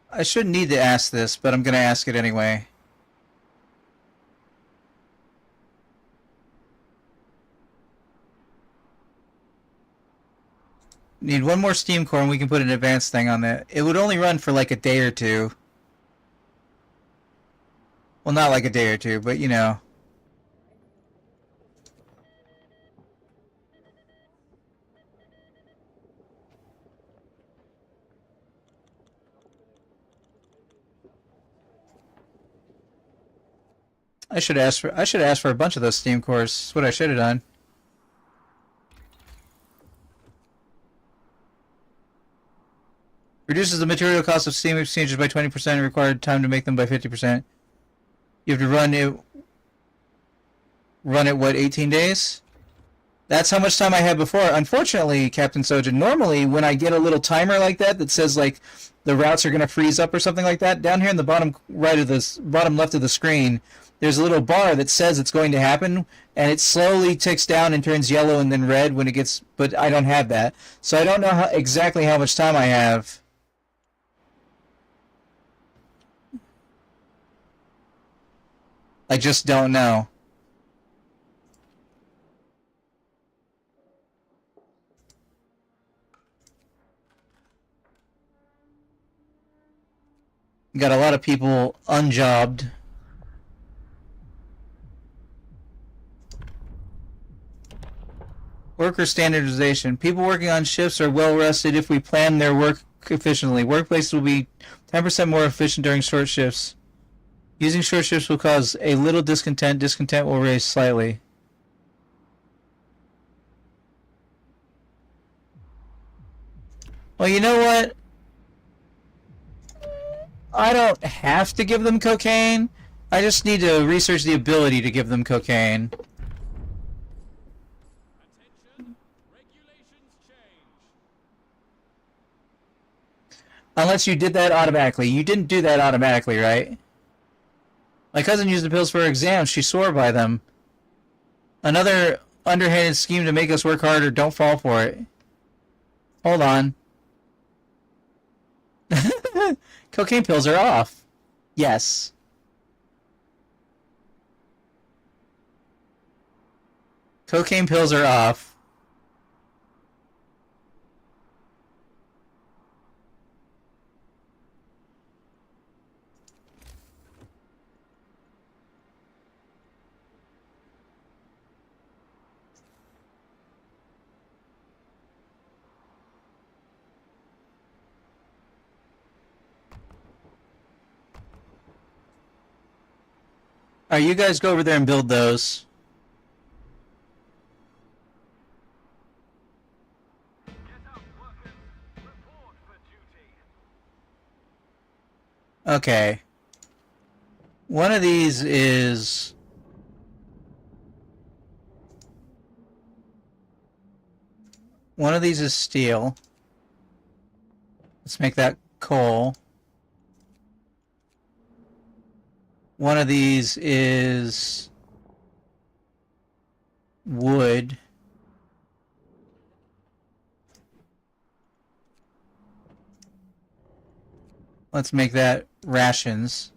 I shouldn't need to ask this, but I'm gonna ask it anyway. Need one more steam core and we can put an advanced thing on that. It would only run for like a day or two. Well, not like a day or two, but you know. I should ask for a bunch of those steam cores. That's what I should have done. Reduces the material cost of steam exchanges by 20% and required time to make them by 50%. You have to run it what, 18 days? That's how much time I had before. Unfortunately, Captain Soja, normally when I get a little timer like that that says like the routes are going to freeze up or something like that, down here in the bottom right of this bottom left of the screen, there's a little bar that says it's going to happen, and it slowly ticks down and turns yellow and then red when it gets, but I don't have that. So I don't know exactly how much time I have. I just don't know. Got a lot of people unjobbed. Worker standardization. People working on shifts are well rested if we plan their work efficiently. Workplaces will be 10% more efficient during short shifts. Using short shifts will cause a little discontent. Discontent will raise slightly. Well, you know what? I don't have to give them cocaine. I just need to research the ability to give them cocaine. Attention, regulations change. Unless you did that automatically. You didn't do that automatically, right? My cousin used the pills for her exams. She swore by them. Another underhanded scheme to make us work harder. Don't fall for it. Hold on. Cocaine pills are off. Yes. Cocaine pills are off. Alright, you guys go over there and build those. Get up, workers. Report for duty. Okay. One of these is... One of these is steel. Let's make that coal. One of these is wood. Let's make that rations.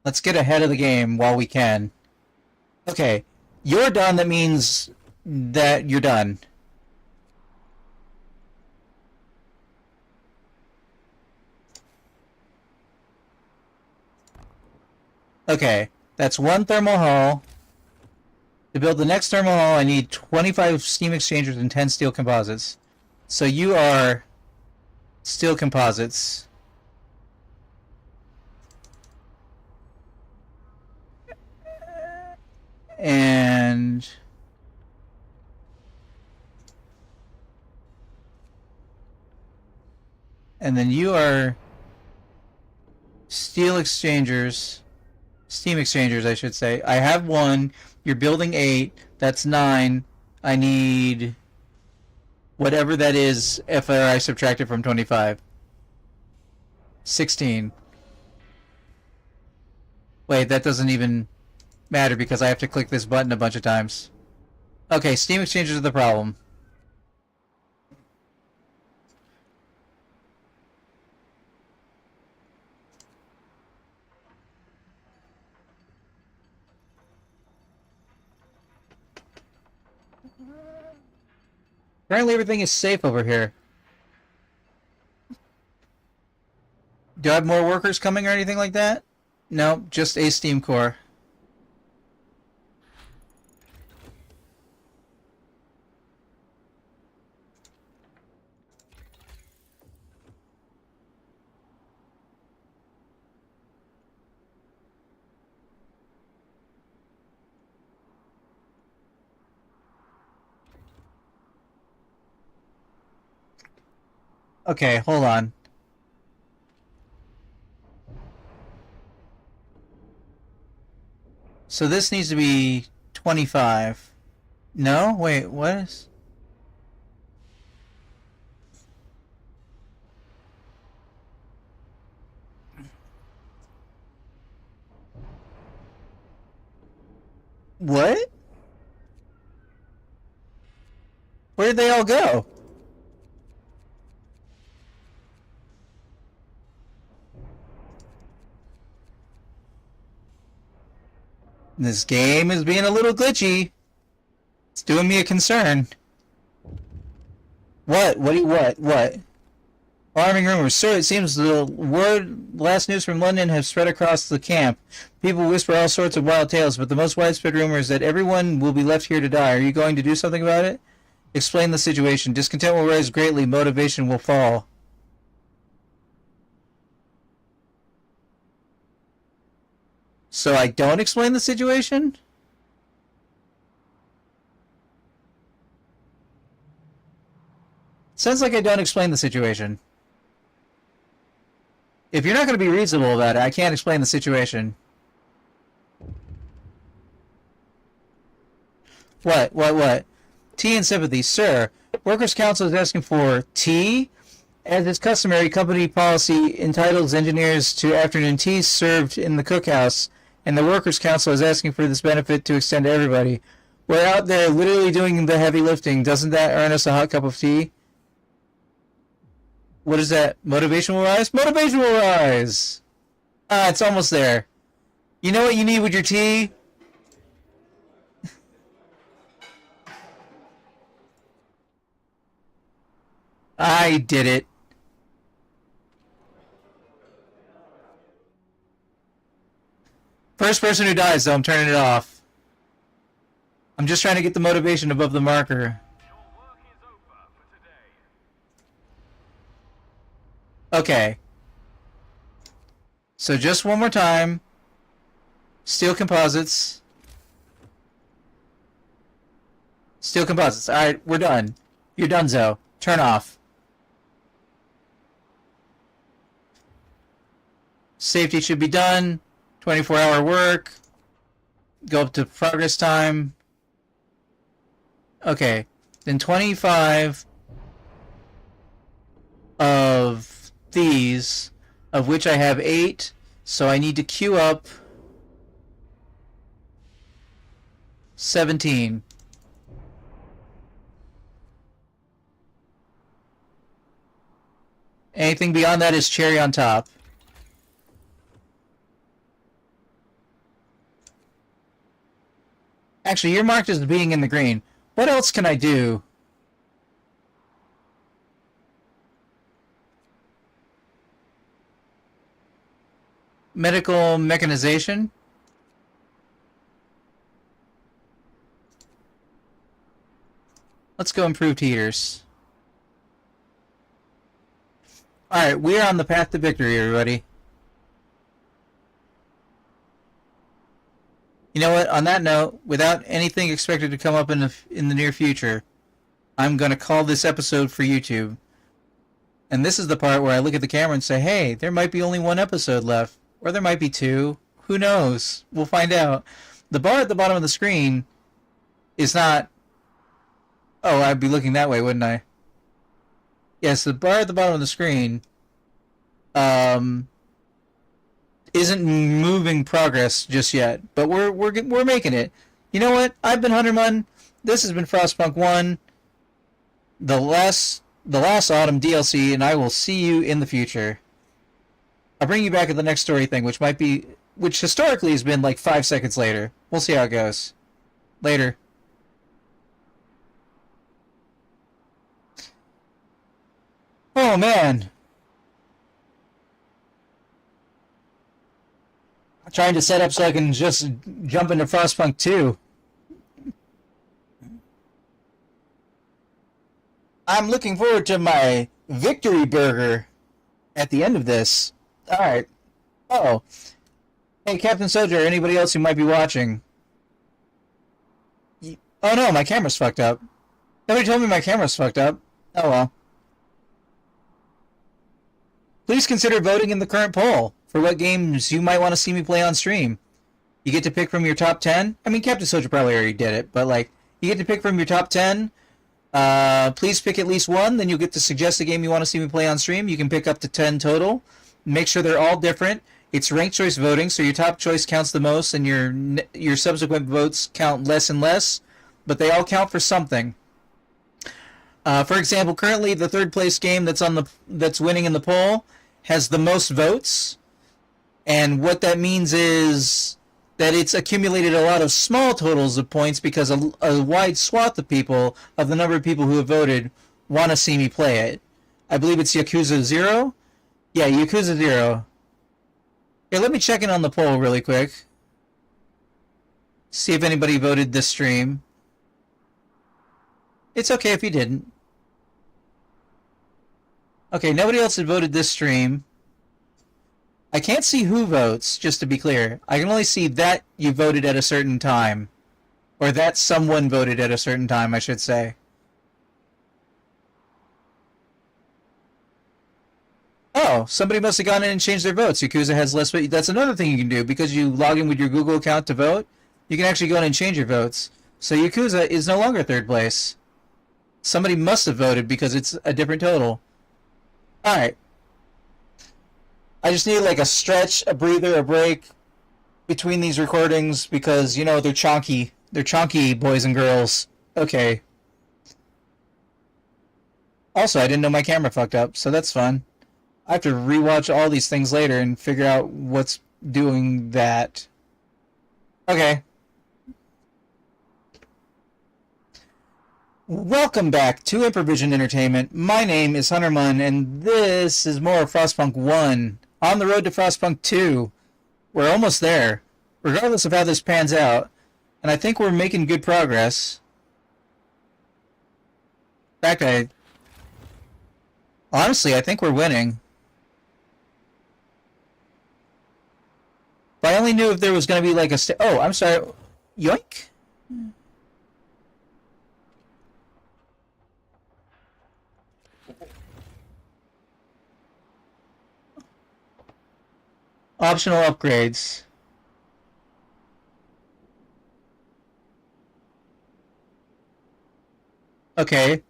Let's get ahead of the game while we can. Okay, you're done. That means that you're done. Okay, that's one thermal hull. To build the next thermal hull, I need 25 steam exchangers and 10 steel composites. So you are steel composites. And then you are steel exchangers. Steam exchangers, I should say. I have one. You're building 8. That's 9. I need whatever that is if I subtract it from 25. 16. Wait, that doesn't even matter because I have to click this button a bunch of times. Okay, steam exchangers are the problem. Apparently everything is safe over here. Do I have more workers coming or anything like that? No, just a steam core. Okay, hold on. So this needs to be 25. No? Wait, what is... What? Where did they all go? This game is being a little glitchy. It's doing me a concern. What? What? Alarming rumors. Sir, it seems the last news from London have spread across the camp. People whisper all sorts of wild tales, but the most widespread rumor is that everyone will be left here to die. Are you going to do something about it? Explain the situation. Discontent will rise greatly. Motivation will fall. So I don't explain the situation? Sounds like I don't explain the situation. If you're not going to be reasonable about it, I can't explain the situation. What? Tea and sympathy. Sir, Workers' Council is asking for tea. As is customary, company policy entitles engineers to afternoon tea served in the cookhouse, and the Workers' Council is asking for this benefit to extend to everybody. We're out there literally doing the heavy lifting. Doesn't that earn us a hot cup of tea? What is that? Motivation will rise? Motivation will rise! Ah, it's almost there. You know what you need with your tea? I did it. First person who dies, though, I'm turning it off. I'm just trying to get the motivation above the marker. Your work is over for today. Okay. So just one more time. Steel composites. Steel composites. Alright, we're done. You're done, Zoe. Turn off. Safety should be done. 24-hour work. Go up to progress time. Okay. Then 25 of these, of which I have 8, so I need to queue up 17. Anything beyond that is cherry on top. Actually, you're marked as being in the green. What else can I do? Medical mechanization? Let's go improved heaters. Alright, we're on the path to victory, everybody. You know what? On that note, without anything expected to come up in the near future, I'm going to call this episode for YouTube. And this is the part where I look at the camera and say, hey, there might be only one episode left. Or there might be 2. Who knows? We'll find out. The bar at the bottom of the screen is not... Oh, I'd be looking that way, wouldn't I? Yes, the bar at the bottom of the screen isn't moving progress just yet, but we're making it. You know what? I've been Hunterman. This has been Frostpunk 1, the last autumn DLC, and I will see you in the future. I'll bring you back at the next story thing, which historically has been like 5 seconds later. We'll see how it goes. Later. Oh, man. I'm trying to set up so I can just jump into Frostpunk 2. I'm looking forward to my victory burger at the end of this. Alright. Oh. Hey, Captain Soldier, or anybody else who might be watching. Oh no, my camera's fucked up. Nobody told me my camera's fucked up. Oh well. Please consider voting in the current poll for what games you might want to see me play on stream. You get to pick from your top 10. I mean, Captain Soldier probably already did it, but like, you get to pick from your top 10. Please pick at least one, then you'll get to suggest a game you want to see me play on stream. You can pick up to 10 total. Make sure they're all different. It's ranked choice voting, so your top choice counts the most, and your subsequent votes count less and less, but they all count for something. For example, currently the third place game that's winning in the poll has the most votes, and what that means is that it's accumulated a lot of small totals of points because a wide swath of people, of the number of people who have voted, want to see me play it. I believe it's Yakuza 0? Yeah, Yakuza 0. Here, let me check in on the poll really quick. See if anybody voted this stream. It's okay if you didn't. Okay, nobody else had voted this stream. I can't see who votes, just to be clear. I can only see that you voted at a certain time. Or that someone voted at a certain time, I should say. Oh, somebody must have gone in and changed their votes. Yakuza has less votes. That's another thing you can do. Because you log in with your Google account to vote, you can actually go in and change your votes. So Yakuza is no longer third place. Somebody must have voted because it's a different total. Alright. I just need like a stretch, a breather, a break between these recordings because, you know, they're chonky. They're chonky, boys and girls. Okay. Also, I didn't know my camera fucked up, so that's fun. I have to rewatch all these things later and figure out what's doing that. Okay. Welcome back to Improvision Entertainment. My name is Hunter Munn, and this is more of Frostpunk 1. On the road to Frostpunk 2. We're almost there, regardless of how this pans out. And I think we're making good progress. In fact, honestly, I think we're winning. If I only knew if there was going to be like a... Oh, I'm sorry. Yoink? Optional upgrades. Okay.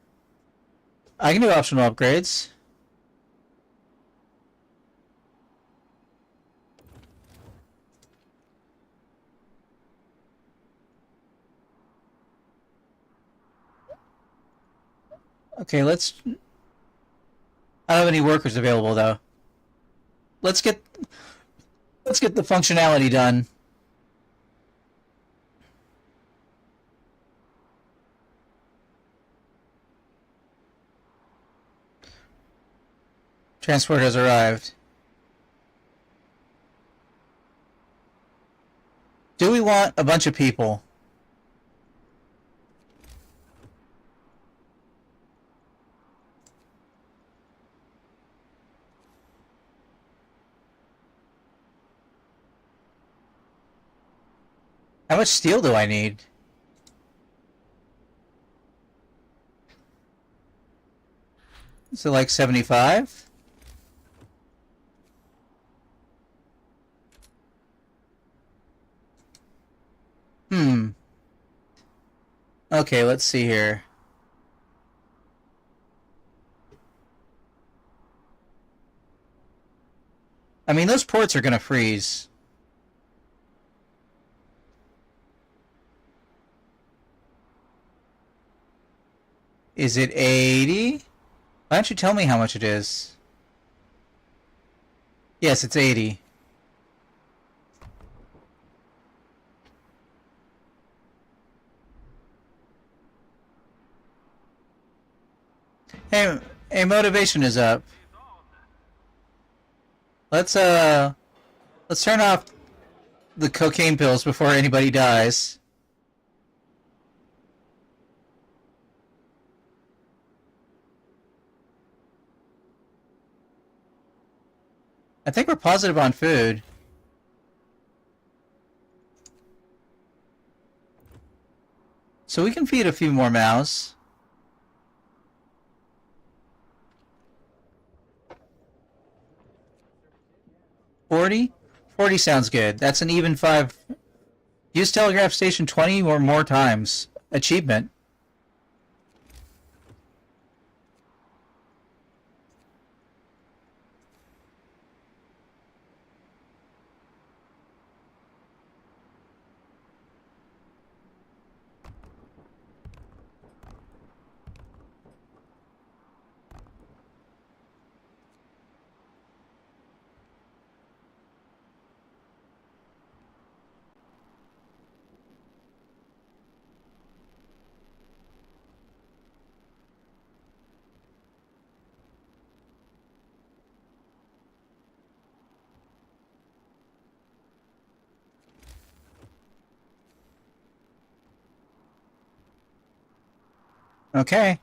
I can do optional upgrades. Okay, let's... I don't have any workers available, though. Let's get the functionality done. Transport has arrived. Do we want a bunch of people? How much steel do I need? Is it like 75? Okay, let's see here. I mean, those ports are gonna freeze. Is it 80? Why don't you tell me how much it is? Yes, it's 80. Hey, Hey, motivation is up. Let's turn off the cocaine pills before anybody dies. I think we're positive on food. So we can feed a few more mouths. 40? 40 sounds good. That's an even 5. Use telegraph station 20 or more times. Achievement. Okay.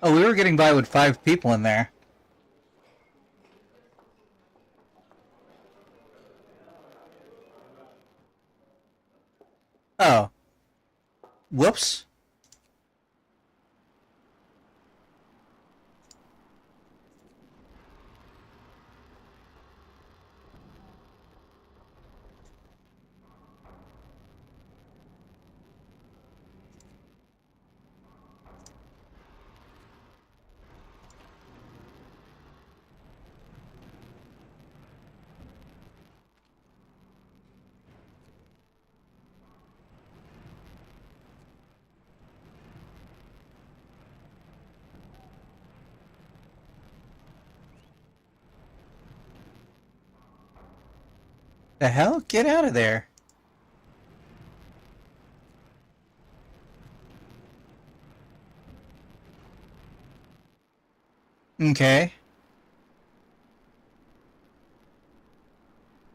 Oh, we were getting by with 5 people in there. Oh. Whoops. The hell? Get out of there. Okay.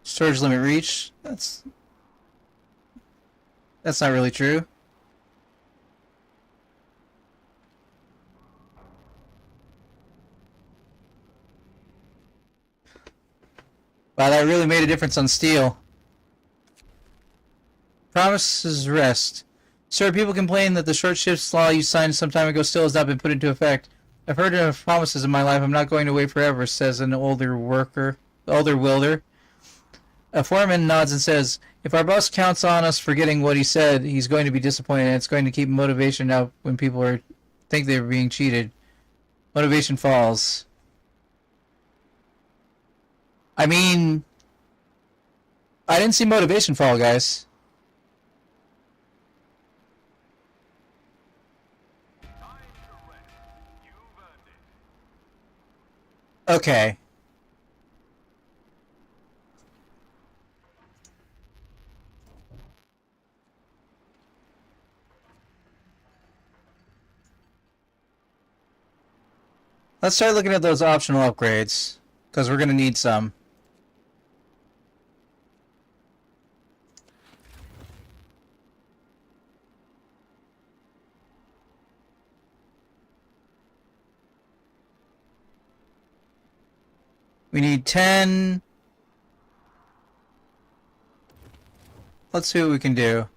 Storage limit reached. That's not really true. Wow, that really made a difference on steel. Promises rest. Sir, people complain that the short shifts law you signed some time ago still has not been put into effect. I've heard enough promises in my life. I'm not going to wait forever, says an older welder. A foreman nods and says, if our boss counts on us forgetting what he said, he's going to be disappointed, and it's going to keep motivation up when people think they're being cheated. Motivation falls. I mean, I didn't see motivation fall, guys. Okay. Let's start looking at those optional upgrades, because we're going to need some. We need 10. Let's see what we can do.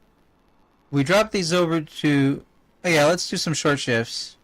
We drop these over to... Oh yeah, let's do some short shifts.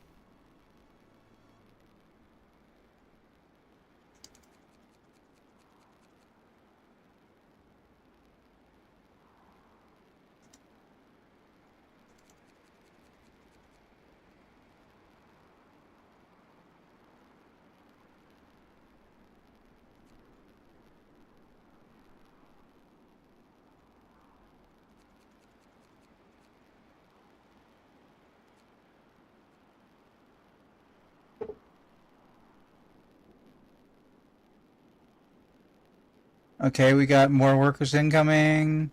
Okay, we got more workers incoming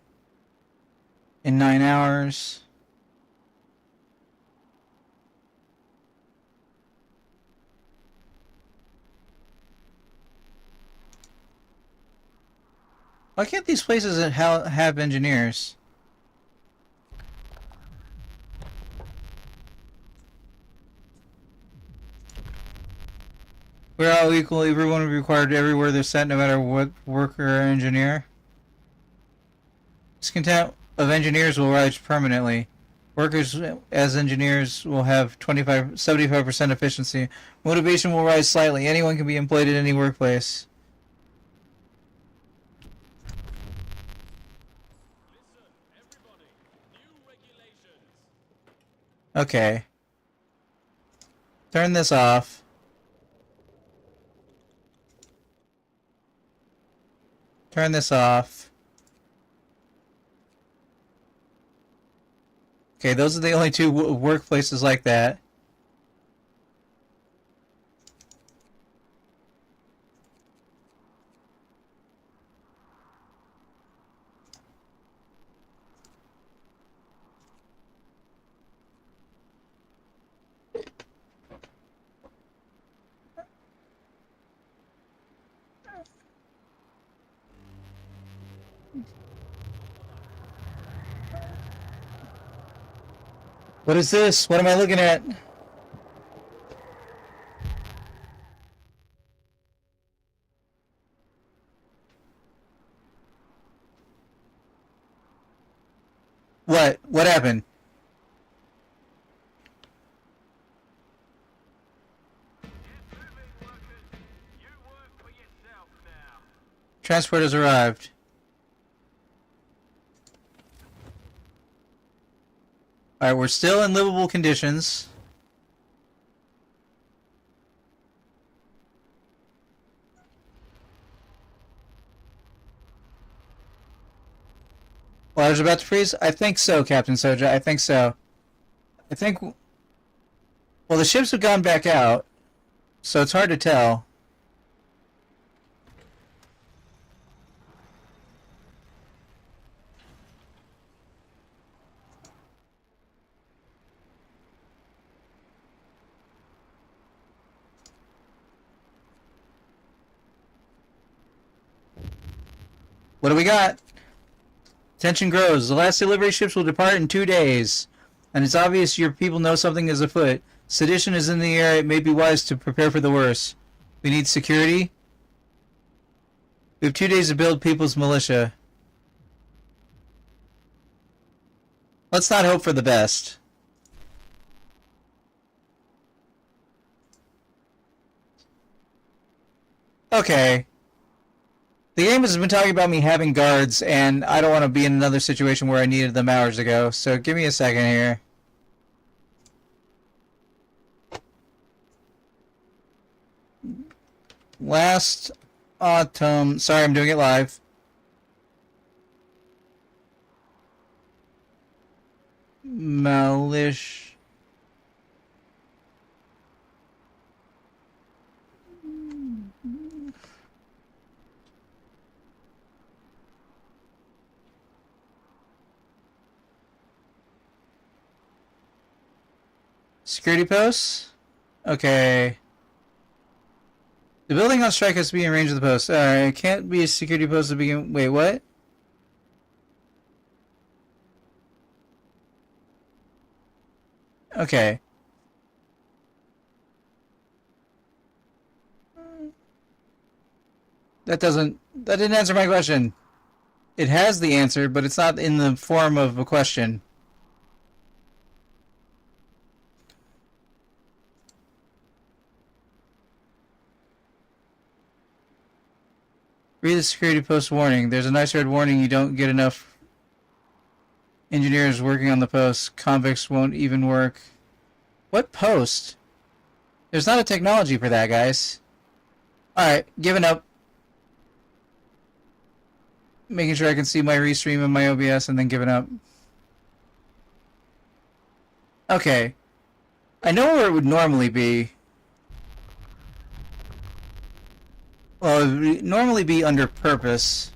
in 9 hours. Why can't these places have engineers? We're all equal. Everyone will be required everywhere they're sent, no matter what worker or engineer. Discontent of engineers will rise permanently. Workers as engineers will have 75% efficiency. Motivation will rise slightly. Anyone can be employed at any workplace. Listen, everybody. New regulations. Okay. Turn this off. Turn this off. Okay, those are the only two workplaces like that. What is this? What am I looking at? What? What happened? Get moving, workers. You work for yourself now. Transport has arrived. Alright, we're still in livable conditions. Well, I was about to freeze? I think so, Captain Soja. I think so. I think... Well, the ships have gone back out, so it's hard to tell. What do we got? Tension grows. The last delivery ships will depart in 2 days. And it's obvious your people know something is afoot. Sedition is in the air. It may be wise to prepare for the worst. We need security. We have 2 days to build people's militia. Let's not hope for the best. Okay. The game has been talking about me having guards, and I don't want to be in another situation where I needed them hours ago, so give me a second here. Last autumn... Sorry, I'm doing it live. Malish... Security posts? Okay. The building on strike has to be in range of the post. Alright, it can't be a security post to begin... Wait, what? Okay. That didn't answer my question. It has the answer, but it's not in the form of a question. Read the security post warning. There's a nice red warning. You don't get enough engineers working on the post. Convicts won't even work. What post? There's not a technology for that, guys. Alright, giving up. Making sure I can see my restream and my OBS and then giving up. Okay. I know where it would normally be. Well, it would normally be under purpose.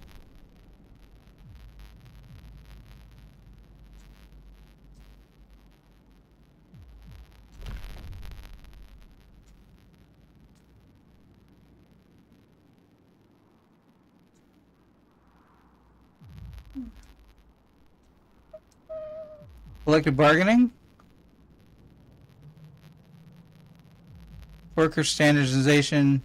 Collective bargaining? Worker standardization.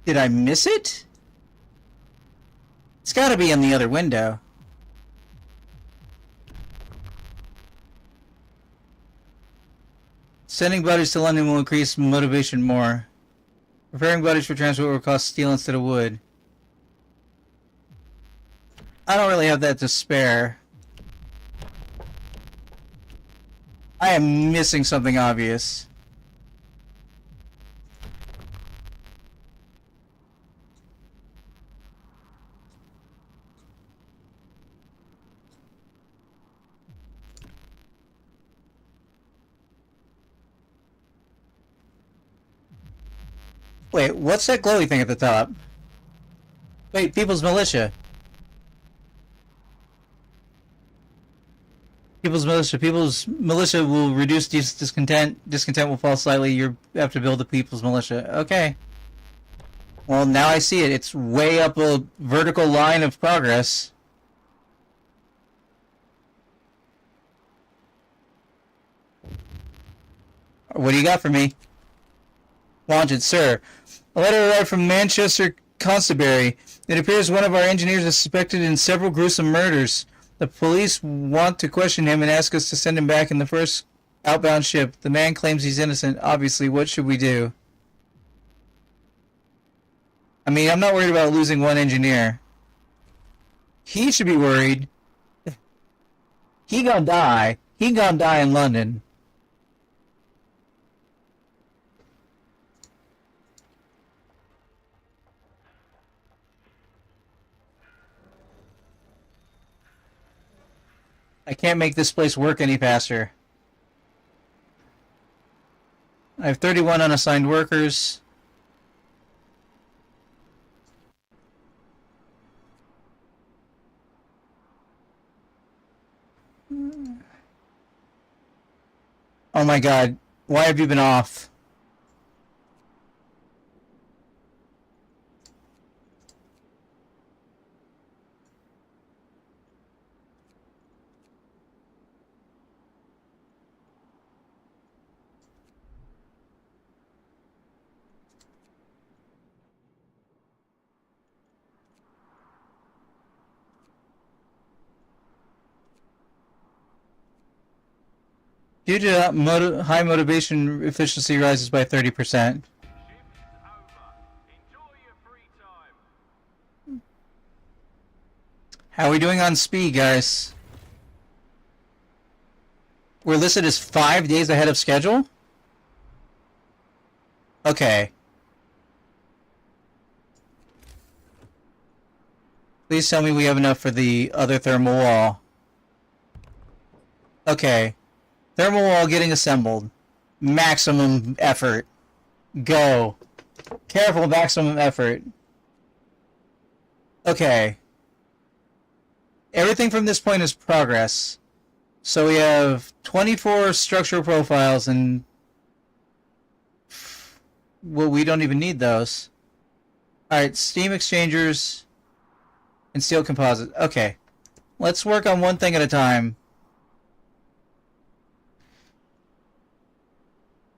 Did I miss it? It's gotta be in the other window. Sending buddies to London will increase motivation more. Preparing buddies for transport will cost steel instead of wood. I don't really have that to spare. I am missing something obvious. Wait, what's that glowy thing at the top? Wait, People's Militia. People's Militia will reduce discontent. Discontent will fall slightly. You have to build the People's Militia. Okay. Well, now I see it. It's way up a vertical line of progress. What do you got for me? Wanted, sir. A letter arrived from Manchester Constabulary. It appears one of our engineers is suspected in several gruesome murders. The police want to question him and ask us to send him back in the first outbound ship. The man claims he's innocent. Obviously, what should we do? I mean, I'm not worried about losing one engineer. He should be worried. He gonna die. He gonna die in London. I can't make this place work any faster. I have 31 unassigned workers. Oh my god, why have you been off? Due to high motivation, efficiency rises by 30%. Shift is over. Enjoy your free time. How are we doing on speed, guys? We're listed as 5 days ahead of schedule? Okay. Please tell me we have enough for the other thermal wall. Okay. Thermal wall getting assembled. Maximum effort. Go. Careful, maximum effort. Okay. Everything from this point is progress. So we have 24 structural profiles and... well, we don't even need those. Alright, steam exchangers and steel composite. Okay. Let's work on one thing at a time.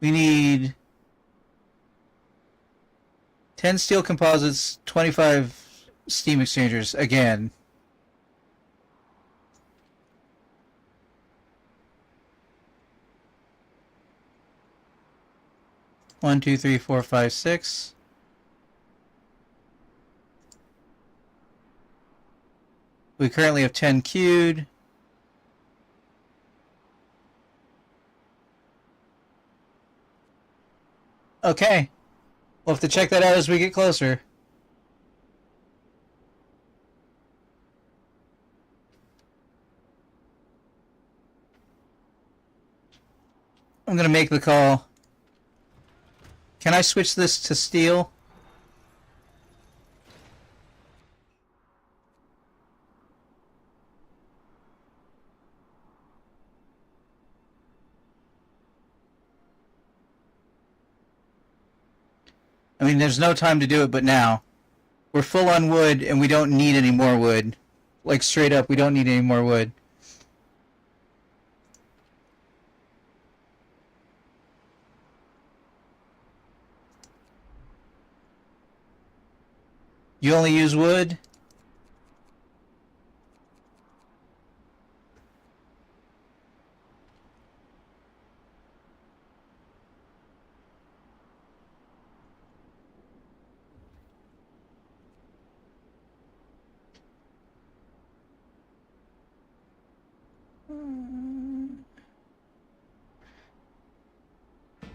We need 10 steel composites, 25 steam exchangers again. One, two, three, four, five, six. We currently have 10 queued. Okay. We'll have to check that out as we get closer. I'm gonna make the call. Can I switch this to steel? I mean, there's no time to do it but now. We're full on wood, and we don't need any more wood. Like, straight up, we don't need any more wood. You only use wood?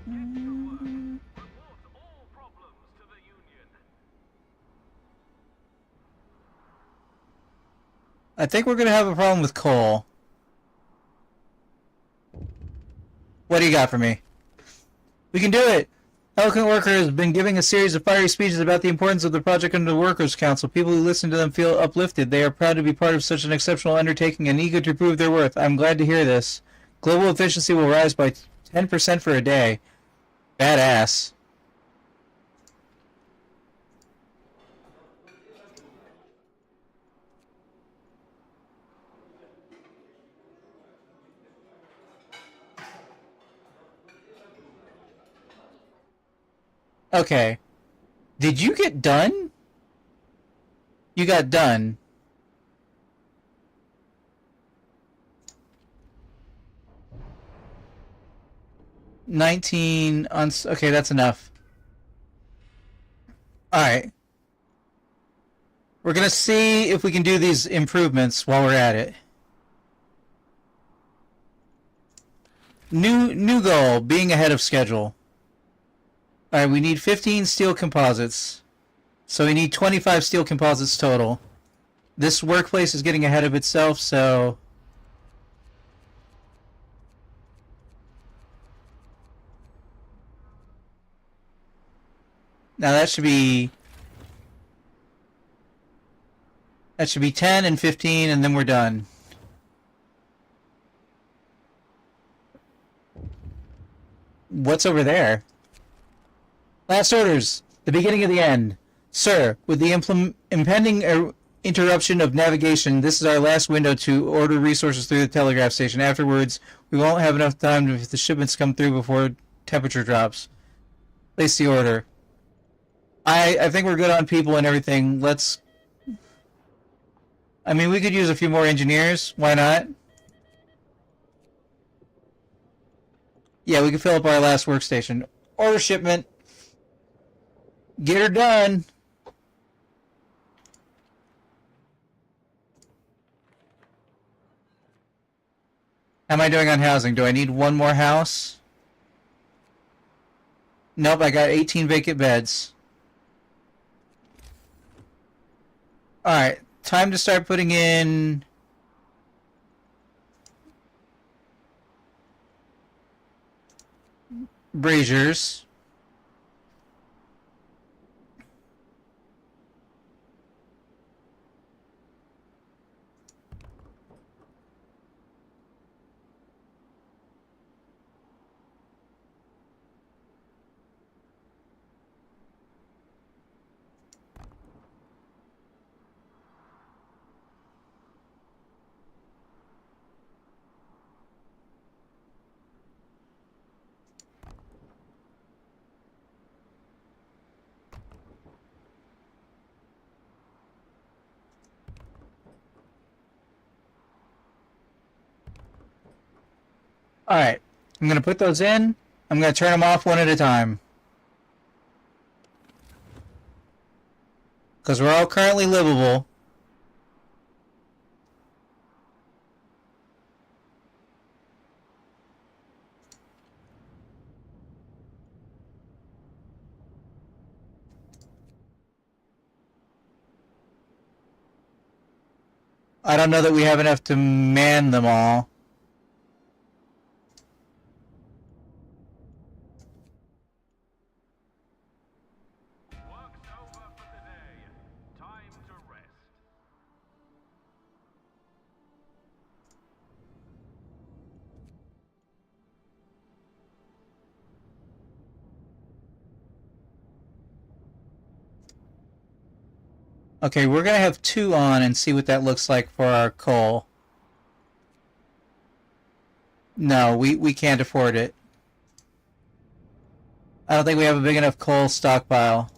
Get to work. Report all problems to the Union. I think we're gonna have a problem with coal. What do you got for me? We can do it! Eloquent Worker has been giving a series of fiery speeches about the importance of the project under the Workers' Council. People who listen to them feel uplifted. They are proud to be part of such an exceptional undertaking and eager to prove their worth. I'm glad to hear this. Global efficiency will rise by 10% for a day. Badass. Okay. Did you get done? You got done. Okay, that's enough. Alright. We're gonna see if we can do these improvements while we're at it. New goal, being ahead of schedule. Alright, we need 15 steel composites. So we need 25 steel composites total. This workplace is getting ahead of itself, so... Now that should be 10 and 15, and then we're done. What's over there? Last orders. The beginning of the end. Sir, with the impending interruption of navigation, this is our last window to order resources through the telegraph station. Afterwards, we won't have enough time if the shipments come through before temperature drops. Place the order. I think we're good on people and everything. Let's... I mean, we could use a few more engineers. Why not? Yeah, we can fill up our last workstation. Order shipment. Get her done. How am I doing on housing? Do I need one more house? Nope, I got 18 vacant beds. Alright, time to start putting in... braziers. Alright, I'm going to put those in. I'm going to turn them off one at a time. Because we're all currently livable. I don't know that we have enough to man them all. Work's over for the day. Time to rest. Okay, we're gonna have 2 on and see what that looks like for our coal. No, we can't afford it. I don't think we have a big enough coal stockpile.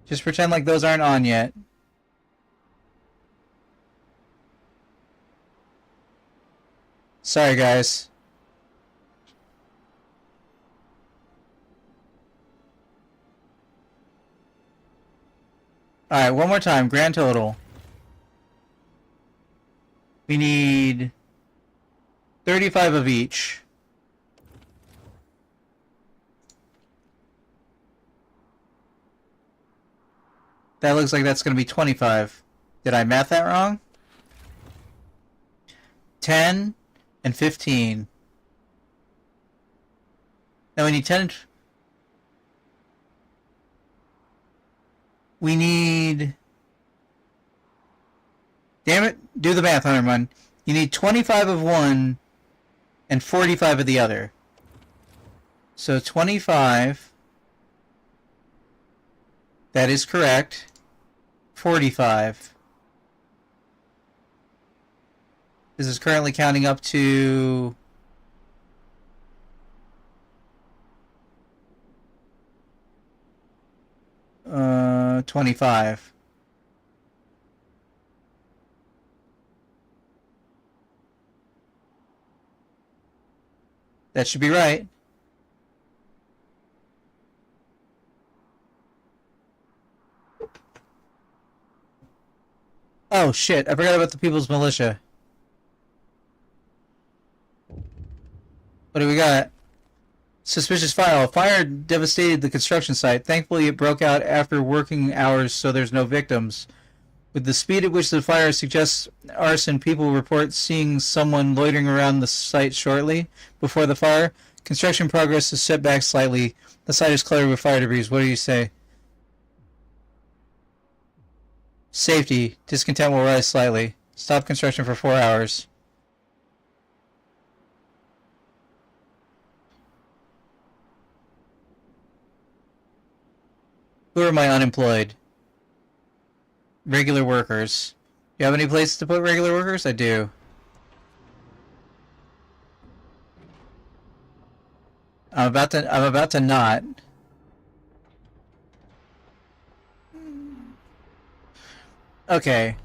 Just pretend like those aren't on yet. Sorry, guys. Alright, one more time. Grand total. We need 35 of each. That looks like that's going to be 25. Did I math that wrong? 10 and 15. Now we need 10. We need... Damn it, do the math, Hunterman. You need 25 of one and 45 of the other. So 25... That is correct. 45. This is currently counting up to... 25. That should be right. Oh shit, I forgot about the People's Militia. What do we got? Suspicious fire. A fire devastated the construction site. Thankfully, it broke out after working hours, so there's no victims. With the speed at which the fire suggests arson, people report seeing someone loitering around the site shortly before the fire. Construction progress is set back slightly. The site is cluttered with fire debris. What do you say? Safety. Discontent will rise slightly. Stop construction for 4 hours. Who are my unemployed? Regular workers. You have any places to put regular workers? I do. I'm about to not. Okay.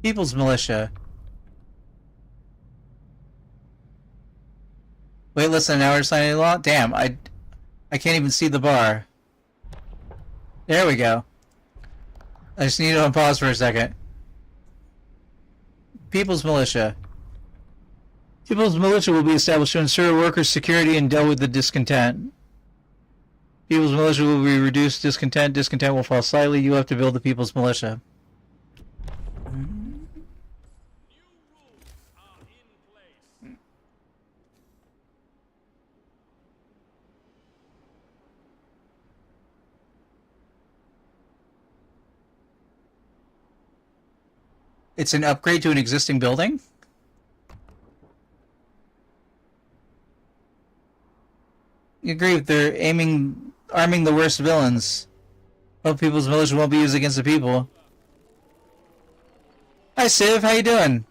People's Militia. Wait less than an hour to sign any law? Damn, I can't even see the bar. There we go. I just need to unpause for a second. People's Militia. People's Militia will be established to ensure workers' security and deal with the discontent. People's Militia will be reduced discontent. Discontent will fall slightly. You have to build the People's Militia. New rules are in place. It's an upgrade to an existing building? You agree if they're arming the worst villains. Hope People's Militia won't be used against the people. Hi Civ, how you doing?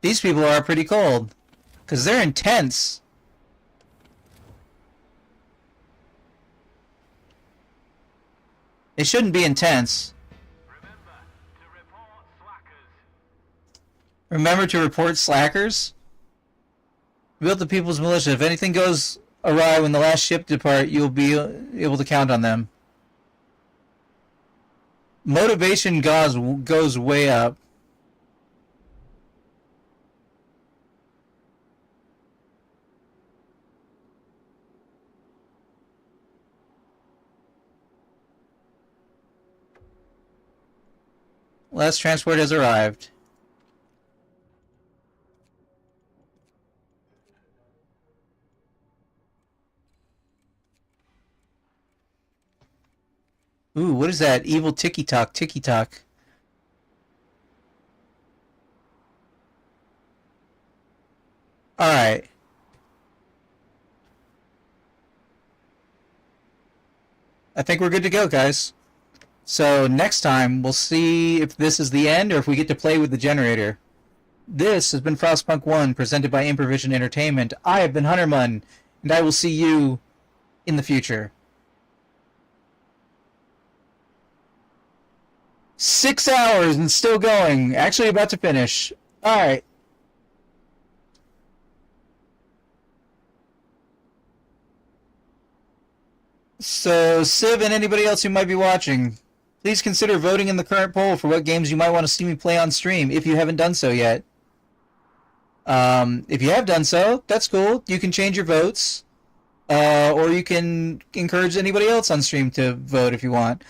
These people are pretty cold. Because they're intense. They shouldn't be intense. Remember to report slackers? Build the People's Militia. If anything goes awry when the last ship depart, you'll be able to count on them. Motivation goes way up. Last transport has arrived. Ooh, what is that? Evil ticky-tock, ticky-tock. Alright. I think we're good to go, guys. So next time, we'll see if this is the end or if we get to play with the generator. This has been Frostpunk 1, presented by Improvision Entertainment. I have been Huntermun, and I will see you in the future. 6 hours and still going. Actually about to finish. Alright. So, Civ and anybody else who might be watching, please consider voting in the current poll for what games you might want to see me play on stream if you haven't done so yet. If you have done so, that's cool. You can change your votes, or you can encourage anybody else on stream to vote if you want.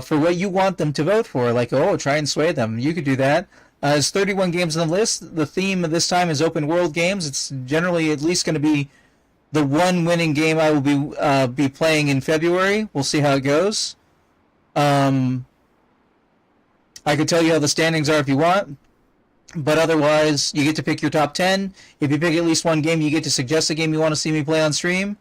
For what you want them to vote for, like, oh, try and sway them. You could do that. There's 31 games on the list. The theme of this time is open world games. It's generally at least going to be the one winning game I will be playing in February. We'll see how it goes. I could tell you how the standings are if you want, but otherwise, you get to pick your top 10. If you pick at least one game, you get to suggest a game you want to see me play on stream,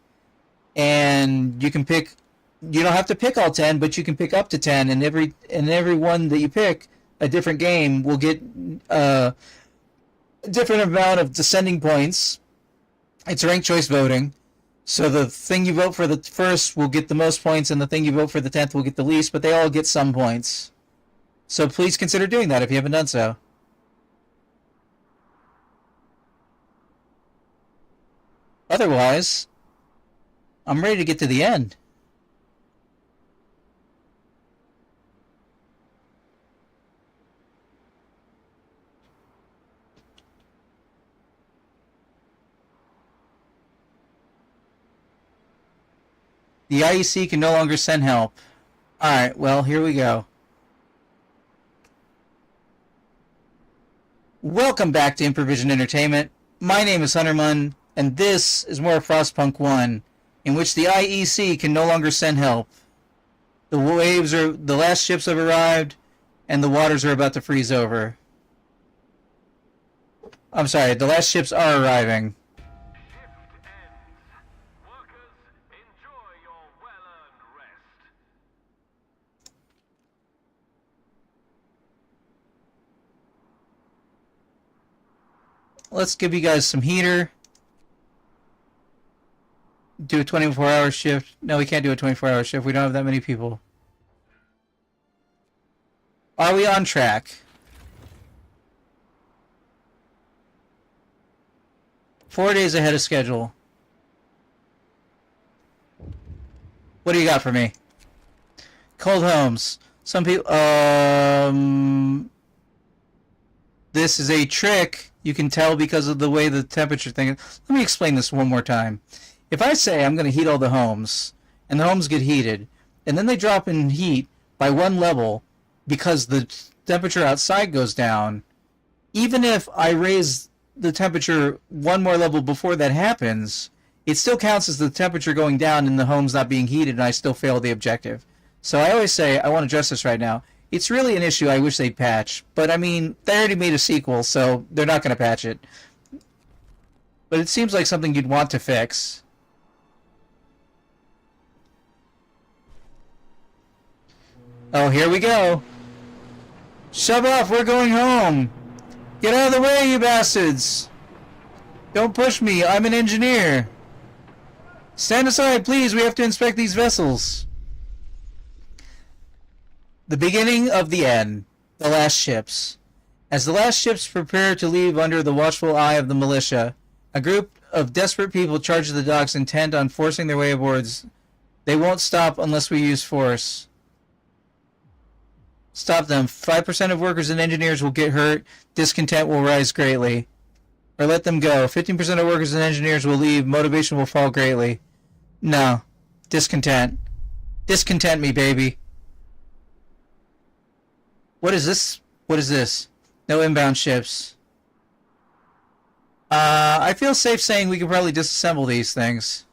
and you can pick. You don't have to pick all 10, but you can pick up to 10, and every one that you pick, a different game, will get a different amount of descending points. It's ranked choice voting, so the thing you vote for the first will get the most points, and the thing you vote for the 10th will get the least, but they all get some points. So please consider doing that if you haven't done so. Otherwise, I'm ready to get to the end. The IEC can no longer send help. Alright, well, here we go. Welcome back to Improvision Entertainment. My name is Huntermun, and this is more Frostpunk 1, in which the IEC can no longer send help. The last ships have arrived, and the waters are about to freeze over. I'm sorry, the last ships are arriving. Shift ends. Workers, enjoy your well-earned rest. Let's give you guys some heater. Do a 24-hour shift. No, we can't do a 24-hour shift. We don't have that many people. Are we on track? 4 days ahead of schedule. What do you got for me? Cold homes. Some people, this is a trick. You can tell because of the way the temperature thing is. Let me explain this one more time. If I say I'm going to heat all the homes, and the homes get heated, and then they drop in heat by 1 level because the temperature outside goes down, even if I raise the temperature 1 more level before that happens, it still counts as the temperature going down and the home's not being heated, and I still fail the objective. So I always say, I want to address this right now. It's really an issue I wish they'd patch, but I mean, they already made a sequel, so they're not going to patch it. But it seems like something you'd want to fix. Oh, here we go. Shove off, we're going home. Get out of the way, you bastards. Don't push me, I'm an engineer. Stand aside, please, we have to inspect these vessels. The beginning of the end. The last ships. As the last ships prepare to leave under the watchful eye of the militia, a group of desperate people charge the docks intent on forcing their way aboard. They won't stop unless we use force. Stop them. 5% of workers and engineers will get hurt. Discontent will rise greatly. Or let them go. 15% of workers and engineers will leave. Motivation will fall greatly. No. Discontent. Discontent me, baby. What is this? What is this? No inbound ships. I feel safe saying we could probably disassemble these things.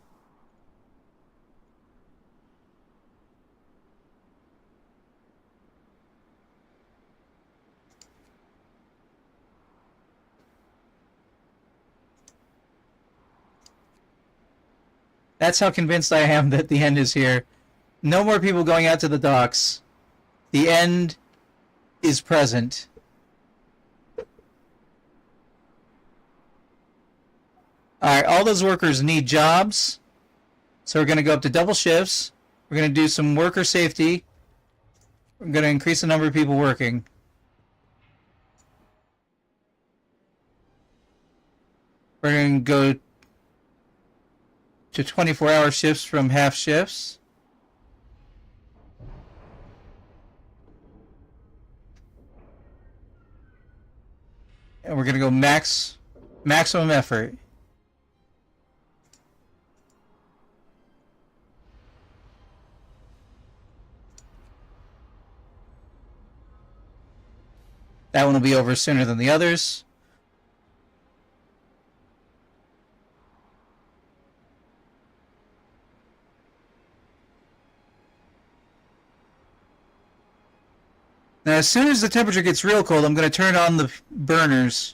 That's how convinced I am that the end is here. No more people going out to the docks. The end is present. Alright, all those workers need jobs. So we're going to go up to double shifts. We're going to do some worker safety. We're going to increase the number of people working. We're going to go to 24-hour shifts from half shifts. And we're going to go maximum effort. That one will be over sooner than the others. Now, as soon as the temperature gets real cold, I'm going to turn on the burners.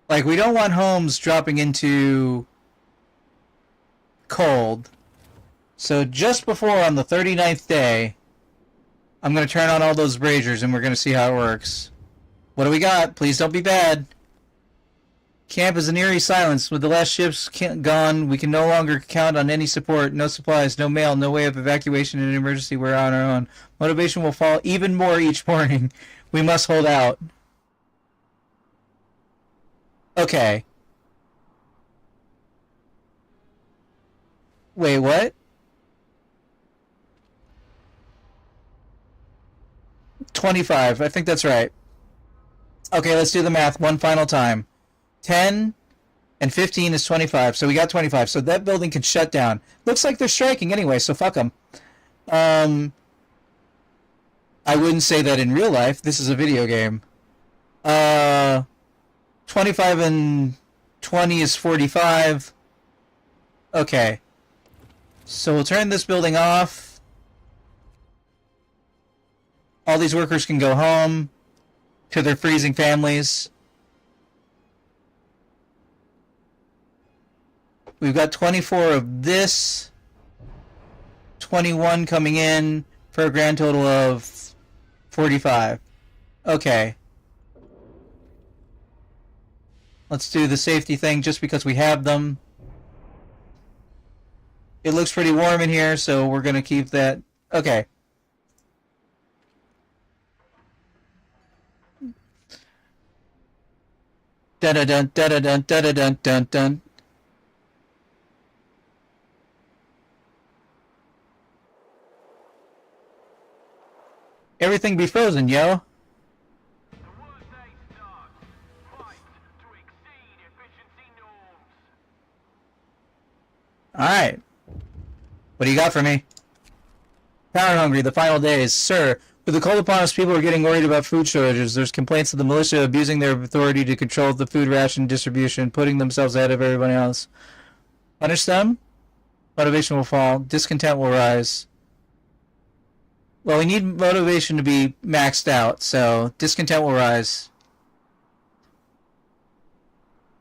Like, we don't want homes dropping into cold. So just before, on the 39th day, I'm going to turn on all those braziers and we're going to see how it works. What do we got? Please don't be bad. Camp is an eerie silence. With the last ships gone, we can no longer count on any support. No supplies, no mail, no way of evacuation in an emergency. We're on our own. Motivation will fall even more each morning. We must hold out. Okay. Wait, what? 25. I think that's right. Okay, let's do the math one final time. 10 and 15 is 25, so we got 25. So that building can shut down. Looks like they're striking anyway, so fuck them. I wouldn't say that in real life. This is a video game. 25 and 20 is 45. Okay. So we'll turn this building off. All these workers can go home to their freezing families. We've got 24 of this, 21 coming in for a grand total of 45. Okay. Let's do the safety thing just because we have them. It looks pretty warm in here, so we're going to keep that. Okay. Dun-dun-dun, dun-dun-dun, dun-dun-dun, dun-dun. Everything be frozen, yo. The workday starts. Fight to exceed efficiency norms. Alright. What do you got for me? Power hungry, the final days. Sir, with the cold upon us, people are getting worried about food shortages. There's complaints of the militia abusing their authority to control the food ration distribution, putting themselves ahead of everybody else. Punish them? Motivation will fall. Discontent will rise. Well, we need motivation to be maxed out, so discontent will rise.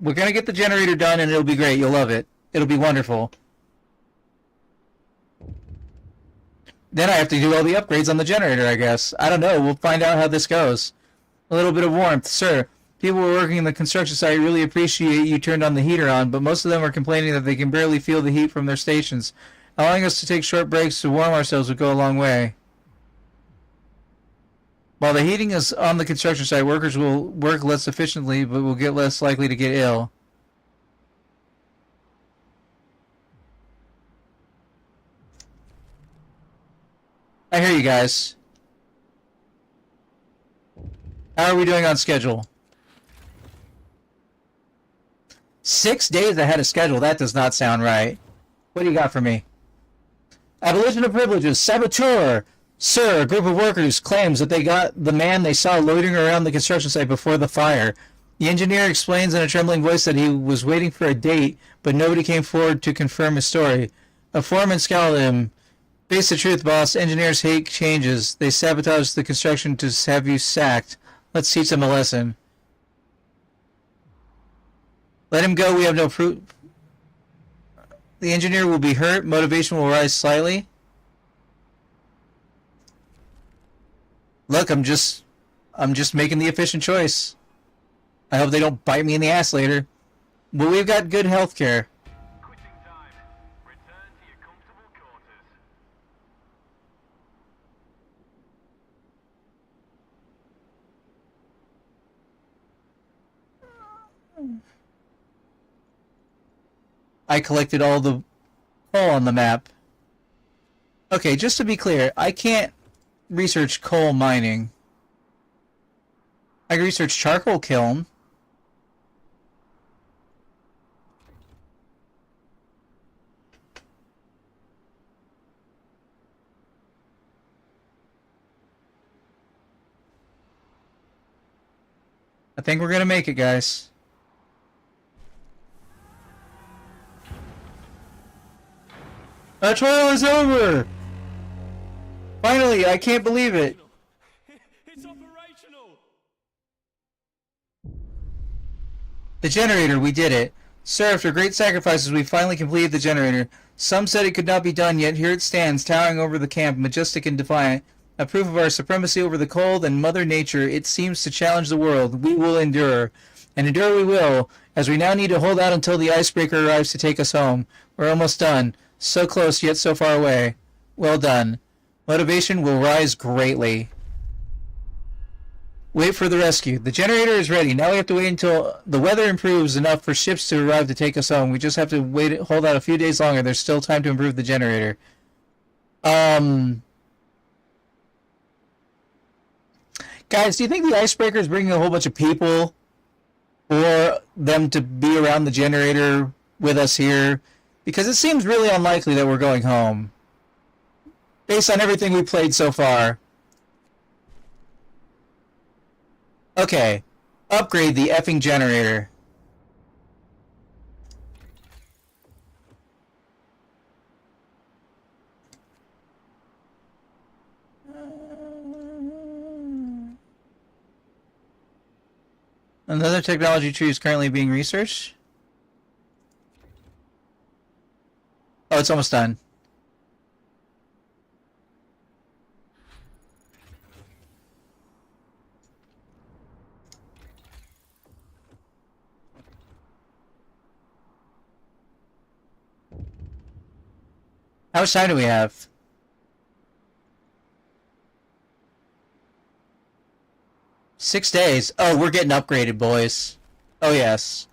We're going to get the generator done, and it'll be great. You'll love it. It'll be wonderful. Then I have to do all the upgrades on the generator, I guess. I don't know. We'll find out how this goes. A little bit of warmth. Sir, people who are working in the construction site really appreciate you turned on the heater on, but most of them are complaining that they can barely feel the heat from their stations. Allowing us to take short breaks to warm ourselves would go a long way. While the heating is on the construction site, workers will work less efficiently, but will get less likely to get ill. I hear you guys. How are we doing on schedule? 6 days ahead of schedule. That does not sound right. What do you got for me? Abolition of privileges. Saboteur. Sir, a group of workers claims that they got the man they saw loitering around the construction site before the fire. The engineer explains in a trembling voice that he was waiting for a date, but nobody came forward to confirm his story. A foreman scowled at him. Face the truth, boss. Engineers hate changes. They sabotage the construction to have you sacked. Let's teach them a lesson. Let him go. We have no proof. The engineer will be hurt. Motivation will rise slightly. Look, I'm just making the efficient choice. I hope they don't bite me in the ass later. But we've got good health care. Quitting time. Return to your comfortable quarters. I collected all the coal on the map. Okay, just to be clear, I can't research coal mining. I can research charcoal kiln. I think we're gonna make it, guys. Our trial is over! Finally, I can't believe it. It's operational. The generator, we did it. Sir, after great sacrifices, we finally completed the generator. Some said it could not be done, yet here it stands, towering over the camp, majestic and defiant. A proof of our supremacy over the cold and Mother Nature, it seems to challenge the world. We will endure. And endure we will, as we now need to hold out until the icebreaker arrives to take us home. We're almost done. So close, yet so far away. Well done. Motivation will rise greatly. Wait for the rescue. The generator is ready. Now we have to wait until the weather improves enough for ships to arrive to take us home. We just have to wait, hold out a few days longer. There's still time to improve the generator. Guys, do you think the icebreaker is bringing a whole bunch of people for them to be around the generator with us here? Because it seems really unlikely that we're going home. Based on everything we played so far. Okay. Upgrade the effing generator. Another technology tree is currently being researched. Oh, it's almost done. How much time do we have? Six days. Oh, we're getting upgraded, boys. Oh, yes.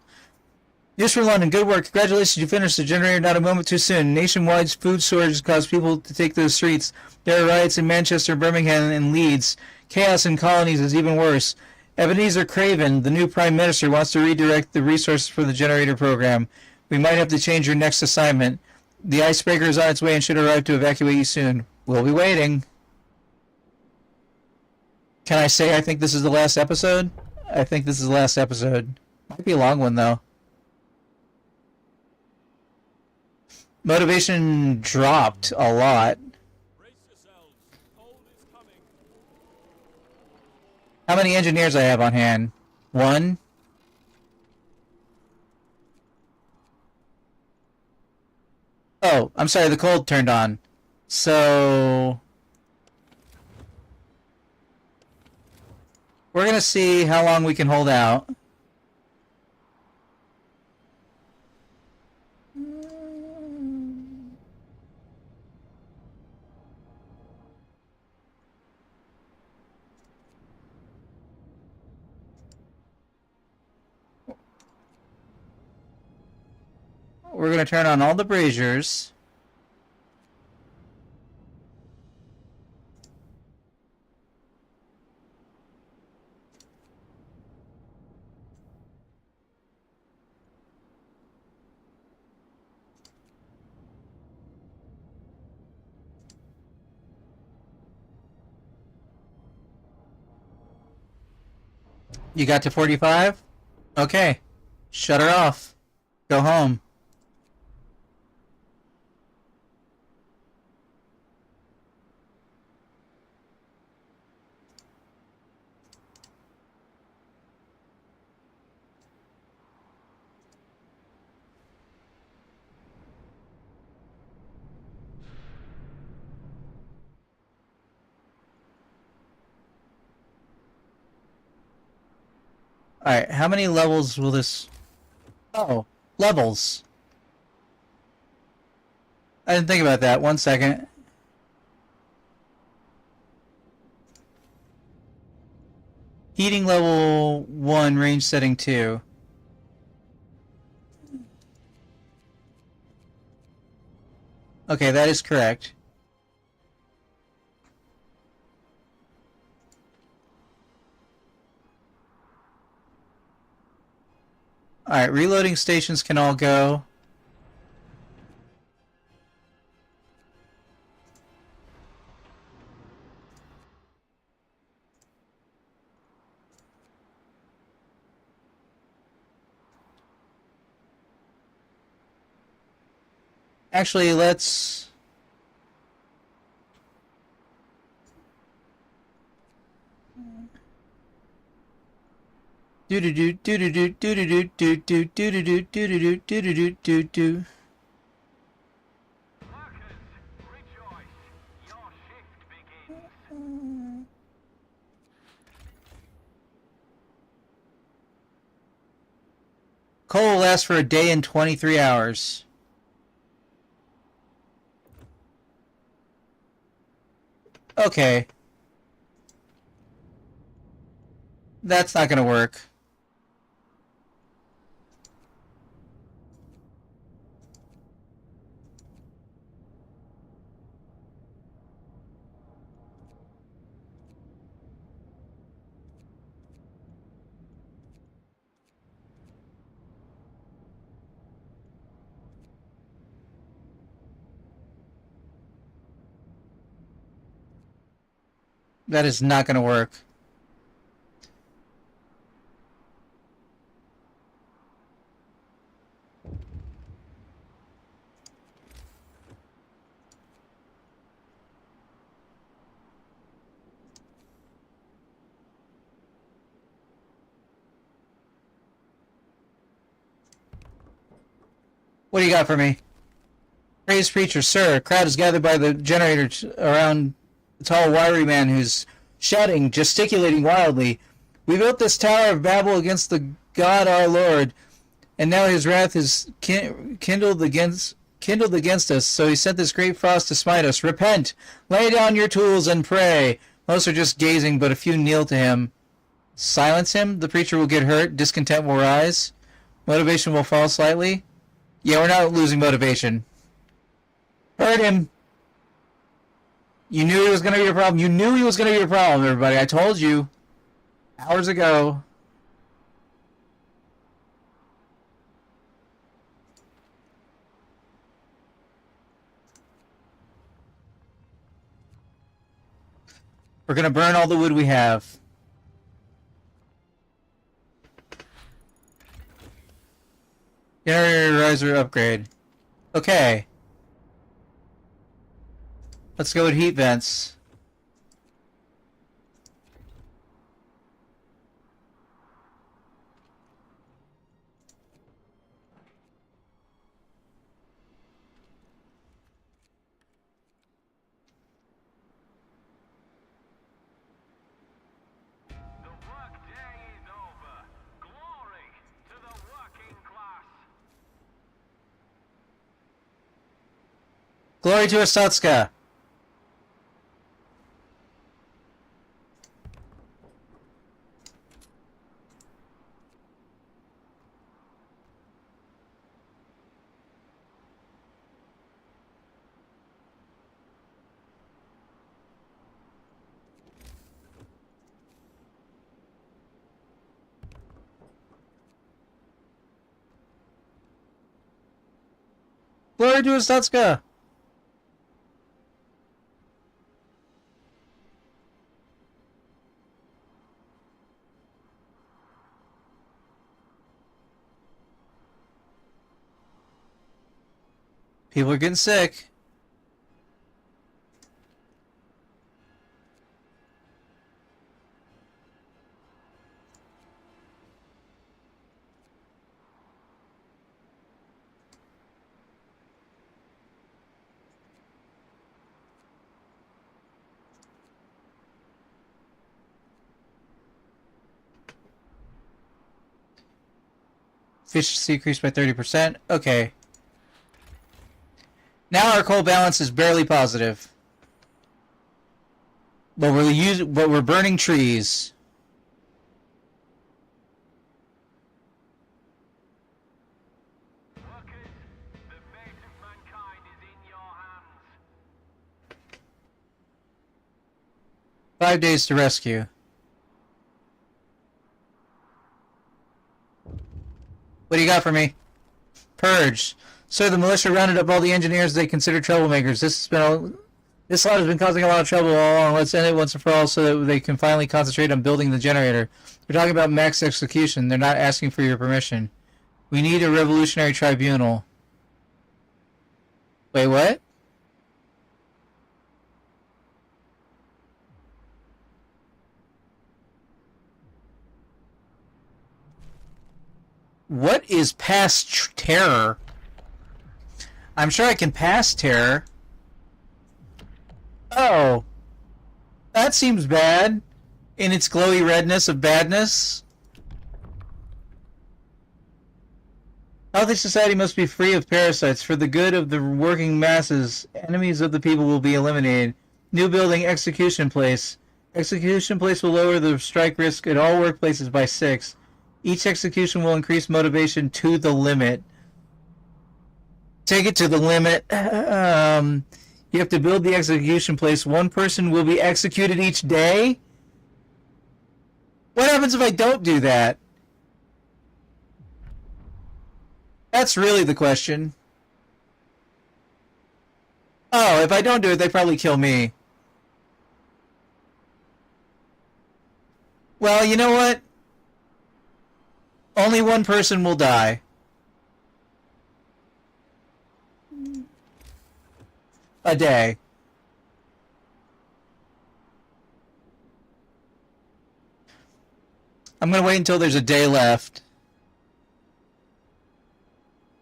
News from London. Good work. Congratulations, you finished the generator not a moment too soon. Nationwide food shortages caused people to take to the streets. There are riots in Manchester, Birmingham, and Leeds. Chaos in colonies is even worse. Ebenezer Craven, the new Prime Minister, wants to redirect the resources for the generator program. We might have to change your next assignment. The icebreaker is on its way and should arrive to evacuate you soon. We'll be waiting. Can I say I think this is the last episode? I think this is the last episode. Might be a long one, though. Motivation dropped a lot. Brace yourselves. Cold is coming. How many engineers I have on hand? One? Oh, I'm sorry, the cold turned on. So... we're gonna see how long we can hold out. We're gonna turn on all the braziers. You got to 45? Okay. Shut her off. Go home. Alright, how many levels will this... Oh, levels. I didn't think about that. 1 second. Heating level 1, range setting 2. Okay, that is correct. Alright, reloading stations can all go. Actually, let's... Do do do do do do do do do do do do do do do do do do. Workers, rejoice. Your shift begins. Coal lasts for a day and 23 hours. Okay. That's not gonna work. That is not gonna work. What do you got for me? Praise preacher, sir. A crowd is gathered by the generator around a tall, wiry man who's shouting, gesticulating wildly. We built this Tower of Babel against the God our Lord, and now his wrath is kindled against us, so he sent this great frost to smite us. Repent! Lay down your tools and pray! Most are just gazing, but a few kneel to him. Silence him? The preacher will get hurt, discontent will rise, motivation will fall slightly. Yeah, we're not losing motivation. Hurt him! You knew he was going to be a problem. You knew he was going to be a problem, everybody. I told you. Hours ago. We're going to burn all the wood we have. Generator riser upgrade. Okay. Let's go with heat vents. The work day is over. Glory to the working class. Glory to Asatska! Glory to Asatska! People are getting sick. efficiency increased by 30%. Okay. Now our coal balance is barely positive. But we're burning trees. Workers, the fate of mankind is in your hands. 5 days to rescue. What do you got for me? Purge. So the militia rounded up all the engineers they consider troublemakers. This lot has been causing a lot of trouble all along. Let's end it once and for all so that they can finally concentrate on building the generator. We're talking about max execution. They're not asking for your permission. We need a revolutionary tribunal. Wait, what? What is past terror? I'm sure I can pass terror. Oh. That seems bad. In its glowy redness of badness. Healthy society must be free of parasites. For the good of the working masses, enemies of the people will be eliminated. New building, execution place. Execution place will lower the strike risk at all workplaces by 6. Each execution will increase motivation to the limit. Take it to the limit. You have to build the execution place. One person will be executed each day? What happens if I don't do that? That's really the question. Oh, if I don't do it, they probably kill me. Well, you know what? Only one person will die. A day. I'm gonna wait until there's a day left.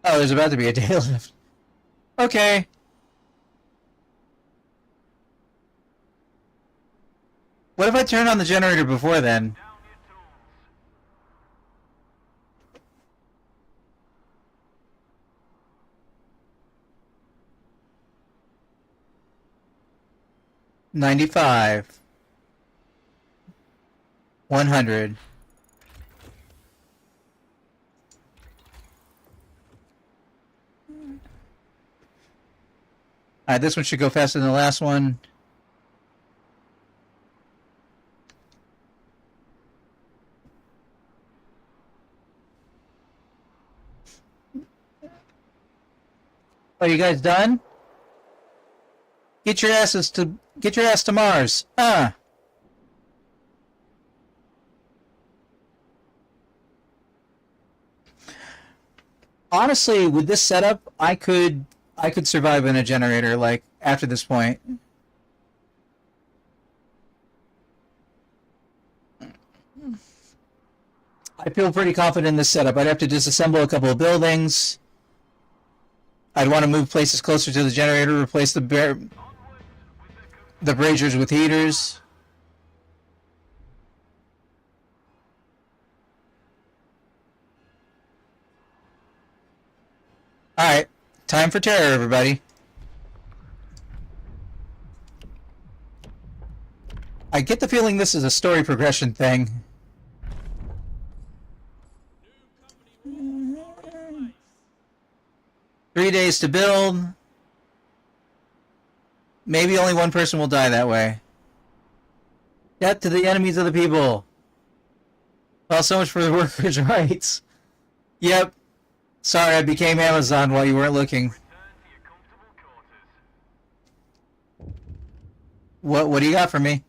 Oh, there's about to be a day left. Okay. What if I turn on the generator before then? Down your tools. 95. 100. Alright, this one should go faster than the last one. Are you guys done? Get your ass to Mars. Honestly, with this setup, I could survive in a generator like after this point. I feel pretty confident in this setup. I'd have to disassemble a couple of buildings. I'd want to move places closer to the generator, replace the braziers with heaters. Alright, time for terror, everybody. I get the feeling this is a story progression thing. 3 days to build. Maybe only one person will die that way. Death to the enemies of the people. Well, so much for the workers' rights. Yep. Sorry, I became Amazon while you weren't looking. Return to your comfortable quarters. What do you got for me?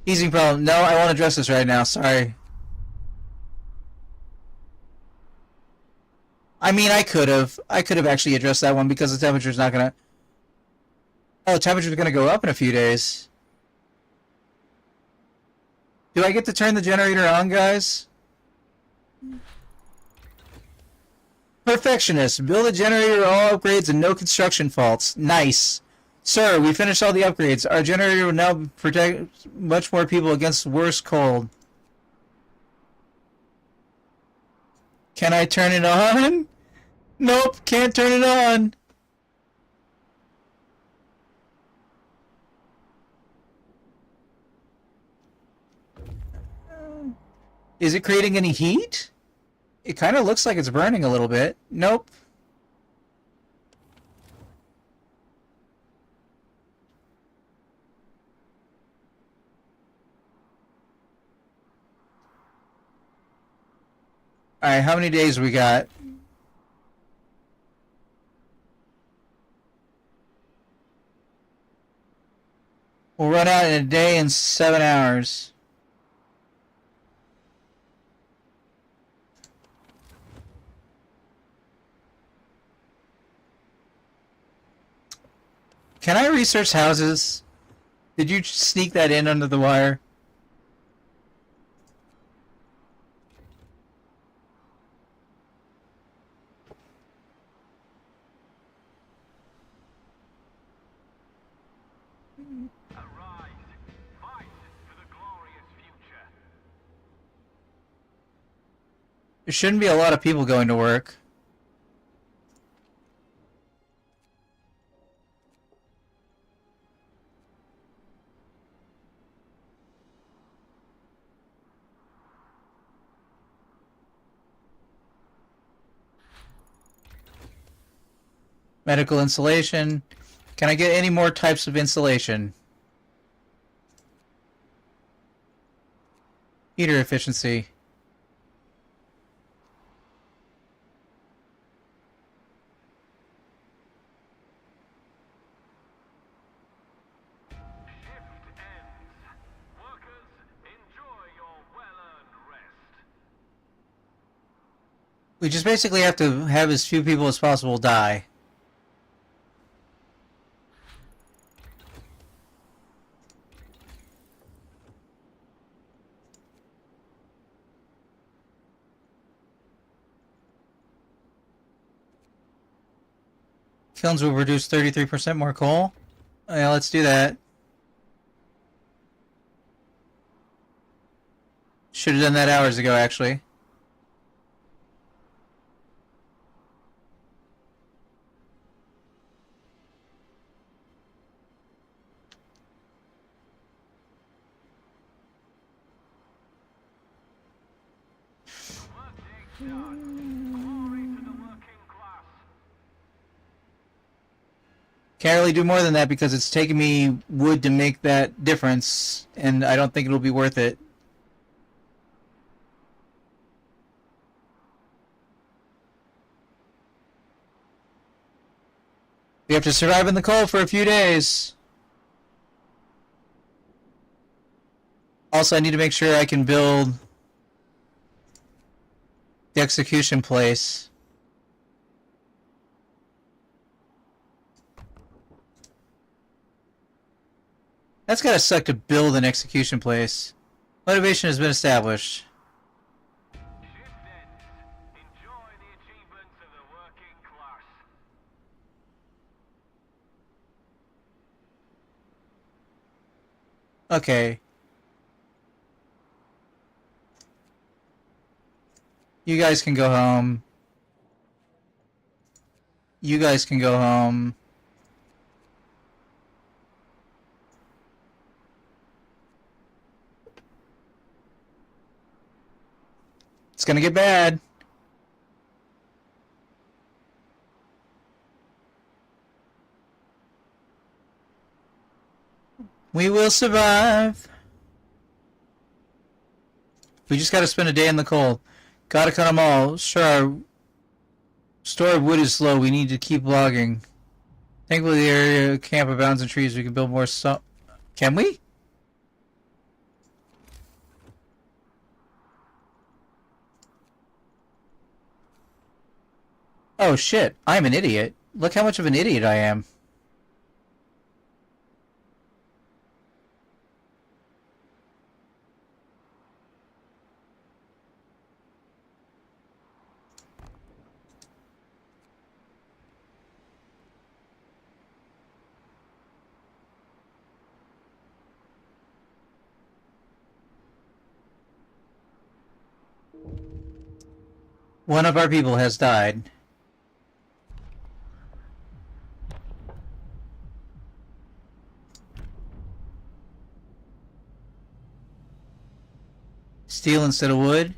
Easing problem. No, I won't address this right now. Sorry. I mean, I could have actually addressed that one because the temperature's not gonna... Oh, the temperature's gonna go up in a few days. Do I get to turn the generator on, guys? Perfectionist. Build a generator, all upgrades, and no construction faults. Nice. Sir, we finished all the upgrades. Our generator will now protect much more people against worse cold. Can I turn it on? Nope, can't turn it on. Is it creating any heat? It kind of looks like it's burning a little bit. Nope. Alright, how many days we got? We'll run out in a day and 7 hours. Can I research houses? Did you sneak that in under the wire? Arise. Fight for the glorious future. There shouldn't be a lot of people going to work. Medical insulation. Can I get any more types of insulation? Heater efficiency. Shift ends. Workers, enjoy your well-earned rest. We just basically have to have as few people as possible die. Kilns will produce 33% more coal. Yeah, let's do that. Should have done that hours ago, actually. Workday starts. Glory to the working class. Can't really do more than that because it's taking me wood to make that difference, and I don't think it'll be worth it. We have to survive in the cold for a few days. Also, I need to make sure I can build the execution place. That's gotta suck to build an execution place. Motivation has been established. Shift ends. Enjoy the achievements of the working class. Okay. You guys can go home. You guys can go home. It's gonna get bad. We will survive. We just gotta spend a day in the cold. Gotta cut them all. Sure, our store of wood is slow. We need to keep logging. Thankfully, the area camp abounds in trees. We can build more Can we? Oh shit, I'm an idiot. Look how much of an idiot I am. One of our people has died. Steel instead of wood.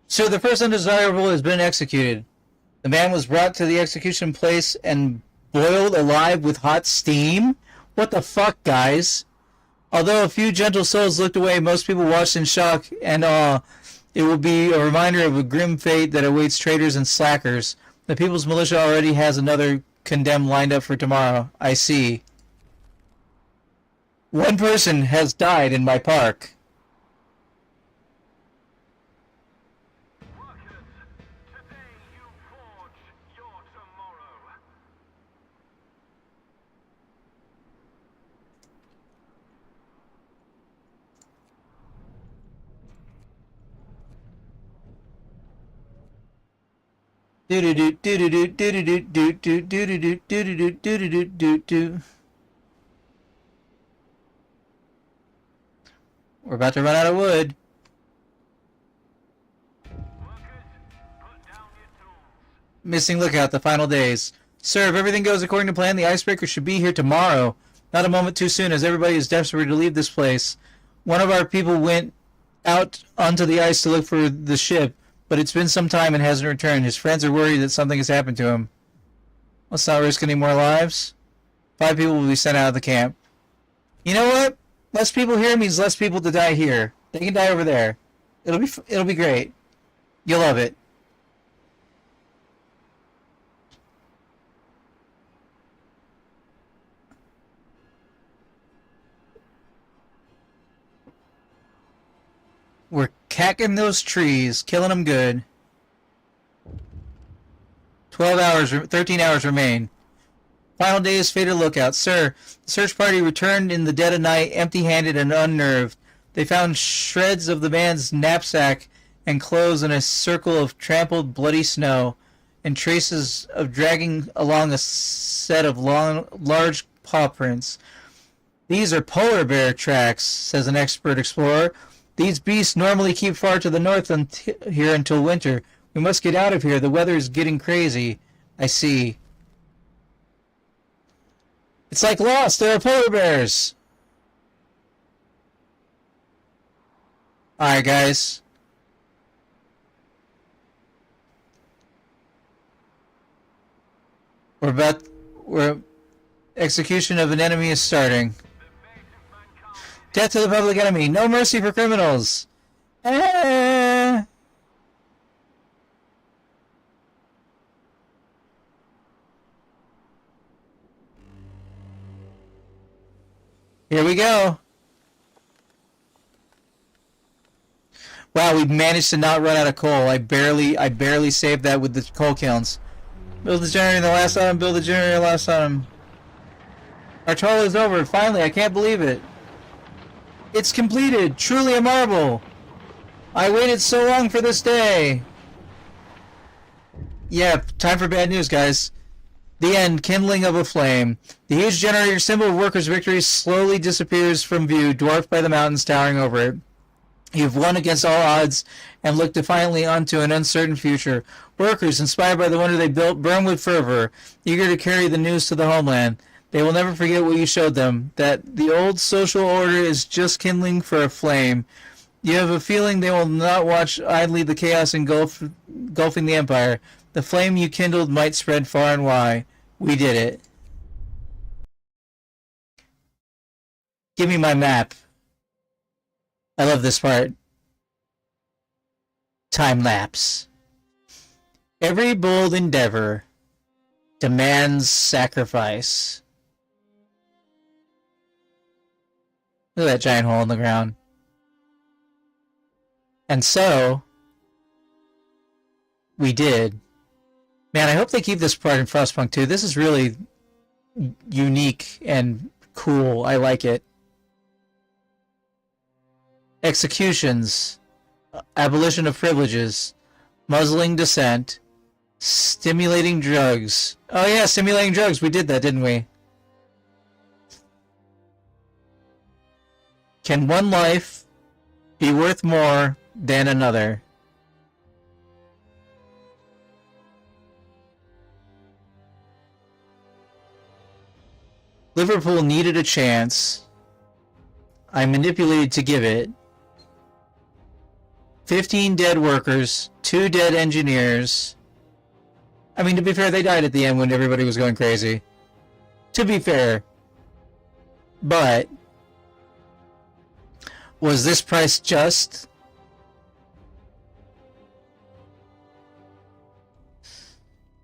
So the first undesirable has been executed. The man was brought to the execution place and boiled alive with hot steam? What the fuck, guys? Although a few gentle souls looked away, most people watched in shock and awe. It will be a reminder of a grim fate that awaits traitors and slackers. The People's Militia already has another condemned lined up for tomorrow. I see. One person has died in my park. Workers, today you forge your tomorrow. Do do do do do do do do do do do do do do do do do. We're about to run out of wood. Workers, put down your tools. Missing lookout, the final days. Sir, if everything goes according to plan, the icebreaker should be here tomorrow. Not a moment too soon, as everybody is desperate to leave this place. One of our people went out onto the ice to look for the ship, but it's been some time and hasn't returned. His friends are worried that something has happened to him. Let's not risk any more lives. 5 people will be sent out of the camp. You know what? Less people here means less people to die here. They can die over there. It'll be great. You'll love it. We're cacking those trees, killing them good. 13 hours remain. Final day's fated lookout. Sir, the search party returned in the dead of night, empty-handed and unnerved. They found shreds of the man's knapsack and clothes in a circle of trampled, bloody snow, and traces of dragging along a set of large paw prints. These are polar bear tracks, says an expert explorer. These beasts normally keep far to the north here until winter. We must get out of here. The weather is getting crazy. I see. It's like Lost. There are polar bears. Alright, guys. Execution of an enemy is starting. Death to the public enemy. No mercy for criminals. Eh. Here we go. Wow, we managed to not run out of coal. I barely saved that with the coal kilns. Build the generator the last item, build the generator last item. Our toil is over. Finally, I can't believe it. It's completed. Truly a marvel. I waited so long for this day. Yeah, time for bad news, guys. The end. Kindling of a flame. The huge generator symbol of workers' victory slowly disappears from view, dwarfed by the mountains towering over it. You've won against all odds and look defiantly onto an uncertain future. Workers, inspired by the wonder they built, burn with fervor, eager to carry the news to the homeland. They will never forget what you showed them, that the old social order is just kindling for a flame. You have a feeling they will not watch idly the chaos engulfing the empire. The flame you kindled might spread far and wide. We did it. Give me my map. I love this part. Time lapse. Every bold endeavor demands sacrifice. Look at that giant hole in the ground. And so, we did. Man, I hope they keep this part in Frostpunk too. This is really unique and cool. I like it. Executions, abolition of privileges, muzzling dissent, stimulating drugs. Oh yeah, stimulating drugs. We did that, didn't we? Can one life be worth more than another. Liverpool needed a chance. I manipulated to give it. 15 dead workers, 2 dead engineers. I mean, to be fair, they died at the end when everybody was going crazy. To be fair. But was this price just?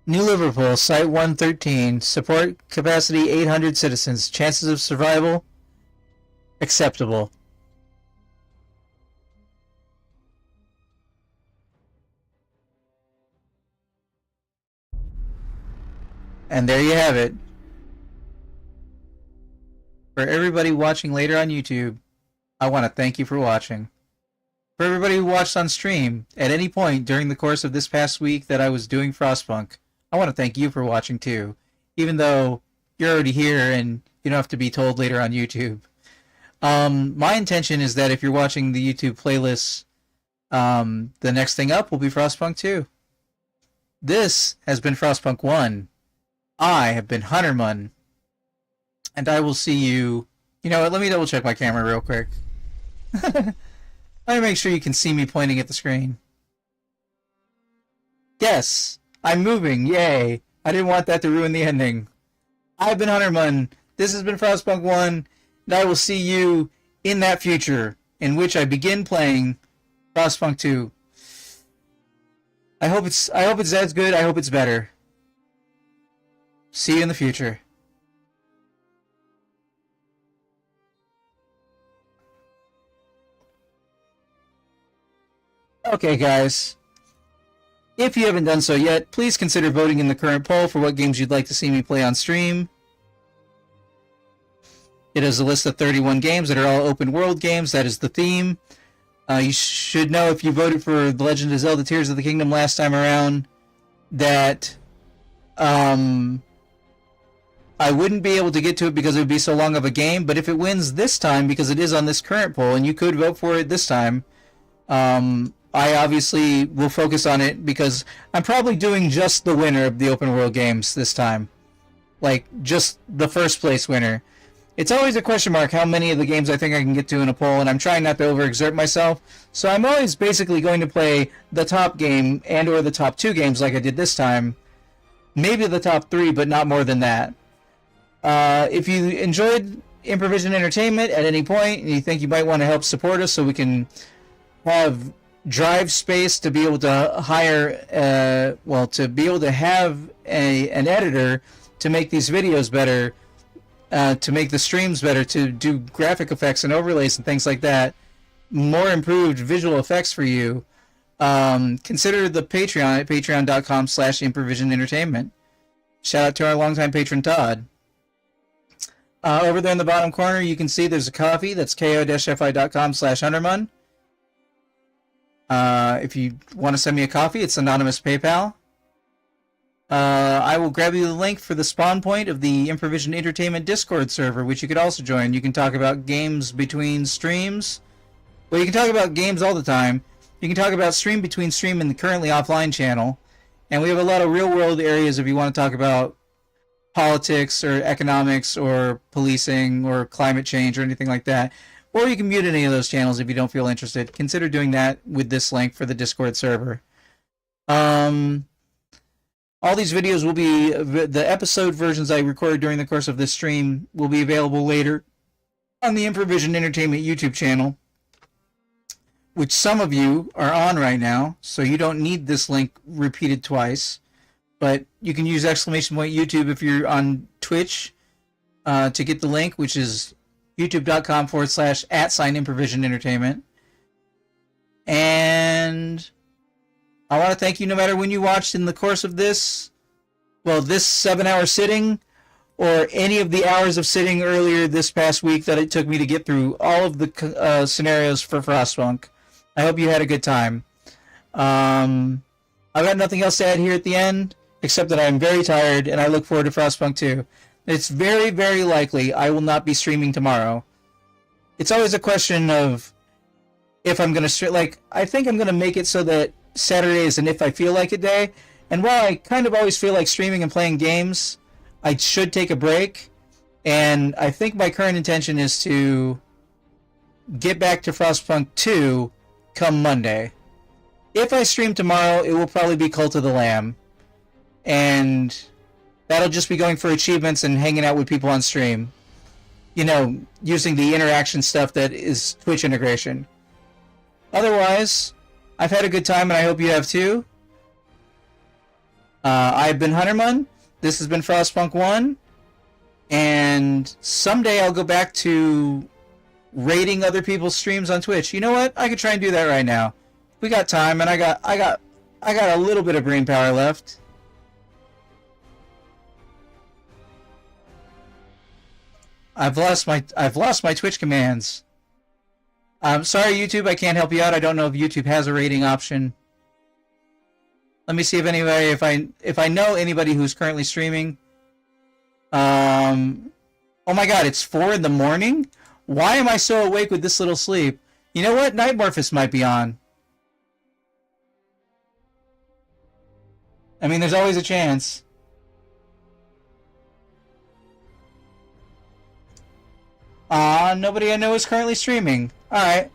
New Liverpool, Site 113, support capacity 800 citizens, chances of survival acceptable. And there you have it. For everybody watching later on YouTube, I want to thank you for watching. For everybody who watched on stream at any point during the course of this past week that I was doing Frostpunk, I want to thank you for watching too, even though you're already here and you don't have to be told later on YouTube. My intention is that if you're watching the YouTube playlists, the next thing up will be Frostpunk 2. This has been Frostpunk 1. I have been Hunterman, and I will see you. You know what? Let me double check my camera real quick. Let me make sure you can see me pointing at the screen. Yes, I'm moving. Yay! I didn't want that to ruin the ending. I've been Hunterman. This has been Frostpunk 1, and I will see you in that future in which I begin playing Frostpunk 2. I hope it's as good. I hope it's better. See you in the future. Okay, guys. If you haven't done so yet, please consider voting in the current poll for what games you'd like to see me play on stream. It is a list of 31 games that are all open world games. That is the theme. You should know if you voted for The Legend of Zelda Tears of the Kingdom last time around that I wouldn't be able to get to it because it would be so long of a game, but if it wins this time, because it is on this current poll, and you could vote for it this time, I obviously will focus on it because I'm probably doing just the winner of the open world games this time. Like, just the first place winner. It's always a question mark how many of the games I think I can get to in a poll, and I'm trying not to overexert myself, so I'm always basically going to play the top game and or the top 2 games like I did this time. Maybe the top 3, but not more than that. If you enjoyed Improvision Entertainment at any point and you think you might want to help support us so we can have drive space to be able to hire, to be able to have an editor to make these videos better, to make the streams better, to do graphic effects and overlays and things like that, more improved visual effects for you, consider the Patreon at patreon.com/improvisionentertainment. Shout out to our longtime patron Todd. Over there in the bottom corner, you can see there's a coffee. That's ko-fi.com/Hunterman. If you want to send me a coffee, it's anonymous PayPal. I will grab you the link for the spawn point of the Improvision Entertainment Discord server, which you could also join. You can talk about games between streams. Well, you can talk about games all the time. You can talk about stream between stream in the currently offline channel. And we have a lot of real-world areas if you want to talk about politics or economics or policing or climate change or anything like that. Or you can mute any of those channels if you don't feel interested. Consider doing that with this link for the Discord server. All these videos will be, the episode versions I recorded during the course of this stream will be available later on the Improvision Entertainment YouTube channel, which some of you are on right now, so you don't need this link repeated twice. But you can use ! YouTube if you're on Twitch to get the link, which is youtube.com/@Improvision And I want to thank you no matter when you watched in the course of this 7-hour sitting, or any of the hours of sitting earlier this past week that it took me to get through all of the scenarios for Frostpunk. I hope you had a good time. I've got nothing else to add here at the end, except that I'm very tired and I look forward to Frostpunk 2. It's very, very likely I will not be streaming tomorrow. It's always a question of, if I'm gonna like, I think I'm gonna make it so that Saturday is an if I feel like it day. And while I kind of always feel like streaming and playing games, I should take a break. And I think my current intention is to get back to Frostpunk 2 come Monday. If I stream tomorrow, it will probably be Cult of the Lamb. And that'll just be going for achievements and hanging out with people on stream. You know, using the interaction stuff that is Twitch integration. Otherwise, I've had a good time and I hope you have too. I've been Hunterman. This has been Frostpunk 1. And someday I'll go back to rating other people's streams on Twitch. You know what? I could try and do that right now. We got time, and I got a little bit of brain power left. I've lost my Twitch commands. I'm sorry, YouTube. I can't help you out. I don't know if YouTube has a rating option. Let me see if I know anybody who's currently streaming. Oh my God! It's 4 in the morning. Why am I so awake with this little sleep? You know what? Nightmorphus might be on. I mean, there's always a chance. Nobody I know is currently streaming. Alright.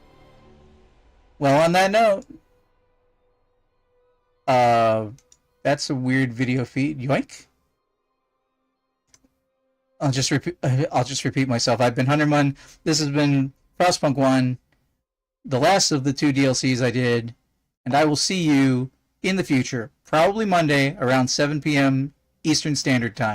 Well, on that note... that's a weird video feed. Yoink. I'll just repeat myself. I've been Hunterman. This has been Frostpunk 1, the last of the 2 DLCs I did, and I will see you in the future, probably Monday around 7 p.m. Eastern Standard Time.